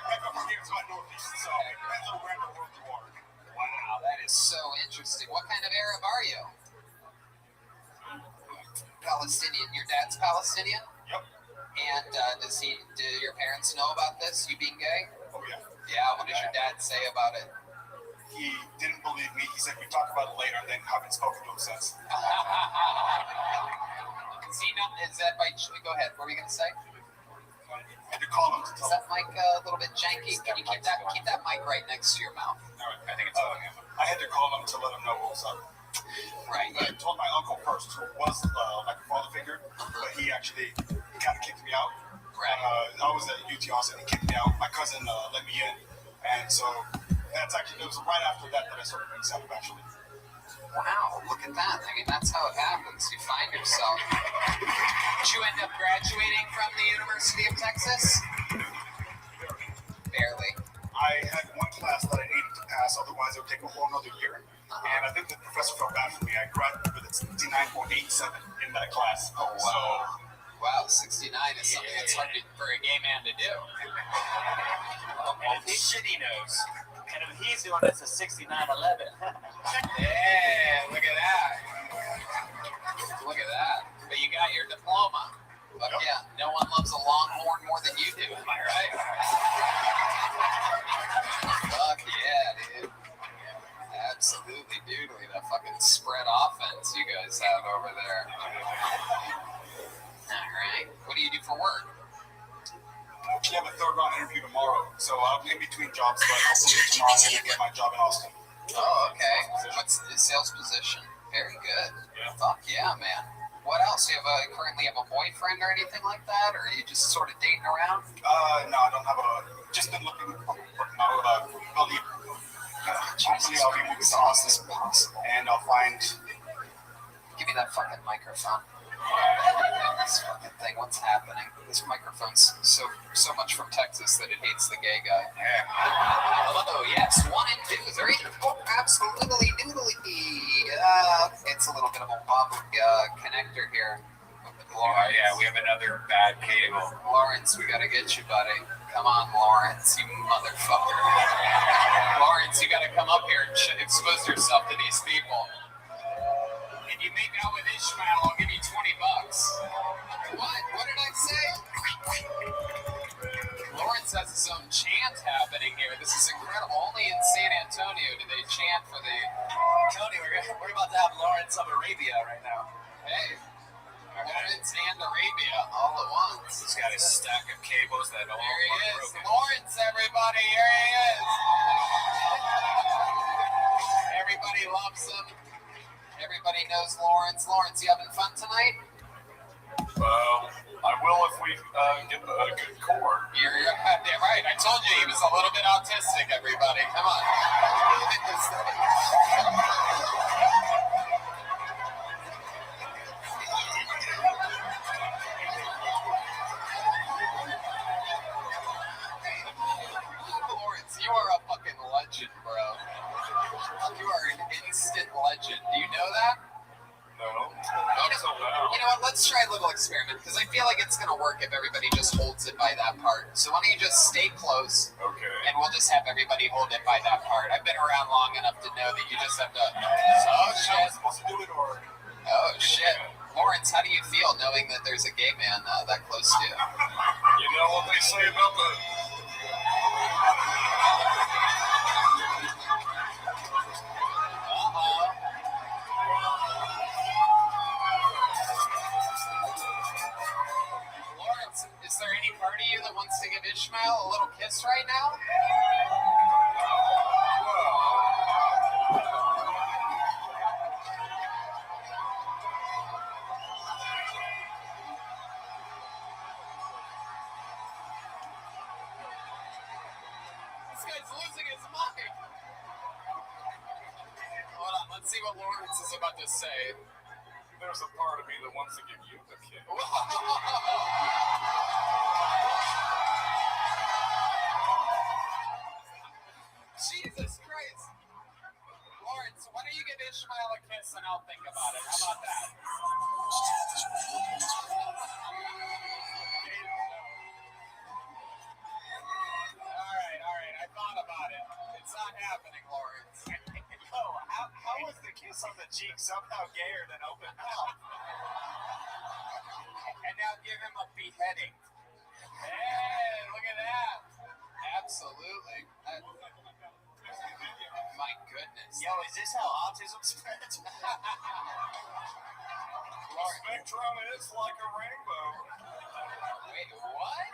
Mecca from here to my northeast, so depends on where in the world you are. Wow, that is so interesting. What kind of Arab are you? Palestinian. Your dad's Palestinian? Yep. And do your parents know about this, you being gay? Oh, yeah. Yeah, what does your dad say about it? He didn't believe me. He said, we talk about it later, and then haven't spoken to him since. Is that by... Go ahead. What were you going to say? I had to call him to tell him. Is that mic a little bit janky? Can you keep that mic right next to your mouth? All right. I think it's I had to call him to let him know what was up. Right. I told my uncle first, who was like a father figure, but he kind of kicked me out. Right. I was at UT Austin. He kicked me out. My cousin let me in, and so it was right after that I started being self actually. Wow, look at that. I mean, that's how it happens. You find yourself. Did you end up graduating from the University of Texas? Barely. I had one class that I needed to pass, otherwise it would take a whole nother year. And I think the professor felt bad for me. I graduated with a 69.87 in that class. Oh, wow. So, wow, 69 is something that's hard for a gay man to do. And it's shitty nose. And if he's doing this a 6911. Yeah, look at that. Look at that. But you got your diploma. But yeah, no one loves a longhorn more than you do, am I right? Fuck yeah, dude. Absolutely doodly. That fucking spread offense you guys have over there. Alright. What do you do for work? I actually have a third round interview tomorrow, so I'll be in between jobs, but hopefully tomorrow I'm going to get my job in Austin. Oh, okay. What's the sales position? Very good. Yeah. Fuck yeah, man. What else? You currently have a boyfriend or anything like that, or are you just sort of dating around? No, I don't have just been looking out. Hopefully I'll be moving to Austin, and I'll find. Give me that fucking microphone. This fucking thing, what's happening? This microphone's so much from Texas that it hates the gay guy. Hello, yes, 1 and 2, 3 and 4, absolutely doodly. It's a little bit of a wobbly connector here. Lawrence. Yeah, we have another bad cable. Lawrence, we gotta get you, buddy. Come on, Lawrence, you motherfucker. Lawrence, you gotta come up here and expose yourself to these people. If you make out with Ishmael, I'll give you $20. What? What did I say? Lawrence has his own chant happening here. This is incredible. Only in San Antonio do they chant for the... Tony, we're about to have Lawrence of Arabia right now. Hey, Lawrence and Arabia all at once. He's got a stack of cables that all There he is. broken. Lawrence, everybody. Here he is. Everybody loves him. Everybody knows Lawrence. Lawrence, you having fun tonight? I will if we get a good core. You're goddamn right. I told you he was a little bit autistic, everybody. Come on. Lawrence, you are a fucking legend, bro. You are an instant legend. Do you know that? No. You know what? Let's try a little experiment because I feel like it's going to work if everybody just holds it by that part. So why don't you just stay close? Okay. And we'll just have everybody hold it by that part. I've been around long enough to know that you just have to. Oh shit! Supposed to do it or? Oh shit! Lawrence, how do you feel knowing that there's a gay man that close to you? You know what they say about the. Lawrence, is there any part of you that wants to give Ishmael a little kiss right now? Well, This guy's losing his mind. Hold on, let's see what Lawrence is about to say. There's a part of me that wants to give you the kick. Jesus Christ. Lawrence, why don't you give Ishmael a kiss and I'll think about it? How about that? All right. I thought about it. It's not happening, Lawrence. How was the kiss on the cheek somehow gayer than open mouth? And now give him a beheading. Hey, look at that. Absolutely. My goodness. Yo, is this how autism spreads? Spectrum is like a rainbow. Wait, what?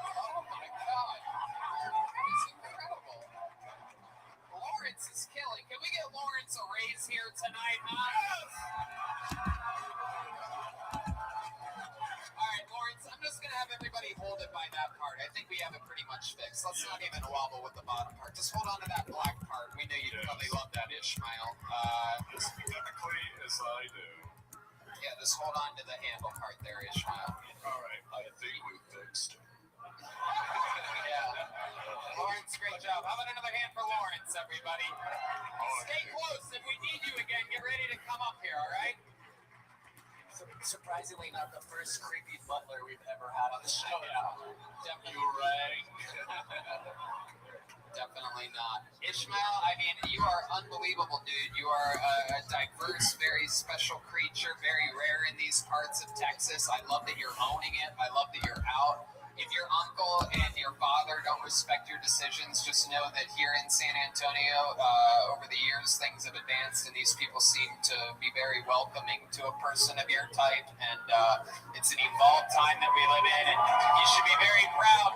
Oh my God. It's incredible. Lawrence is killing. Can we get Lawrence a raise here tonight, huh? All right, Lawrence, I'm just going to have everybody hold it by that part. I think we have it pretty much fixed. Let's not even wobble with the bottom part. Just hold on to that black part. We knew you'd probably love that, Ishmael. As technically as I do. Yeah, just hold on to the handle part there, Ishmael. All right, I think we fixed it. Yeah. Lawrence, great job. How about another hand for Lawrence, everybody? Stay close. If we need you again, get ready to come up here, all right? Surprisingly, not the first creepy butler we've ever had on the show. Definitely. You rang. Definitely not. Ishmael, I mean, you are unbelievable, dude. You are a diverse, very special creature, very rare in these parts of Texas. I love that you're owning it. I love that you're out. If your uncle and your father don't respect your decisions, just know that here in San Antonio, over the years, things have advanced, and these people seem to be very welcoming to a person of your type. And it's an evolved time that we live in, and you should be very proud,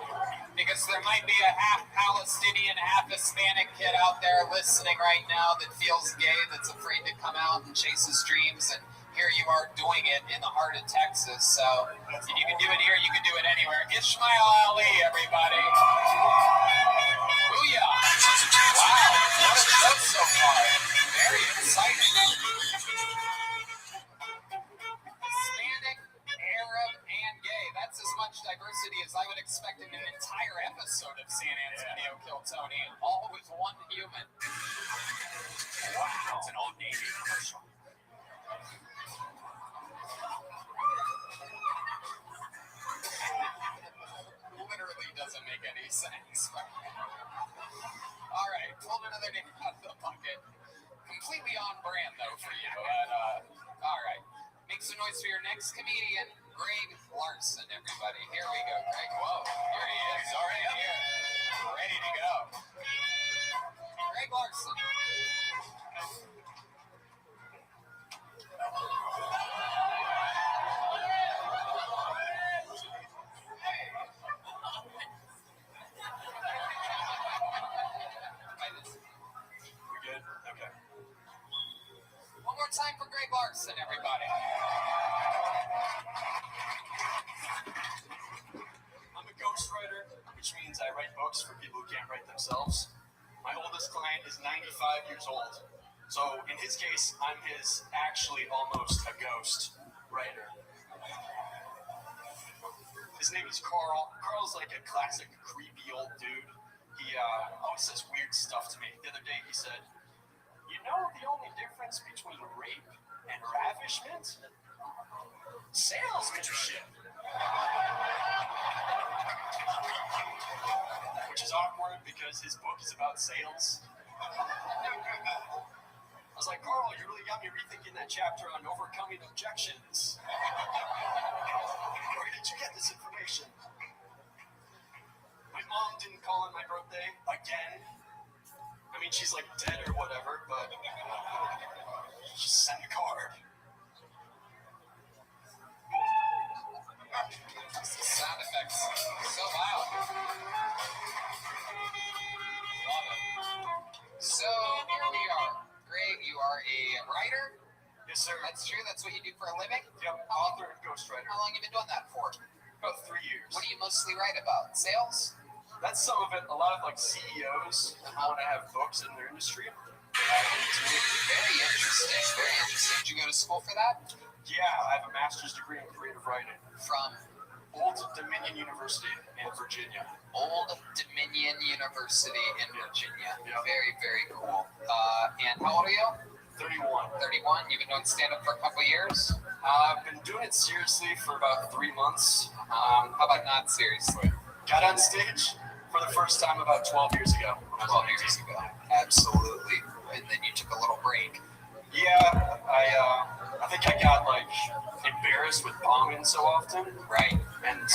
because there might be a half Palestinian, half Hispanic kid out there listening right now that feels gay, that's afraid to come out and chase his dreams, and here you are doing it in the heart of Texas. So if you can do it here, you can do it anywhere. Ishmael Ali, everybody. Booyah. Wow, what a show so far. Very exciting. Hispanic, Arab, and gay. That's as much diversity as I would expect in an entire episode of San Antonio Kill Tony, all with one human. Wow, it's an Old Navy commercial. Literally doesn't make any sense. All right, pulled another name out of the bucket. Completely on brand, though, for you. All right. Make some noise for your next comedian, Greg Larson, everybody. Here we go, Greg. Whoa, here he is. He's already up here. Ready to go. Greg Larson. One more time for Greg Larson, everybody. I'm a ghostwriter, which means I write books for people who can't write themselves. My oldest client is 95 years old. So in his case, I'm his actually almost a ghost writer. His name is Carl. Carl's like a classic creepy old dude. He always says weird stuff to me. The other day he said, "You know the only difference between rape and ravishment? Salesmanship." Which is awkward because his book is about sales. I was like, "Carl, you really got me rethinking that chapter on overcoming objections. Where did you get this information?" My mom didn't call on my birthday again. I mean, she's like dead or whatever, but she sent a card. Sound effects. So loud. Love it. So here we are. Greg, you are a writer? Yes, sir. That's true? That's what you do for a living? Yep, author and ghostwriter. How long have you been doing that for? About 3 years. What do you mostly write about? Sales? that's some of it. A lot of like CEOs want to have books in their industry. Very interesting. Very interesting. Did you go to school for that? Yeah, I have a master's degree in creative writing From Old Dominion University in Virginia. Old Dominion University in Virginia. Very, very cool. And how old are you? 31. 31. You've been doing stand-up for a couple of years? I've been doing it seriously for about 3 months. How about not seriously? Got on stage for the first time about 12 years ago. 12 years ago. Absolutely. And then you took a little break. Yeah, I think I got like embarrassed with bombing so often. Right. And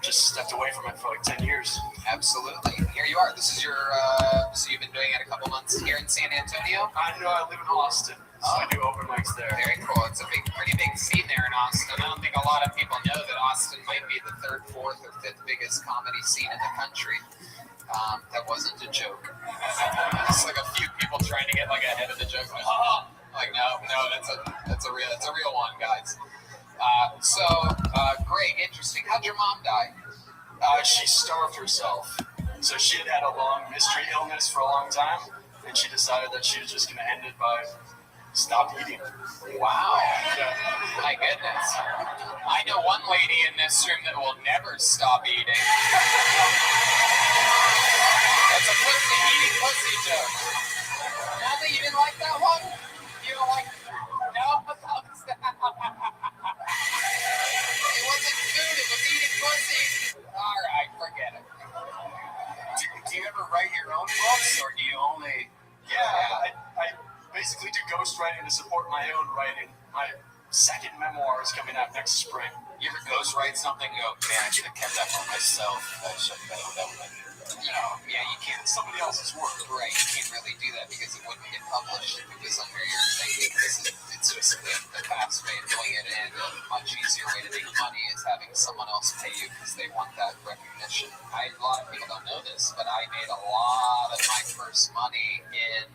just stepped away from it for like 10 years. Absolutely. Here you are. This is your, so you've been doing it a couple months here in San Antonio? I know, I live in Austin, so I do open mics there. Very cool. It's a pretty big scene there in Austin. I don't think a lot of people know that Austin might be the 3rd, 4th, or 5th biggest comedy scene in the country. That wasn't a joke. It's like a few people trying to get like ahead of the joke. Like no, that's a real one, guys. Greg, interesting. How'd your mom die? She starved herself. So she had a long mystery illness for a long time, and she decided that she was just going to end it by stop eating. Wow. Yeah. My goodness. I know one lady in this room that will never stop eating. That's a eating pussy joke. Natalie, you didn't like that one? You don't like... No? It wasn't food, it was eating pussy. All right, forget it. Do you ever write your own books, or do you only... Yeah, I basically do ghostwriting to support my own writing. My second memoir is coming out next spring. You ever ghostwrite something and go, man, I should have kept that for myself. Yeah, you can't. Somebody else's work. Right, you can't really do that because it wouldn't get published if it was under your thing. Because it's just the fast way of doing it, and a much easier way to make money is having someone else pay you because they want that recognition. A lot of people don't know this, but I made a lot of my first money in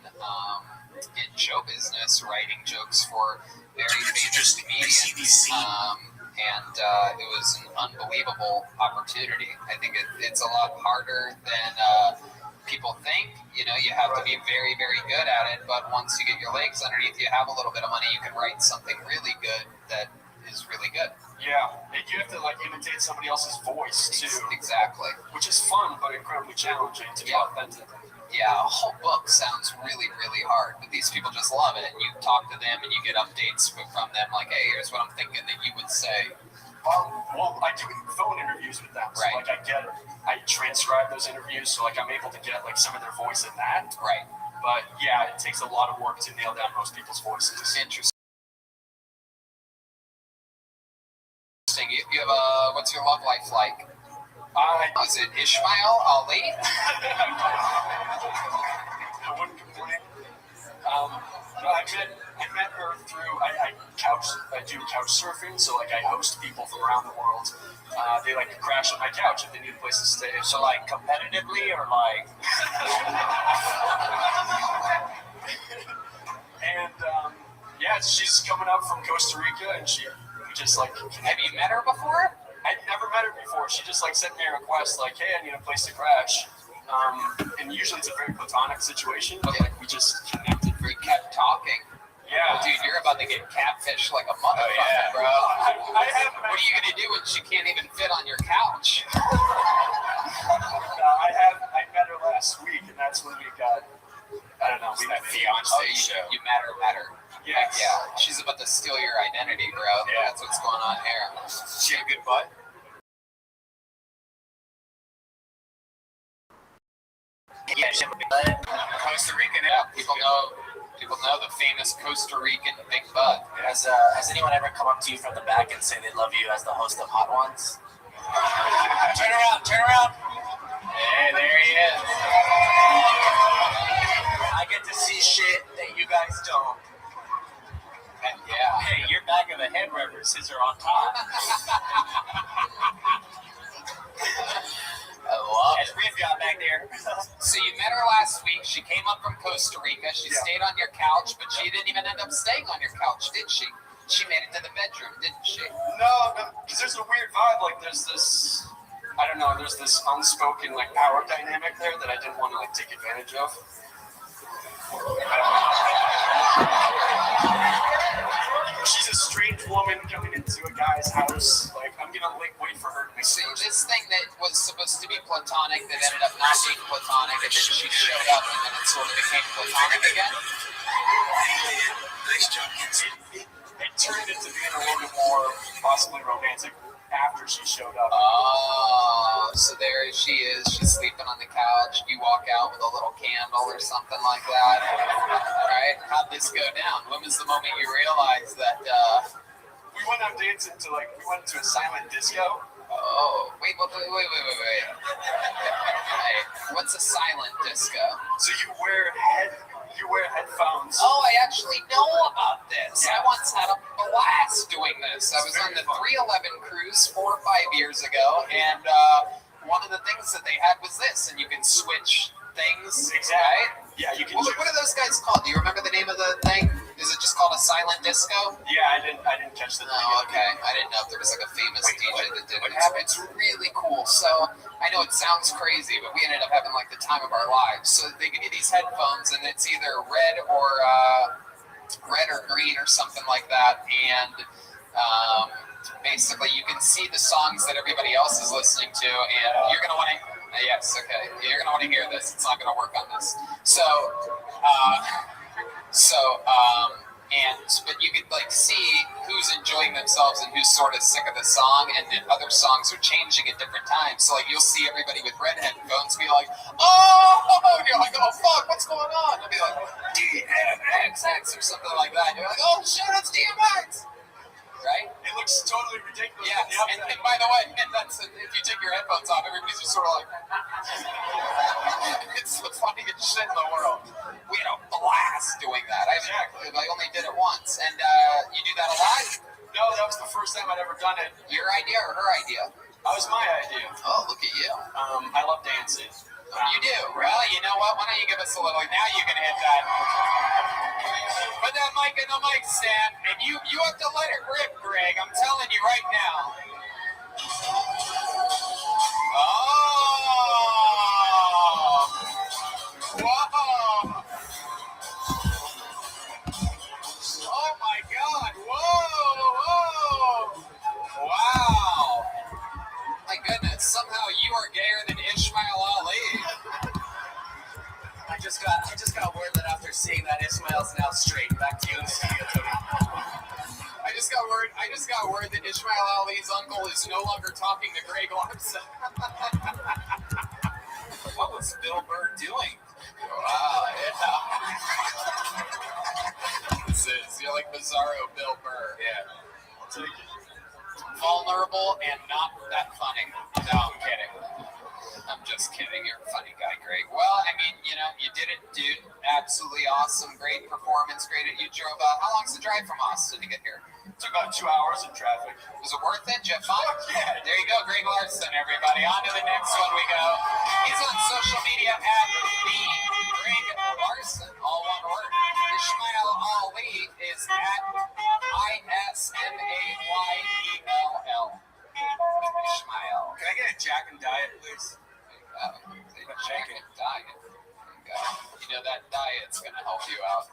show business, writing jokes for very famous comedians. And it was an unbelievable opportunity. I think it's a lot harder than people think. You know, you have to be very, very good at it. But once you get your legs underneath you, have a little bit of money, you can write something really good that is really good. Yeah, and you have to like imitate somebody else's voice too. Exactly. Which is fun, but incredibly challenging to be authentic. Yeah, a whole book sounds really, really hard, but these people just love it, and you talk to them, and you get updates from them, like, hey, here's what I'm thinking that you would say. Well, I do phone interviews with them, so like I transcribe those interviews, so like I'm able to get like some of their voice in that. Right. But yeah, it takes a lot of work to nail down most people's voices. Interesting. You have a, what's your love life like? Is it Ishmael Ali? I wouldn't complain. I met her through, I do couch surfing, so like I host people from around the world. They like to crash on my couch if they need a place to stay. So like competitively or like... And yeah, she's coming up from Costa Rica, and we just like... Have you met her before? I'd never met her before. She just like sent me a request like, hey, I need a place to crash. And usually it's a very platonic situation, but like we just connected. We kept talking. Yeah. Dude, you're about to get catfished like a motherfucker, bro. What are you going to do when she can't even fit on your couch? I met her last week, and that's when we got, I don't know, we met fiance show. You met her. Yes. Yeah, she's about to steal your identity, bro. Yeah. That's what's going on here. She had a good butt. Yeah, she had a big butt. Costa Rican. Yeah, people know the famous Costa Rican big butt. Has anyone ever come up to you from the back and say they love you as the host of Hot Ones? Turn around. Hey, there he is. I get to see shit that you guys don't. And yeah. Hey, your back of the head references are on top. I love it. Rib job back there. So you met her last week. She came up from Costa Rica. She stayed on your couch, but she didn't even end up staying on your couch, did she? She made it to the bedroom, didn't she? No, because there's a weird vibe. Like there's this I don't know, there's this unspoken like power dynamic there that I didn't want to like take advantage of. She's a strange woman coming into a guy's house. Like, I'm gonna like wait for her to be See, this thing that was supposed to be platonic that ended up not being platonic, and then she showed up, and then it sort of became platonic again. Nice job. It turned into being a little bit more possibly romantic after she showed up. Oh, so there she is. She's sleeping on the couch. You walk out with a little candle or something like that, right? How'd this go down? When was the moment you realized that? We went out dancing to we went to a silent disco. Oh, wait. Hey, what's a silent disco? So you wear headphones. Oh, I actually know about this. I once had a blast doing this. I was on the 311 cruise 4 or 5 years ago, and one of the things that they had was this, and you can switch things. Exactly. Right? Yeah, you can. What are those guys called? Do you remember the name of the thing? Is it just called a silent disco? Yeah, I didn't catch the. Oh, okay. I didn't know if there was like a famous DJ that did it. It's really cool. So I know it sounds crazy, but we ended up having like the time of our lives. So they give you these headphones, and it's either red or green or something like that, and basically you can see the songs that everybody else is listening to, and you're gonna want to. Yes, okay. You're gonna want to hear this. It's not gonna work on this. But you could like see who's enjoying themselves and who's sort of sick of the song, and then other songs are changing at different times. So like you'll see everybody with red headphones be like, oh, and you're like, oh fuck, what's going on? They'll be like DMXX or something like that. And you're like, oh shit, it's DMX. Right? It looks totally ridiculous. Yeah, and by the way, that's if you take your headphones off, everybody's just sort of like, it's the funniest shit in the world. We had a blast doing that. I only did it once, and you do that a lot? No, that was the first time I'd ever done it. Your idea or her idea? That was my idea. Oh, look at you. I love dancing. You do? Well, you know what? Why don't you give us a little? Now you can hit that. Put that mic in the mic stand, and you have to let it rip, Greg. I'm telling you right now. Oh! Whoa! Oh my God! Whoa! Wow! My goodness! Somehow you are gayer than Ishmael Ali. I just got word that after seeing that, Ishmael's now straight. Back to you in the studio, Tony. I just got word that Ishmael Ali's uncle is no longer talking to Greg Larson. What was Bill Burr doing? Wow, yeah. You're like Bizarro Bill Burr. Yeah. I'll take it. Vulnerable and not that funny. No, I'm kidding. I'm just kidding. You're a funny guy, Greg. Well, I mean, you did it, dude. Absolutely awesome. Great performance. Great. You drove, how long's the drive from Austin to get here? It took about 2 hours in traffic. Was it worth it? Did you have fun? Yeah. There you go, Greg Larson, everybody. On to the next one we go. He's on social media at the Greg Larson, all one word. Ishmael Ali is at ISMAYELL. Ishmael. Can I get a Jack and Diet, please? Jack and Diet. You know that diet's gonna help you out.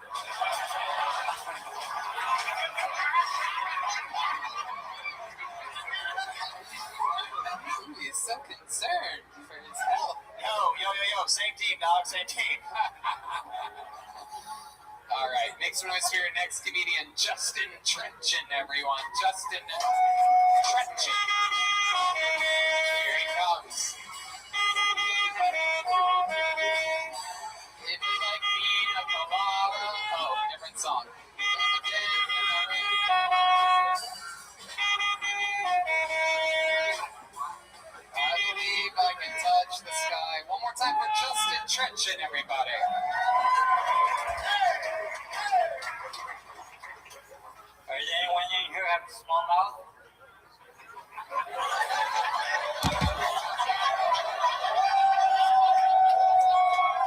Ooh, he's so concerned for his health. Yo, same team, dog, same team. All right, make some noise for your next comedian, Justin Trenchin, everyone. Justin Trenchin. Here he comes. If you like pina colada, different song. I believe I can touch the sky. One more time for Justin Trenchin, everybody. Is anyone in here have a small mouth?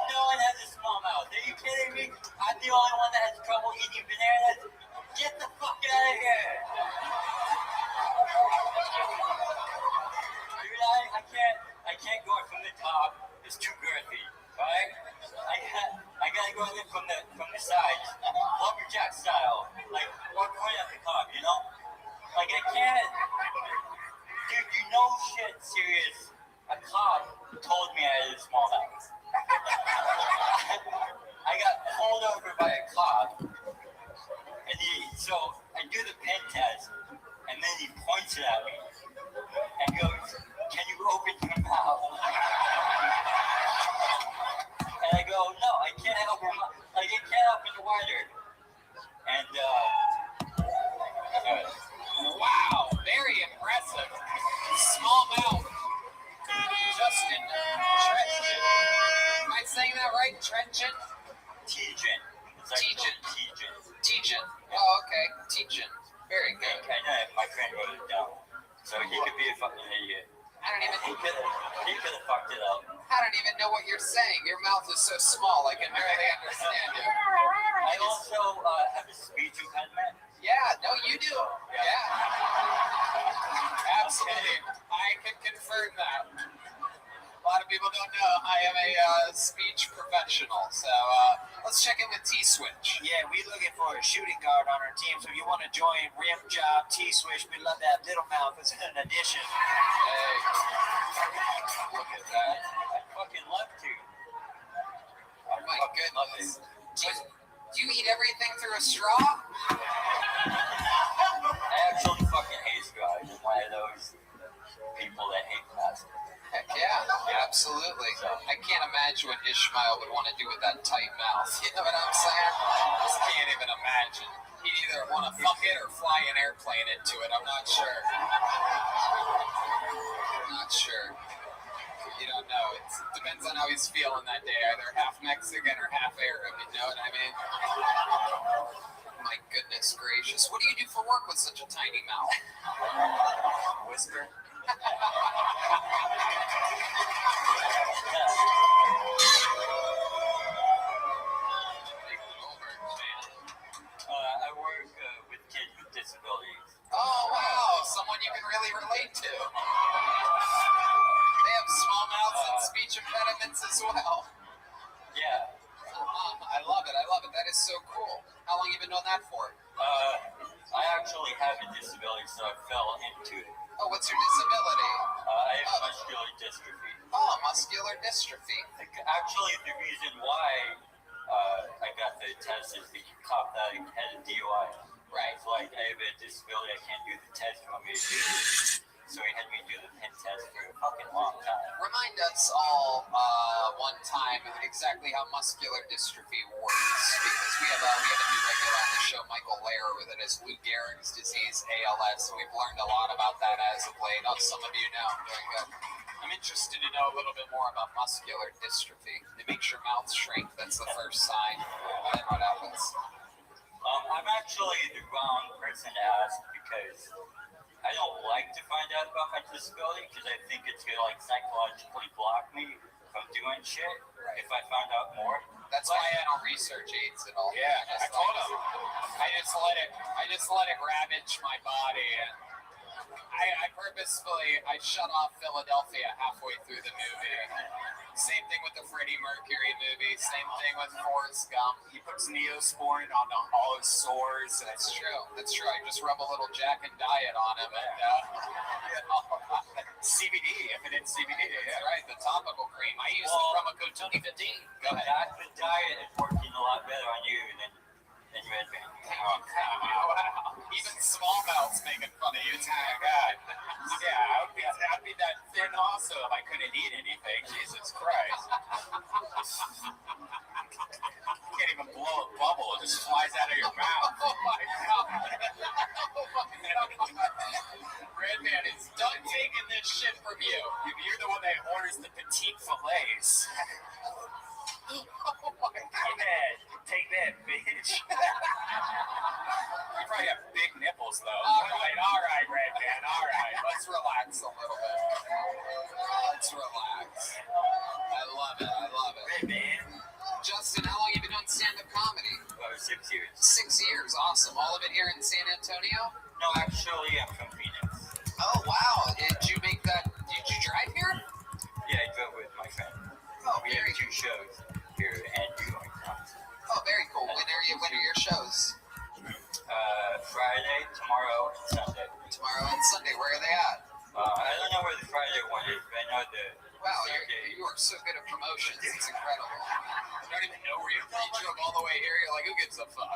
No one has a small mouth. Are you kidding me? I'm the only one that has trouble eating bananas. Get the fuck out of here. Dude, I can't smallmouth. I got pulled over by a cop, and so I do the pen test, and then he points it at me and goes, "Can you open your mouth?" And I go, "No, I can't open my, like, I can't open it wider." And wow, very impressive. Smallmouth. Justin Trenton. Am I saying that right? Trenton? Tejan. Tejan. Oh, okay. Tejan. Very good. I know my friend wrote it down, so he could be a fucking idiot. He could have fucked it up. I don't even know what you're saying. Your mouth is so small, I can barely understand you. I also have a speech impediment. Yeah, no, you do. Yeah. Absolutely. I can confirm that. A lot of people don't know I am a speech professional, so let's check in with T-Switch. Yeah, we're looking for a shooting guard on our team, so if you want to join Rim Job, T-Switch, we'd love to have Little Mouth as an addition. Hey, look at that. I'd fucking love to. Oh my goodness. Do you eat everything through a straw? I actually fucking hate straws. I'm one of those people that hate plastic. Heck yeah, absolutely. I can't imagine what Ishmael would want to do with that tight mouth. You know what I'm saying? Just can't even imagine. He'd either want to fuck it or fly an airplane into it. I'm not sure. You don't know. It depends on how he's feeling that day. Either half Mexican or half Arab. You know what I mean? My goodness gracious. What do you do for work with such a tiny mouth? Whisper. I work with kids with disabilities. Oh, wow. Someone you can really relate to. They have small mouths and speech impediments as well. Yeah. I love it. That is so cool. How long have you been doing that for? I actually have a disability, so I fell into it. Oh, what's your disability? I have muscular dystrophy. Oh, muscular dystrophy. Actually, the reason why I got the test is the cop that had a DUI. Right. It's like, I have a disability, I can't do the test you want me to do. So he had me do the pen test for a fucking long time. Remind us all one time exactly how muscular dystrophy works, because we have a new regular on the show, Michael Lair, that has Lou Gehrig's disease, ALS, and we've learned a lot about that as of late. Oh, some of you know. Very good. I'm interested to know a little bit more about muscular dystrophy. It makes your mouth shrink. That's the first sign. Then what happens? I'm actually the wrong person to ask because I don't like to find out about my disability because I think it's gonna like psychologically block me from doing shit if I find out more. That's why I don't research AIDS at all. Yeah, I told him. I just let it ravage my body, and I purposefully shut off Philadelphia halfway through the movie. Same thing with the Freddie Mercury movie. Same thing with Forrest Gump. He puts Neosporin on all his sores. That's true. I just rub a little Jack and Diet on him, and CBD, if it is CBD. That's right, the topical cream. I use the Promoco Tony 15. Go ahead. Jack and Diet is working a lot better on you than Red Band. Wow. Even smallmouth's making fun of you. Oh, God. Yeah, I'd be that thin also if I couldn't eat anything. Jesus Christ. You can't even blow a bubble. It just flies out of your mouth. Oh, my God. Red Man is done taking this shit from you. You're the one that orders the petite fillets. Oh, my God. Take that, bitch. You probably have big nipples, though. All right, Red Man. All right. Let's relax a little bit. Let's relax. I love it. Red Man. Justin, how long have you been doing stand-up comedy? About 6 years. 6 years. Awesome. All of it here in San Antonio? No, actually, I'm from Phoenix. Oh, wow. Did you drive here? Yeah, I drove with my friend. Oh, we have 2 shows here and New York. Oh, very cool. When are your shows? Friday, tomorrow, and Sunday. Tomorrow and Sunday. Where are they at? I don't know where the Friday one is, but I know the Wow, you are so good at promotions. It's incredible. I don't even know where you drove all the way here. You're like, who gives a fuck?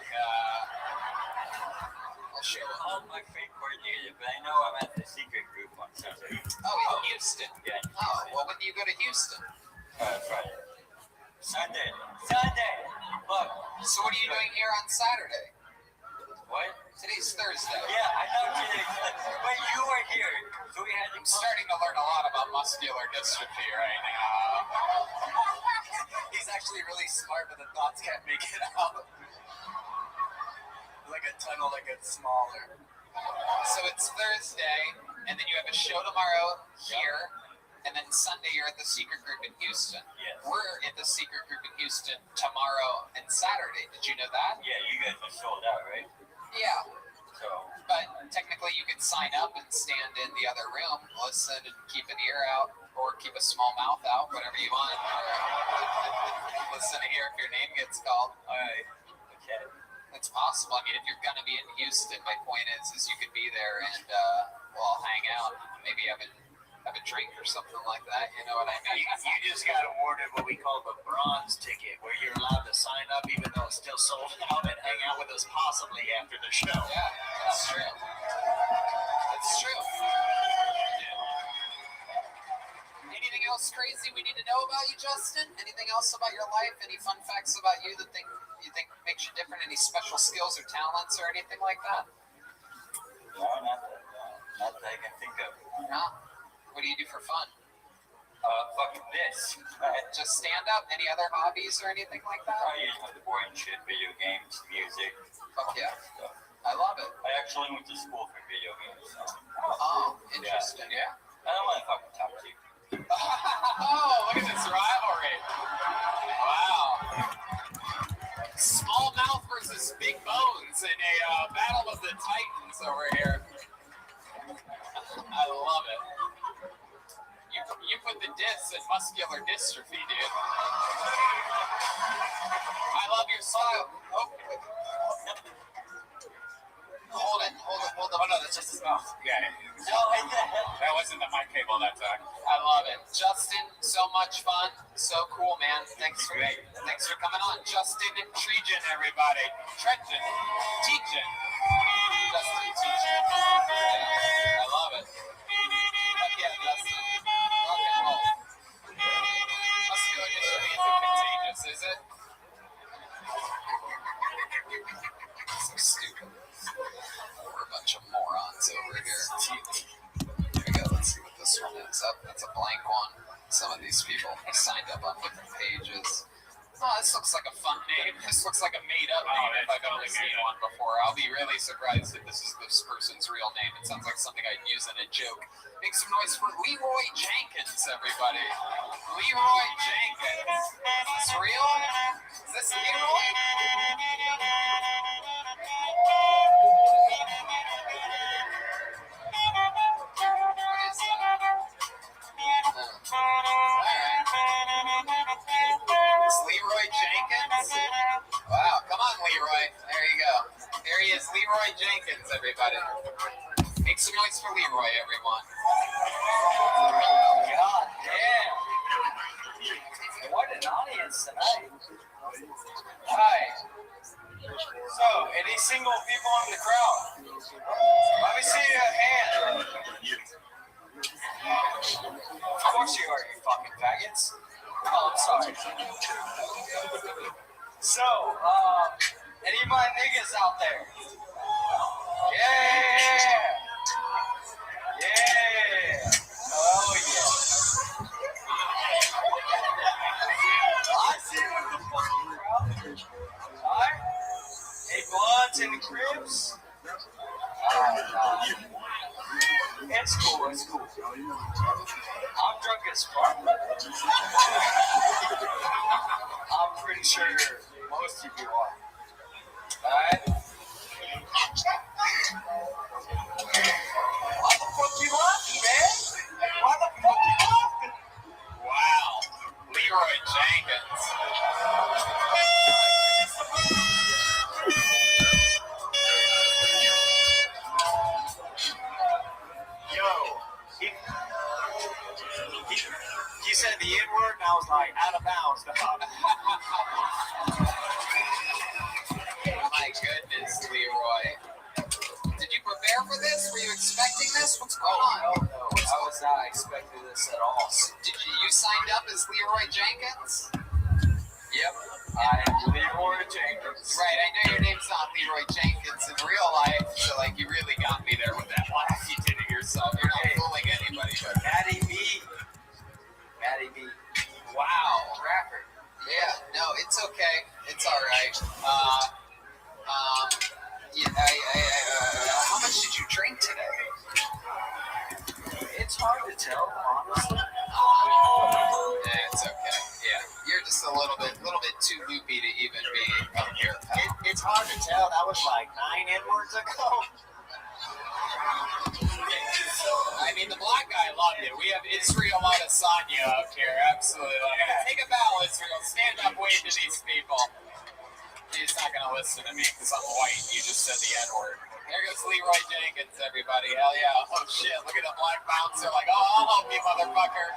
I'll show up. All my fake coordinated, but I know I'm at the secret group on Sunday. Oh, in Houston. Yeah. Oh, well, when do you go to Houston? Friday. Sunday. Look. So what are you doing here on Saturday? What? Today's Thursday. Yeah, I know today's Thursday. But you were here, so we had to. I'm starting to learn a lot about muscular dystrophy right now. He's actually really smart, but the thoughts can't make it out. Like a tunnel that gets smaller. So it's Thursday, and then you have a show tomorrow here, and then Sunday you're at the secret group in Houston. Yes. We're at the secret group in Houston tomorrow and Saturday. Did you know that? Yeah, you guys are sold out, right? Yeah. So. But technically you can sign up and stand in the other room, listen and keep an ear out, or keep a small mouth out, whatever you want. Listen to hear if your name gets called. All right. Okay. It's possible. I mean, if you're going to be in Houston, my point is you could be there and we'll all hang out, maybe have a drink or something like that. You know what I mean? You just got awarded what we call the bronze ticket, where you're allowed to sign up even though it's still sold out and hang out with us possibly after the show. Yeah, that's true. That's true. Anything else crazy we need to know about you, Justin? Anything else about your life? Any fun facts about you that you think makes you different? Any special skills or talents or anything like that? No, not that I can think of. No? What do you do for fun? Fucking this. Just stand up? Any other hobbies or anything like that? I usually the boring shit, video games, music. Fuck yeah. Stuff. I love it. I actually went to school for video games, so. Oh, interesting. Yeah. I don't want to fucking talk to you. Oh, look at this rivalry. Wow. Small mouth versus big bones in a battle of the titans over here. I love it. You put the dis in muscular dystrophy, dude. I love your style. Oh. Hold it. Oh no, that's just his mouth. Yeah. No, that wasn't the mic cable that time. I love it. Justin, so much fun. So cool, man. Thanks for coming on. Justin and Trejan, everybody. Trejan. Tejan. Justin Tejan. I love it. Heck yeah, Justin. Rock and roll. Muscular dystrophy isn't contagious, is it? So stupid. We're a bunch of morons over here. Here we go. Let's see what this one is. Oh, that's a blank one. Some of these people signed up on different pages. Oh, this looks like a fun name. This looks like a made-up name if I've ever seen one before. I'll be really surprised if this is this person's real name. It sounds like something I'd use in a joke. Make some noise for Leroy Jenkins, everybody. Leroy Jenkins. Is this real? Is this Leroy? It's Leroy Jenkins. Wow, come on, Leroy. There you go. There he is, Leroy Jenkins, everybody. Make some noise for Leroy, everyone. God damn. What an audience tonight. Hi. So, any single people in the crowd? Let me see a hand. Of course you are, you fucking faggots. Oh, I'm sorry. So, any of my niggas out there? Yeah! Yeah! Oh, yeah. I see you with the fucking crowd. Alright? Hey, bloods in the cribs? It's cool, it's cool. I'm drunk as fuck. I'm pretty sure most of you are. Alright? Why the fuck you laughing, man? Why the fuck you laughing? Wow. Leroy Jenkins. Yo, he said pounds, dog. My goodness, Leroy. Did you prepare for this? Were you expecting this? What's going on? No, I was not expecting this at all. You signed up as Leroy Jenkins? Yep, I am Leroy Jenkins. Right, I know your name's not Leroy Jenkins in real life, so like you really got me there with that laugh. You did it yourself. You're not fooling anybody. But Maddie B. Wow. Rapper. Yeah, no, it's okay. It's all right. How much did you drink today? It's hard to tell, honestly. Yeah, it's okay. Yeah, you're just a little bit too loopy to even be up here. It's hard to tell. That was like 9 N-words ago. I mean, the black guy loved it. We have Israel Adesanya up here. Absolutely. Take a bow, Israel. Stand up, wave to these people. He's not going to listen to me because I'm white. You just said the N-word. There goes Leroy Jenkins, everybody. Hell yeah. Oh, shit. Look at the black bouncer. Like, oh, I'll help you, motherfucker.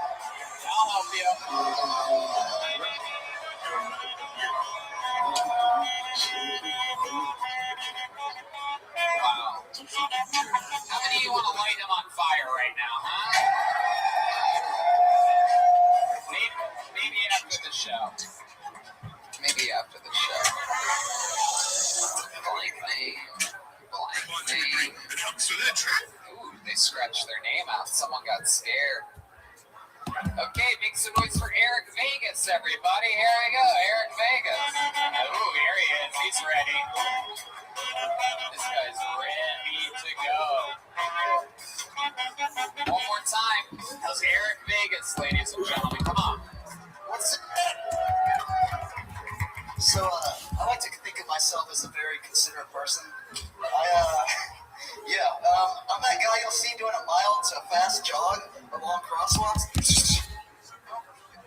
I'll help you. Wow. How many of you want to light him on fire right now, huh? Maybe after the show. Maybe after the show. Blank name. Ooh, they scratched their name out. Someone got scared. Okay, make some noise for Eric Vegas, everybody. Here we go, Eric Vegas. Ooh, here he is. He's ready. This guy's ready to go. One more time. How's Eric Vegas, ladies and gentlemen? Come on. So, I like to think of myself as a very considerate person. I'm that guy you'll see doing a mild to fast jog along crosswalks.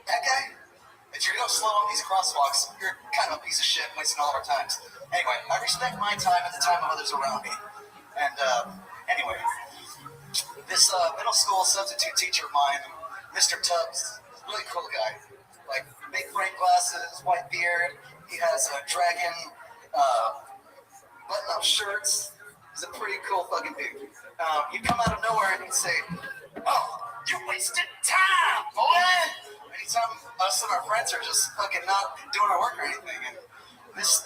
That guy? If you're going to slow on these crosswalks, you're kind of a piece of shit, wasting all our times. Anyway, I respect my time and the time of others around me. And, anyway, this middle school substitute teacher of mine, Mr. Tubbs, really cool guy. Like, big frame glasses, white beard. He has a dragon, button-up shirts. He's a pretty cool fucking dude. He'd come out of nowhere and he'd say, "Oh, you wasted time, boy!" Anytime us and our friends are just fucking not doing our work or anything. And this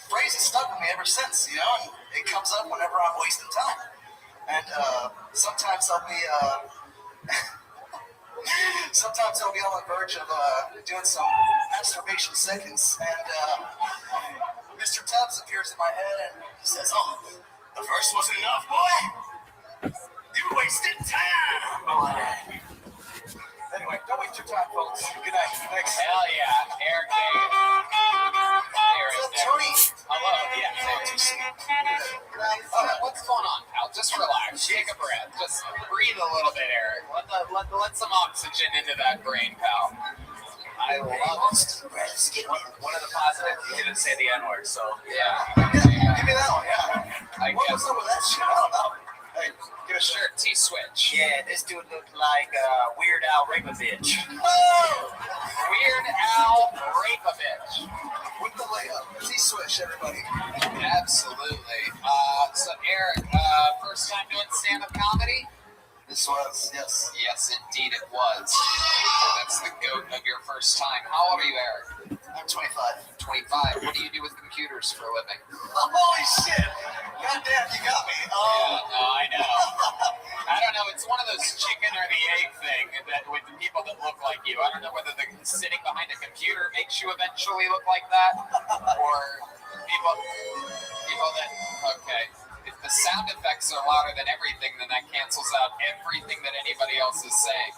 phrase has stuck with me ever since, you know, and it comes up whenever I'm wasting time. And sometimes I'll be on the verge of doing some masturbation seconds, and Mr. Tubbs appears in my head and he says, "Oh, the first wasn't enough, boy. You wasted time, boy." Anyway, don't waste your time, folks. Good night. Thanks. Hell yeah, Eric Vegas. Tony. Hello. Yeah. What's going on, pal? Just relax. Take a breath. Just breathe a little bit, Eric. Let some oxygen into that brain, pal. I love it. One of the positives, you didn't say the N-word, so. Yeah. Give me that one, yeah. I What guess. was up with that shit? I don't know. Hey, Give a shirt, T-switch. Yeah, this dude looked like Weird Al Rapovich. oh! Weird Al Rapovich. With the layup. T-switch, everybody. Absolutely. So Eric, first time doing stand-up comedy? This was, yes. Yes, indeed it was. That's the goat of your first time. How old are you, Eric? I'm 25. 25. What do you do with computers for a living? Oh, holy shit! Goddamn, you got me. Yeah, no, I know. I don't know. It's one of those chicken or the egg thing that with the people that look like you. I don't know whether the sitting behind a computer makes you eventually look like that, or people that. Okay. If the sound effects are louder than everything, then that cancels out everything that anybody else is saying.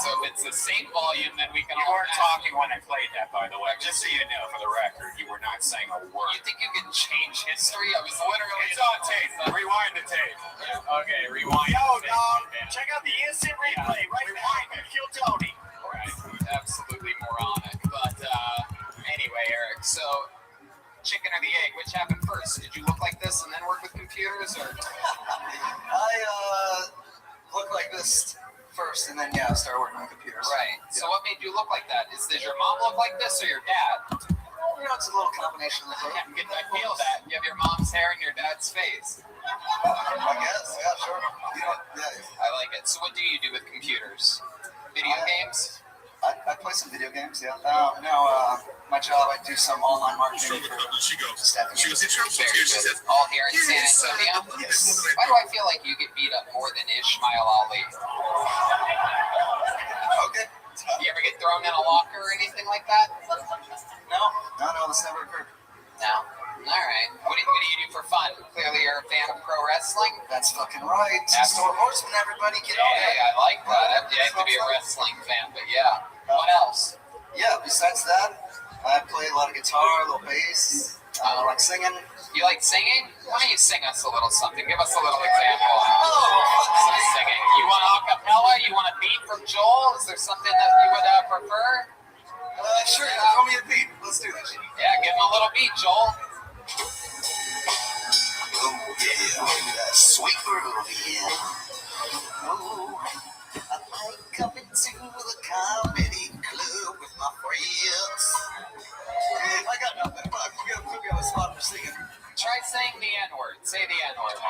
So if it's the same volume, then we can You all weren't match talking it. when I played that, by the way. Just so you know, for the record, you were not saying a word. You think you can change history? I was literally. It's on tape. Rewind the tape. Yeah, okay, rewind. Yo, the tape. dog, Yeah. check out the instant replay right behind me. Kill Tony. Right, absolutely moronic. But anyway, Eric, so chicken or the egg, which happened first? Did you look like this and then work with computers, or? I look like this first, and then I started working on computers. Right. So what made you look like that? Does your mom look like this or your dad? It's a little combination of the both. I feel that. You have your mom's hair and your dad's face. I guess, yeah, sure. I like it. So what do you do with computers? Video games? I play some video games, yeah. My job, I do some online marketing for staff. Very good. All here in San Antonio? Yes. Why do I feel like you get beat up more than Ishmael Ali? Okay. You ever get thrown in a locker or anything like that? No, that's never occurred. No? Alright. What do you do for fun? Clearly you're a fan of pro wrestling? That's fucking right. Store Horseman, everybody get on Hey, I like that. You have to be a wrestling fan, but yeah. What else? Yeah, besides that, I play a lot of guitar, a little bass. I like singing. You like singing? Why don't you sing us a little something? Give us a little example of some singing. You want a cappella? You want a beat from Joel? Is there something that you would prefer? Sure, throw me a beat. Let's do this. Yeah, give him a little beat, Joel. Oh, yeah. Sweet groove, yeah. Oh, I like coming to the comedy club with my friends. I got nothing. Fuck, you gotta put me on the spot for singing. Try saying the N-word. Say the N-word. I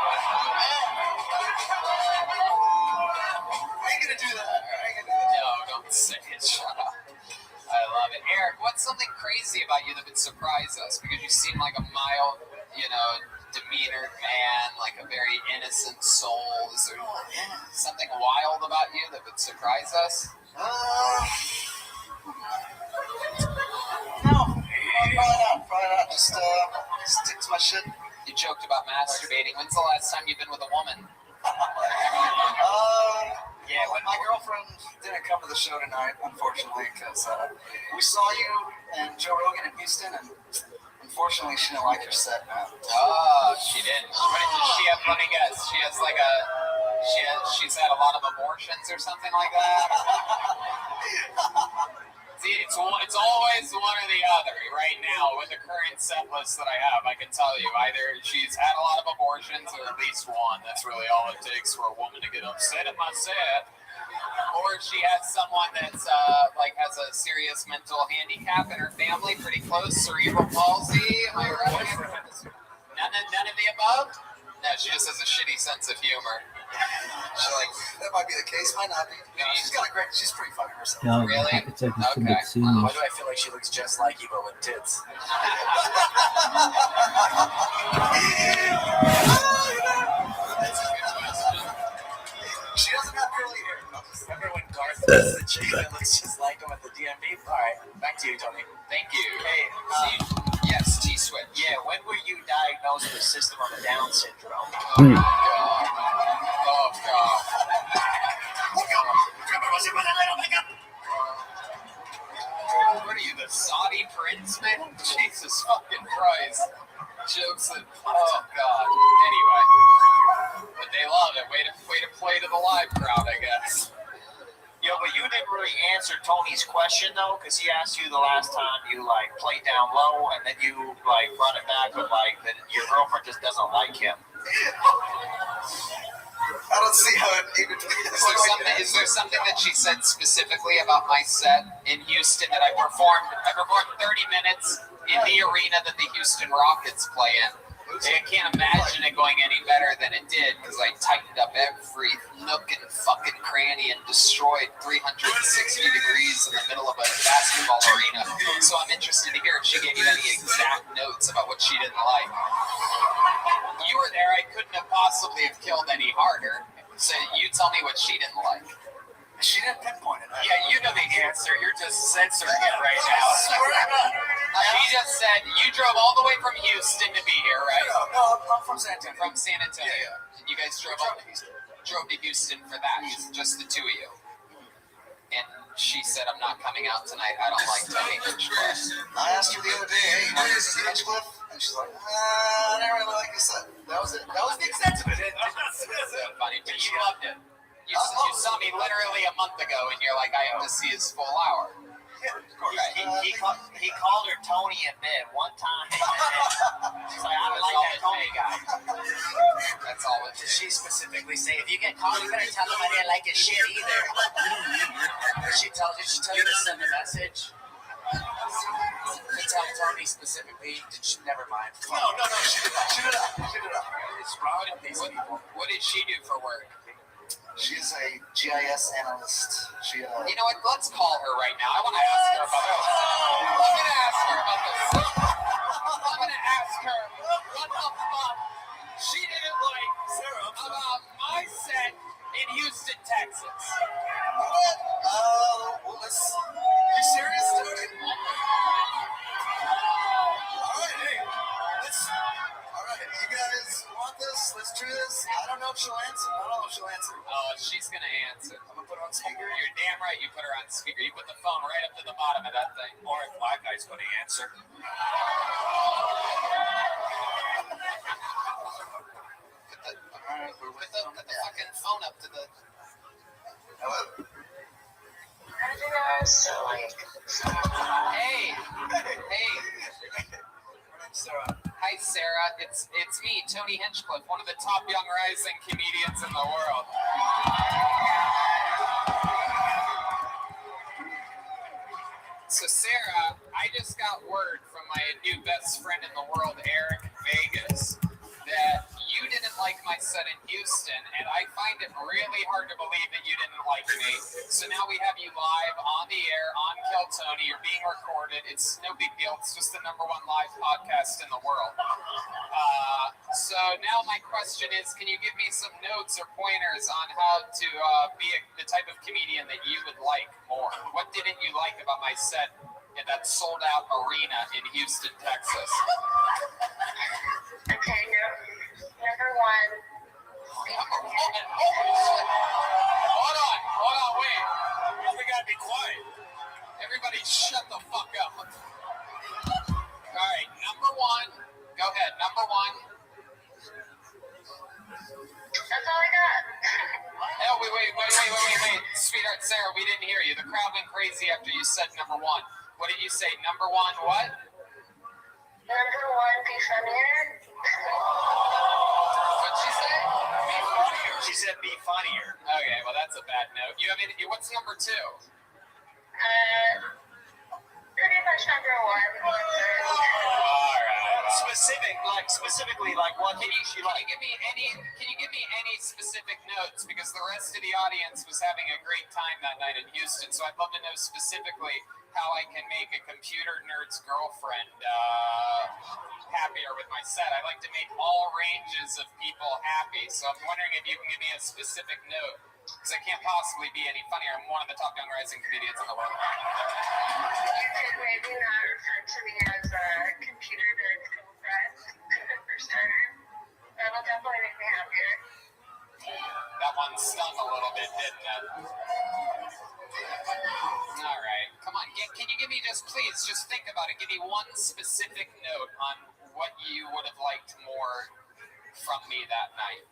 ain't gonna do that. No, don't say it. Shut up. I love it. Eric, what's something crazy about you that would surprise us? Because you seem like a mild, demeanored man, like a very innocent soul. Is there something wild about you that would surprise us? No, probably not. Just stick to my shit. You joked about masturbating. When's the last time you've been with a woman? Yeah, when my girlfriend didn't come to the show tonight, unfortunately, because we saw you and Joe Rogan in Houston, and unfortunately, she didn't like your set, man. Oh, she didn't. Let me guess. She has she's had a lot of abortions or something like that. See, it's always one or the other right now with the current set list that I have. I can tell you either she's had a lot of abortions or at least one. That's really all it takes for a woman to get upset at my set. Or she has someone that's has a serious mental handicap in her family, pretty close, cerebral palsy. Am I right? None of the above? No, she just has a shitty sense of humor. That might be the case, might not be. She's pretty funny herself. No, really? it's like just a bit soonish. Why do I feel like she looks just like you, but with tits? She doesn't have curly hair. Remember when Garth was the chick that looks just like him at the DMV? Alright, back to you, Tony. Thank you. Hey, yes, T-Switch. Yeah, when were you diagnosed with System of a Down syndrome? Oh, God. What are you, the Saudi prince, man? Jesus fucking Christ. Jokes that, oh, God. Anyway. But they love it. Way to play to the live crowd, I guess. Yo, but you didn't really answer Tony's question, though, because he asked you the last time you, played down low, and then you, brought it back with, that your girlfriend just doesn't like him. I don't see how it even... Is there something that she said specifically about my set in Houston that I performed 30 minutes in the arena that the Houston Rockets play in? I can't imagine it going any better than it did because I tightened up every nook and fucking cranny and destroyed 360 degrees in the middle of a basketball arena. So I'm interested to hear if she gave you any exact notes about what she didn't like. You were there. I couldn't have possibly have killed any harder. So you tell me what she didn't like. She didn't pinpoint it. Yeah, you know the answer. You're just censoring it right now. She just said you drove all the way from Houston to be here, right? No, I'm from San Antonio. From San Antonio. Yeah. And you guys drove to Houston for that, just the two of you. And she said, I'm not coming out tonight. I don't like Tony Hinchcliffe. I asked her the other day, hey, you want to see Hinchcliffe? And she's like, I didn't really like your set. That was it. That was the extent of it. That's so funny, but you loved it. You saw me literally a month ago, and you're like, I have to see his full hour. Yeah, of course. Okay. He he called her Tony in bed one time. She's like, I don't like that Tony guy. That's all it is. She specifically say, if you get called, you better tell him I didn't like his shit either. She tells you to send a message. To tell Tony specifically. Never mind. No, she did not. What did she do for work? She's a GIS analyst. She You know what? Let's call her right now. I want to ask her about this. I'm going to ask her about this. I'm going to ask her what the fuck she didn't like about my set in Houston, Texas. You serious, Tony? Alright, you guys want this? Let's do this. I don't know if she'll answer. Oh, she's going to answer. I'm gonna put her on speaker. You're damn right you put her on speaker. You put the phone right up to the bottom of that thing. Or if Black Guy's going to answer. Put the fucking phone up to the... Hello. Hey. Sarah. Hi, Sarah. It's me, Tony Hinchcliffe, one of the top young rising comedians in the world. So, Sarah, I just got word from my new best friend in the world, Eric Vegas, that you didn't like my set in Houston, and I find it really hard to believe that you didn't like me. So now we have you live on the air on Kill Tony. You're being recorded. It's no big deal. It's just the #1 live podcast in the world. So now my question is, can you give me some notes or pointers on how to be the type of comedian that you would like more? What didn't you like about my set in that sold-out arena in Houston, Texas? Okay, number one. Hold on, wait. We gotta be quiet. Everybody shut the fuck up. All right, number one. Go ahead, number one. That's all I got. Oh, wait. Sweetheart Sarah, we didn't hear you. The crowd went crazy after you said number one. What did you say? Number one what? Number one, be funnier. What'd she say? Be funnier. She said be funnier. Okay, well that's a bad note. You have any, what's number two? Pretty much number one. Alright. Specifically, like what Can you give me any specific notes? Because the rest of the audience was having a great time that night in Houston, so I'd love to know specifically how I can make a computer nerd's girlfriend happier with my set. I like to make all ranges of people happy, so I'm wondering if you can give me a specific note, because I can't possibly be any funnier. I'm one of the top young rising comedians in the world. You could maybe not refer to me as a computer nerd's girlfriend, for starters. That'll definitely make me happier. That one stung a little bit, didn't it? All right, come on. Can you give me please think about it. Give me one specific note on what you would have liked more from me that night.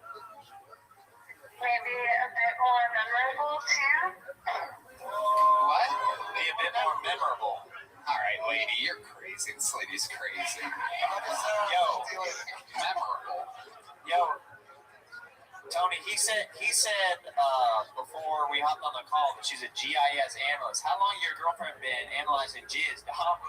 Maybe a bit more memorable, too. What? Be a bit more memorable. All right, lady, you're crazy. This lady's crazy. Yo, memorable. Yo, Tony, he said before we hopped on the call that she's a GIS analyst. How long your girlfriend been analyzing jizz, dog?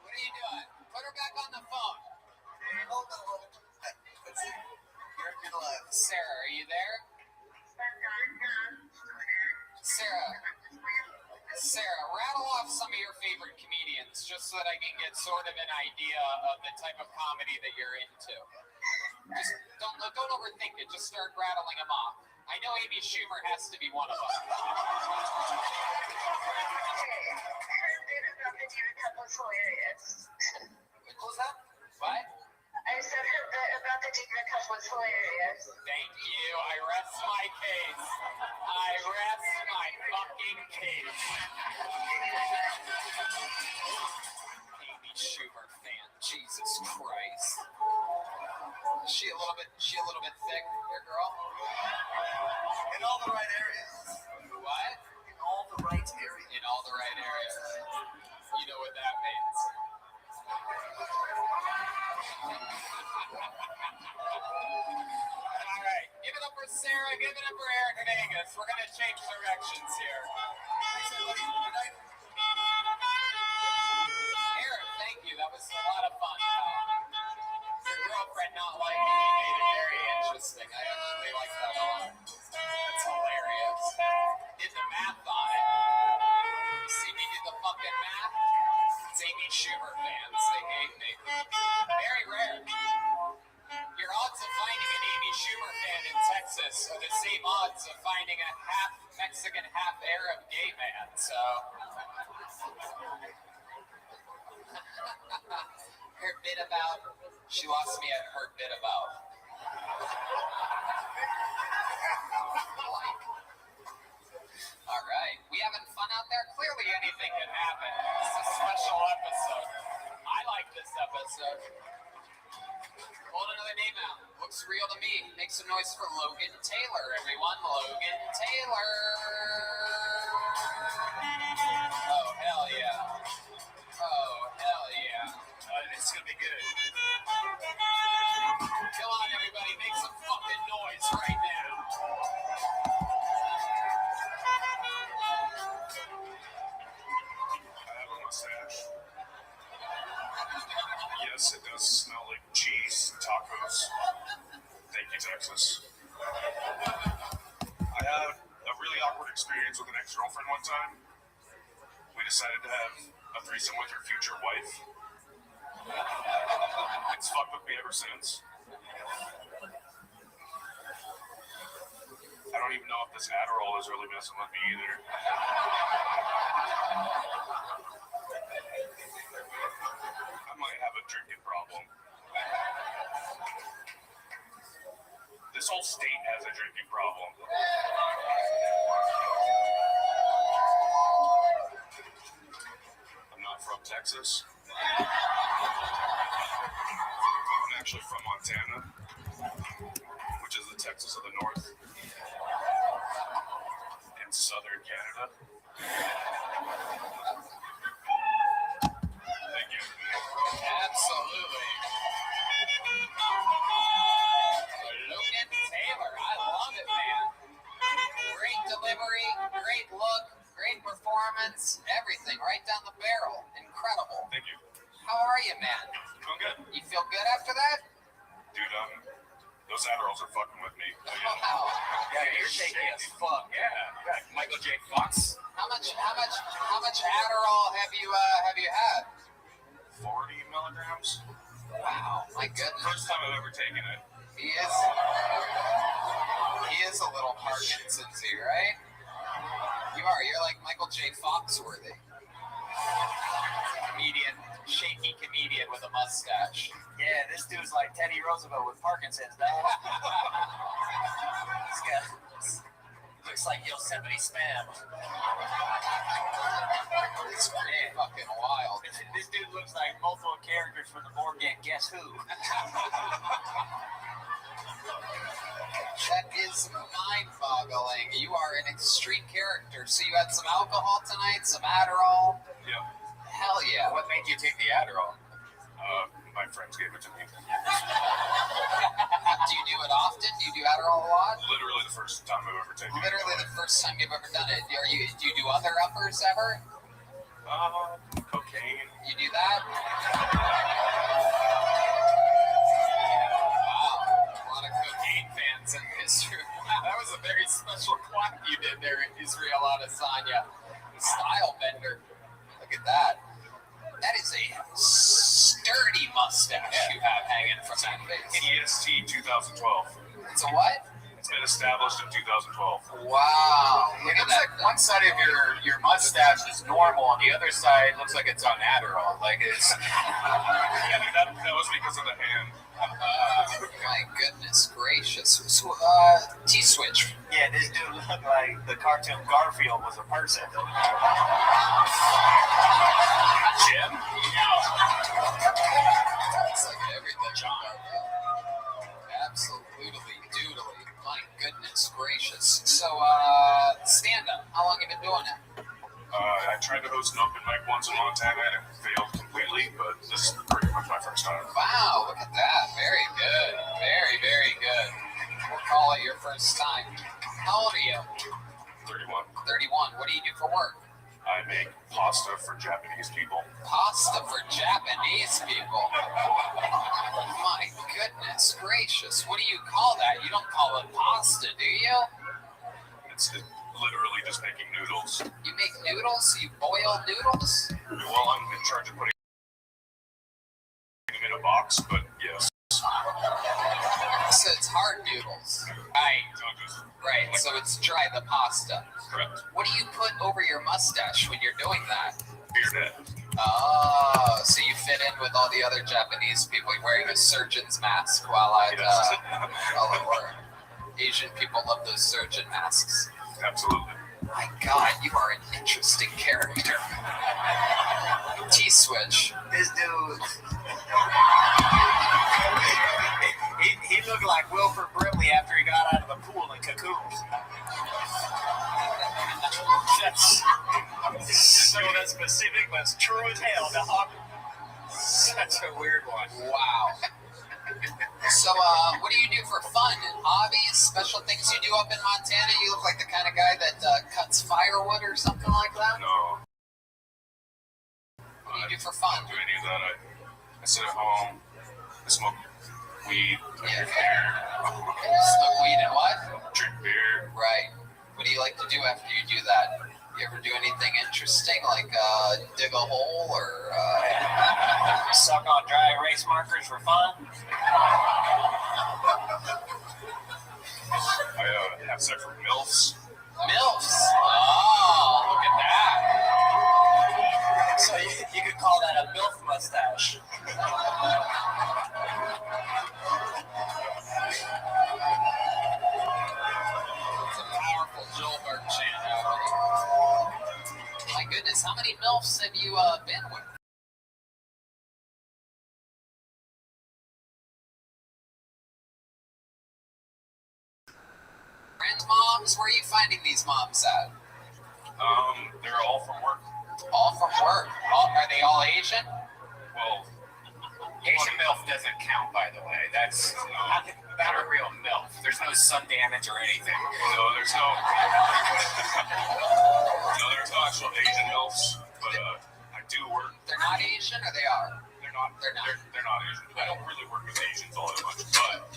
What are you doing? Put her back on the phone. You're live. Sarah, are you there? Sarah, rattle off some of your favorite comedians just so that I can get sort of an idea of the type of comedy that you're into. Just don't overthink it. Just start rattling them off. I know Amy Schumer has to be one of them. Her bit about the Diva Cup was hilarious. What was that? What? I said her bit about the Diva Cup was hilarious. Thank you. I rest my case. I rest my fucking case. Amy Schumer fan. Jesus Christ. Is she a little bit thick, your girl? In all the right areas. What? In all the right areas. In all the right areas. You know what that means. All right, give it up for Sarah, give it up for Eric Vegas. We're gonna change directions here. Eric, thank you. That was a lot of fun. Your girlfriend not liking me made it very interesting. I actually like that a lot. That's hilarious. Did the math on it. You see me do the fucking math? It's Amy Schumer fans. They hate me. Very rare. Your odds of finding an Amy Schumer fan in Texas are the same odds of finding a half Mexican, half Arab gay man. So, her bit about, she lost me at her bit about. All right, we having fun out there? Clearly anything can happen. It's a special episode. I like this episode. Hold another name out. Looks real to me. Make some noise for Logan Taylor, everyone. Logan Taylor. Oh, hell yeah. Oh, hell yeah. It's gonna be good. Come on, everybody. Make some fucking noise right now. I have a mustache. Yes, it does smell like cheese and tacos. Thank you, Texas. I had a really awkward experience with an ex-girlfriend one time. We decided to have a threesome with her future wife. It's fucked with me ever since. I don't even know if this Adderall is really messing with me either. I might have a drinking problem. This whole state has a drinking problem. I'm not from Texas. I'm actually from Montana, which is the Texas of the North, in southern Canada. Thank you. Absolutely. Logan Taylor, I love it, man. Great delivery, great look, great performance, everything right down the barrel. Incredible. Thank you. How are you, man? Doing good. You feel good after that? Dude, those Adderalls are fucking with me. Wow. Yeah, you're shaky as fuck. Yeah. Michael J. Fox. How much Adderall have you had? 40 milligrams. Wow, my goodness. First time I've ever taken it. He is a little Parkinson's-y, right? You're like Michael J. Foxworthy. Shaky comedian with a mustache. Yeah, this dude's like Teddy Roosevelt with Parkinson's, dog. This guy looks like Yosemite Spam. It's pretty fucking wild. This dude looks like multiple characters from the board game Guess Who? That is mind-boggling. You are an extreme character. So you had some alcohol tonight, some Adderall? Yep. Hell yeah. What made you take the Adderall? My friends gave it to me. Do you do it often? Do you do Adderall a lot? Literally the first time I've ever taken it. Literally the first time you've ever done it. Do you do other uppers ever? Cocaine. You do that? Wow. A lot of cocaine fans in Israel. Wow, that was a very special clock you did there in Israel Adesanya. Style bender. Look at that. That is a sturdy mustache you have hanging from that face. EST 2012. It's a what? It's It's been established in 2012. Wow. It looks like one side of your mustache is normal, and the other side looks like it's on Adderall. Like it's. Yeah, that was because of the hand. My goodness gracious. So, T-Switch. Yeah, this dude looked like the cartoon Garfield was a person. Jim? It's like everything. Absolutely doodly. My goodness gracious. So, stand-up. How long have you been doing it? I tried to host an open mic once in Montana and it failed completely, but this is pretty much my first time. Wow, look at that. Very good. Very, very good. We'll call it your first time. How old are you? 31. 31. What do you do for work? I make pasta for Japanese people. Pasta for Japanese people. My goodness gracious. What do you call that? You don't call it pasta, do you? It's literally just making noodles. You make noodles? You boil noodles? Well, I'm in charge of putting them in a box, but yes. So it's hard noodles. Right. Right, so it's dry, the pasta. Correct. What do you put over your mustache when you're doing that? Beard. Oh, so you fit in with all the other Japanese people. You're wearing a surgeon's mask while at work. Asian people love those surgeon masks. Absolutely. My God, you are an interesting character. T-Switch. This dude, he looked like Wilford Brimley after he got out of the pool in Cocoons. That's so that's specific, but it's true as hell, dog. Such a weird one. Wow. So, what do you do for fun? Hobbies? Special things you do up in Montana? You look like the kind of guy that cuts firewood or something like that? No. What do you do for fun? I don't do any of that. I sit at home. I smoke weed. Yeah. Smoke weed and what? Drink beer. Right. What do you like to do after you do that? You ever do anything interesting, like dig a hole or suck on dry erase markers for fun? I have sex with MILFs. MILFs? Oh, look at that. So you could call that a MILF mustache. It's a powerful Joelberg chant. My goodness, how many MILFs have you been with? Friends' moms? Where are you finding these moms at? They're all from work. All from work? Are they all Asian? Well, Asian MILF doesn't count, by the way. That's not a real MILF. There's no sun damage or anything. No, there's no actual Asian MILFs, but I do work. They're not Asian, or they are? They're not. They're not. They're not Asian. I don't really work with Asians all that much, but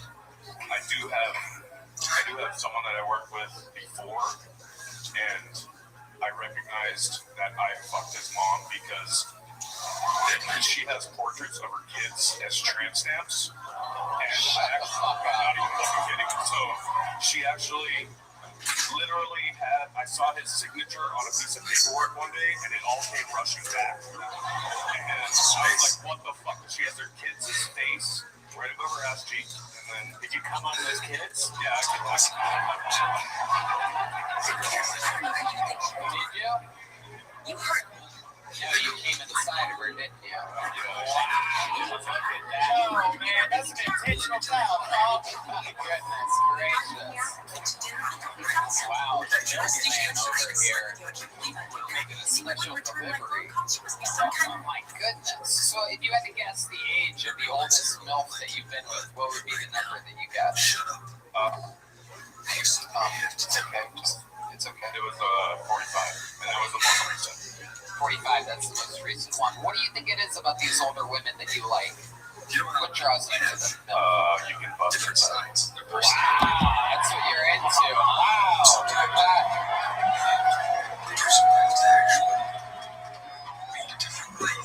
I do have someone that I worked with before, and I recognized that I fucked his mom because she has portraits of her kids as tramp stamps, and I'm not even fucking kidding. So she actually literally I saw his signature on a piece of paperwork one day, and it all came rushing back. And I was like, what the fuck? She has her kids' face right above her ass cheek, and then did you come on those kids? Yeah, I could. Did you? You hurt me. No, you came inside of her, didn't you? Wow. Oh, man, that's an intentional foul, Paul. Goodness gracious. Wow, the man over here making a special delivery. Oh, my goodness. So, if you had to guess the age of the oldest MILF that you've been with, what would be the number that you got? It's okay. It's okay. It was 45, and that was the most recent. 45, that's the most recent one. What do you think it is about these older women that you like? What draws you to them? You can bust their sides. Wow, that's what you're into. Wow, look at that.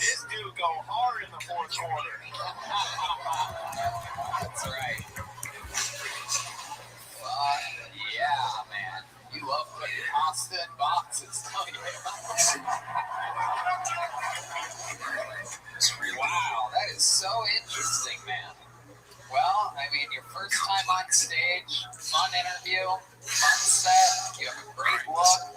This dude go hard in the fourth quarter. That's right. You love putting pasta in boxes, don't you? Wow, that is so interesting, man. Well, I mean, your first time on stage, fun interview, fun set, you have a great look.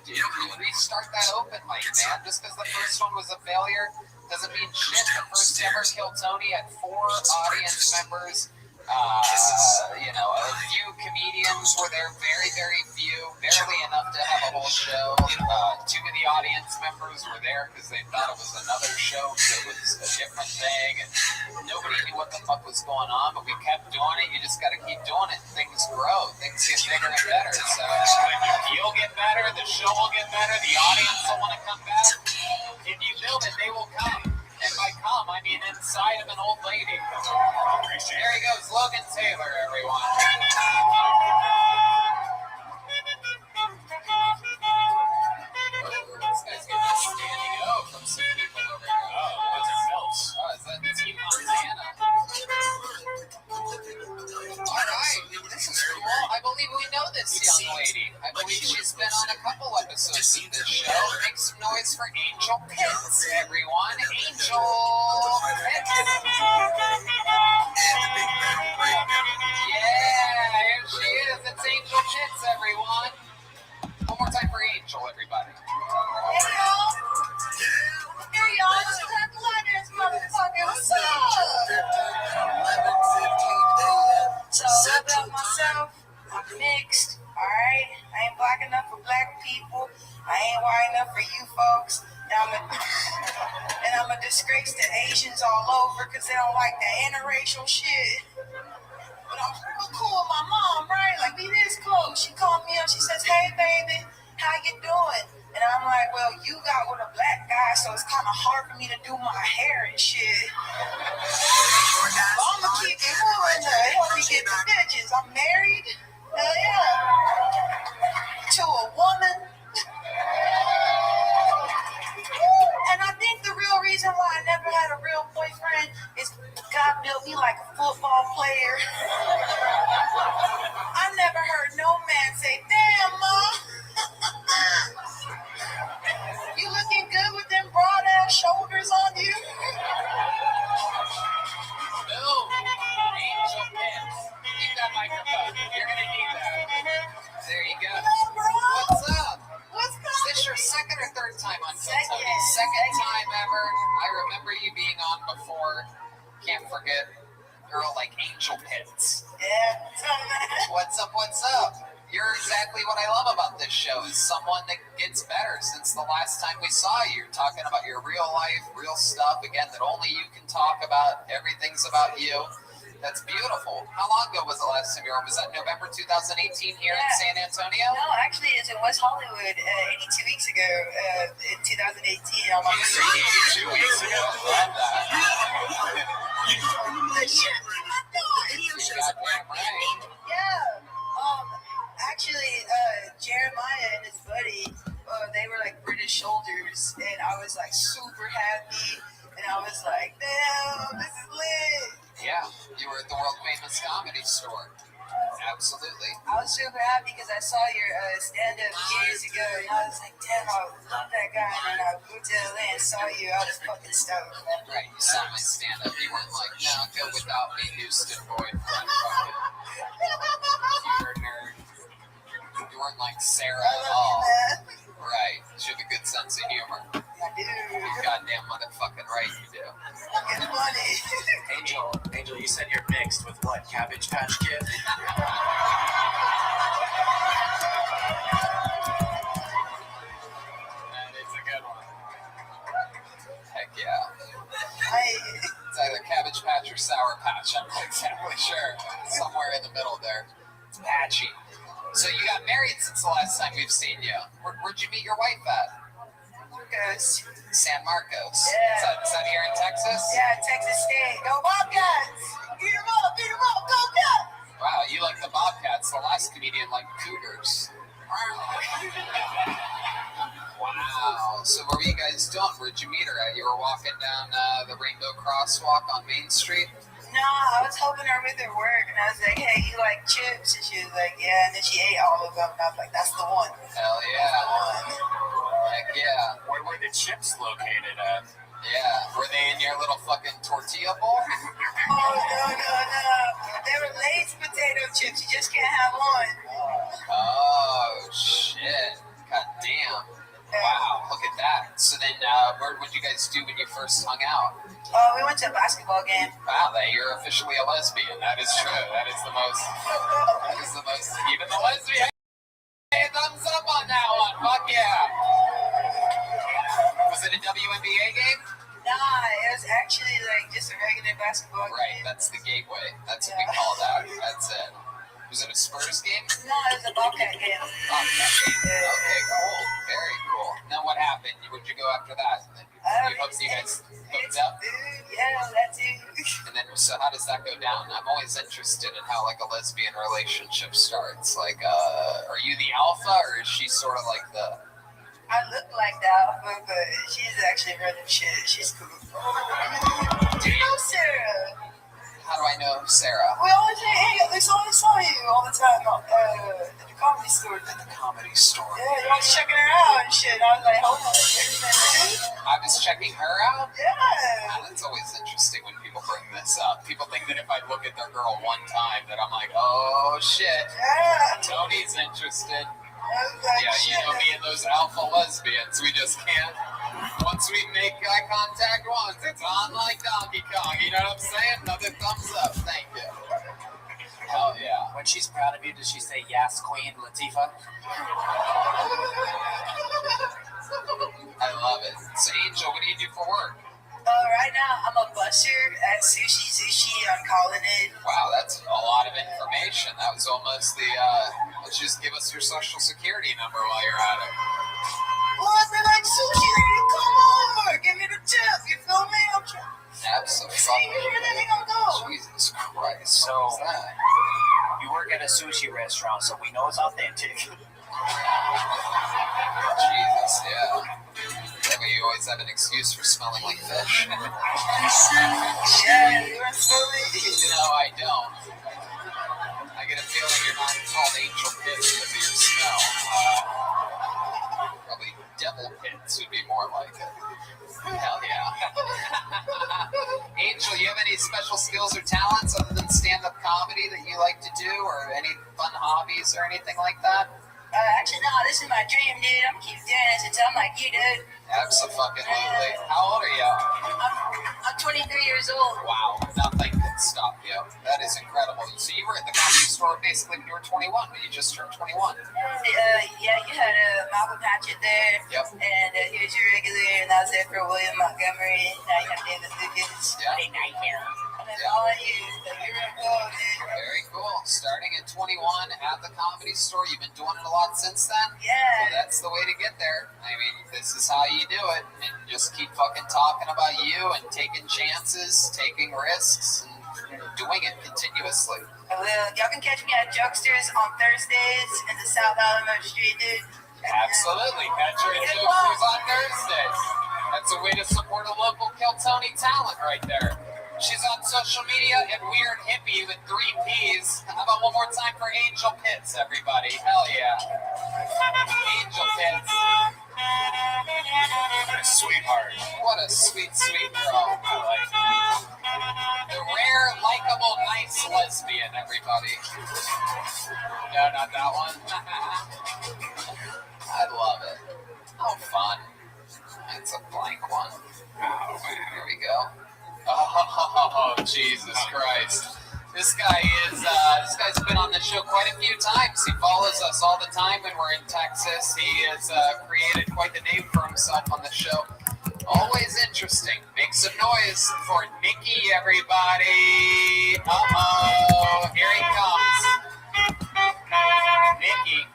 You should restart that open mic, man. Just because the first one was a failure doesn't mean shit. The first ever Kill Tony had 4 audience members. A few comedians were there, very, very few, barely enough to have a whole show. 2 of the audience members were there because they thought it was another show, because it was a different thing, and nobody knew what the fuck was going on, but we kept doing it. You just got to keep doing it. Things grow. Things get bigger and better. So you'll get better, the show will get better, the audience will want to come back. If you build it, they will come. And by come, I mean inside of an old lady. There he goes, Logan Taylor, everyone. This guy's getting a standing O from some people over here. Oh, those are belts. Oh, is that Team Montana? All right, this is cool. I believe we know this young lady. I believe she's been on a couple episodes of this show. Make some noise for Angel Pitts, everyone. Angel Pitts. Yeah, here she is. It's Angel Pitts, everyone. One more time for Angel, everybody. Hey, y'all. Hey, y'all. It's Black Lighters, motherfucker. What's up? So, about myself, I'm mixed, alright? I ain't black enough for black people. I ain't white enough for you folks. And I'm a disgrace to Asians all over because they don't like that interracial shit. But I'm cool with my mom, right? Like, we this close. She called me up. She says, hey, baby, how you doing? And I'm like, well, you got with a black guy, so it's kind of hard for me to do my hair and shit. But I'm going to keep it moving to help me get the bitches. I'm married. To a woman. And I think the real reason why I never had a real boyfriend is God built me like a football player. I never heard no man say, damn, Ma. You looking good with them broad ass shoulders on you? Boom. Angel Pitts. Keep that microphone. You're going to need that. There you go. What's up? What's up? Is this your second or third time on Kill Tony? Second time ever. I remember you being on before. Can't forget a girl like Angel Pitts. Yeah. What's up? What's up? You're exactly what I love about this show, is someone that gets better since the last time we saw you. You're talking about your real life, real stuff, again, that only you can talk about. Everything's about you. That's beautiful. How long ago was the last time you were on? Was that November 2018 here in San Antonio? No, actually, it's in West Hollywood 82 weeks ago, in 2018. I'm on 82 weeks ago. Love that. Yeah. Actually, Jeremiah and his buddy, they were like British soldiers, and I was like super happy, and I was like, damn, this is lit. Yeah, you were at the world famous Comedy Store. Absolutely. I was super happy because I saw your stand-up years ago, and I was like, damn, I love that guy. And I moved to LA and saw you. I was fucking stoked. Right, you saw my stand-up. You weren't like, no, go without me, Houston boyfriend. You're a nerd. You weren't like Sarah at all. Right, you have a good sense of humor. I do. You're goddamn motherfucking right you do. Fucking funny. Angel, you said you're mixed with what? Cabbage Patch Kid? That is a good one. Heck yeah. It's either Cabbage Patch or Sour Patch. I'm not exactly sure. Somewhere in the middle there. It's patchy. So you got married since the last time we've seen you. Where'd you meet your wife at? Marcos. San Marcos. Yeah. Is that here in Texas? Yeah, Texas State. Go Bobcats! Beat 'em up, go Cats! Wow, you like the Bobcats. The last comedian liked Cougars. Wow. So what were you guys doing? Where'd you meet her at? You were walking down the Rainbow Crosswalk on Main Street? No, I was helping her with her work, and I was like, hey, you like chips? And she was like, yeah, and then she ate all of them, and I was like, that's the one. Hell yeah. Heck yeah. Where were the chips located at? Yeah. Were they in your little fucking tortilla bowl? Oh, no. They were Lay's potato chips. You just can't have one. Oh, shit. God damn. Wow, look at that. So then, what would you guys do when you first hung out? We went to a basketball game. Wow, you're officially a lesbian. That is true. That is the most. Even the lesbian. Hey, thumbs up on that one. Fuck yeah. Was it a WNBA game? Nah, it was actually like just a regular basketball game. Right, that's the gateway. That's what we call that. That's it. Was it a Spurs game? No, it was a Bobcat game. Bobcat game. Okay, cool. Very cool. Now what happened? Where'd you go after that? You guys hooked up? Yeah, that too. And then, so how does that go down? I'm always interested in how like a lesbian relationship starts. Like, are you the alpha, or is she sort of like the... I look like the alpha, but she's actually running shit. She's cool. Do you know Sarah? How do I know Sarah? We always saw you all the time at the comedy store. At the comedy store? Yeah, you was checking her out and shit. I was like, hold on. I was checking her out? Yeah. Wow, that's always interesting when people bring this up. People think that if I look at their girl one time, that I'm like, oh shit. Yeah. Tony's interested. Like, yeah, you know me and those alpha lesbians. We just can't. Once we make eye contact once, it's on like Donkey Kong. You know what I'm saying? Another thumbs up. Thank you. Hell yeah. When she's proud of you, does she say, yes, Queen Latifah? I love it. So, Angel, what do you do for work? Right now, I'm a busser at Sushi on Colonnade. Wow, that's a lot of information. That was almost the, let's just give us your social security number while you're at it. Well, I'd be like, Sushi, come over, give me the tip, you feel me? I'm trying. Absolutely. Jesus Christ. So, you work at a sushi restaurant, so we know it's authentic. Jesus, yeah. That way you always have an excuse for smelling like fish. Yeah, you're silly. No, I don't. I get a feeling you're not called Angel Pits because of your smell. Probably Devil Pits would be more like it. Hell yeah. Angel, you have any special skills or talents other than stand-up comedy that you like to do, or any fun hobbies or anything like that? Actually, no, this is my dream, dude. I'm keep doing this until I'm like you, dude. Absolutely. How old are you? I'm 23 years old. Wow, nothing can stop you. That is incredible. So you were at the comedy store basically when you were 21, but you just turned 21. Yeah, you had Malcolm Hatchett there. Yep. And he was your regular, and I was there for William Montgomery. Now you have David Lucas. Yeah. Hey, Nightmare. All of you. Very cool. Starting at 21 at the comedy store. You've been doing it a lot since then? Yeah. So that's the way to get there. I mean, this is how you do it. And just keep fucking talking about you and taking chances, taking risks, and doing it continuously. Y'all can catch me at Jokesters on Thursdays in the South Alamo Street, dude. Absolutely. Catch her at Jokesters on Thursdays. That's a way to support a local Kiltony talent right there. She's on social media at Weird Hippie with 3 P's. How about one more time for Angel Pits, everybody? Hell yeah. Angel Pits. What a sweetheart. What a sweet, sweet girl. I like it. The rare, likable, nice lesbian, everybody. No, not that one. I love it. How fun. It's a blank one. Oh, man. Here we go. Oh, Jesus Christ. This guy's been on the show quite a few times. He follows us all the time when we're in Texas. He has created quite the name for himself on the show. Always interesting. Make some noise for Nikki, everybody. Uh-oh. Here he comes. Nikki.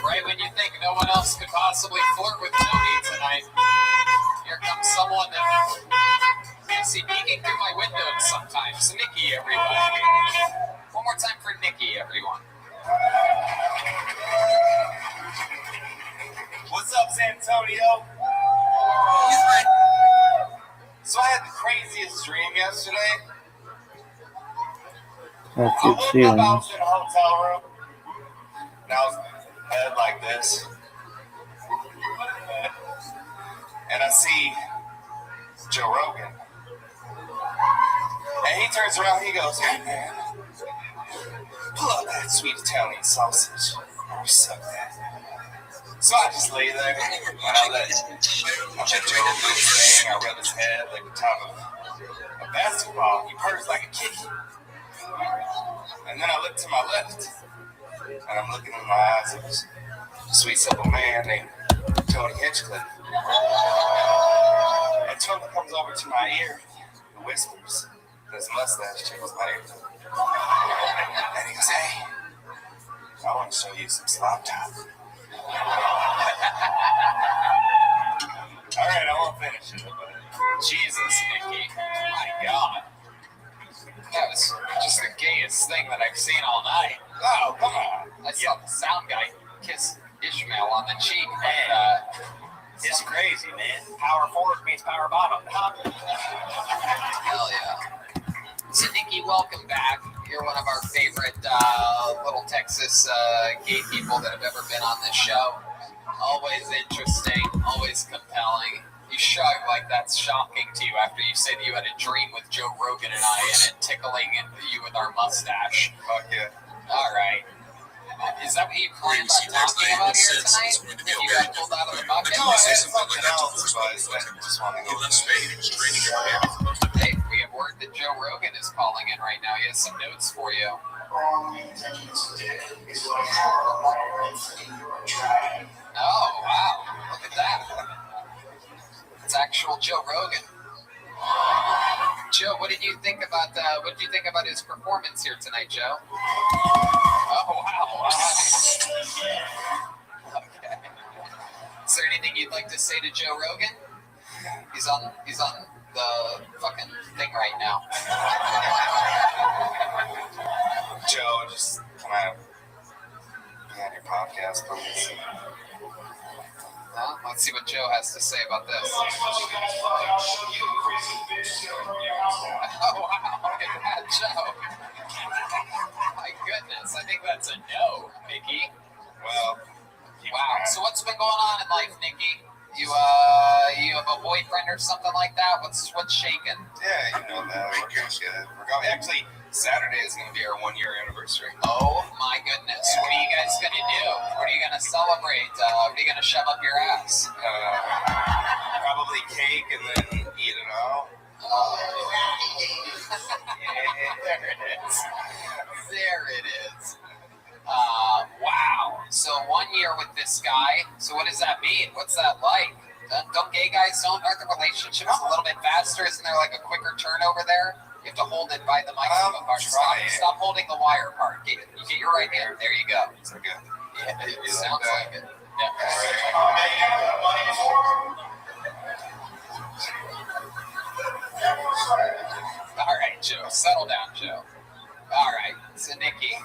Right when you think no one else could possibly flirt with Tony tonight, here comes someone that you see peeking through my windows sometimes. Nikki, everybody. One more time for Nikki, everyone. What's up, San Antonio? So So I had the craziest dream yesterday. That's I it, woke see up, I you. was in a hotel room, and I was head like this, and I see Joe Rogan, and he turns around, he goes, "Hey man, pull out that sweet Italian sausage, you suck that." So I just lay there, and I let Joe do his thing. I rub his head like the top of a basketball. He purrs like a kitty. And then I look to my left, and I'm looking in my eyes of this sweet, simple man named Tony Hinchcliffe. And Tony comes over to my ear and whispers, and his mustache tickles my ear. And he goes, "Hey, I want to show you some slop top." All right, I won't finish it, but Jesus, Nikki. My God. That was just the gayest thing that I've seen all night. Oh, come on. I saw the sound guy kiss Ishmael on the cheek, but It's crazy, man. Power forward meets power bottom. Huh? hell yeah. So, Nikki, welcome back. You're one of our favorite little Texas gay people that have ever been on this show. Always interesting, always compelling. You shrug like that's shocking to you after you say that you had a dream with Joe Rogan and I and it tickling you with our mustache. Fuck yeah. All right. Is that what you planned on talking about here tonight? You got pulled out of the bucket? No, I had something else, but I just want to go Hey, we have word that Joe Rogan is calling in right now. He has some notes for you. Oh, wow. Look at that. It's actual Joe Rogan. Joe, what did you think about his performance here tonight, Joe? Oh, wow. Okay. Is there anything you'd like to say to Joe Rogan? He's on the fucking thing right now. Joe, just come out be on your podcast, please. Let's see what Joe has to say about this. Oh, wow. Look at that, Joe. My goodness. I think that's a no, Nikki. Well, wow. So what's been going on in life, Nikki? You have a boyfriend or something like that? What's shaking? Yeah, you know that. We're good. We're going. Actually, Saturday is going to be our 1-year anniversary. Oh my goodness! What are you guys going to do? What are you going to celebrate? What are you going to shove up your ass? Probably cake and then eat it all. There it is. There it is. Wow. So 1 year with this guy. So what does that mean? What's that like? Don't gay guys, aren't the relationships a little bit faster? Isn't there like a quicker turnover there? You have to hold it by the microphone part. Stop holding the wire part. Get your right hand. There you go. It's okay. Yeah, it sounds like it. Yeah. All right, Joe. Settle down, Joe. All right. So, Nikki,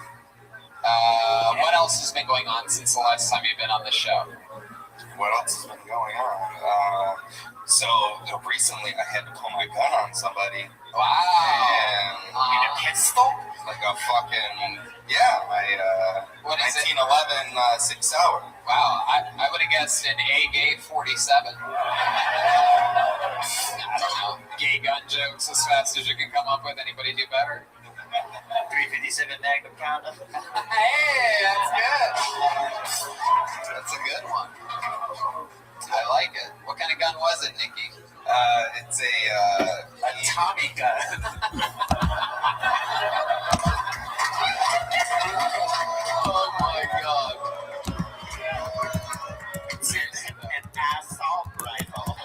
what else has been going on since the last time you've been on the show? What else has been going on? So recently I had to pull my gun on somebody. Wow. And a pistol? Like a fucking, yeah, my what is 1911 Sig Sauer. Wow, I would have guessed an A-gay 47. I don't know. Gay gun jokes as fast as you can come up with. Anybody do better? 357 Magnum condom. Hey, that's good. That's a good one. I like it. What kind of gun was it, Nikki? It's a Tommy gun. Oh my god. Seriously, an assault rifle.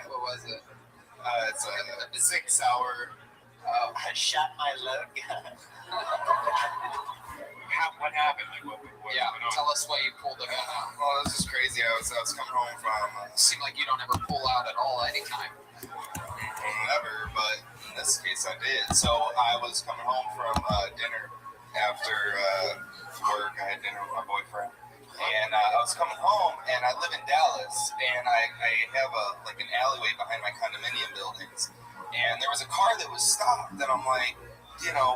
What was it? It's a Sig Sauer. I shot my load gun. What happened? Like, what Tell us why you pulled the gun out. Well, this is crazy. I was coming home from. Seemed like you don't ever pull out at all anytime. Never, but in this case I did. So I was coming home from dinner after work. I had dinner with my boyfriend. And I was coming home, and I live in Dallas, and I have an alleyway behind my condominium buildings. And there was a car that was stopped, and I'm like,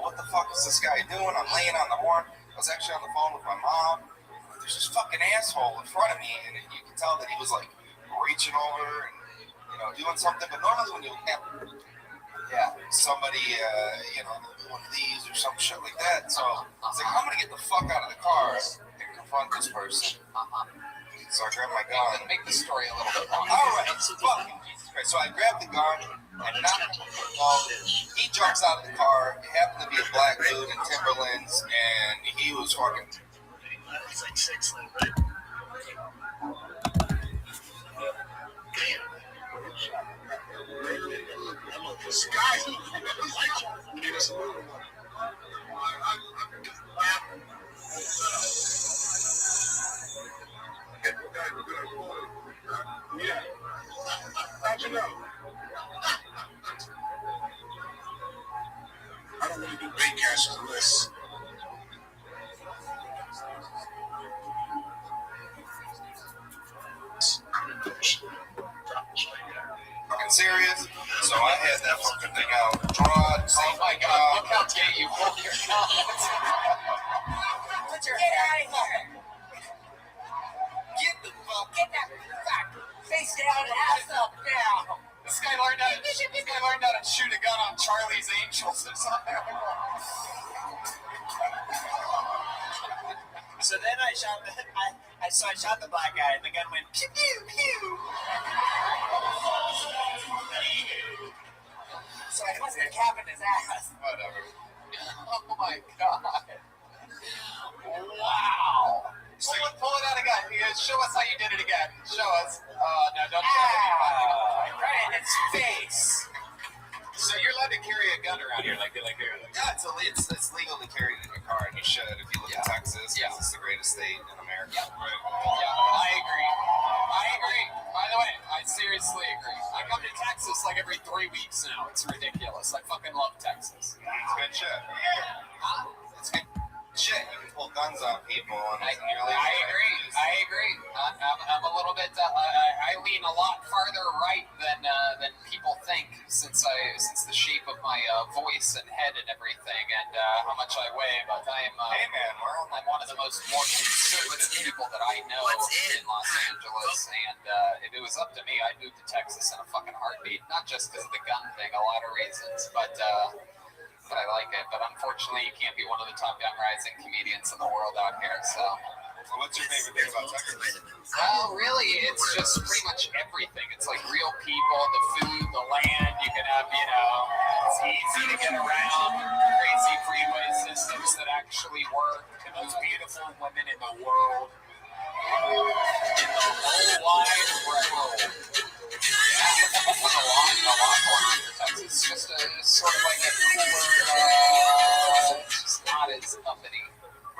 what the fuck is this guy doing? I'm laying on the horn. I was actually on the phone with my mom. There's this fucking asshole in front of me, and you can tell that he was like reaching over and doing something. But normally when you have somebody one of these or some shit like that, so I was like, I'm gonna get the fuck out of the car and confront this person. So I grabbed my gun. Make the story a little bit longer. All right, so I grabbed the gun and he jumps out of the car. It happened to be a black dude in Timberlands, and he was fucking. He's like 6, right? Yeah. How'd you know? I don't really do bait caches unless. Fucking serious? So I had that fucking thing out, drawn. Oh my god, look how gay you hold your comments. Put your head out of here. Get the fuck. Get that fuck face down and ass up now. This guy learned how to shoot a gun on Charlie's Angels or something. So then I shot the black guy, and the gun went pew pew pew. So I must have capping his ass. Whatever. Oh my god. Wow. Pull it out again. Show us how you did it again. Show us. No, don't show it. Right in his face. So you're allowed to carry a gun around here, like Yeah, it's legal to carry it in your car, and you should if you live in Texas. Yeah, it's the greatest state in America. Yeah, right. Yeah, I agree. By the way, I seriously agree. I come to Texas like every 3 weeks now. It's ridiculous. I fucking love Texas. It's good shit. It's good shit. You can pull guns on people. And I agree. I'm a little bit. I lean a lot farther right than people think, since the shape of my voice and head and everything, and how much I weigh. But I'm one of the most more conservative people that I know in Los Angeles. And if it was up to me, I'd move to Texas in a fucking heartbeat. Not just because of the gun thing, a lot of reasons, but I like it. But unfortunately, you can't be one of the top young rising comedians in the world out here. So. What's your favorite thing about Texas? Well, really, it's just pretty much everything. It's like real people, the food, the land. You can have, it's easy to get around. Crazy freeway systems that actually work. The most beautiful women in the world. In the whole wide world. A lot going on in Texas. It's just sort of like a cooler, it's just not as uppity.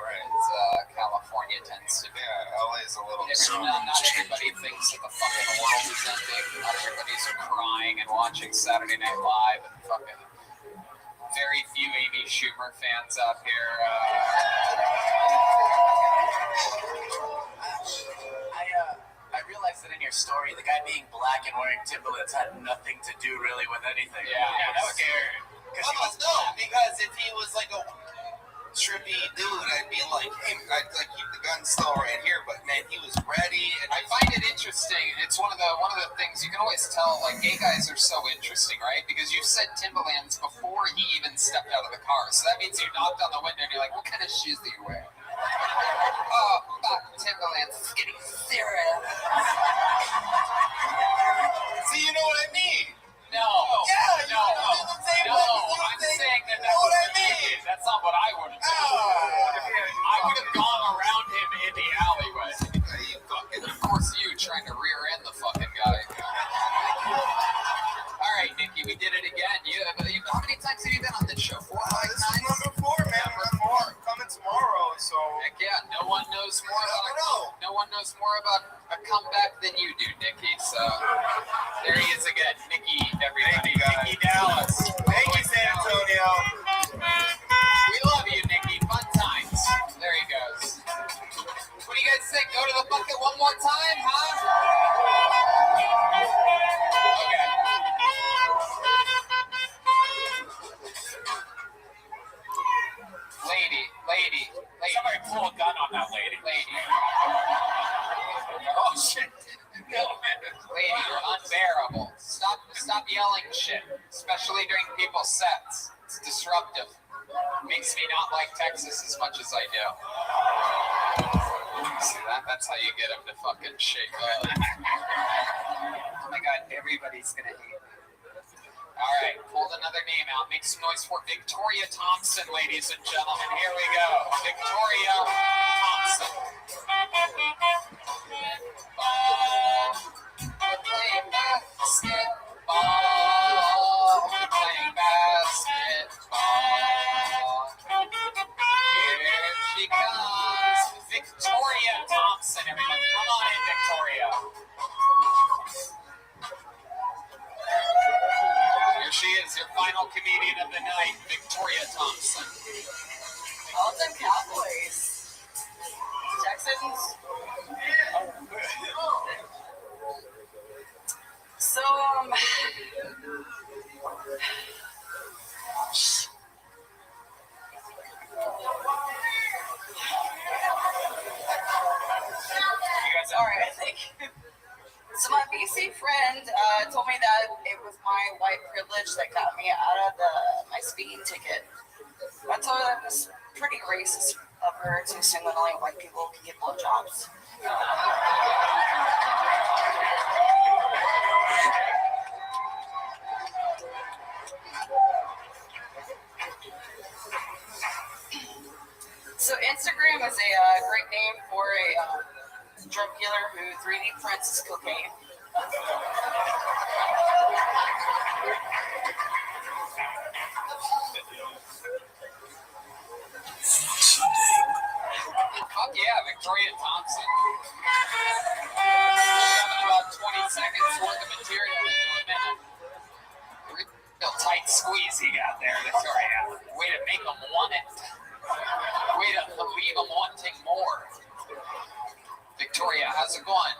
As California tends to be. Yeah, LA is a little. Not everybody thinks that the fucking world is ending. Not everybody's crying and watching Saturday Night Live, and fucking very few Amy Schumer fans out here. I realized that in your story, the guy being black and wearing Timberlands had nothing to do really with anything. Yeah, that was scary. Because if he was like a trippy dude, I'd be like, hey, I'd like keep the gun still right here. But man, he was ready, and I find it interesting. It's one of the things you can always tell. Like, gay guys are so interesting, right? Because you said Timberlands before he even stepped out of the car, so that means you knocked on the window and you're like, what kind of shoes do you wear? Oh, fuck, Timberlands, skinny syrup. See, you know what I mean? No. Yeah, no. I'm saying that that's what I mean. That's not what I would have done. I would have gone around him in the alleyway. Of course, you trying to rear end the fucking guy. All right, Nikki, we did it again. How many times have you been on this show? 4 or 5 times? This is number 4, man. More coming tomorrow. So heck yeah, no one knows more about a comeback than you do, Nikki. So there he is again, Nikki. Everybody, Nikki Dallas. Thank you, San Antonio. We love you, Nikki. Fun times. There he goes. What do you guys say go to the bucket one more time, huh? Okay. Lady. Somebody pull a gun on that lady. Oh shit. Lady, you're unbearable. Stop yelling shit, especially during people's sets. It's disruptive. Makes me not like Texas as much as I do. See that? That's how you get them to fucking shake up. Oh my god, everybody's gonna hate me. Alright, pulled another name out. Make some noise for Victoria Thompson, ladies and gentlemen. Here we go. Victoria Thompson. We're playing basketball. We're playing basketball. Here she comes. Victoria Thompson, everyone. Come on in, Victoria. Here she is, your final comedian of the night, Victoria Thompson. All them Cowboys. Texans. So, sorry, I think. So my BC friend told me that it was my white privilege that got me out of my speeding ticket. I told her that it was pretty racist of her to assume that only white people can get blowjobs. So Instagram is a great name for a drug dealer who 3D prints his cocaine. Fuck yeah, Victoria Thompson. Having about 20 seconds worth of material into a minute. Real tight squeeze you got there, Victoria. Way to make them want it. Way to leave them wanting more. Victoria, how's it going?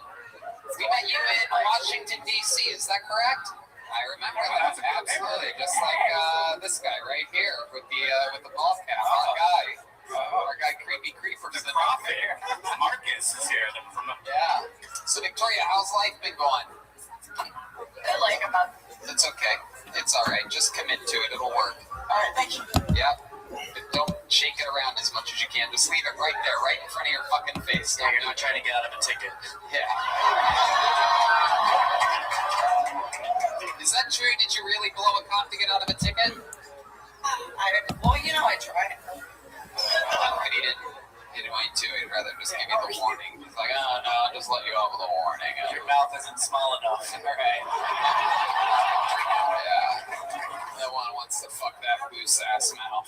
We met you in Washington, D.C., is that correct? I remember that, absolutely. Just like this guy right here with the ball cap. Our guy Creepy Creeper's the prophet. Marcus is here. Yeah. So, Victoria, how's life been going? I like him up. It's okay. It's all right. Just commit to it. It'll work. All right, thank you. Yep. Don't shake it around as much as you can. Just leave it right there, right in front of your fucking face. You're not trying to get out of a ticket. Yeah. Is that true? Did you really blow a cop to get out of a ticket? Well, you know, I tried. But he didn't want you to. He'd rather just give you the warning. He's like, oh, no, I'll just let you off with a warning. Your mouth isn't small enough. Right. Yeah. No one wants to fuck that loose ass mouth.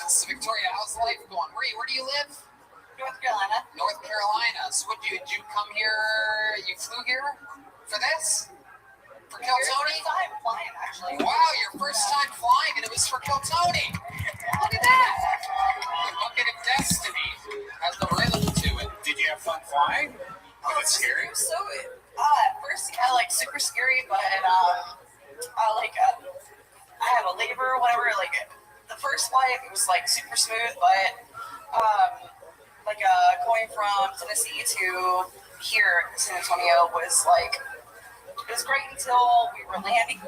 So, Victoria, how's life going? Where do you live? North Carolina. North Carolina. So, did you come here? You flew here for this? For Kill Tony? First time flying, actually. Wow, your first time flying, and it was for Kill Tony. Look at that. The bucket of destiny has the rhythm to it. Did you have fun flying? Was it scary? So, at first, yeah, like super scary, but I have a labor or whatever. Like the first flight, it was like super smooth, but going from Tennessee to here, San Antonio, was like it was great until we were landing.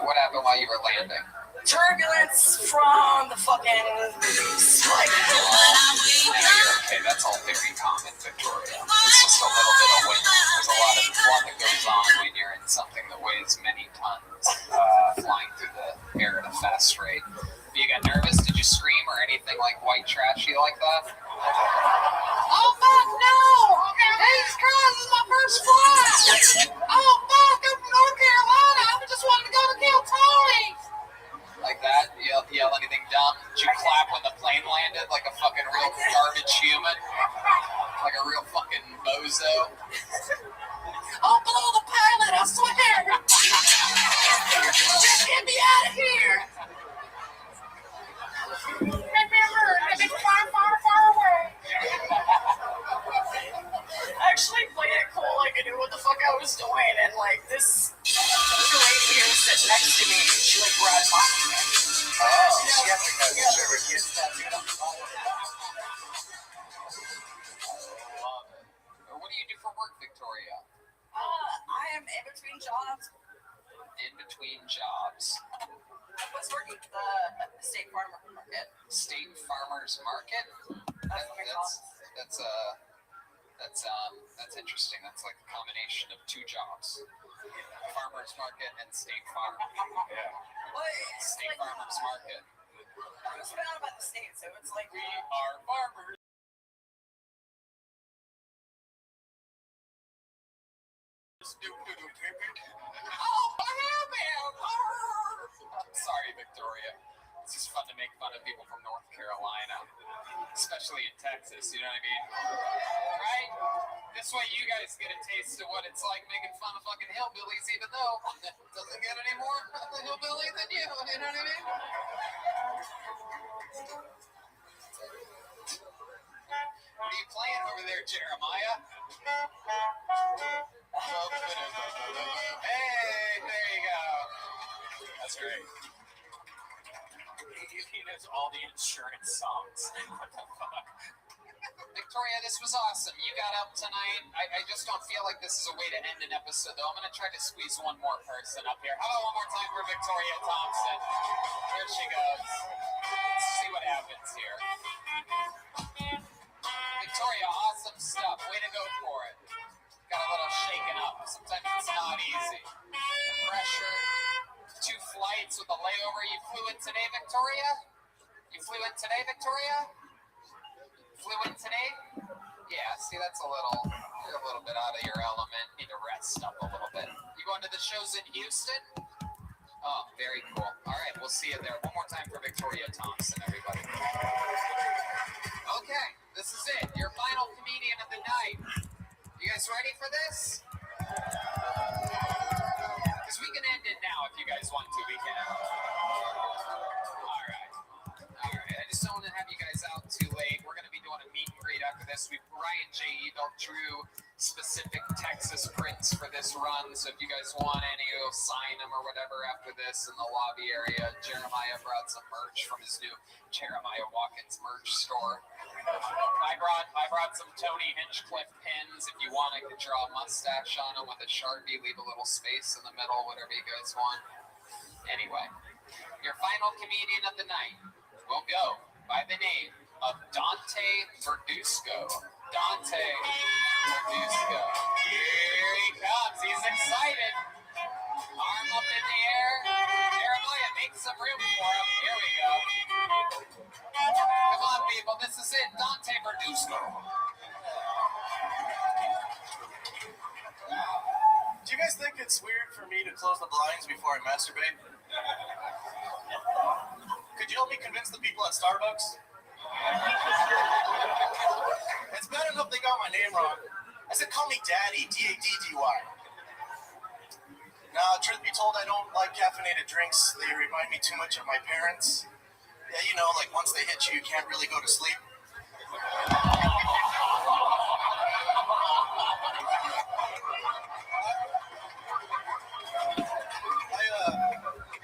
What happened while you were landing? Turbulence from the fucking like. Okay, that's all very common, Victoria. It's just a little bit of wind. There's a lot that goes on when you're in something that weighs many tons, flying through the air at a fast rate. You got nervous? Did you scream or anything like white trashy like that? Oh fuck no! Jesus Christ, this is my first flight! Oh fuck, I'm from North Carolina. I just wanted to go to Kill Tony. Like that? Yell anything dumb? Did you clap when the plane landed like a fucking real garbage human? Like a real fucking bozo? Oh, below the pilot, I swear! Just get me out of here! Remember, the big far, far, far away. what the fuck I was doing, and like this lady here sitting next to me, she like grabbed my hand. Oh, she has to have whichever kids tattooed on the ball. What do you do for work, Victoria? I am in between jobs. In between jobs. I was working at the State Farmers Market. State Farmers Market? That's interesting. That's like a combination of two jobs. Farmers Market and State Farm. Yeah. State Farmers Market. I was found by the state, so it's like we are farmers. Oh, I'm sorry, Victoria. It's just fun to make fun of people from North Carolina, especially in Texas, you know what I mean? Right? This way you guys get a taste of what it's like making fun of fucking hillbillies, even though it doesn't get any more hillbilly than you know what I mean? What are you playing over there, Jeremiah? Hey, there you go. That's great. He knows all the insurance songs. What the fuck? Victoria, this was awesome. You got up tonight. I just don't feel like this is a way to end an episode, though. I'm going to try to squeeze one more person up here. How about one more time for Victoria Thompson? Here she goes. Let's see what happens here. Victoria, awesome stuff. Way to go for it. Got a little shaken up. Sometimes it's not easy. The pressure. 2 flights with a layover. You flew in today, Victoria? Flew in today? Yeah, see, you're a little bit out of your element. Need to rest up a little bit. You going to the shows in Houston? Oh, very cool. All right, we'll see you there. One more time for Victoria Thompson, everybody. Okay, this is it. Your final comedian of the night. You guys ready for this? Because we can end it now if you guys want to. We can. All right. I just don't want to have you guys out too late. We're going to be doing a meet and greet after this. Ryan J. Ebel drew specific Texas prints for this run, so if you guys want any, you'll sign them or whatever after this in the lobby area. Jeremiah brought some merch from his new Jeremiah Watkins merch store. I brought some Tony Hinchcliffe pins. If you want, I could draw a mustache on them with a Sharpie, leave a little space in the middle, whatever you guys want. Anyway, your final comedian of the night will go by the name of Dante Verduzco. Dante Verduzco. Here he comes. He's excited. Arm up in the air. Jeremiah, make some room for him. Here we go. Come on, people. This is it. Dante Verduzco. Do you guys think it's weird for me to close the blinds before I masturbate? Could you help me convince the people at Starbucks? It's bad enough they got my name wrong. I said call me Daddy, D-A-D-D-Y. Now, truth be told, I don't like caffeinated drinks. They remind me too much of my parents. Yeah, you know, like once they hit you, you can't really go to sleep.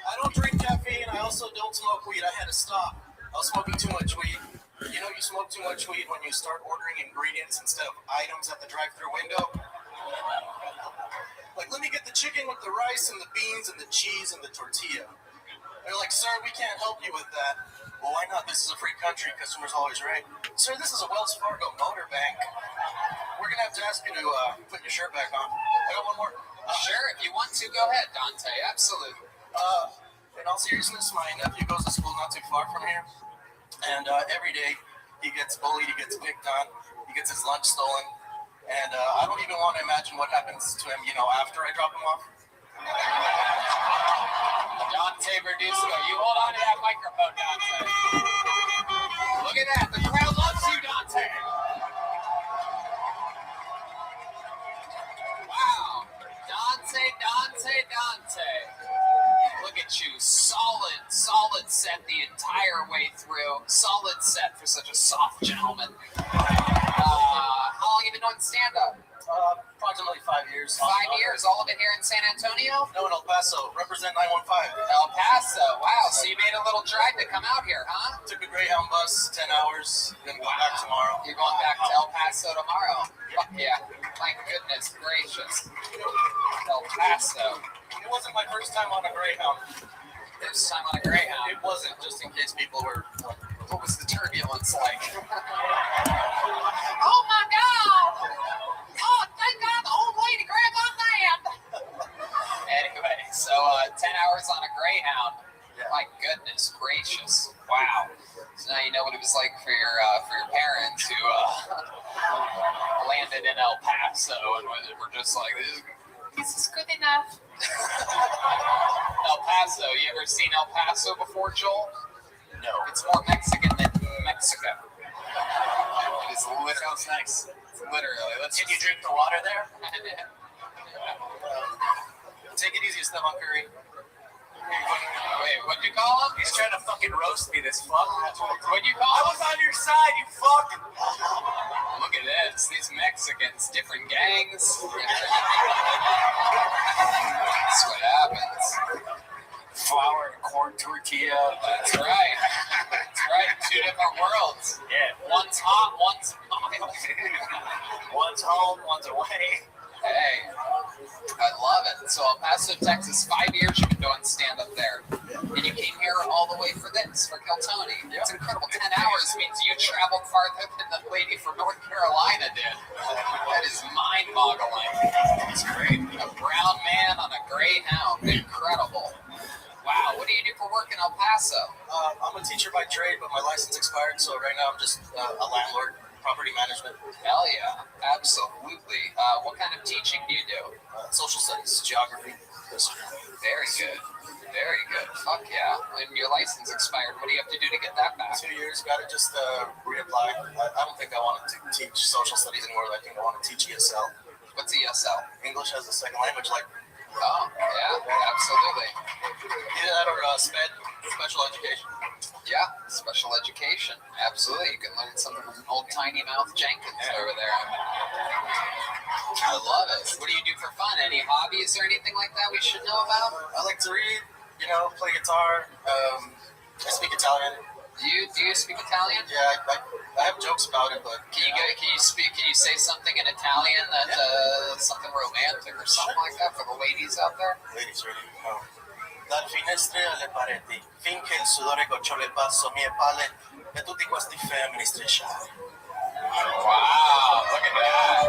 I don't drink caffeine. I also don't smoke weed. I had to stop. I was smoking too much weed. You know, you smoke too much weed when you start ordering ingredients instead of items at the drive-thru window. Like, let me get the chicken with the rice and the beans and the cheese and the tortilla. They're like, sir, we can't help you with that. Well, why not? This is a free country. Customers always right. Sir, this is a Wells Fargo motor bank. We're going to have to ask you to put your shirt back on. I got one more. Sure, if you want to, go ahead, Dante. Absolutely. In all seriousness, my nephew goes to school not too far from here. And every day he gets bullied, he gets picked on, he gets his lunch stolen. And I don't even want to imagine what happens to him, you know, after I drop him off. Dante Verduzco, you hold on to that microphone, Dante. Look at that, the crowd loves you, Dante. Wow, Dante. Look at you, solid set the entire way through. Solid set for such a soft gentleman. How long have you been doing stand-up? Approximately 5 years. 5 years, all of it here in San Antonio? No, in El Paso. Represent 915. El Paso. Wow, so you made a little drive to come out here, huh? Took a Greyhound bus, 10 hours, then go back tomorrow. You're going back to El Paso tomorrow? Fuck yeah. My goodness gracious. El Paso. It wasn't my first time on a Greyhound. First time on a Greyhound? It wasn't, just in case people were... What was the turbulence like? Oh my God! Oh, thank God the old lady grabbed my hand! Anyway, so 10 hours on a Greyhound. Yeah. My goodness gracious. Wow. So now you know what it was like for your parents who landed in El Paso and were just like, this is good enough. El Paso. You ever seen El Paso before, Joel? No. It's more Mexican than Mexico. It is literally. Sounds nice. Literally. Can you drink the water there? Take it easy, Esteban Curry. Wait, what'd you call him? He's trying to fucking roast me, this fuck. What'd you call him? I was on your side, you fuck. Look at this. These Mexicans, different gangs. That's what happens. Flour and corn tortilla. That's right. That's right. Two different worlds. Yeah. One's hot, one's mild. One's home, one's away. Hey, I love it. So El Paso, Texas, 5 years you've been doing stand-up there. And you came here all the way for this, for Kill Tony. It's incredible. 10 hours means you traveled farther than the lady from North Carolina did. That is mind-boggling. It's great. A brown man on a Greyhound. Incredible. Wow, what do you do for work in El Paso? I'm a teacher by trade, but my license expired, so right now I'm just a landlord, property management. Hell yeah, absolutely. What kind of teaching do you do? Social studies, geography. Very good, very good. Fuck yeah. When your license expired, what do you have to do to get that back? 2 years, gotta just reapply. I don't think I want to teach social studies anymore. I think I want to teach ESL. What's ESL? English as a second language, like. Oh, yeah, absolutely. Either that or SPED, special education. Yeah, special education. Absolutely. You can learn something from old Tiny Mouth Jenkins over there. I love it. What do you do for fun? Any hobbies or anything like that we should know about? I like to read, play guitar. I speak Italian. Do you speak Italian? Yeah, I have jokes about it, but can you say something in Italian that something romantic or something like that for the ladies out there? Ladies, ready? Oh. Dal finestre alle pareti, finché il sudore gocciole basso mie palle e tutti questi femmini strisciati. Wow, look at that.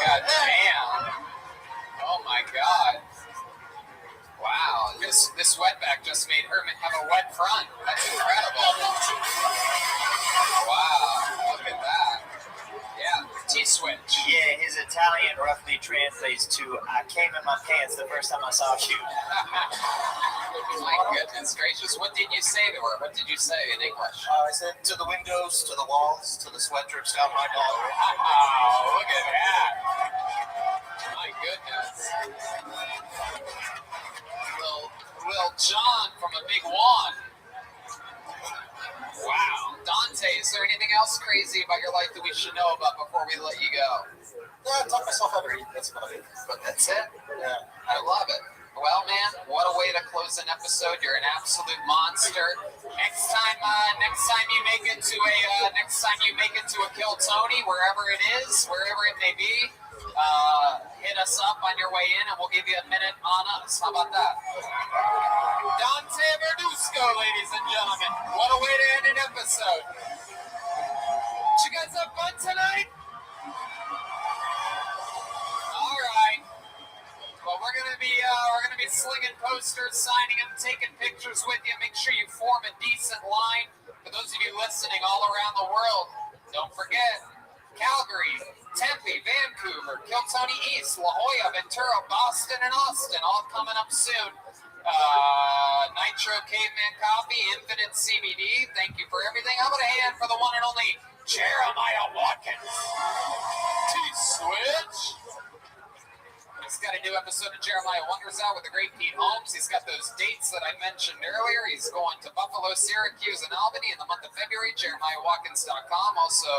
God damn. Oh my God. Wow, this wetback just made her have a wet front. That's incredible. Wow, look at that. Yeah, T-switch. Yeah, his Italian roughly translates to I came in my pants the first time I saw you. My goodness gracious. What did you say to her? What did you say in English? I said to the windows, to the walls, to the sweat drips down my ball. Wow, look at that. My goodness. Little John from a big one. Wow. Dante, is there anything else crazy about your life that we should know about before we let you go? Yeah, I taught myself how to read. That's about it. But that's it? Yeah. I love it. Well, man, what a way to close an episode. You're an absolute monster. Next time you make it to a Kill Tony, wherever it is, wherever it may be, hit us up on your way in and we'll give you a minute on us. How about that? Dante Verduzco, ladies and gentlemen. What a way to end an episode. Did you guys have fun tonight? All right. Well, we're gonna be slinging posters, signing them, taking pictures with you. Make sure you form a decent line. For those of you listening all around the world, don't forget Calgary, Tempe, Vancouver, Kill Tony East, La Jolla, Ventura, Boston, and Austin, all coming up soon. Nitro Caveman Coffee, Infinite CBD. Thank you for everything. How about a hand for the one and only Jeremiah Watkins? T-Switch. Just got to do it episode of Jeremiah Wonders out with the great Pete Holmes. He's got those dates that I mentioned earlier. He's going to Buffalo, Syracuse, and Albany in the month of February. JeremiahWatkins.com. Also,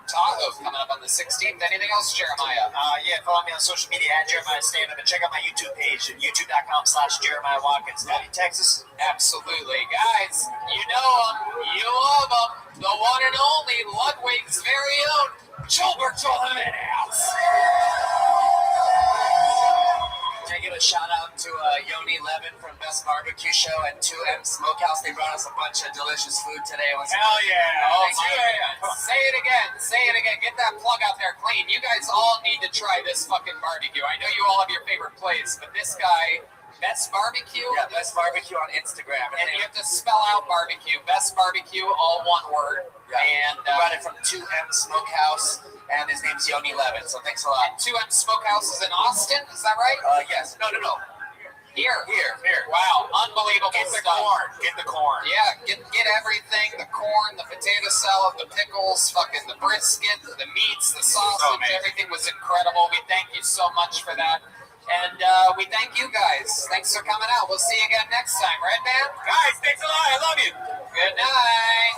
Tahoe coming up on the 16th. Anything else, Jeremiah? Yeah, follow me on social media at Jeremiah Stand Up and check out my YouTube page at youtube.com/Jeremiah Watkins. Down in Texas. Absolutely. Guys, you know him. You love him. The one and only Ludwig's very own Gilbert Tolan in the house. Can I give a shout out to Yoni Levin from Best Barbecue Show and 2M Smokehouse? They brought us a bunch of delicious food today. It was Hell yeah. Oh, Say it again. Say it again. Get that plug out there clean. You guys all need to try this fucking barbecue. I know you all have your favorite place, but this guy, Best Barbecue? Yeah, Best Barbecue on Instagram. And you have to spell out barbecue. Best Barbecue, all one word. Yeah. And we got it from 2M Smokehouse, and his name's Yoni Levin, so thanks a lot. And 2M Smokehouse is in Austin, is that right? Yes. No. Here. Here. Wow, unbelievable Get the stuff. corn. Get the corn. Yeah, get everything, the corn, the potato salad, the pickles, fucking the brisket, the meats, the sausage, everything was incredible. We thank you so much for that. And we thank you guys. Thanks for coming out. We'll see you again next time, right, man? Guys, thanks a lot. I love you. Good night.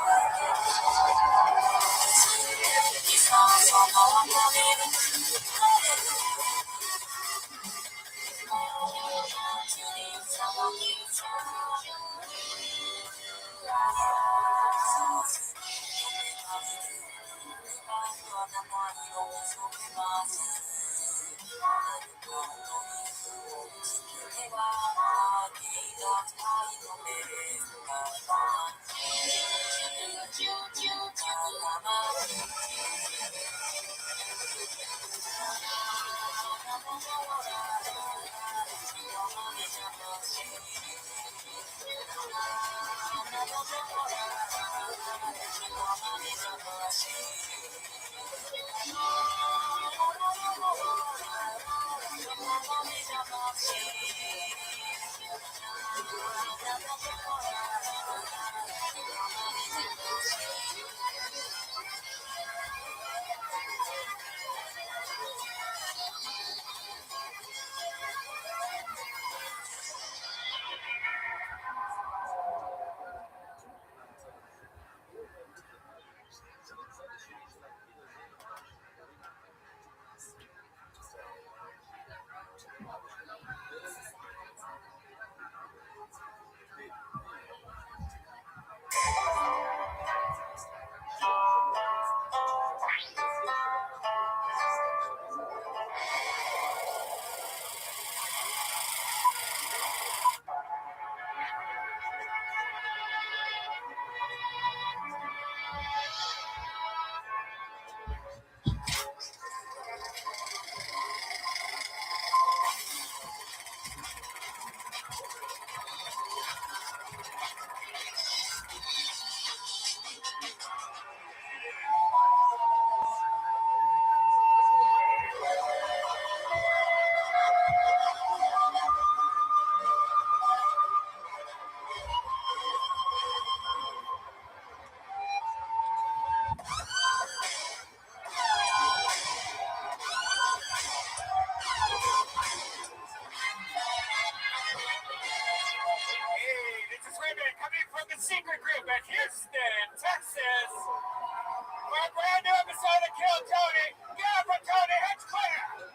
Secret Group at Houston, Texas. For a brand new episode of Kill Tony. Get for Tony Hinchcliffe.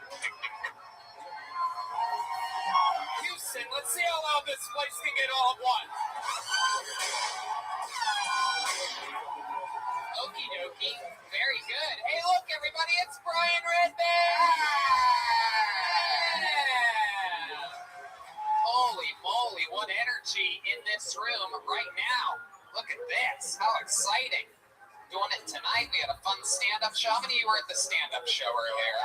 Houston, let's see how loud this place can get all at once. Okie dokie. Very good. Hey, look, everybody, it's Brian Redband. Holy moly, what energy in this room right now. Look at this. How exciting. Doing it tonight. We had a fun stand-up show. How many of you were at the stand-up show earlier?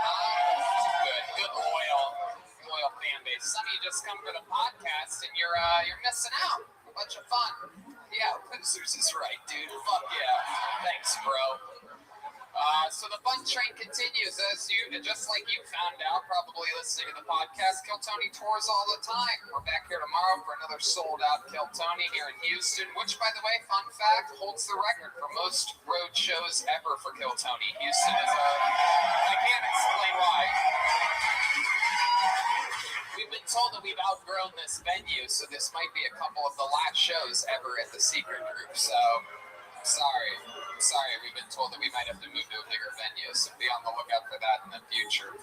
Good loyal fan base. Some of you just come for the podcast and you're missing out. A bunch of fun. Yeah, losers is right, dude. Fuck yeah. Thanks, bro. So the fun train continues as just like you found out, probably listening to the podcast. Kill Tony tours all the time. We're back here tomorrow for another sold-out Kill Tony here in Houston, which, by the way, fun fact, holds the record for most road shows ever for Kill Tony. Houston is I can't explain why. own this venue, so this might be a couple of the last shows ever at the Secret Group. So, sorry, we've been told that we might have to move to a bigger venue, so be on the lookout for that in the future.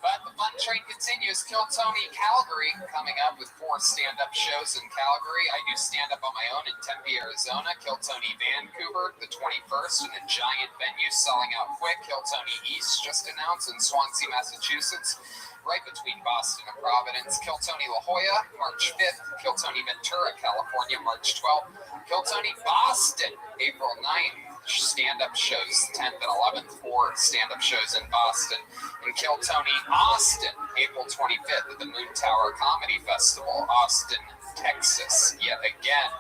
But the fun train continues. Kill Tony Calgary coming up with 4 stand-up shows in Calgary. I do stand-up on my own in Tempe, Arizona. Kill Tony Vancouver, the 21st, in a giant venue selling out quick. Kill Tony East just announced in Swansea, Massachusetts, right between Boston and Providence. Kill Tony La Jolla, March 5th. Kill Tony Ventura, California, March 12th. Kill Tony Boston, April 9th. Stand-up shows 10th and 11th, 4 stand-up shows in Boston. And Kill Tony Austin, April 25th at the Moon Tower Comedy Festival, Austin, Texas. Yet again,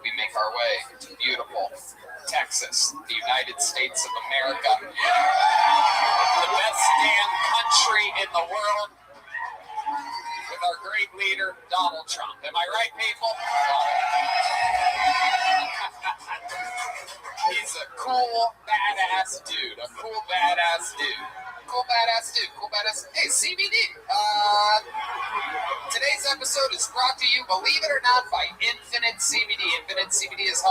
we make our way to beautiful Texas, the United States of America, the best damn country in the world, with our great leader, Donald Trump. Am I right, people? He's a cool, badass dude. Hey, CBD. Today's episode is brought to you, believe it or not, by Infinite CBD. Infinite CBD is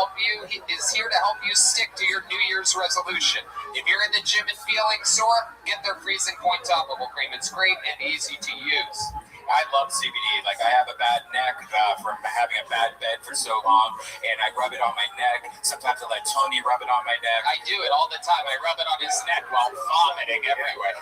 here to help you stick to your New Year's resolution. If you're in the gym and feeling sore, get their Freezing Point topical cream. It's great and easy to use. I love CBD. Like, I have a bad neck from having a bad bed for so long, and I rub it on my neck. Sometimes I let Tony rub it on my neck. I do it all the time. I rub it on his neck while vomiting everywhere.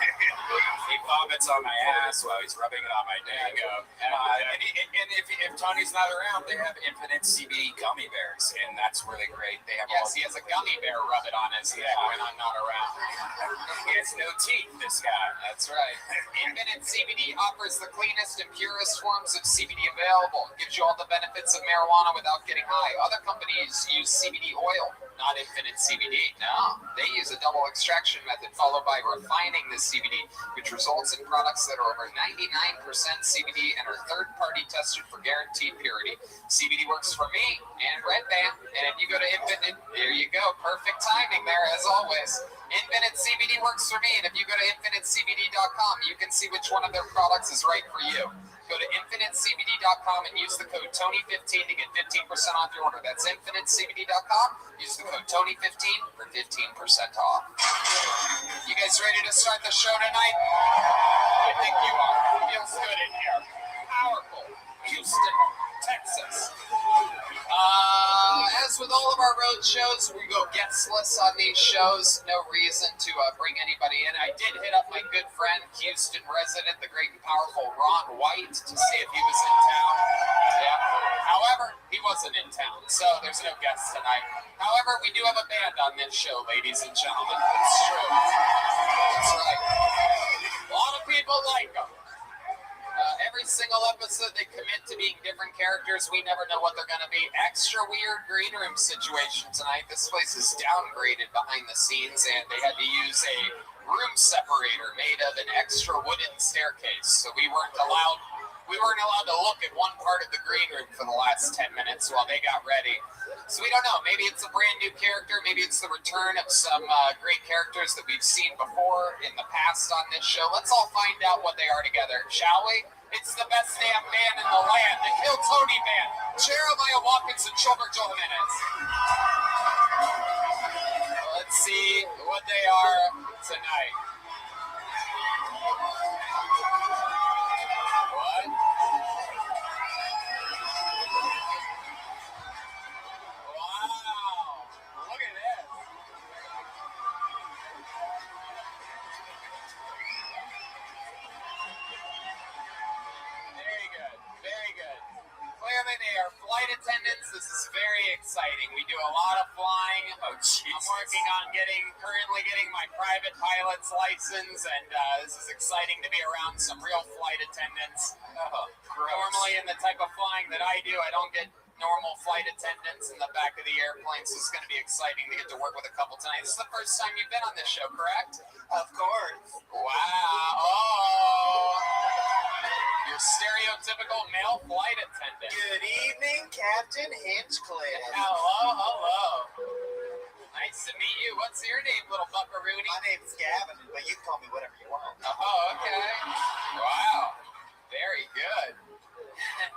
He vomits on my ass while he's rubbing it on my neck. And if Tony's not around, they have Infinite CBD gummy bears, and that's really great. They have he has a gummy bear rub it on his neck when I'm not around. He has no teeth, this guy. That's right. Infinite CBD offers the cleanest and purest forms of CBD available. It gives you all the benefits of marijuana without getting high. Other companies use CBD oil, not Infinite CBD. No, they use a double extraction method followed by refining the CBD, which results in products that are over 99% CBD and are third-party tested for guaranteed purity. CBD works for me and Red Band. And if you go to Infinite, there you go. Perfect timing there, as always. Infinite CBD works for me, and if you go to infinitecbd.com, you can see which one of their products is right for you. Go to infinitecbd.com and use the code Tony15 to get 15% off your order. That's infinitecbd.com. Use the code Tony15 for 15% off. You guys ready to start the show tonight? I think you are. Feels good in here. Powerful. Houston, Texas. As with all of our road shows, we go guestless on these shows. No reason to bring anybody in. I did hit up my good friend, Houston resident, the great and powerful Ron White, to see if he was in town. Yeah. However, he wasn't in town, so there's no guests tonight. However, we do have a band on this show, ladies and gentlemen. It's true. That's right. A lot of people like them. Every single episode, they commit to being different characters. We never know what they're going to be. Extra weird green room situation tonight. This place is downgraded behind the scenes, and they had to use a room separator made of an extra wooden staircase. So we weren't allowed to look at one part of the green room for the last 10 minutes while they got ready. So we don't know. Maybe it's a brand new character. Maybe it's the return of some great characters that we've seen before in the past on this show. Let's all find out what they are together, shall we? It's the best damn band in the land, the Kill Tony Band. Jeremiah Watkins and Chilbert Jimenez. Let's see what they are tonight. What? Wow. Look at this. Very good. Clearly they are flight attendants. This is very exciting. We do a lot of flying. Oh, Jesus. I'm working on currently getting my private pilot's license, and this is exciting to be around some real flight attendants. Normally in the type of flying that I do, I don't get normal flight attendants in the back of the airplane, so it's going to be exciting to get to work with a couple tonight. This is the first time you've been on this show, correct? Of course. Wow. Oh. Your stereotypical male flight attendant. Good evening, Captain Hinchcliffe. Hello. Nice to meet you. What's your name, little buckaroonie? My name's Gavin, but you can call me whatever you want. Oh, okay. Wow. Very good. And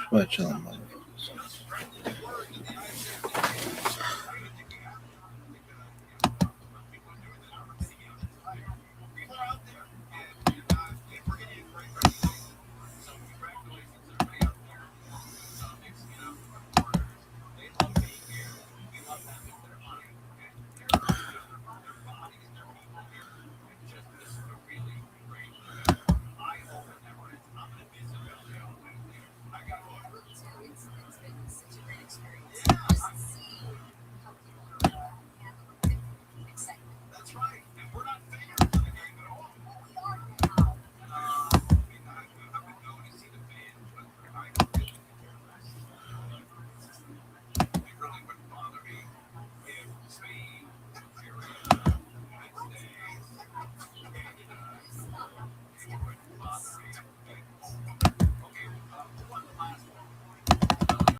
Watch on,